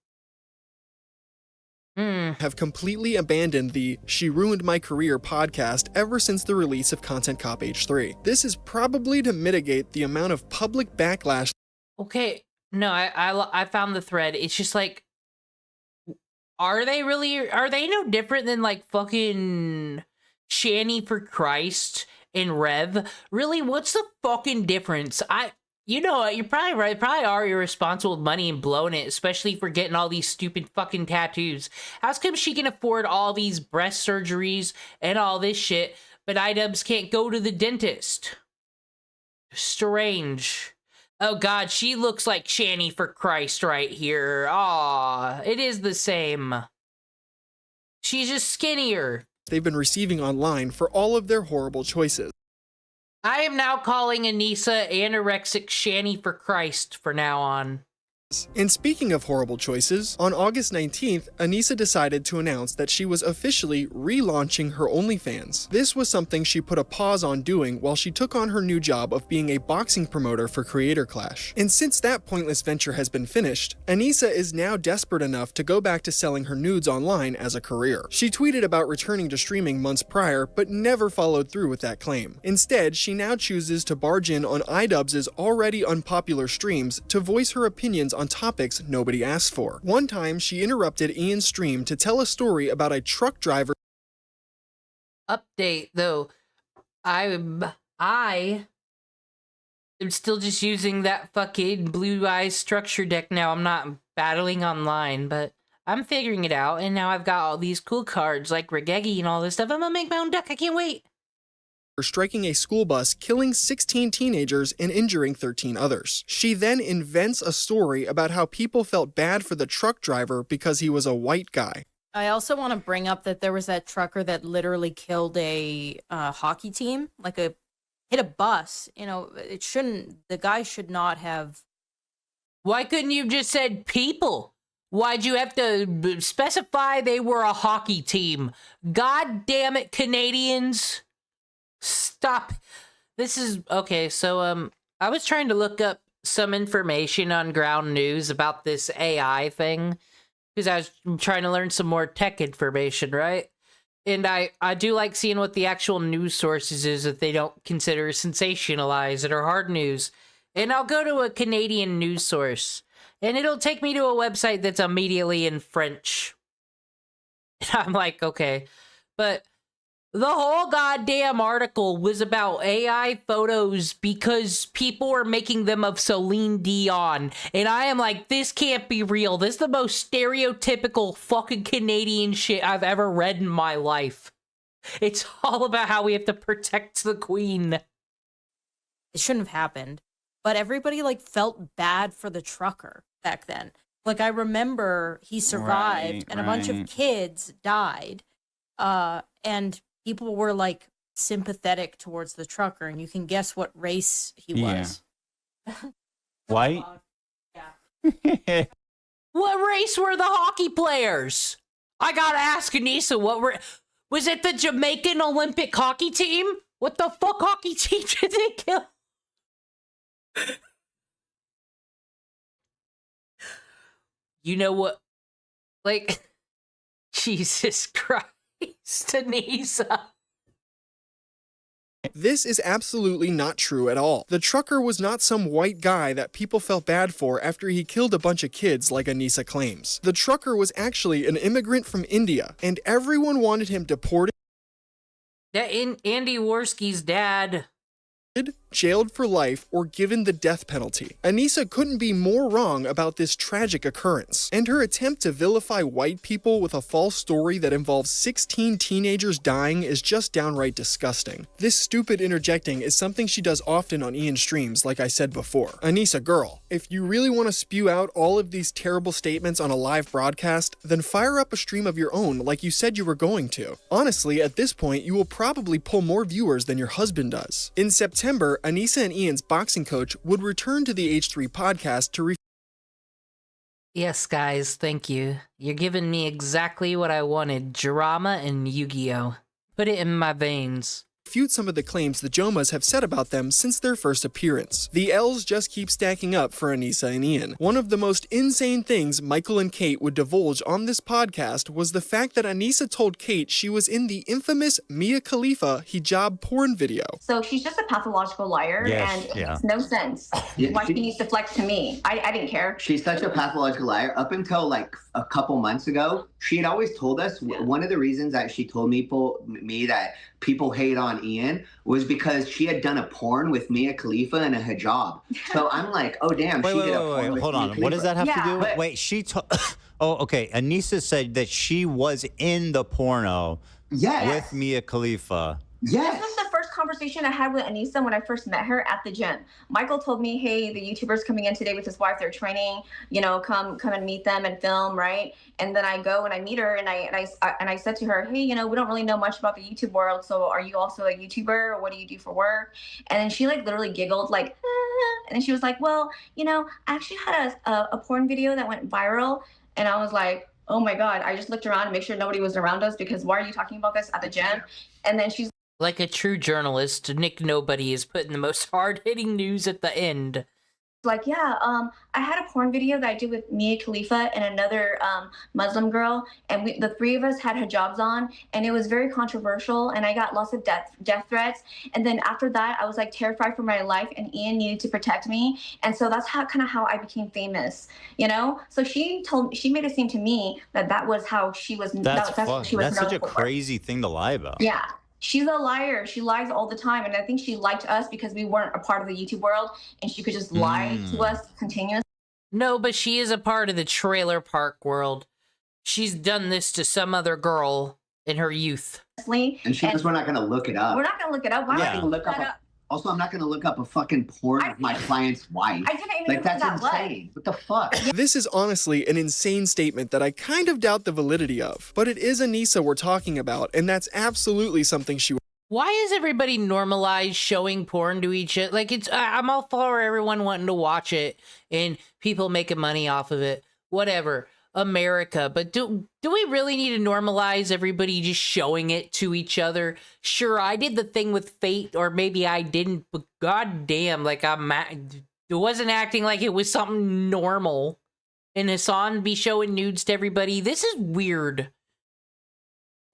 have completely abandoned the "She Ruined My Career" podcast ever since the release of Content Cop H3. This is probably to mitigate the amount of public backlash. Okay, no, I found the thread. It's just like, are they no different than, like, fucking Shanny for Christ and Rev? Really, what's the fucking difference? You know what, you're probably right. Probably are irresponsible with money and blowing it, especially for getting all these stupid fucking tattoos. How's come she can afford all these breast surgeries and all this shit, but iDubbbz can't go to the dentist? Strange. Oh god, she looks like Shanny for Christ right here. Aw, it is the same. She's just skinnier. They've been receiving online for all of their horrible choices. I am now calling Anisa anorexic Shanny for Christ for now on. And speaking of horrible choices, on August 19th, Anisa decided to announce that she was officially relaunching her OnlyFans. This was something she put a pause on doing while she took on her new job of being a boxing promoter for Creator Clash. And since that pointless venture has been finished, Anisa is now desperate enough to go back to selling her nudes online as a career. She tweeted about returning to streaming months prior, but never followed through with that claim. Instead, she now chooses to barge in on iDubbbz's already unpopular streams to voice her opinions on on topics nobody asked for. One time, she interrupted Ian's stream to tell a story about a truck driver. Update though, I am still just using that fucking Blue Eyes structure deck now. I'm not battling online, but I'm figuring it out, and now I've got all these cool cards like Regegi and all this stuff. I'm gonna make my own deck. I can't wait. For striking a school bus, killing 16 teenagers and injuring 13 others. She then invents a story about how people felt bad for the truck driver because he was a white guy. I also want to bring up that there was that trucker that literally killed a hockey team, hit a bus. You know, the guy should not have. Why couldn't you have just said people? Why'd you have to specify they were a hockey team? God damn it, Canadians. Stop. This is okay. So, I was trying to look up some information on ground news about this AI thing, because I was trying to learn some more tech information, right? And I do like seeing what the actual news sources is that they don't consider sensationalized or hard news. And I'll go to a Canadian news source, and it'll take me to a website that's immediately in French. And I'm like, okay. But the whole goddamn article was about AI photos because people were making them of Celine Dion. And I am like, this can't be real. This is the most stereotypical fucking Canadian shit I've ever read in my life. It's all about how we have to protect the queen. It shouldn't have happened. But everybody, felt bad for the trucker back then. I remember he survived and a bunch of kids died. And people were sympathetic towards the trucker, and you can guess what race he was. White? Yeah. What race were the hockey players? I gotta ask Anisa, was it the Jamaican Olympic hockey team? What the fuck hockey team did they kill? You know what? Jesus Christ. Anisa. This is absolutely not true at all. The trucker was not some white guy that people felt bad for after he killed a bunch of kids like Anisa claims. The trucker was actually an immigrant from India, and everyone wanted him deported. Andy Worski's dad. Jailed for life, or given the death penalty. Anisa couldn't be more wrong about this tragic occurrence, and her attempt to vilify white people with a false story that involves 16 teenagers dying is just downright disgusting. This stupid interjecting is something she does often on Ian's streams, like I said before. Anisa, girl, if you really want to spew out all of these terrible statements on a live broadcast, then fire up a stream of your own like you said you were going to. Honestly, at this point, you will probably pull more viewers than your husband does. In September, Anisa and Ian's boxing coach would return to the H3 podcast to Yes, guys, thank you. You're giving me exactly what I wanted. Drama and Yu-Gi-Oh! Put it in my veins. refute some of the claims the Jomhas have said about them since their first appearance. The L's just keep stacking up for Anisa and Ian. One of the most insane things Michael and Kate would divulge on this podcast was the fact that Anisa told Kate she was in the infamous Mia Khalifa hijab porn video. So she's just a pathological liar, and it makes no sense why she needs to flex to me. I didn't care. She's such a pathological liar. Up until like a couple months ago, she had always told us one of the reasons that she told me that people hate on Ian was because she had done a porn with Mia Khalifa in a hijab. So I'm like, oh damn, she did a porn with hold Mia on. Khalifa. What does that have to do? But- Wait, she oh, okay. Anisa said that she was in the porno with Mia Khalifa. This was the first conversation I had with Anisa when I first met her at the gym. Michael told me, hey, the YouTuber's coming in today with his wife. They're training, you know, come and meet them and film, right? And then I go and I meet her and I said to her, hey, you know, we don't really know much about the YouTube world. So are you also a YouTuber, or what do you do for work? And then she like literally giggled like, ah. And then she was like, well, you know, I actually had a porn video that went viral. And I was like, oh my God, I just looked around to make sure nobody was around us because why are you talking about this at the gym? And then she's like a true journalist, Nick Nobody is putting the most hard-hitting news at the end. Like, yeah, I had a porn video that I did with Mia Khalifa and another Muslim girl, and the three of us had hijabs on, and it was very controversial, and I got lots of death threats. And then after that, I was like terrified for my life, and Ian needed to protect me, and so that's how I became famous, you know. So she made it seem to me that was how she was. That's what she was That's such a known for. crazy thing to lie about. Yeah. She's a liar. She lies all the time. And I think she liked us because we weren't a part of the YouTube world and she could just lie to us continuously. No, but she is a part of the trailer park world. She's done this to some other girl in her youth. And she says we're not going to look it up. We're not going to look it up. Why would we look that up? Also, I'm not going to look up a fucking porn of my client's wife. I didn't even like, know that's that insane. What the fuck? This is honestly an insane statement that I kind of doubt the validity of. But it is Anisa we're talking about, and that's absolutely something she. Why is everybody normalized showing porn to each other? Like, I'm all for everyone wanting to watch it and people making money off of it. Whatever. America. But do we really need to normalize everybody just showing it to each other? Sure, I did the thing with Fate, or maybe I didn't, but goddamn, like, it wasn't acting like it was something normal. And Hasan be showing nudes to everybody. This is weird.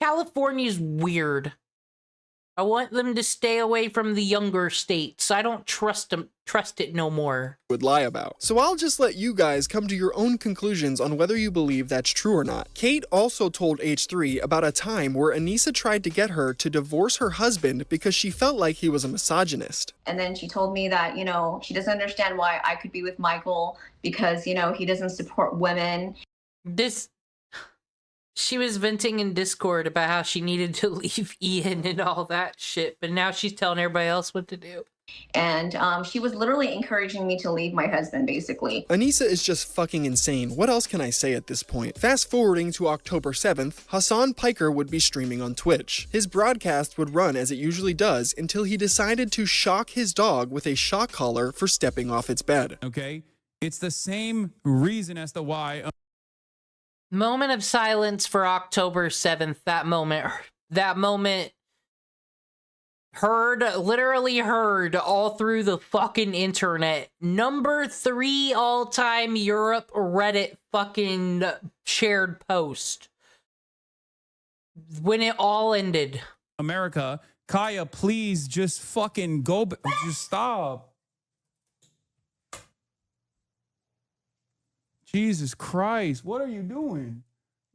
California's weird. I want them to stay away from the younger states. I don't trust it no more. Would lie about. So I'll just let you guys come to your own conclusions on whether you believe that's true or not. Kate also told H3 about a time where Anisa tried to get her to divorce her husband because she felt like he was a misogynist. And then she told me that, you know, she doesn't understand why I could be with Michael because, you know, he doesn't support women. She was venting in Discord about how she needed to leave Ian and all that shit, but now she's telling everybody else what to do. And she was literally encouraging me to leave my husband, basically. Anisa is just fucking insane. What else can I say at this point? Fast forwarding to October 7th, Hasan Piker would be streaming on Twitch. His broadcast would run as it usually does until he decided to shock his dog with a shock collar for stepping off its bed. Okay? It's the same reason as to why... Moment of silence for October 7th. That moment literally heard all through the fucking internet. Number 3 all-time Europe Reddit fucking shared post. When it all ended. America, Kaya, please just fucking go. Just stop. Jesus Christ, what are you doing?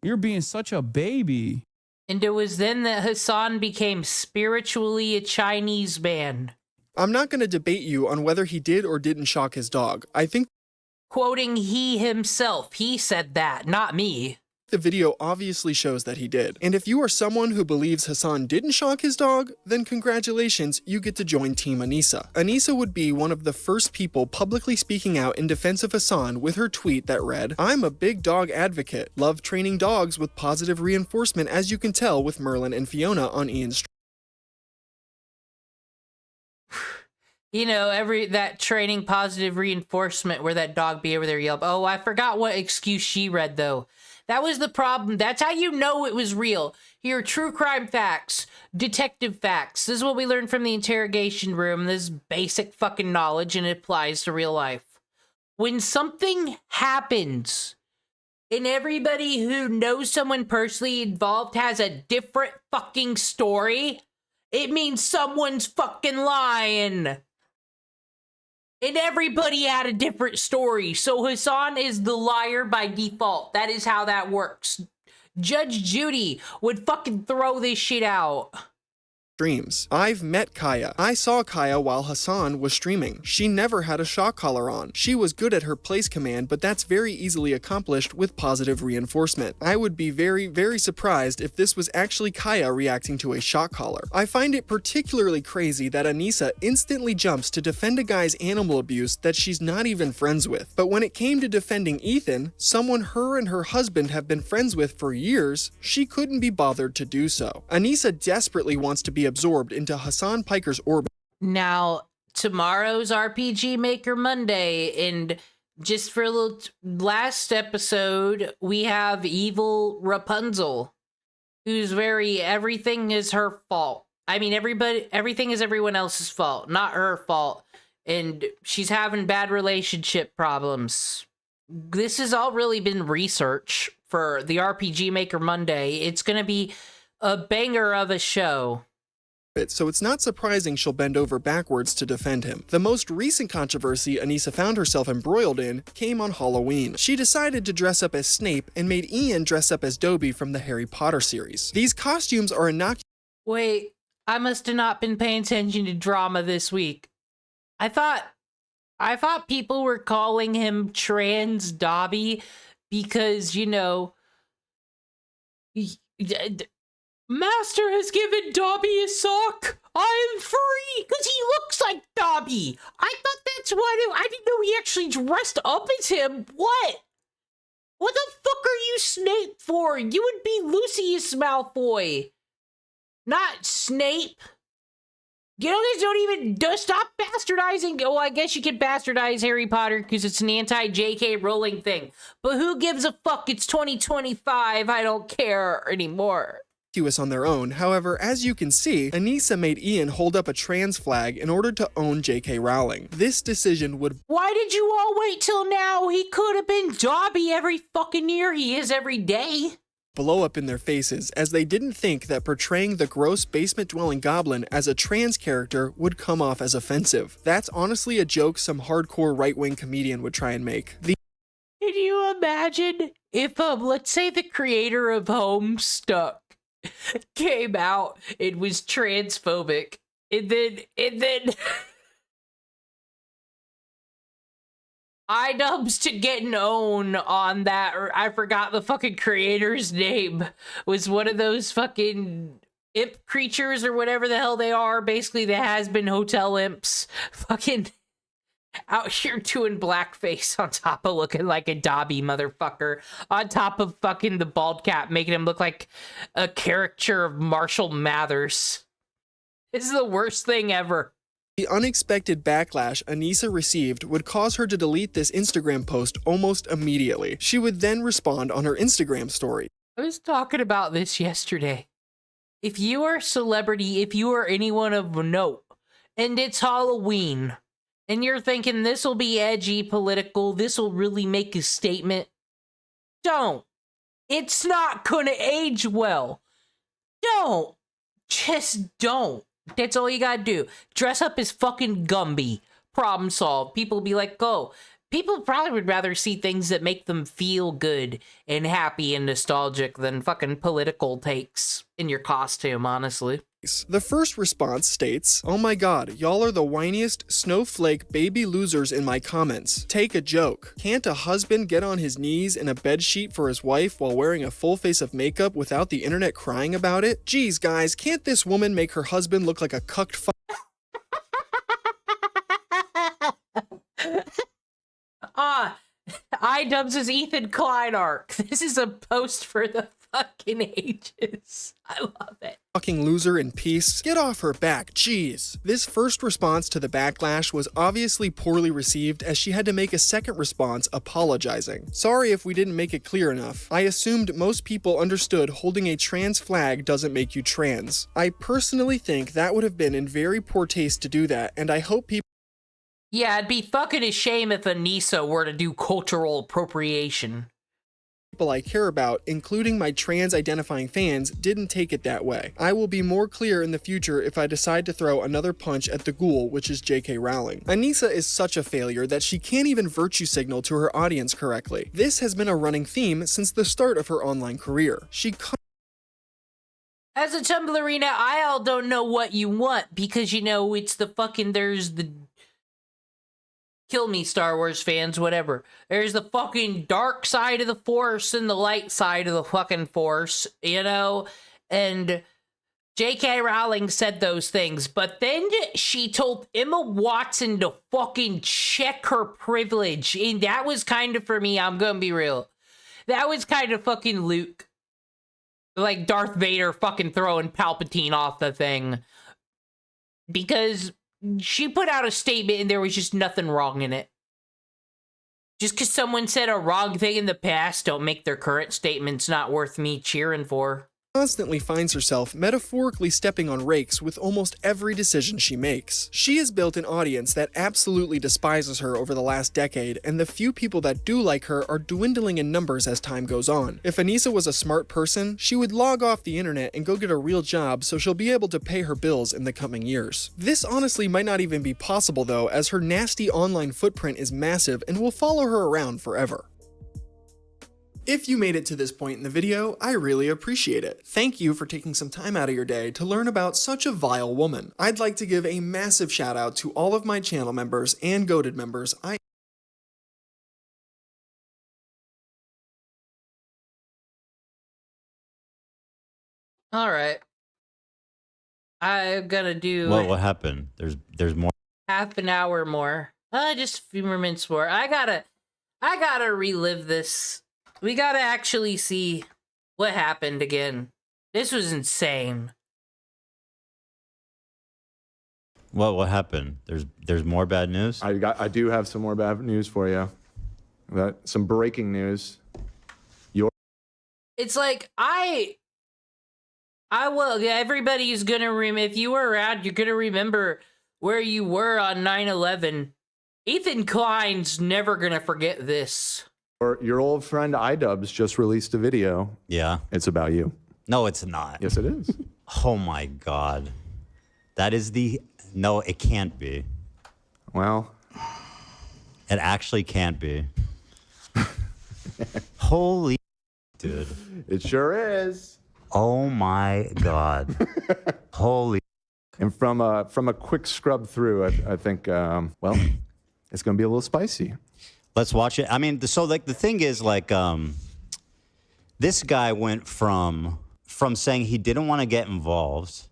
You're being such a baby. And it was then that Hasan became spiritually a Chinese man. I'm not going to debate you on whether he did or didn't shock his dog. I think... Quoting he himself, he said that, not me. The video obviously shows that he did. And if you are someone who believes Hasan didn't shock his dog, then congratulations, you get to join Team Anisa. Anisa would be one of the first people publicly speaking out in defense of Hasan with her tweet that read, "I'm a big dog advocate. Love training dogs with positive reinforcement, as you can tell with Merlin and Fiona on Ian's stream." You know, that training positive reinforcement where that dog be over there yelp. Oh, I forgot what excuse she read though. That was the problem. That's how you know it was real. Here are true crime facts, detective facts. This is what we learned from the interrogation room. This is basic fucking knowledge and it applies to real life. When something happens and everybody who knows someone personally involved has a different fucking story, it means someone's fucking lying. And everybody had a different story. So Hasan is the liar by default. That is how that works. Judge Judy would fucking throw this shit out. Streams. I've met Kaya. I saw Kaya while Hasan was streaming. She never had a shock collar on. She was good at her place command, but that's very easily accomplished with positive reinforcement. I would be very, very surprised if this was actually Kaya reacting to a shock collar. I find it particularly crazy that Anisa instantly jumps to defend a guy's animal abuse that she's not even friends with. But when it came to defending Ethan, someone her and her husband have been friends with for years, she couldn't be bothered to do so. Anisa desperately wants to be absorbed into Hasan Piker's orbit. Now, tomorrow's RPG Maker Monday, and just for a little last episode, we have evil Rapunzel, who's everything is her fault. I mean, everything is everyone else's fault, not her fault. and she's having bad relationship problems. This has all really been research for the RPG Maker Monday. It's going to be a banger of a show. So it's not surprising she'll bend over backwards to defend him. The most recent controversy Anisa found herself embroiled in came on Halloween. She decided to dress up as Snape and made Ian dress up as Dobby from the Harry Potter series. These costumes are innocuous. Wait, I must have not been paying attention to drama this week. I thought people were calling him trans Dobby because, you know, Master has given Dobby a sock. I am free because he looks like Dobby. I thought that's what I didn't know he actually dressed up as him. What? What the fuck are you Snape for? You would be Lucius Malfoy, not Snape. You guys don't even stop bastardizing. Oh, I guess you can bastardize Harry Potter because it's an anti-JK Rowling thing. But who gives a fuck? It's 2025. I don't care anymore. On their own. However, as you can see, Anisa made Ian hold up a trans flag in order to own J.K. Rowling. This decision would... Why did you all wait till now? He could have been Dobby every fucking year. He is every day. Blow up in their faces, as they didn't think that portraying the gross basement-dwelling goblin as a trans character would come off as offensive. That's honestly a joke some hardcore right-wing comedian would try and make. Can you imagine if, let's say the creator of Homestuck came out and was transphobic, and then iDubbbz to get known on that, or I forgot the fucking creator's name, was one of those fucking imp creatures or whatever the hell they are, basically the has-been hotel imps, fucking out here doing blackface on top of looking like a Dobby motherfucker, on top of fucking the bald cap, making him look like a caricature of Marshall Mathers. This is the worst thing ever. The unexpected backlash Anisa received would cause her to delete this Instagram post almost immediately. She would then respond on her Instagram story. I was talking about this yesterday. If you are a celebrity, if you are anyone of note, and it's Halloween, and you're thinking this will be edgy, political, this will really make a statement, don't. It's not gonna age well. Don't. Just don't. That's all you gotta do. Dress up as fucking Gumby. Problem solved. People be like, oh. People probably would rather see things that make them feel good and happy and nostalgic than fucking political takes in your costume, honestly. The first response states, "Oh my god, y'all are the whiniest snowflake baby losers in my comments. Take a joke. Can't a husband get on his knees in a bedsheet for his wife while wearing a full face of makeup without the internet crying about it? Geez, guys, can't this woman make her husband look like a cucked iDubbbz' Ethan Klein arc. This is a post for the fucking ages. I love it. Fucking loser in peace. Get off her back, jeez." This first response to the backlash was obviously poorly received, as she had to make a second response apologizing. "Sorry if we didn't make it clear enough. I assumed most people understood holding a trans flag doesn't make you trans. I personally think that would have been in very poor taste to do that, and I hope people..." Yeah, it'd be fucking a shame if Anisa were to do cultural appropriation. People I care about, including my trans-identifying fans, didn't take it that way. I will be more clear in the future if I decide to throw another punch at the ghoul, which is J.K. Rowling. Anisa is such a failure that she can't even virtue signal to her audience correctly. This has been a running theme since the start of her online career. As a Tumblrina, I all don't know what you want, because, you know, it's the fucking, there's the... Kill me, Star Wars fans, whatever. There's the fucking dark side of the Force and the light side of the fucking Force, you know? And J.K. Rowling said those things, but then she told Emma Watson to fucking check her privilege. And that was kind of, for me, I'm gonna be real, that was kind of fucking Luke. Like Darth Vader fucking throwing Palpatine off the thing. Because she put out a statement and there was just nothing wrong in it. Just because someone said a wrong thing in the past don't make their current statements not worth me cheering for. constantly finds herself metaphorically stepping on rakes with almost every decision she makes. She has built an audience that absolutely despises her over the last decade, and the few people that do like her are dwindling in numbers as time goes on. If Anisa was a smart person, she would log off the internet and go get a real job so she'll be able to pay her bills in the coming years. This honestly might not even be possible though, as her nasty online footprint is massive and will follow her around forever. If you made it to this point in the video, I really appreciate it. Thank you for taking some time out of your day to learn about such a vile woman. I'd like to give a massive shout out to all of my channel members and goated members. All right. I'm gonna do What happened? There's more. half an hour more. Just a few more minutes more. I gotta relive this. We gotta actually see what happened again. This was insane. What happened? There's more bad news. I do have some more bad news for you. Some breaking news. It's like I will. Yeah, everybody's gonna if you were around, you're gonna remember where you were on 9/11. Ethan Klein's never gonna forget this. Your old friend iDubbbz just released a video. Yeah. It's about you. No, it's not. Yes, it is. Oh my God. That is no, it can't be. Well, it actually can't be. Holy dude. It sure is. Oh my God. Holy. And from a quick scrub through, I think, well, it's going to be a little spicy. Let's watch it. I mean, so like the thing is like, this guy went from saying he didn't want to get involved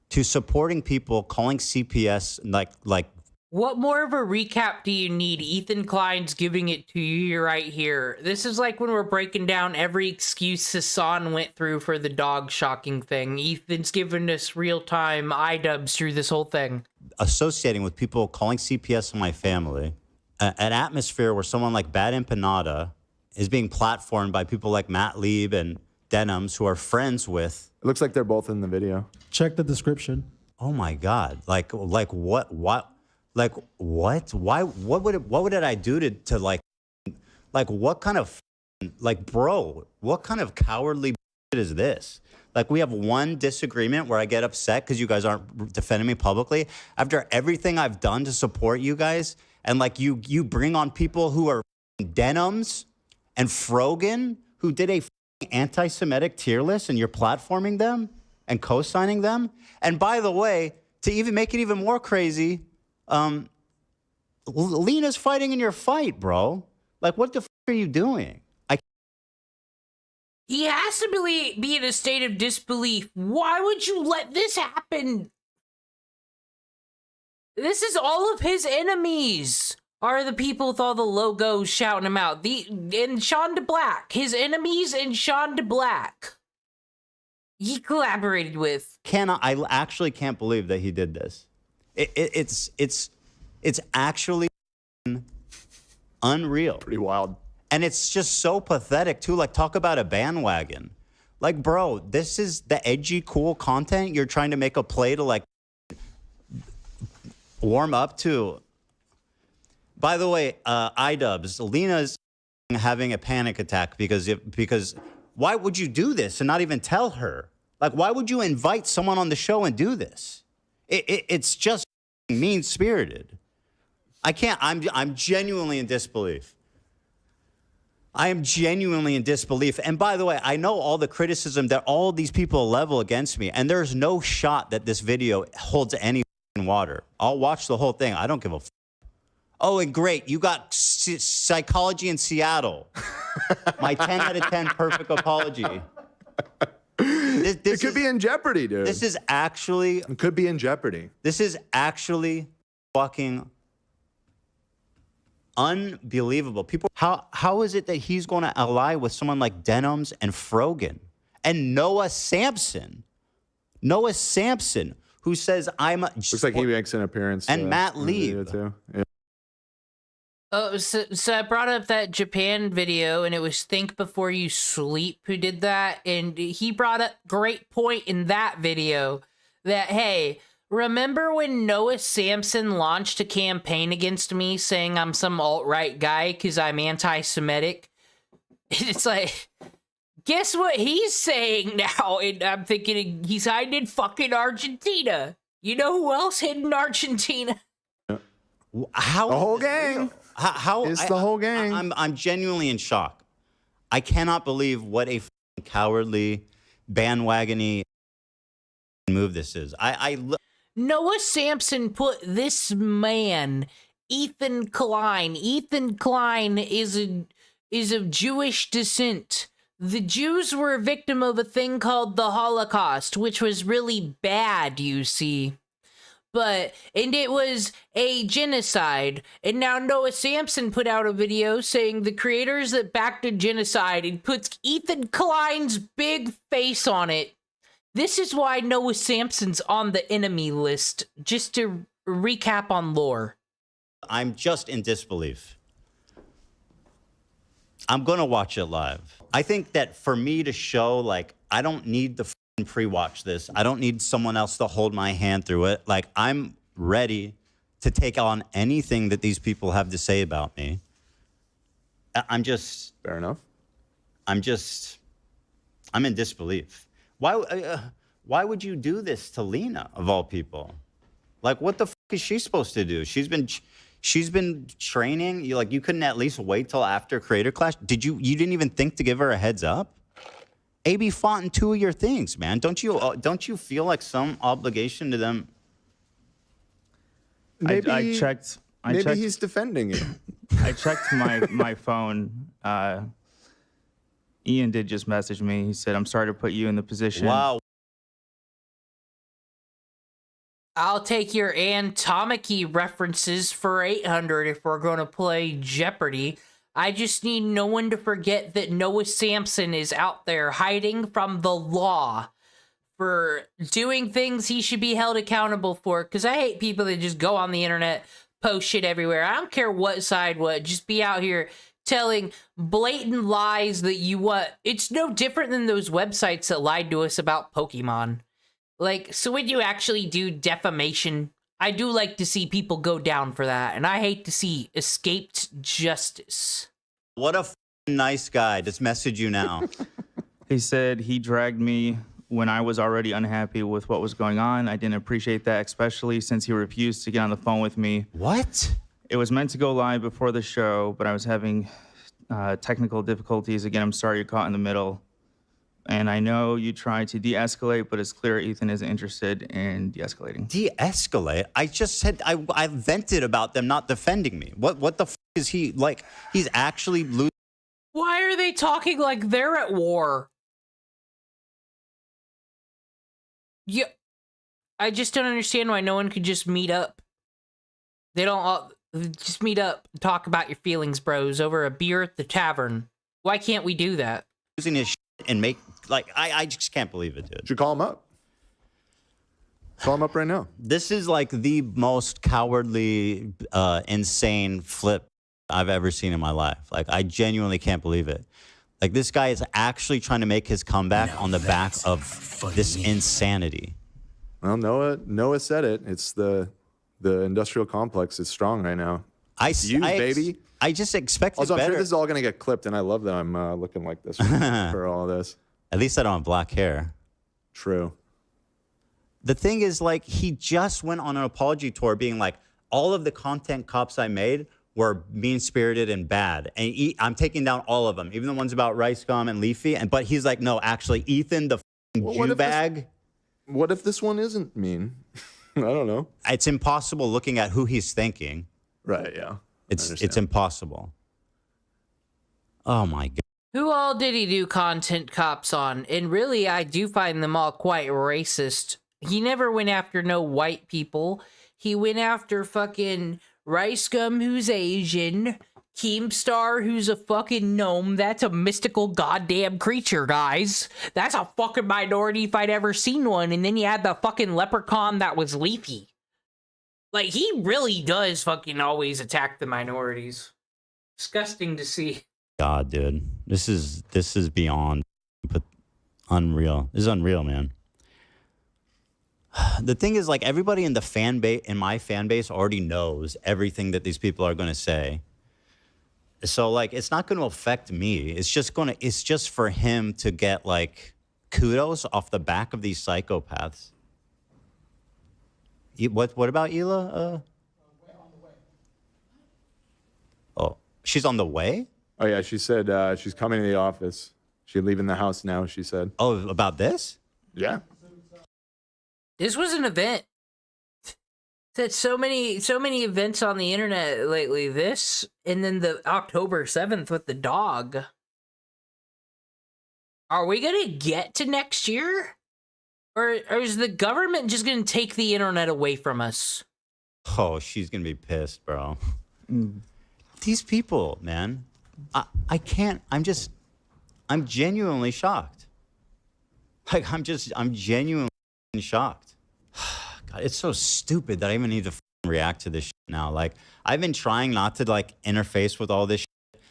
to supporting people, calling CPS like. What more of a recap do you need? Ethan Klein's giving it to you right here. This is like when we're breaking down every excuse Hasan went through for the dog shocking thing. Ethan's giving us real-time iDubbbz through this whole thing. Associating with people calling CPS on my family. An atmosphere where someone like Bad Empanada is being platformed by people like Matt Lieb and Denims, who are friends with. It looks like they're both in the video. Check the description. Oh my God! Like what? Like what? Why? What did I do to like what kind of bro? What kind of cowardly is this? Like we have one disagreement where I get upset because you guys aren't defending me publicly after everything I've done to support you guys. And like you bring on people who are Denims and Frogon who did a anti-Semitic tier list, and you're platforming them and co-signing them. And by the way, to even make it even more crazy, Lena's fighting in your fight, bro. Like, what the are you doing? He has to be in a state of disbelief. Why would you let this happen? This is all of his enemies are the people with all the logos shouting him out. And Sean DeBlack. His enemies and Sean DeBlack. He collaborated with. I actually can't believe that he did this. It's actually unreal. Pretty wild. And it's just so pathetic too. Like, talk about a bandwagon. Like, bro, this is the edgy, cool content you're trying to make a play to like warm up to. By the way, iDubbbz, Lena's having a panic attack because why would you do this and not even tell her? Like, why would you invite someone on the show and do this? It's just mean-spirited. I can't. I'm genuinely in disbelief. I am genuinely in disbelief. And by the way, I know all the criticism that all these people level against me, and there's no shot that this video holds any water. I'll watch the whole thing. I don't give a Oh, and great. You got psychology in Seattle. My 10 out of 10 perfect apology. It could be in jeopardy, dude. This is actually... It could be in jeopardy. This is actually fucking unbelievable. People, how is it that he's going to ally with someone like Denims and Frogon and Noah Sampson? Noah Sampson, who says I'm... Looks like he makes an appearance. And Matt Lieb. Too. Yeah. Oh, so I brought up that Japan video, and it was Think Before You Sleep who did that, and he brought up great point in that video that, hey, remember when Noah Samson launched a campaign against me saying I'm some alt-right guy because I'm anti-Semitic? It's like, guess what he's saying now? And I'm thinking he's hiding in fucking Argentina. You know who else hid in Argentina? How the whole gang? How it's the whole gang? I'm genuinely in shock. I cannot believe what a cowardly, bandwagony move this is. Noah Samson put this man, Ethan Klein. Ethan Klein is of Jewish descent. The Jews were a victim of a thing called the Holocaust, which was really bad, you see. And it was a genocide. And now Noah Samson put out a video saying the creators that backed a genocide and puts Ethan Klein's big face on it. This is why Noah Samson's on the enemy list, just to recap on lore. I'm just in disbelief. I'm going to watch it live. I think that for me to show, like, I don't need to pre-watch this. I don't need someone else to hold my hand through it. Like, I'm ready to take on anything that these people have to say about me. I'm just... Fair enough. I'm in disbelief. Why would you do this to Lena, of all people? Like, what the fuck is she supposed to do? She's been training. You couldn't at least wait till after Creator Clash? You didn't even think to give her a heads up? AB fought in 2 of your things, man. Don't you feel like some obligation to them? Maybe I checked. Maybe he's defending you. I checked my phone. Ian did just message me. He said, "I'm sorry to put you in the position." Wow. I'll take your Antomiki references for 800 if we're going to play Jeopardy. I just need no one to forget that Noah Samson is out there hiding from the law for doing things he should be held accountable for. Because I hate people that just go on the internet, post shit everywhere. I don't care what side what. Just be out here telling blatant lies that you want. It's no different than those websites that lied to us about Pokemon. Like, so when you actually do defamation, I do like to see people go down for that, and I hate to see escaped justice. What a nice guy. Just message you now. He said he dragged me when I was already unhappy with what was going on. I didn't appreciate that, especially since he refused to get on the phone with me. What? It was meant to go live before the show, but I was having technical difficulties. Again, I'm sorry you're caught in the middle. And I know you tried to de-escalate, but it's clear Ethan isn't interested in de-escalating. De-escalate? I just said I vented about them not defending me. What the f is he like? He's actually losing. Why are they talking like they're at war? Yeah, I just don't understand why no one could just meet up. They don't all just meet up and talk about your feelings, bros, over a beer at the tavern. Why can't we do that? Using his shit and make I just can't believe it, dude. Should call him up. Call him up right now. This is like the most cowardly, insane flip I've ever seen in my life. Like, I genuinely can't believe it. Like, this guy is actually trying to make his comeback on the back of this insanity. Well, Noah said it. It's the industrial complex is strong right now. Baby. I just expected also, I'm better. sure this is all going to get clipped, and I love that I'm looking like this for all this. At least I don't have black hair. True. The thing is, like, he just went on an apology tour being like, all of the content cops I made were mean-spirited and bad. And I'm taking down all of them, even the ones about Rice Gum and Leafy. But he's like, no, actually, Ethan, the Jew bag. What if this one isn't mean? I don't know. It's impossible looking at who he's thinking. Right, yeah. It's impossible. Oh, my God. Who all did he do content cops on? And really, I do find them all quite racist. He never went after no white people. He went after fucking Rice Gum, who's Asian. Keemstar, who's a fucking gnome. That's a mystical goddamn creature, guys. That's a fucking minority if I'd ever seen one. And then you had the fucking leprechaun that was Leafy. Like, he really does fucking always attack the minorities. disgusting to see. God, dude, this is beyond, but unreal. This is unreal, man. The thing is, like, everybody in the my fan base already knows everything that these people are going to say. So, like, it's not going to affect me. It's just for him to get, like, kudos off the back of these psychopaths. What about Hila? Oh, she's on the way? Oh, yeah, she said she's coming to the office. She's leaving the house now, she said. Oh, about this? Yeah. This was an event. Said so many events on the internet lately. This, and then the October 7th with the dog. Are we gonna get to next year? Or is the government just gonna take the internet away from us? Oh, she's going to be pissed, bro. These people, man. I can't. I'm genuinely shocked. Like, I'm genuinely shocked. God, it's so stupid that I even need to react to this shit now. Like, I've been trying not to, like, interface with all this shit,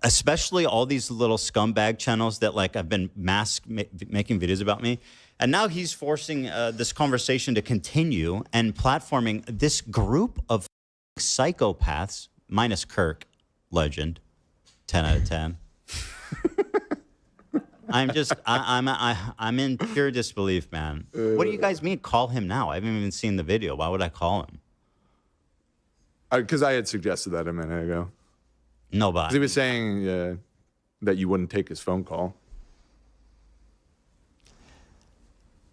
especially all these little scumbag channels that, like, have been making videos about me. And now he's forcing this conversation to continue and platforming this group of psychopaths, minus Kirk, legend, 10 out of 10. I'm in pure disbelief, man. What do you guys mean? Call him now? I haven't even seen the video. Why would I call him? Because I had suggested that a minute ago. No, but he was saying that you wouldn't take his phone call.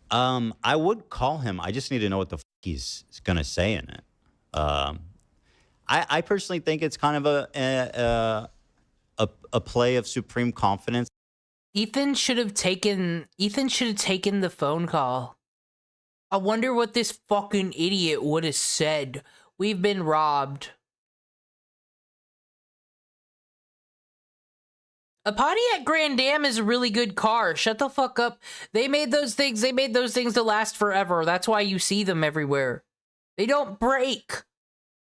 I would call him. I just need to know what the he's gonna say in it. I personally think it's kind of a play of supreme confidence. Ethan should have taken the phone call. I wonder what this fucking idiot would have said. We've been robbed. A Pontiac Grand Am is a really good car. Shut the fuck up. They made those things to last forever. That's why you see them everywhere. They don't break.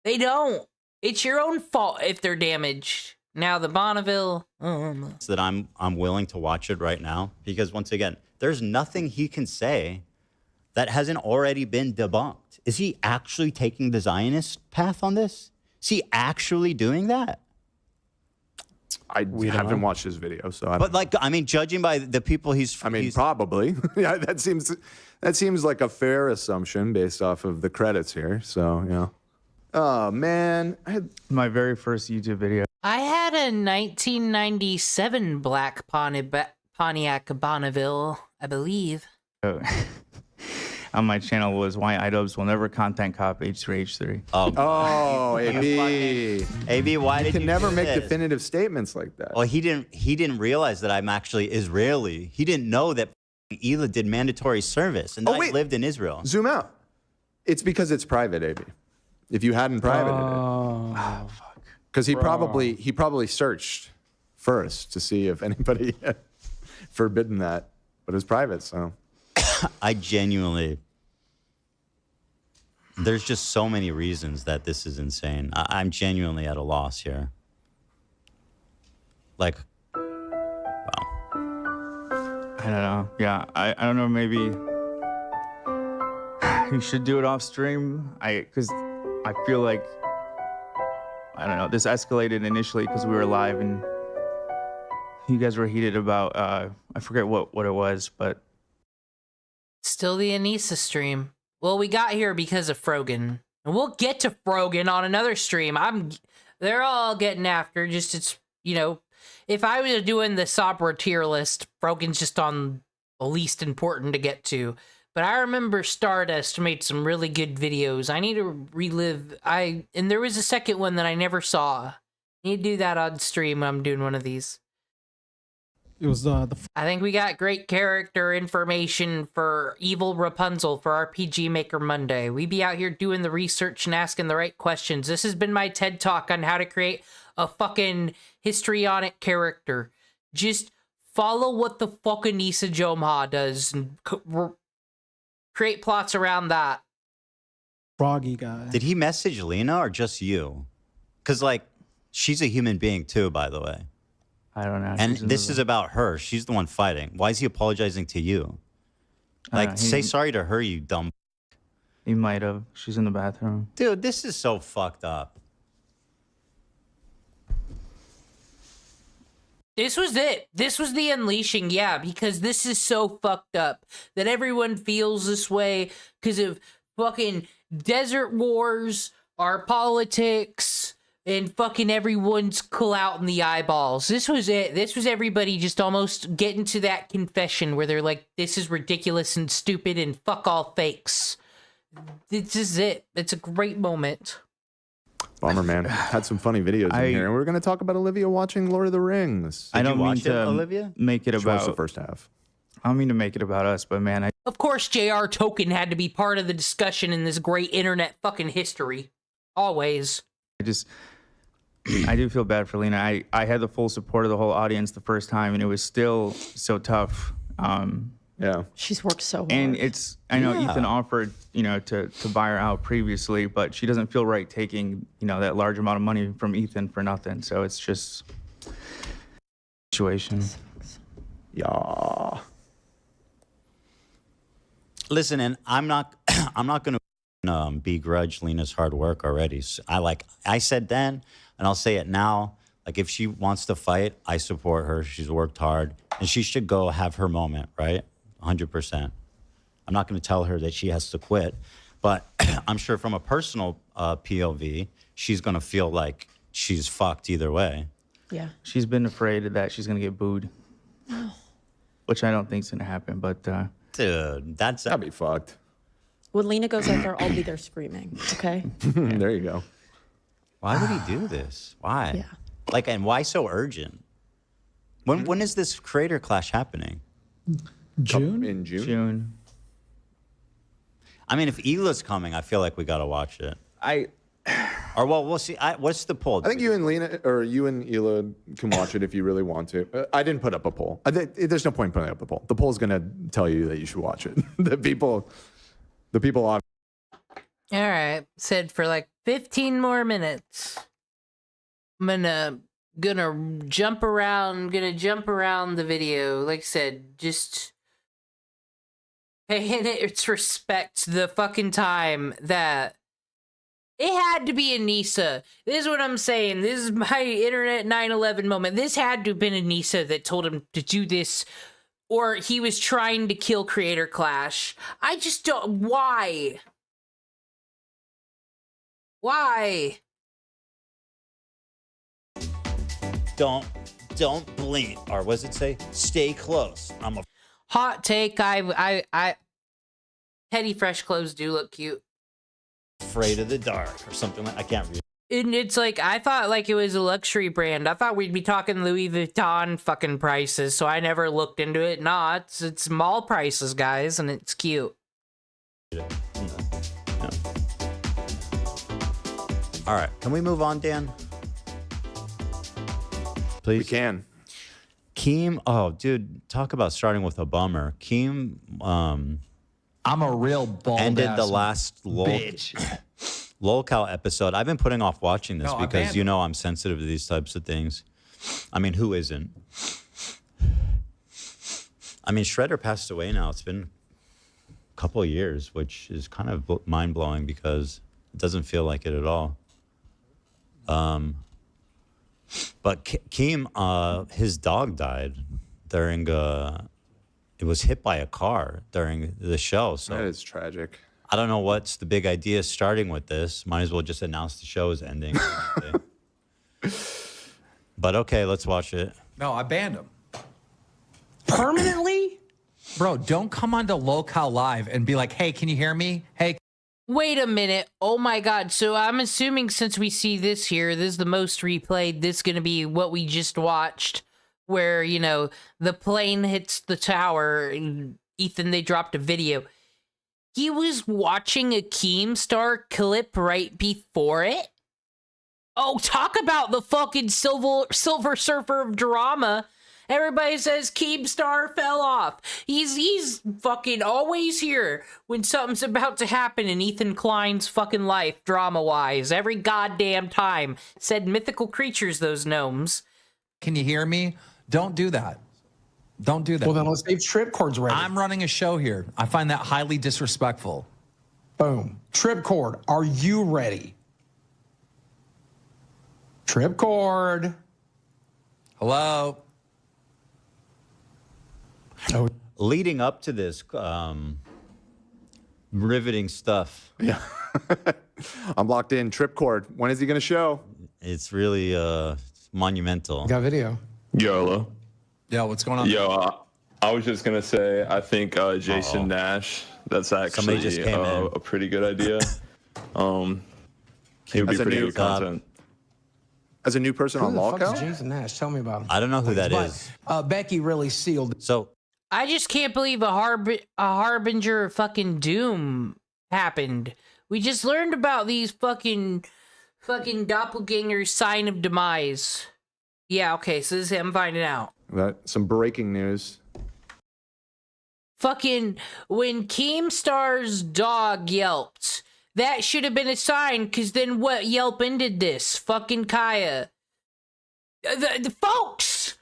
They don't. It's your own fault if they're damaged. Now the Bonneville. That I'm willing to watch it right now, because once again, there's nothing he can say that hasn't already been debunked. Is he actually taking the Zionist path on this? Is he actually doing that? I haven't watched his video, so I don't like, I mean, judging by the people he's probably. Yeah, that seems like a fair assumption based off of the credits here. So, yeah. Oh man, I had my very first YouTube video. I had a 1997 black Pontiac Bonneville, I believe. On my channel was why iDubbbz will never content cop H3H3. Oh, AB. AB, why did you never do make this? definitive statements like that? Well, he didn't realize that I'm actually Israeli. He didn't know that Hila did mandatory service and that I lived in Israel. Zoom out. It's because it's private, AB. If you hadn't privated it. Because he probably searched first to see if anybody had forbidden that, but it's private, so. I genuinely, there's just so many reasons that this is insane. I'm genuinely at a loss here. Like, wow. I don't know. Yeah, I don't know. Maybe you should do it off stream. Because I feel like, I don't know, this escalated initially because we were live and you guys were heated about, I forget what it was, but. Still the Anisa stream. Well, we got here because of Frogon. And we'll get to Frogon on another stream. They're all getting after, just it's, you know, if I was doing the Sabra tier list, Frogon's just on the least important to get to. But I remember Stardust made some really good videos. I need to relive. And there was a second one that I never saw. I need to do that on stream when I'm doing one of these. It was I think we got great character information for Evil Rapunzel for RPG Maker Monday. We be out here doing the research and asking the right questions. This has been my TED Talk on how to create a fucking histrionic character. Just follow what the fucking Anisa Jomha does and create plots around that. Froggy guy. Did he message Lena or just you? Because, like, She's a human being too, by the way. I don't know. And this is about her. She's the one fighting. Why is he apologizing to you? Like, say sorry to her, you dumb. He might have. She's in the bathroom. Dude, this is so fucked up. This was it. This was the unleashing, yeah, because this is so fucked up that everyone feels this way because of fucking desert wars, our politics, and fucking everyone's clout in the eyeballs. This was it. This was everybody just almost getting to that confession where they're like, this is ridiculous and stupid and fuck all fakes. This is it. It's a great moment. Bummer, man. Had some funny videos in here. And we're going to talk about Olivia watching Lord of the Rings. I don't mean to make it She watched about the first half. I don't mean to make it about us, but man, Of course, JR Token had to be part of the discussion in this great internet fucking history. Always. I do feel bad for Lena. I had the full support of the whole audience the first time, and it was still so tough. Yeah. She's worked so hard. And I know Ethan offered, to buy her out previously, but she doesn't feel right taking, that large amount of money from Ethan for nothing. So it's just situation. Yeah. Listen, and I'm not going to begrudge Lena's hard work already. So I said then, and I'll say it now. Like, if she wants to fight, I support her. She's worked hard, and she should go have her moment, right? 100%. I'm not going to tell her that she has to quit, but I'm sure from a personal POV, she's going to feel like she's fucked either way. Yeah. She's been afraid that she's going to get booed, which I don't think is going to happen, but... Dude, that'd be fucked. When Lena goes out there, I'll be there screaming, okay? There you go. Why would he do this? Why? Yeah. Like, and why so urgent? When is this creator clash happening? June? In June? June. I mean, if Hila's coming, I feel like we got to watch it. Or, well, we'll see. What's the poll? I think you and Lena, or you and Hila can watch it if you really want to. I didn't put up a poll. There's no point putting up a poll. The poll's going to tell you that you should watch it. The people on. All right. Said for like 15 more minutes. I'm gonna jump around the video. Like I said, just paying its respect the fucking time that it had to be Anisa. This is what I'm saying. This is my internet 9/11 moment. This had to have been Anisa that told him to do this, or he was trying to kill Creator Clash. I just don't. Why? Why? Don't blink, or what does it say? Stay close. I'm a hot take. I Teddy Fresh clothes do look cute. afraid of the dark, or something like I can't read. And it's like, I thought like it was a luxury brand. I thought we'd be talking Louis Vuitton fucking prices, so I never looked into it. Nah, it's mall prices, guys, and it's cute. Yeah. All right, can we move on, Dan? Please. We can. Keem, oh, dude, talk about starting with a bummer. Keem, I'm a real bald ended the ass last bitch. lolcow episode. I've been putting off watching this No, I because banned you know I'm sensitive to these types of things. I mean, who isn't? I mean, Shredder passed away now. It's been a couple of years, which is kind of mind-blowing because it doesn't feel like it at all. But Keem, his dog died during, it was hit by a car during the show. So that is tragic. I don't know what's the big idea starting with this. Might as well just announce the show is ending. But okay, let's watch it. No, I banned him. Permanently? Bro, don't come onto Lolcow Live and be like, hey, can you hear me? Hey. Wait a minute. Oh my god. So I'm assuming since we see this here, this is the most replayed, this is going to be what we just watched, where, you know, the plane hits the tower and Ethan, they dropped a video. He was watching a Keemstar clip right before it? Oh, talk about the fucking Silver Surfer of drama. Everybody says Keemstar fell off. He's fucking always here when something's about to happen in Ethan Klein's fucking life, drama-wise. Every goddamn time. Said mythical creatures, those gnomes. Can you hear me? Don't do that. Don't do that. Well, then let's save trip cords ready. I'm running a show here. I find that highly disrespectful. Boom. Trip cord, are you ready? Trip cord. Hello. Oh. Leading up to this, riveting stuff. Yeah. I'm locked in. Tripcord. When is he going to show? It's really monumental. Got video. YOLO. Yo, what's going on? Yo, I was just going to say, I think Jason Nash, that's actually a pretty good idea. He would be pretty good content. As a new person Who on the fuck Lawco? is Jason Nash? Tell me about him. I don't know who that is. Becky really sealed. So I just can't believe a harbinger of fucking doom happened. We just learned about these fucking doppelgangers' sign of demise. Yeah, okay, so this is him finding out. Some breaking news. Fucking when Keemstar's dog yelped, that should have been a sign, because then what Yelp ended this? Fucking Kaya. The folks,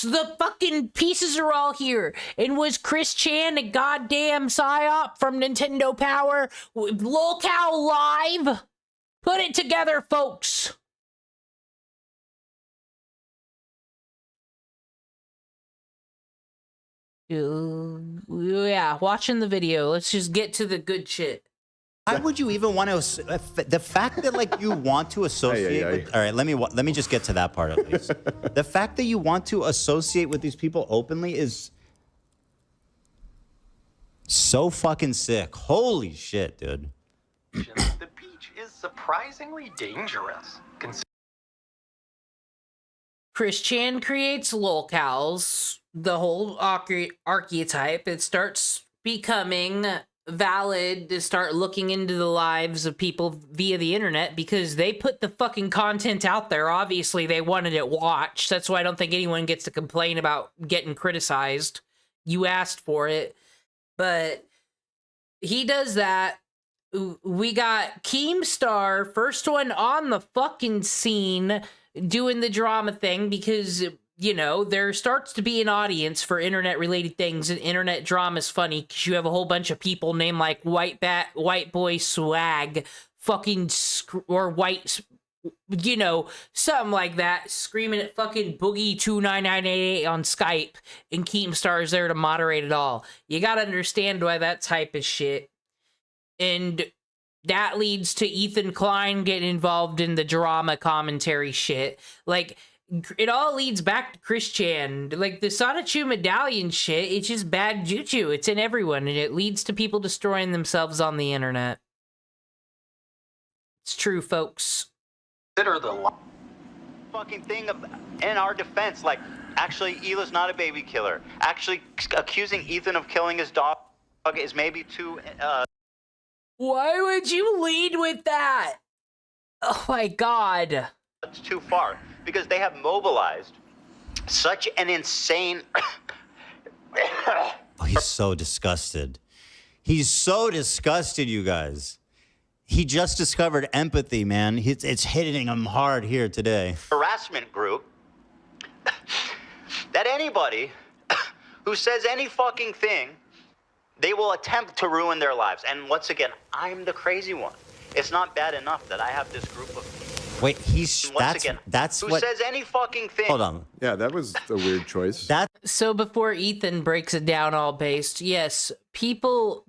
the fucking pieces are all here. And was Chris Chan a goddamn psyop from Nintendo Power? Lolcow Live? Put it together, folks. Yeah, watching the video. Let's just get to the good shit. Why would you even want to? The fact that like you want to associate. With, all right, let me just get to that part at least. The fact that you want to associate with these people openly is so fucking sick. Holy shit, dude. The beach is surprisingly dangerous. Chris Chan creates lolcows, the whole archetype. It starts becoming valid to start looking into the lives of people via the internet because they put the fucking content out there. Obviously, they wanted it watched. That's why I don't think anyone gets to complain about getting criticized. You asked for it. But he does that. We got Keemstar, first one on the fucking scene, doing the drama thing because, you know, there starts to be an audience for internet-related things, and internet drama's funny because you have a whole bunch of people named like White Boy Swag, or White, you know, something like that, screaming at fucking Boogie29988 on Skype, and Keemstar's there to moderate it all. You gotta understand why that type of shit. And that leads to Ethan Klein getting involved in the drama commentary shit. Like, it all leads back to Chris Chan. Like, the Sonichu medallion shit, it's just bad juju. It's in everyone, and it leads to people destroying themselves on the internet. It's true, folks. Consider the fucking thing in our defense. Like, actually, Hila's not a baby killer. Actually, accusing Ethan of killing his dog is maybe too... Why would you lead with that? Oh my god. It's too far because they have mobilized such an insane. Oh, he's so disgusted. He's so disgusted, you guys. He just discovered empathy, man. It's hitting him hard here today. Harassment group that anybody who says any fucking thing, they will attempt to ruin their lives. And once again, I'm the crazy one. It's not bad enough that I have this group of people. Wait, that's who what says any fucking thing. Hold on. Yeah, that was a weird choice. So before Ethan breaks it down all based, yes, people,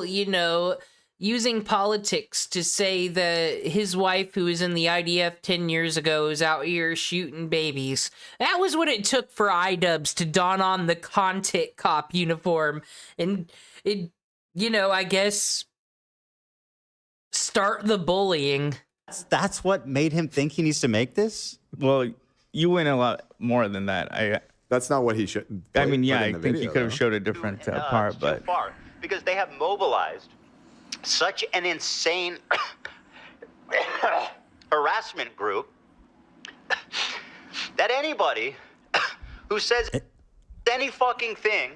you know, using politics to say that his wife, who was in the IDF 10 years ago, is out here shooting babies. That was what it took for iDubbbz to don on the content cop uniform. And it, you know, I guess, start the bullying. That's what made him think he needs to make this? Well, you went a lot more than that. That's not what he should. I mean, yeah, I think you could have showed a different part, but too far because they have mobilized such an insane harassment group that anybody who says any fucking thing,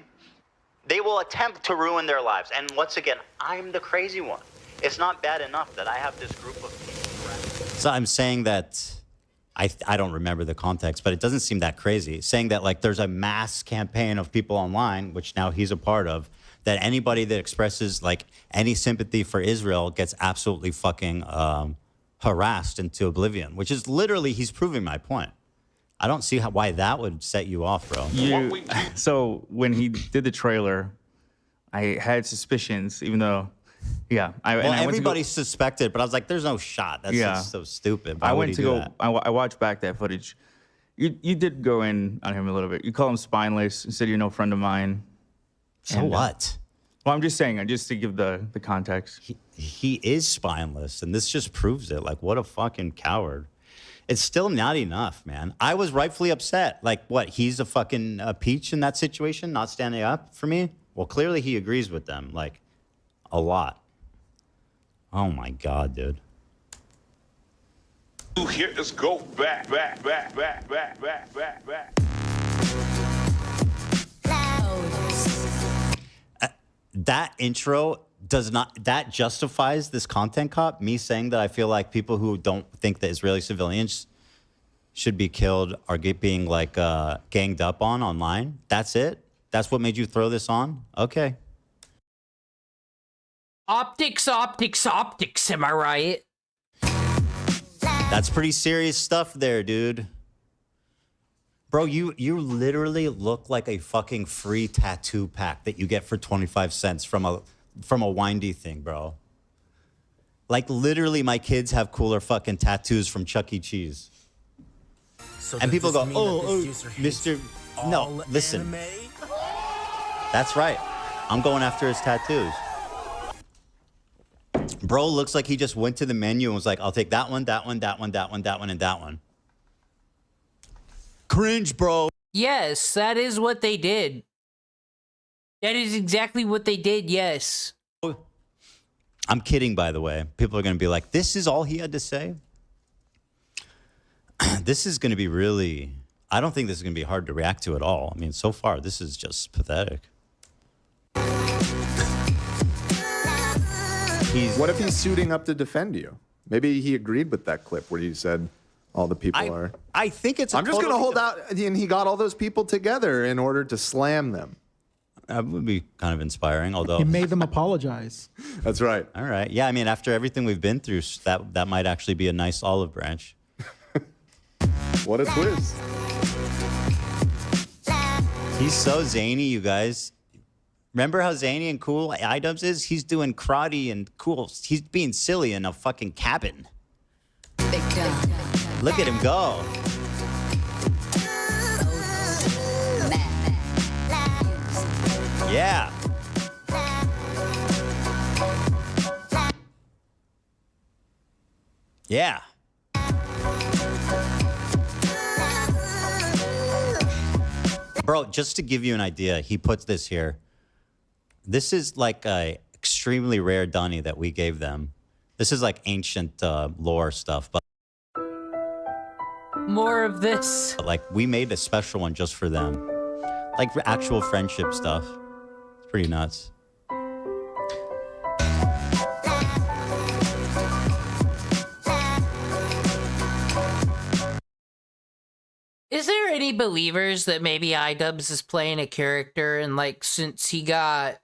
they will attempt to ruin their lives. And once again, I'm the crazy one. It's not bad enough that I have this group of people. So I'm saying that I don't remember the context, but it doesn't seem that crazy. Saying that like there's a mass campaign of people online, which now he's a part of, that anybody that expresses like any sympathy for Israel gets absolutely fucking harassed into oblivion, which is literally, he's proving my point. I don't see why that would set you off, bro. So when he did the trailer, I had suspicions, even though, yeah. Everybody suspected, but I was like, there's no shot. That's just so stupid. Why would he do that? I watched back that footage. You did go in on him a little bit. You call him spineless. You said you're no friend of mine. So what? Well, I'm just saying, just to give the context. He is spineless, and this just proves it. Like, what a fucking coward. It's still not enough, man. I was rightfully upset. Like, what, he's a fucking peach in that situation, not standing up for me? Well, clearly he agrees with them, like, a lot. Oh, my God, dude. Here, let's go back. That intro does not, that justifies this content cop, me saying that I feel like people who don't think that Israeli civilians should be killed are being like ganged up on online. That's it? That's what made you throw this on? Okay. Optics, am I right? That's pretty serious stuff there, dude. Bro, you literally look like a fucking free tattoo pack that you get for 25 cents from a windy thing, bro. Like, literally, my kids have cooler fucking tattoos from Chuck E. Cheese. So and people go, oh, Mr. No, listen. Anime? That's right. I'm going after his tattoos. Bro looks like he just went to the menu and was like, I'll take that one, that one, that one, that one, that one, and that one. Cringe, bro. Yes, that is what they did. That is exactly what they did, yes. I'm kidding, by the way. People are going to be like, this is all he had to say? This is going to be really... I don't think this is going to be hard to react to at all. I mean, so far, this is just pathetic. What if he's suiting up to defend you? Maybe he agreed with that clip where you said all the people are... I think it's... I'm just going to hold out, and he got all those people together in order to slam them. That would be kind of inspiring, although... He made them apologize. That's right. All right. Yeah, I mean, after everything we've been through, that might actually be a nice olive branch. What a twist. He's so zany, you guys. Remember how zany and cool iDubbbz is? He's doing karate and cool. He's being silly in a fucking cabin. Look at him go. Yeah. Yeah. Bro, just to give you an idea, he puts this here. This is like a extremely rare dunny that we gave them. This is like ancient lore stuff, but more of this. Like, we made a special one just for them. Like actual friendship stuff. It's pretty nuts. Is there any believers that maybe iDubbbz is playing a character, and like since he got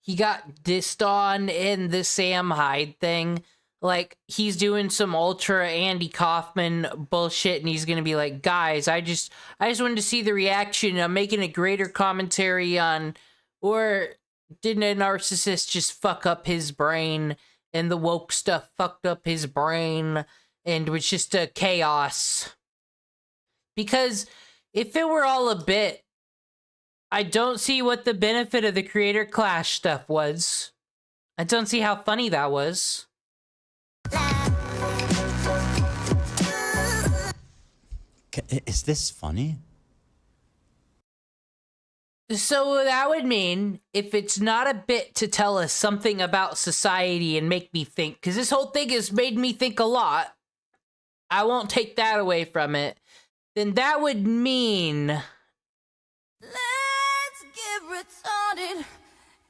dissed on in the Sam Hyde thing, like he's doing some ultra Andy Kaufman bullshit, and he's gonna be like, guys, I just wanted to see the reaction. I'm making a greater commentary on, or didn't a narcissist just fuck up his brain, and the woke stuff fucked up his brain, and was just a chaos. Because if it were all a bit, I don't see what the benefit of the creator clash stuff was. I don't see how funny that was. Is this funny? So that would mean if it's not a bit to tell us something about society and make me think, because this whole thing has made me think a lot, I won't take that away from it. Then that would mean it started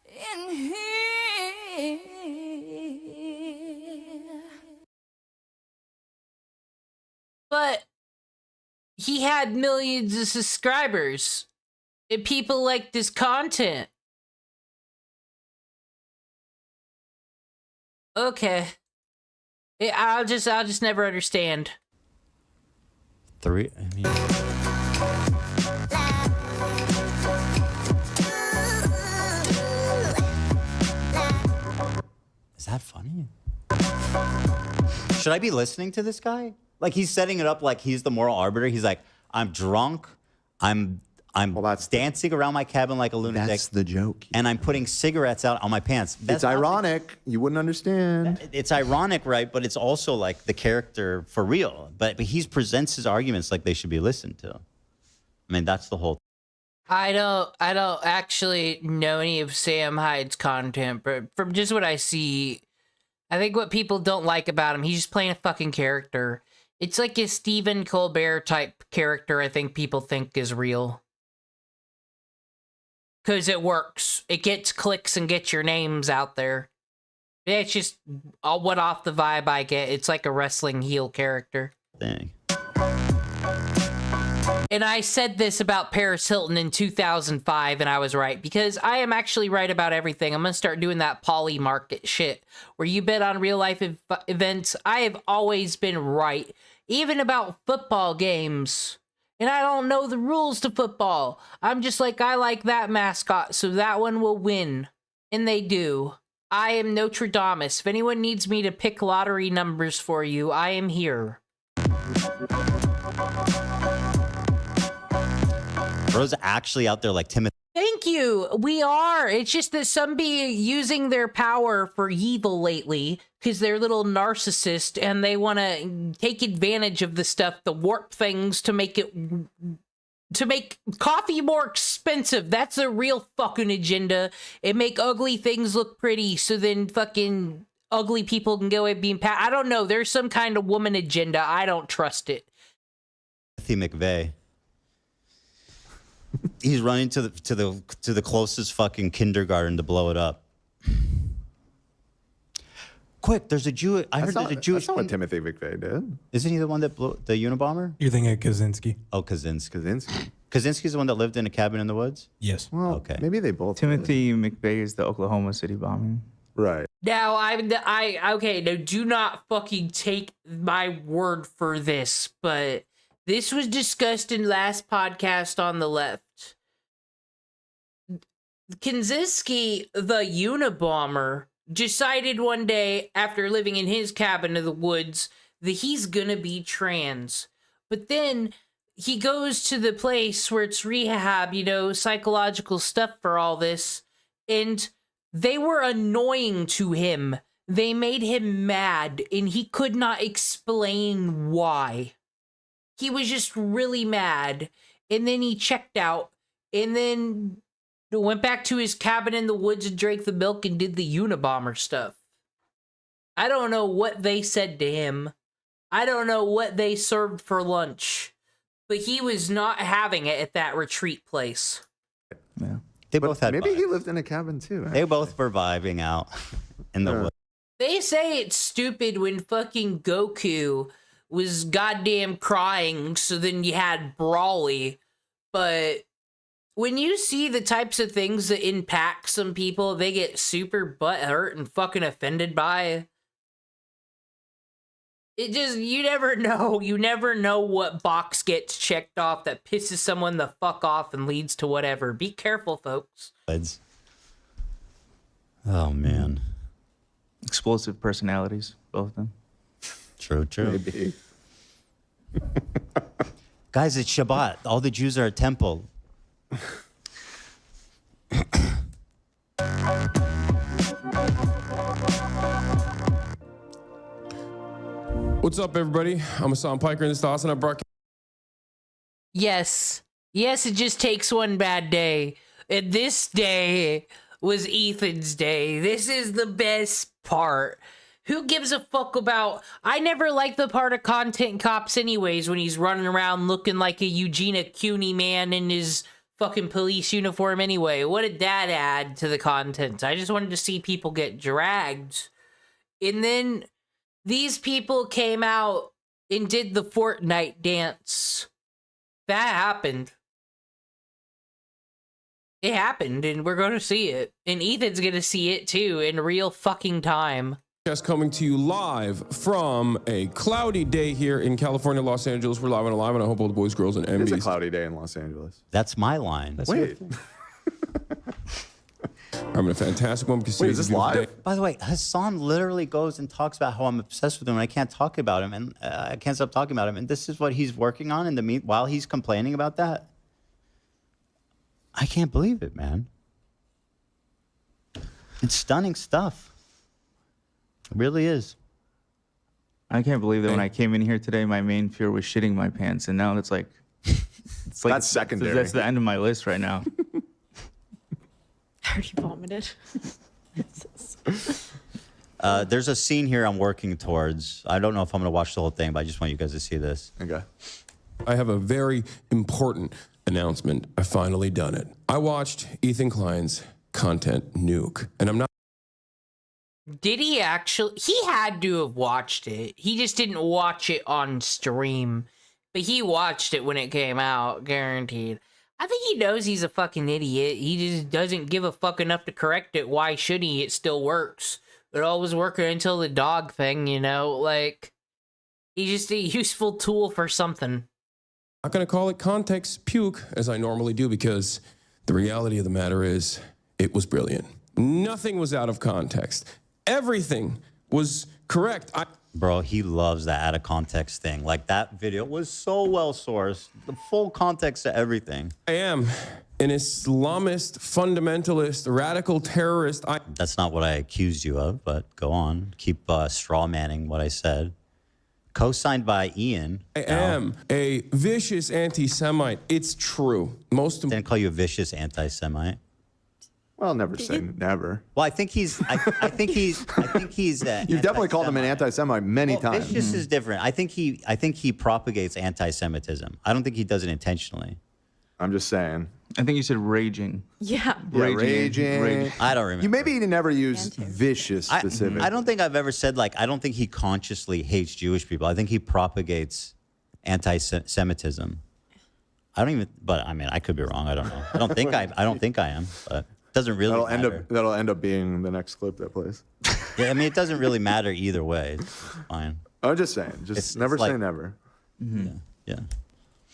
in here. But he had millions of subscribers and people liked his content. Okay. I'll just never understand. Is that funny? Should I be listening to this guy? Like, he's setting it up like he's the moral arbiter. He's like, I'm drunk. I'm dancing around my cabin like a lunatic. That's the joke. And I'm putting cigarettes out on my pants. It's ironic. You wouldn't understand. It's ironic, right? But it's also like the character for real. But he presents his arguments like they should be listened to. I mean, that's the whole. I don't actually know any of Sam Hyde's content, but from just what I see, I think what people don't like about him, he's just playing a fucking character. It's like a Stephen Colbert type character I think people think is real. Because it works. It gets clicks and gets your names out there. It's just what off the vibe I get. It's like a wrestling heel character. Dang. And I said this about Paris Hilton in 2005, and I was right. Because I am actually right about everything. I'm going to start doing that poly market shit. Where you bet on real life events. I have always been right. Even about football games. And I don't know the rules to football. I'm just like, I like that mascot, so that one will win. And they do. I am Notre Dame. If anyone needs me to pick lottery numbers for you, I am here. Bro's actually out there like Timothy. Thank you. We are. It's just that some be using their power for evil lately because they're little narcissists and they want to take advantage of the stuff, the warp things to make coffee more expensive. That's a real fucking agenda. And make ugly things look pretty so then fucking ugly people can go and be I don't know. There's some kind of woman agenda. I don't trust it. Timothy McVeigh. He's running to the closest fucking kindergarten to blow it up. Quick, there's a Jew. I heard there's a Jewish. That's not what Timothy McVeigh did. Isn't he the one that blew the Unabomber? You're thinking of Kaczynski. Oh, Kaczynski. Kaczynski's the one that lived in a cabin in the woods? Yes. Well, okay. Maybe they both. Timothy McVeigh is the Oklahoma City bombing. Right. Now, okay, now do not fucking take my word for this, but this was discussed in last podcast on the left. Kaczynski, the Unabomber, decided one day after living in his cabin in the woods that he's gonna be trans. But then he goes to the place where it's rehab, psychological stuff for all this, and they were annoying to him. They made him mad, and he could not explain why. He was just really mad, and then he checked out, and then went back to his cabin in the woods and drank the milk and did the Unabomber stuff. I don't know what they said to him. I don't know what they served for lunch. But he was not having it at that retreat place. Yeah. They both had Maybe vibes. he lived in a cabin too. They both were vibing out in the woods. They say it's stupid when fucking Goku was goddamn crying, so then you had Brawly. But when you see the types of things that impact some people, they get super butthurt and fucking offended by. It just, you never know. You never know what box gets checked off that pisses someone the fuck off and leads to whatever. Be careful, folks. Oh, man. Explosive personalities, both of them. True. Maybe. Guys, it's Shabbat. All the Jews are at temple. What's up, everybody? I'm Hasan Piker, and this is the Hasan I broadcast. Yes, it just takes one bad day. And this day was Ethan's day. This is the best part. Who gives a fuck about... I never liked the part of Content Cops anyways when he's running around looking like a Eugenia Cuny man in his fucking police uniform anyway. What did that add to the content? I just wanted to see people get dragged. And then these people came out and did the Fortnite dance. That happened. It happened, and we're going to see it. And Ethan's going to see it, too, in real fucking time. Just coming to you live from a cloudy day here in California, Los Angeles. We're live and alive, and I hope all the boys, girls, and MBs. It's a cloudy day in Los Angeles. That's my line. Wait. I'm in a fantastic one. Wait, is this live? By the way, Hasan literally goes and talks about how I'm obsessed with him and I can't talk about him, and I can't stop talking about him. And this is what he's working on in the while he's complaining about that. I can't believe it, man. It's stunning stuff. It really is. I can't believe that when I came in here today, my main fear was shitting my pants, and now it's like that's secondary. That's the end of my list right now. I already vomited. There's a scene here I'm working towards. I don't know if I'm going to watch the whole thing, but I just want you guys to see this. Okay. I have a very important announcement. I've finally done it. I watched Ethan Klein's content nuke, and I'm not. Did he actually? He had to have watched it. He just didn't watch it on stream. But he watched it when it came out, guaranteed. I think he knows he's a fucking idiot. He just doesn't give a fuck enough to correct it. Why should he? It still works. It always worked until the dog thing, you know? Like, he's just a useful tool for something. Not going to call it context puke as I normally do, because the reality of the matter is it was brilliant. Nothing was out of context. Everything was correct. Bro, he loves that out of context thing. Like, that video was so well sourced. The full context to everything. I am an Islamist, fundamentalist, radical terrorist. That's not what I accused you of, but go on. Keep straw manning what I said. Co-signed by Ian. I am a vicious anti-Semite. It's true. Didn't call you a vicious anti-Semite. Well, never say never. Well, I think he's. I think he's. You've definitely called him an anti-Semite many times. Vicious is different. I think he propagates anti-Semitism. I don't think he does it intentionally. I'm just saying. I think you said raging. Yeah. Raging. I don't remember. You maybe never use vicious specific. I don't think I've ever said, like, I don't think he consciously hates Jewish people. I think he propagates anti-Semitism. I don't even. But I mean, I could be wrong. I don't know. I don't think I am. But. Doesn't really matter. That'll end up being the next clip that plays. Yeah, I mean, it doesn't really matter either way. It's fine. I'm just saying. Just never say never. Mm-hmm. Yeah.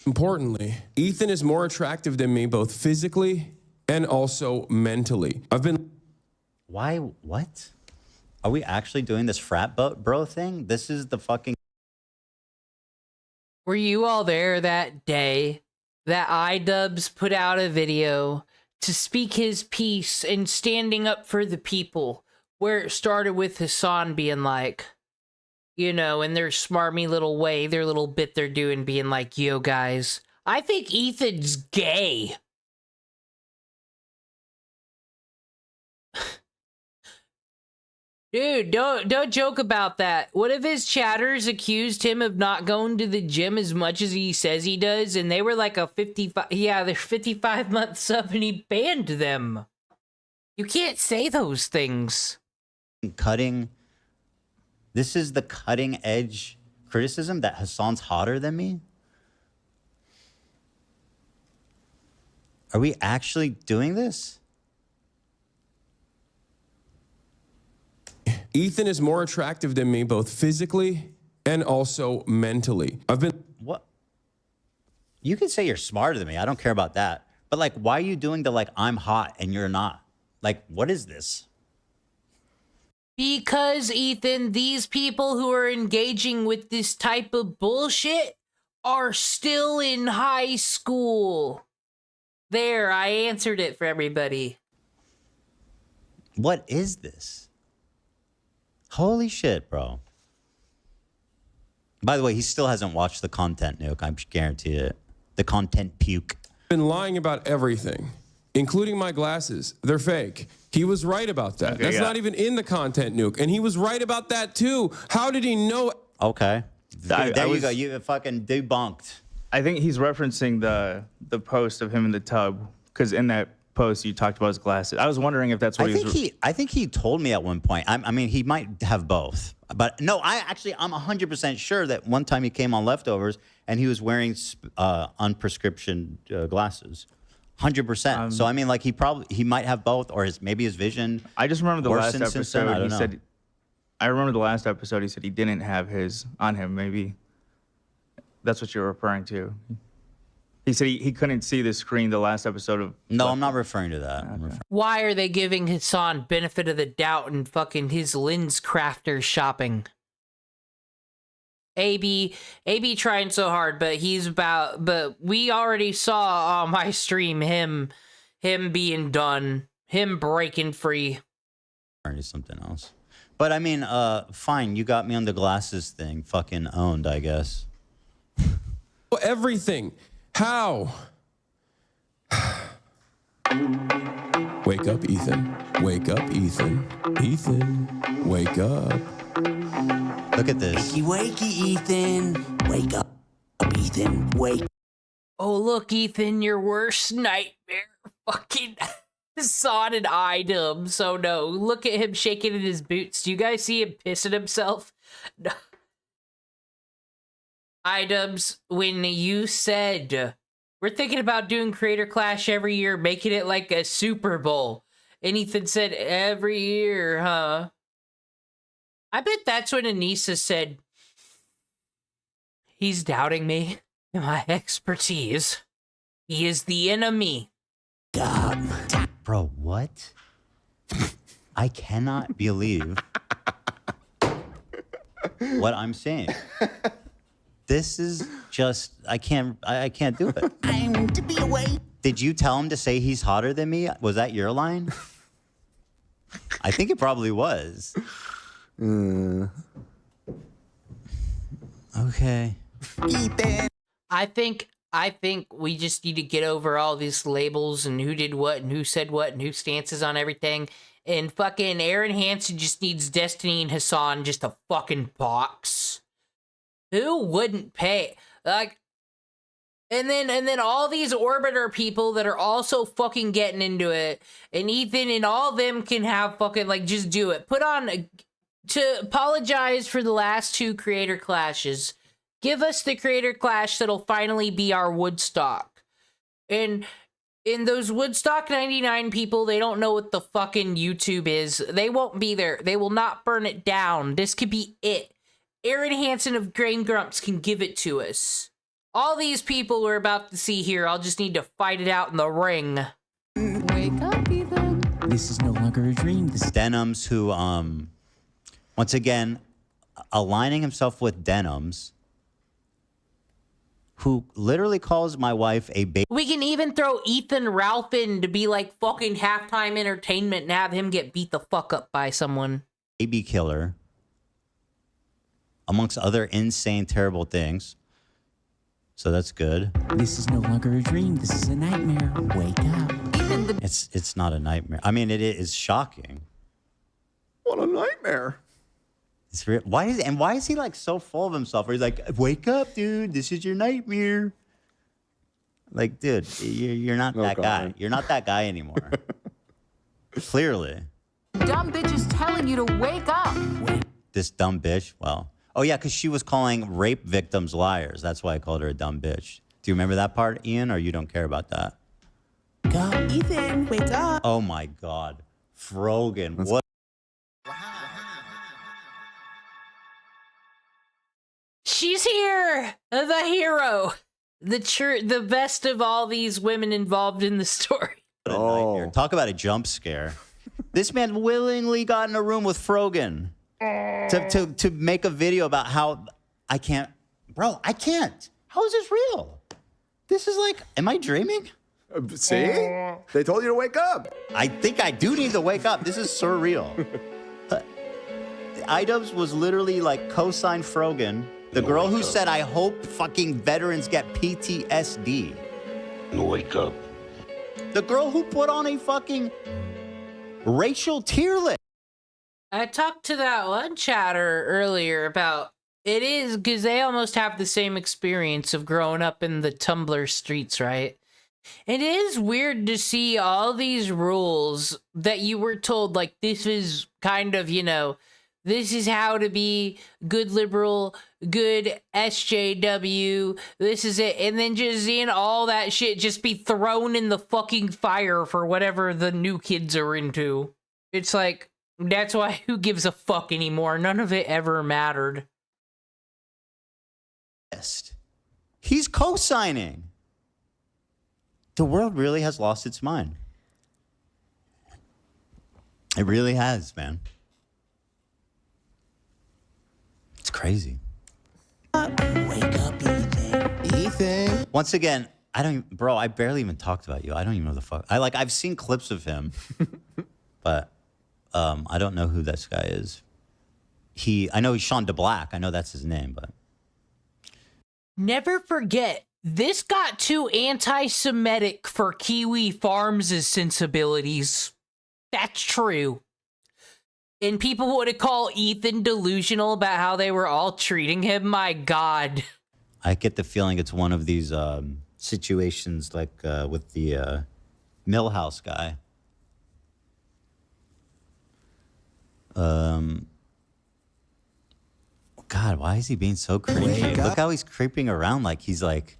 Importantly, Ethan is more attractive than me, both physically and also mentally. I've been. Why? What? Are we actually doing this frat bro thing? This is the fucking. Were you all there that day that iDubbbz put out a video to speak his piece and standing up for the people, where it started with Hasan being like, you know, in their smarmy little way, their little bit they're doing, being like, yo, guys, I think Ethan's gay. Dude, don't joke about that. What if his chatters accused him of not going to the gym as much as he says he does, and they were like a 55-month sub, and he banned them? You can't say those things. This is the cutting edge criticism that Hasan's hotter than me? Are we actually doing this? Ethan is more attractive than me, both physically and also mentally. What? You can say you're smarter than me. I don't care about that. But, like, why are you doing the, like, I'm hot and you're not? Like, what is this? Because, Ethan, these people who are engaging with this type of bullshit are still in high school. There, I answered it for everybody. What is this? Holy shit, bro. By the way, he still hasn't watched the content nuke. I guarantee it. The content puke. Been lying about everything, including my glasses. They're fake. He was right about that. Okay, That's not even in the content nuke. And he was right about that too. How did he know? Okay. There you go. You fucking debunked. I think he's referencing the post of him in the tub, because in that post you talked about his glasses. I was wondering if that's what I think he told me at one point. I mean, he might have both, but no, I'm 100% sure that one time he came on Leftovers and he was wearing unprescription glasses. 100%. So I mean, like he might have both, or maybe his vision. I just remember the last worsened since then. episode. I He don't know. said, I remember the last episode. He said he didn't have his on him. Maybe that's what you're referring to. He said he couldn't see the screen the last episode of. No, I'm not referring to that. Why are they giving Hasan benefit of the doubt and fucking his lens crafter shopping? AB trying so hard, but we already saw on my stream him being done, him breaking free. Or something else. But I mean, fine, you got me on the glasses thing. Fucking owned, I guess. Everything. How? Wake up, Ethan. Wake up, Ethan. Ethan, wake up. Look at this. Wakey, Ethan. Wake up, Ethan. Wake. Oh, look, Ethan, your worst nightmare. Fucking Hasan and items. Oh no, look at him shaking in his boots. Do you guys see him pissing himself? No. Items, when you said we're thinking about doing Creator Clash every year, making it like a Super Bowl, and Ethan said every year, huh? I bet that's when Anisa said he's doubting me and my expertise. He is the enemy. Bro, what? I cannot believe what I'm saying. This is just, I can't do it. I'm to be away. Did you tell him to say he's hotter than me? Was that your line? I think it probably was. Okay. Ethan. I think we just need to get over all these labels and who did what and who said what and who stances on everything. And fucking Aaron Hansen just needs Destiny and Hasan just a fucking box. Who wouldn't pay? Like, and then all these Orbiter people that are also fucking getting into it, and Ethan and all of them can have fucking, like, just do it. Put on, to apologize for the last two Creator Clashes. Give us the Creator Clash that'll finally be our Woodstock. And in those Woodstock 99 people, they don't know what the fucking YouTube is. They won't be there. They will not burn it down. This could be it. Aaron Hansen of Grain Grumps can give it to us. All these people we're about to see here, I'll just need to fight it out in the ring. Wake up, Ethan. This is no longer a dream. This is Denims, who, once again, aligning himself with Denims, who literally calls my wife a baby. We can even throw Ethan Ralph in to be like fucking halftime entertainment and have him get beat the fuck up by someone. Baby killer, amongst other insane, terrible things. So that's good. This is no longer a dream. This is a nightmare. Wake up. It's not a nightmare. I mean, it is shocking. What a nightmare. It's real. Why is he like so full of himself? Where he's like, wake up, dude. This is your nightmare. Like, dude, you're not that guy. You're not that guy anymore. Clearly. Dumb bitch is telling you to wake up. This dumb bitch. Well, oh yeah, because she was calling rape victims liars. That's why I called her a dumb bitch. Do you remember that part, Ian, or you don't care about that? Ethan, wake up. Oh my God. Frogan. What? She's here! The hero! The best of all these women involved in the story. Oh. Talk about a jump scare. This man willingly got in a room with Frogan to make a video about how I can't. Bro, I can't. How is this real? This is like, am I dreaming? See? They told you to wake up. I think I do need to wake up. This is surreal. Idubs was literally like co-signed Frogan. The girl who said, I hope fucking veterans get PTSD. Wake up. The girl who put on a fucking racial tier list. I talked to that one chatter earlier about It is, because they almost have the same experience of growing up in the Tumblr streets, right? It is weird to see all these rules that you were told, like, this is kind of, you know, this is how to be good liberal, good SJW, this is it, and then just seeing all that shit just be thrown in the fucking fire for whatever the new kids are into. It's like, that's why who gives a fuck anymore? None of it ever mattered. He's co-signing. The world really has lost its mind. It really has, man. It's crazy. Wake up, Ethan. Ethan. Once again, bro, I barely even talked about you. I don't even know the fuck. I've seen clips of him, but I don't know who this guy is. I know he's Sean DeBlack. I know that's his name, but. Never forget, this got too anti-Semitic for Kiwi Farms' sensibilities. That's true. And people would call Ethan delusional about how they were all treating him. My God. I get the feeling it's one of these situations like with the Millhouse guy. God, why is he being so cringy? Look how he's creeping around like he's like,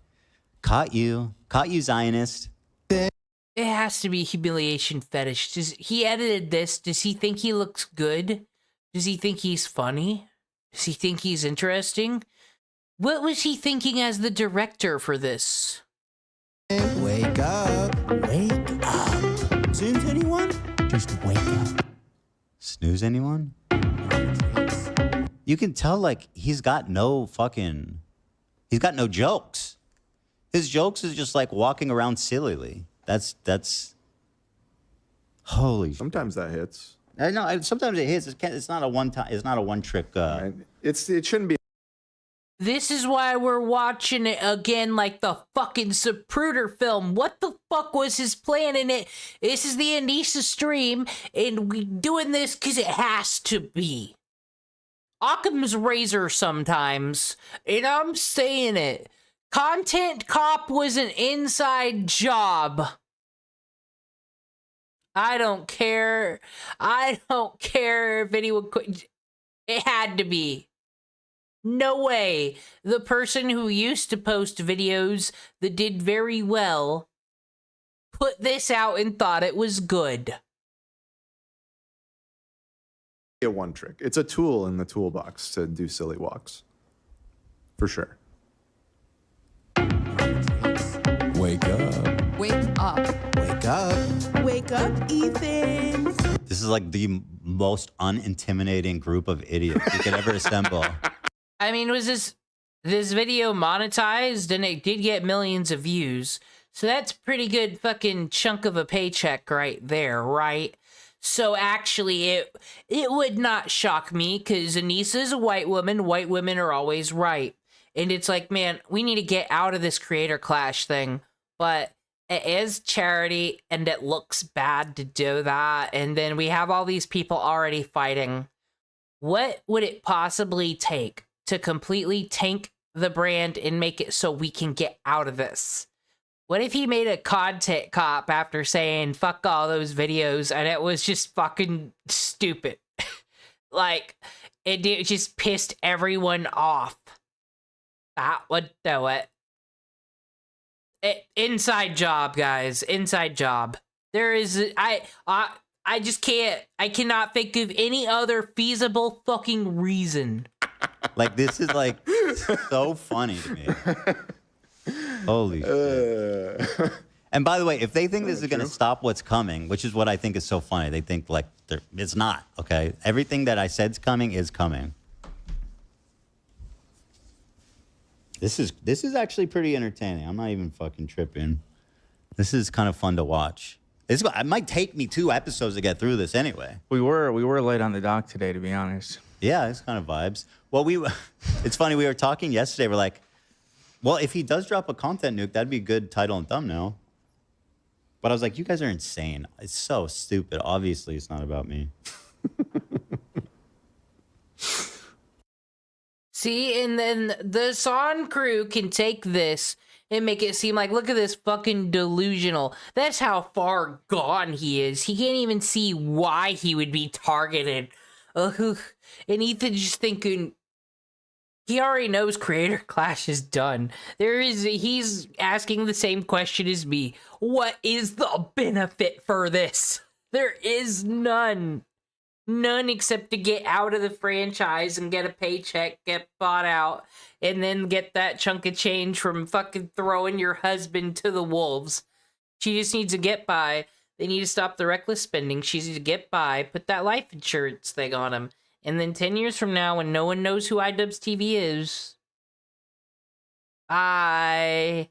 caught you, Zionist. It has to be humiliation fetish. He edited this. Does he think he looks good? Does he think he's funny? Does he think he's interesting? What was he thinking as the director for this? Wake up. Wake up. Snooze anyone? Just wake up. Snooze anyone? You can tell, like, he's got no jokes. His jokes is just like walking around sillily. That's holy. Sometimes that hits. I know. Sometimes it hits. It's not a one time. It's not a one trick. Right. It shouldn't be. This is why we're watching it again, like the fucking Zapruder film. What the fuck was his plan in it? This is the Anisa stream, and we doing this because it has to be. Occam's razor sometimes, and I'm saying it. Content Cop was an inside job. I don't care. I don't care if anyone could. It had to be. No way. The person who used to post videos that did very well put this out and thought it was good. A one trick. It's a tool in the toolbox to do silly walks. For sure. Wake up. Wake up. Wake up. Wake up, Ethan. This is like the most unintimidating group of idiots you could ever assemble. I mean, was this video monetized? And it did get millions of views. So that's pretty good fucking chunk of a paycheck right there, right? So actually, it would not shock me, because Anisa is a white woman. White women are always right. And it's like, man, we need to get out of this creator clash thing. But it is charity, and it looks bad to do that. And then we have all these people already fighting. What would it possibly take to completely tank the brand and make it so we can get out of this? What if he made a content cop after saying, fuck all those videos, and it was just fucking stupid? Like, it just pissed everyone off. That would do it. Inside job, guys. Inside job. There is... I just can't... I cannot think of any other feasible fucking reason. Like, this is, like, so funny to me. Holy shit. And by the way, if they think this is going to stop what's coming, which is what I think is so funny, they think like it's not, okay? Everything that I said's coming is coming. This is actually pretty entertaining. I'm not even fucking tripping. This is kind of fun to watch. It might take me 2 episodes to get through this anyway. We were late on the dock today, to be honest. Yeah, it's kind of vibes. Well, it's funny, we were talking yesterday, we're like, well, if he does drop a content nuke, that'd be a good title and thumbnail. But I was like, you guys are insane. It's so stupid. Obviously, it's not about me. See, and then the Hasan crew can take this and make it seem like, look at this fucking delusional. That's how far gone he is. He can't even see why he would be targeted. And Ethan's just thinking, he already knows Creator Clash is done. He's asking the same question as me. What is the benefit for this? There is none. None except to get out of the franchise and get a paycheck, get bought out, and then get that chunk of change from fucking throwing your husband to the wolves. She just needs to get by. They need to stop the reckless spending. She needs to get by, put that life insurance thing on him. And then 10 years from now, when no one knows who iDubbbz TV is, I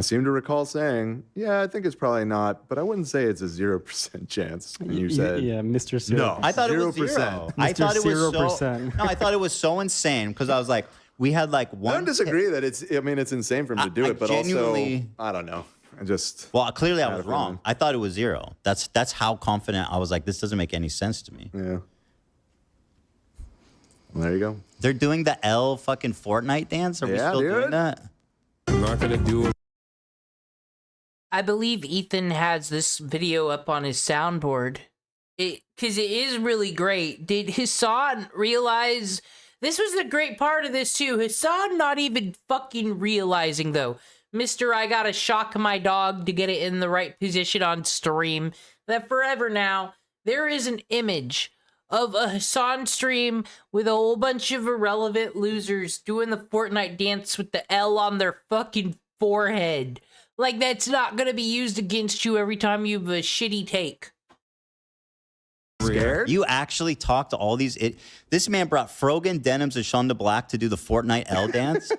seem to recall saying, yeah, I think it's probably not, but I wouldn't say it's a 0% chance. And you said, yeah, Mr. Zero. No, I thought 0%. It was 0. I thought it was 0%. No, I thought it was so insane because I was like, we had like one. I don't disagree that it's insane for him to do it, but also, I don't know. Well, clearly I was wrong. I thought it was 0. That's how confident I was. Like, this doesn't make any sense to me. Yeah. Well, there you go. They're doing the L fucking Fortnite dance. Are we still doing that? I'm not gonna do it. I believe Ethan has this video up on his soundboard. Because it is really great. Did Hasan realize... This was the great part of this, too. Hasan not even fucking realizing, though. Mr. I gotta shock my dog to get it in the right position on stream. That forever now, there is an image of a Hasan stream with a whole bunch of irrelevant losers doing the Fortnite dance with the L on their fucking forehead. Like, that's not gonna be used against you every time you have a shitty take. Scared? You actually talked to all these... This man brought Frogan, Denims, and Shonda Black to do the Fortnite L dance?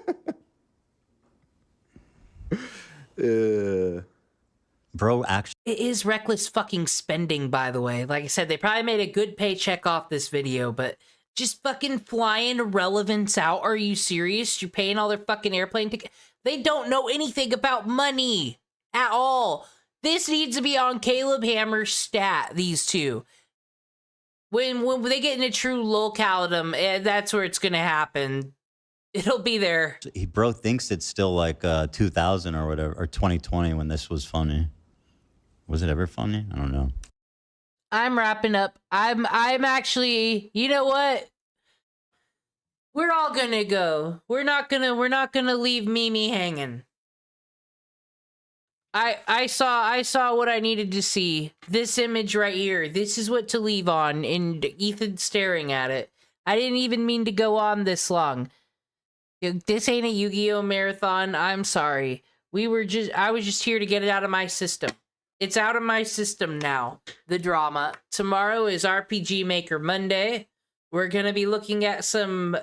Bro, actually... It is reckless fucking spending, by the way. Like I said, they probably made a good paycheck off this video, but just fucking flying irrelevance out. Are you serious? You're paying all their fucking airplane tickets? They don't know anything about money at all. This needs to be on Caleb Hammer's stat, these two. When they get in a true locality, that's where it's going to happen. It'll be there. Bro thinks it's still like 2000 or whatever, or 2020 when this was funny. Was it ever funny? I don't know. I'm wrapping up. I'm actually, you know what? We're all gonna go. We're not gonna leave Mimi hanging. I saw what I needed to see. This image right here. This is what to leave on, and Ethan staring at it. I didn't even mean to go on this long. This ain't a Yu-Gi-Oh marathon. I'm sorry. I was just here to get it out of my system. It's out of my system now. The drama. Tomorrow is RPG Maker Monday. We're gonna be looking at some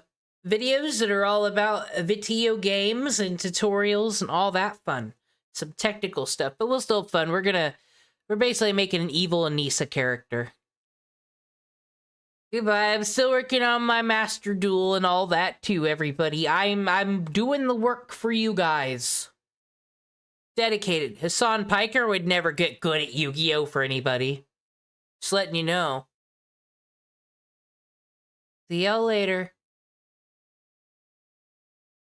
videos that are all about video games and tutorials and all that fun. Some technical stuff, but we'll still have fun. We're basically making an evil Anisa character. Goodbye. I'm still working on my master duel and all that too, everybody. I'm doing the work for you guys. Dedicated. Hasan Piker would never get good at Yu-Gi-Oh for anybody. Just letting you know. See y'all later.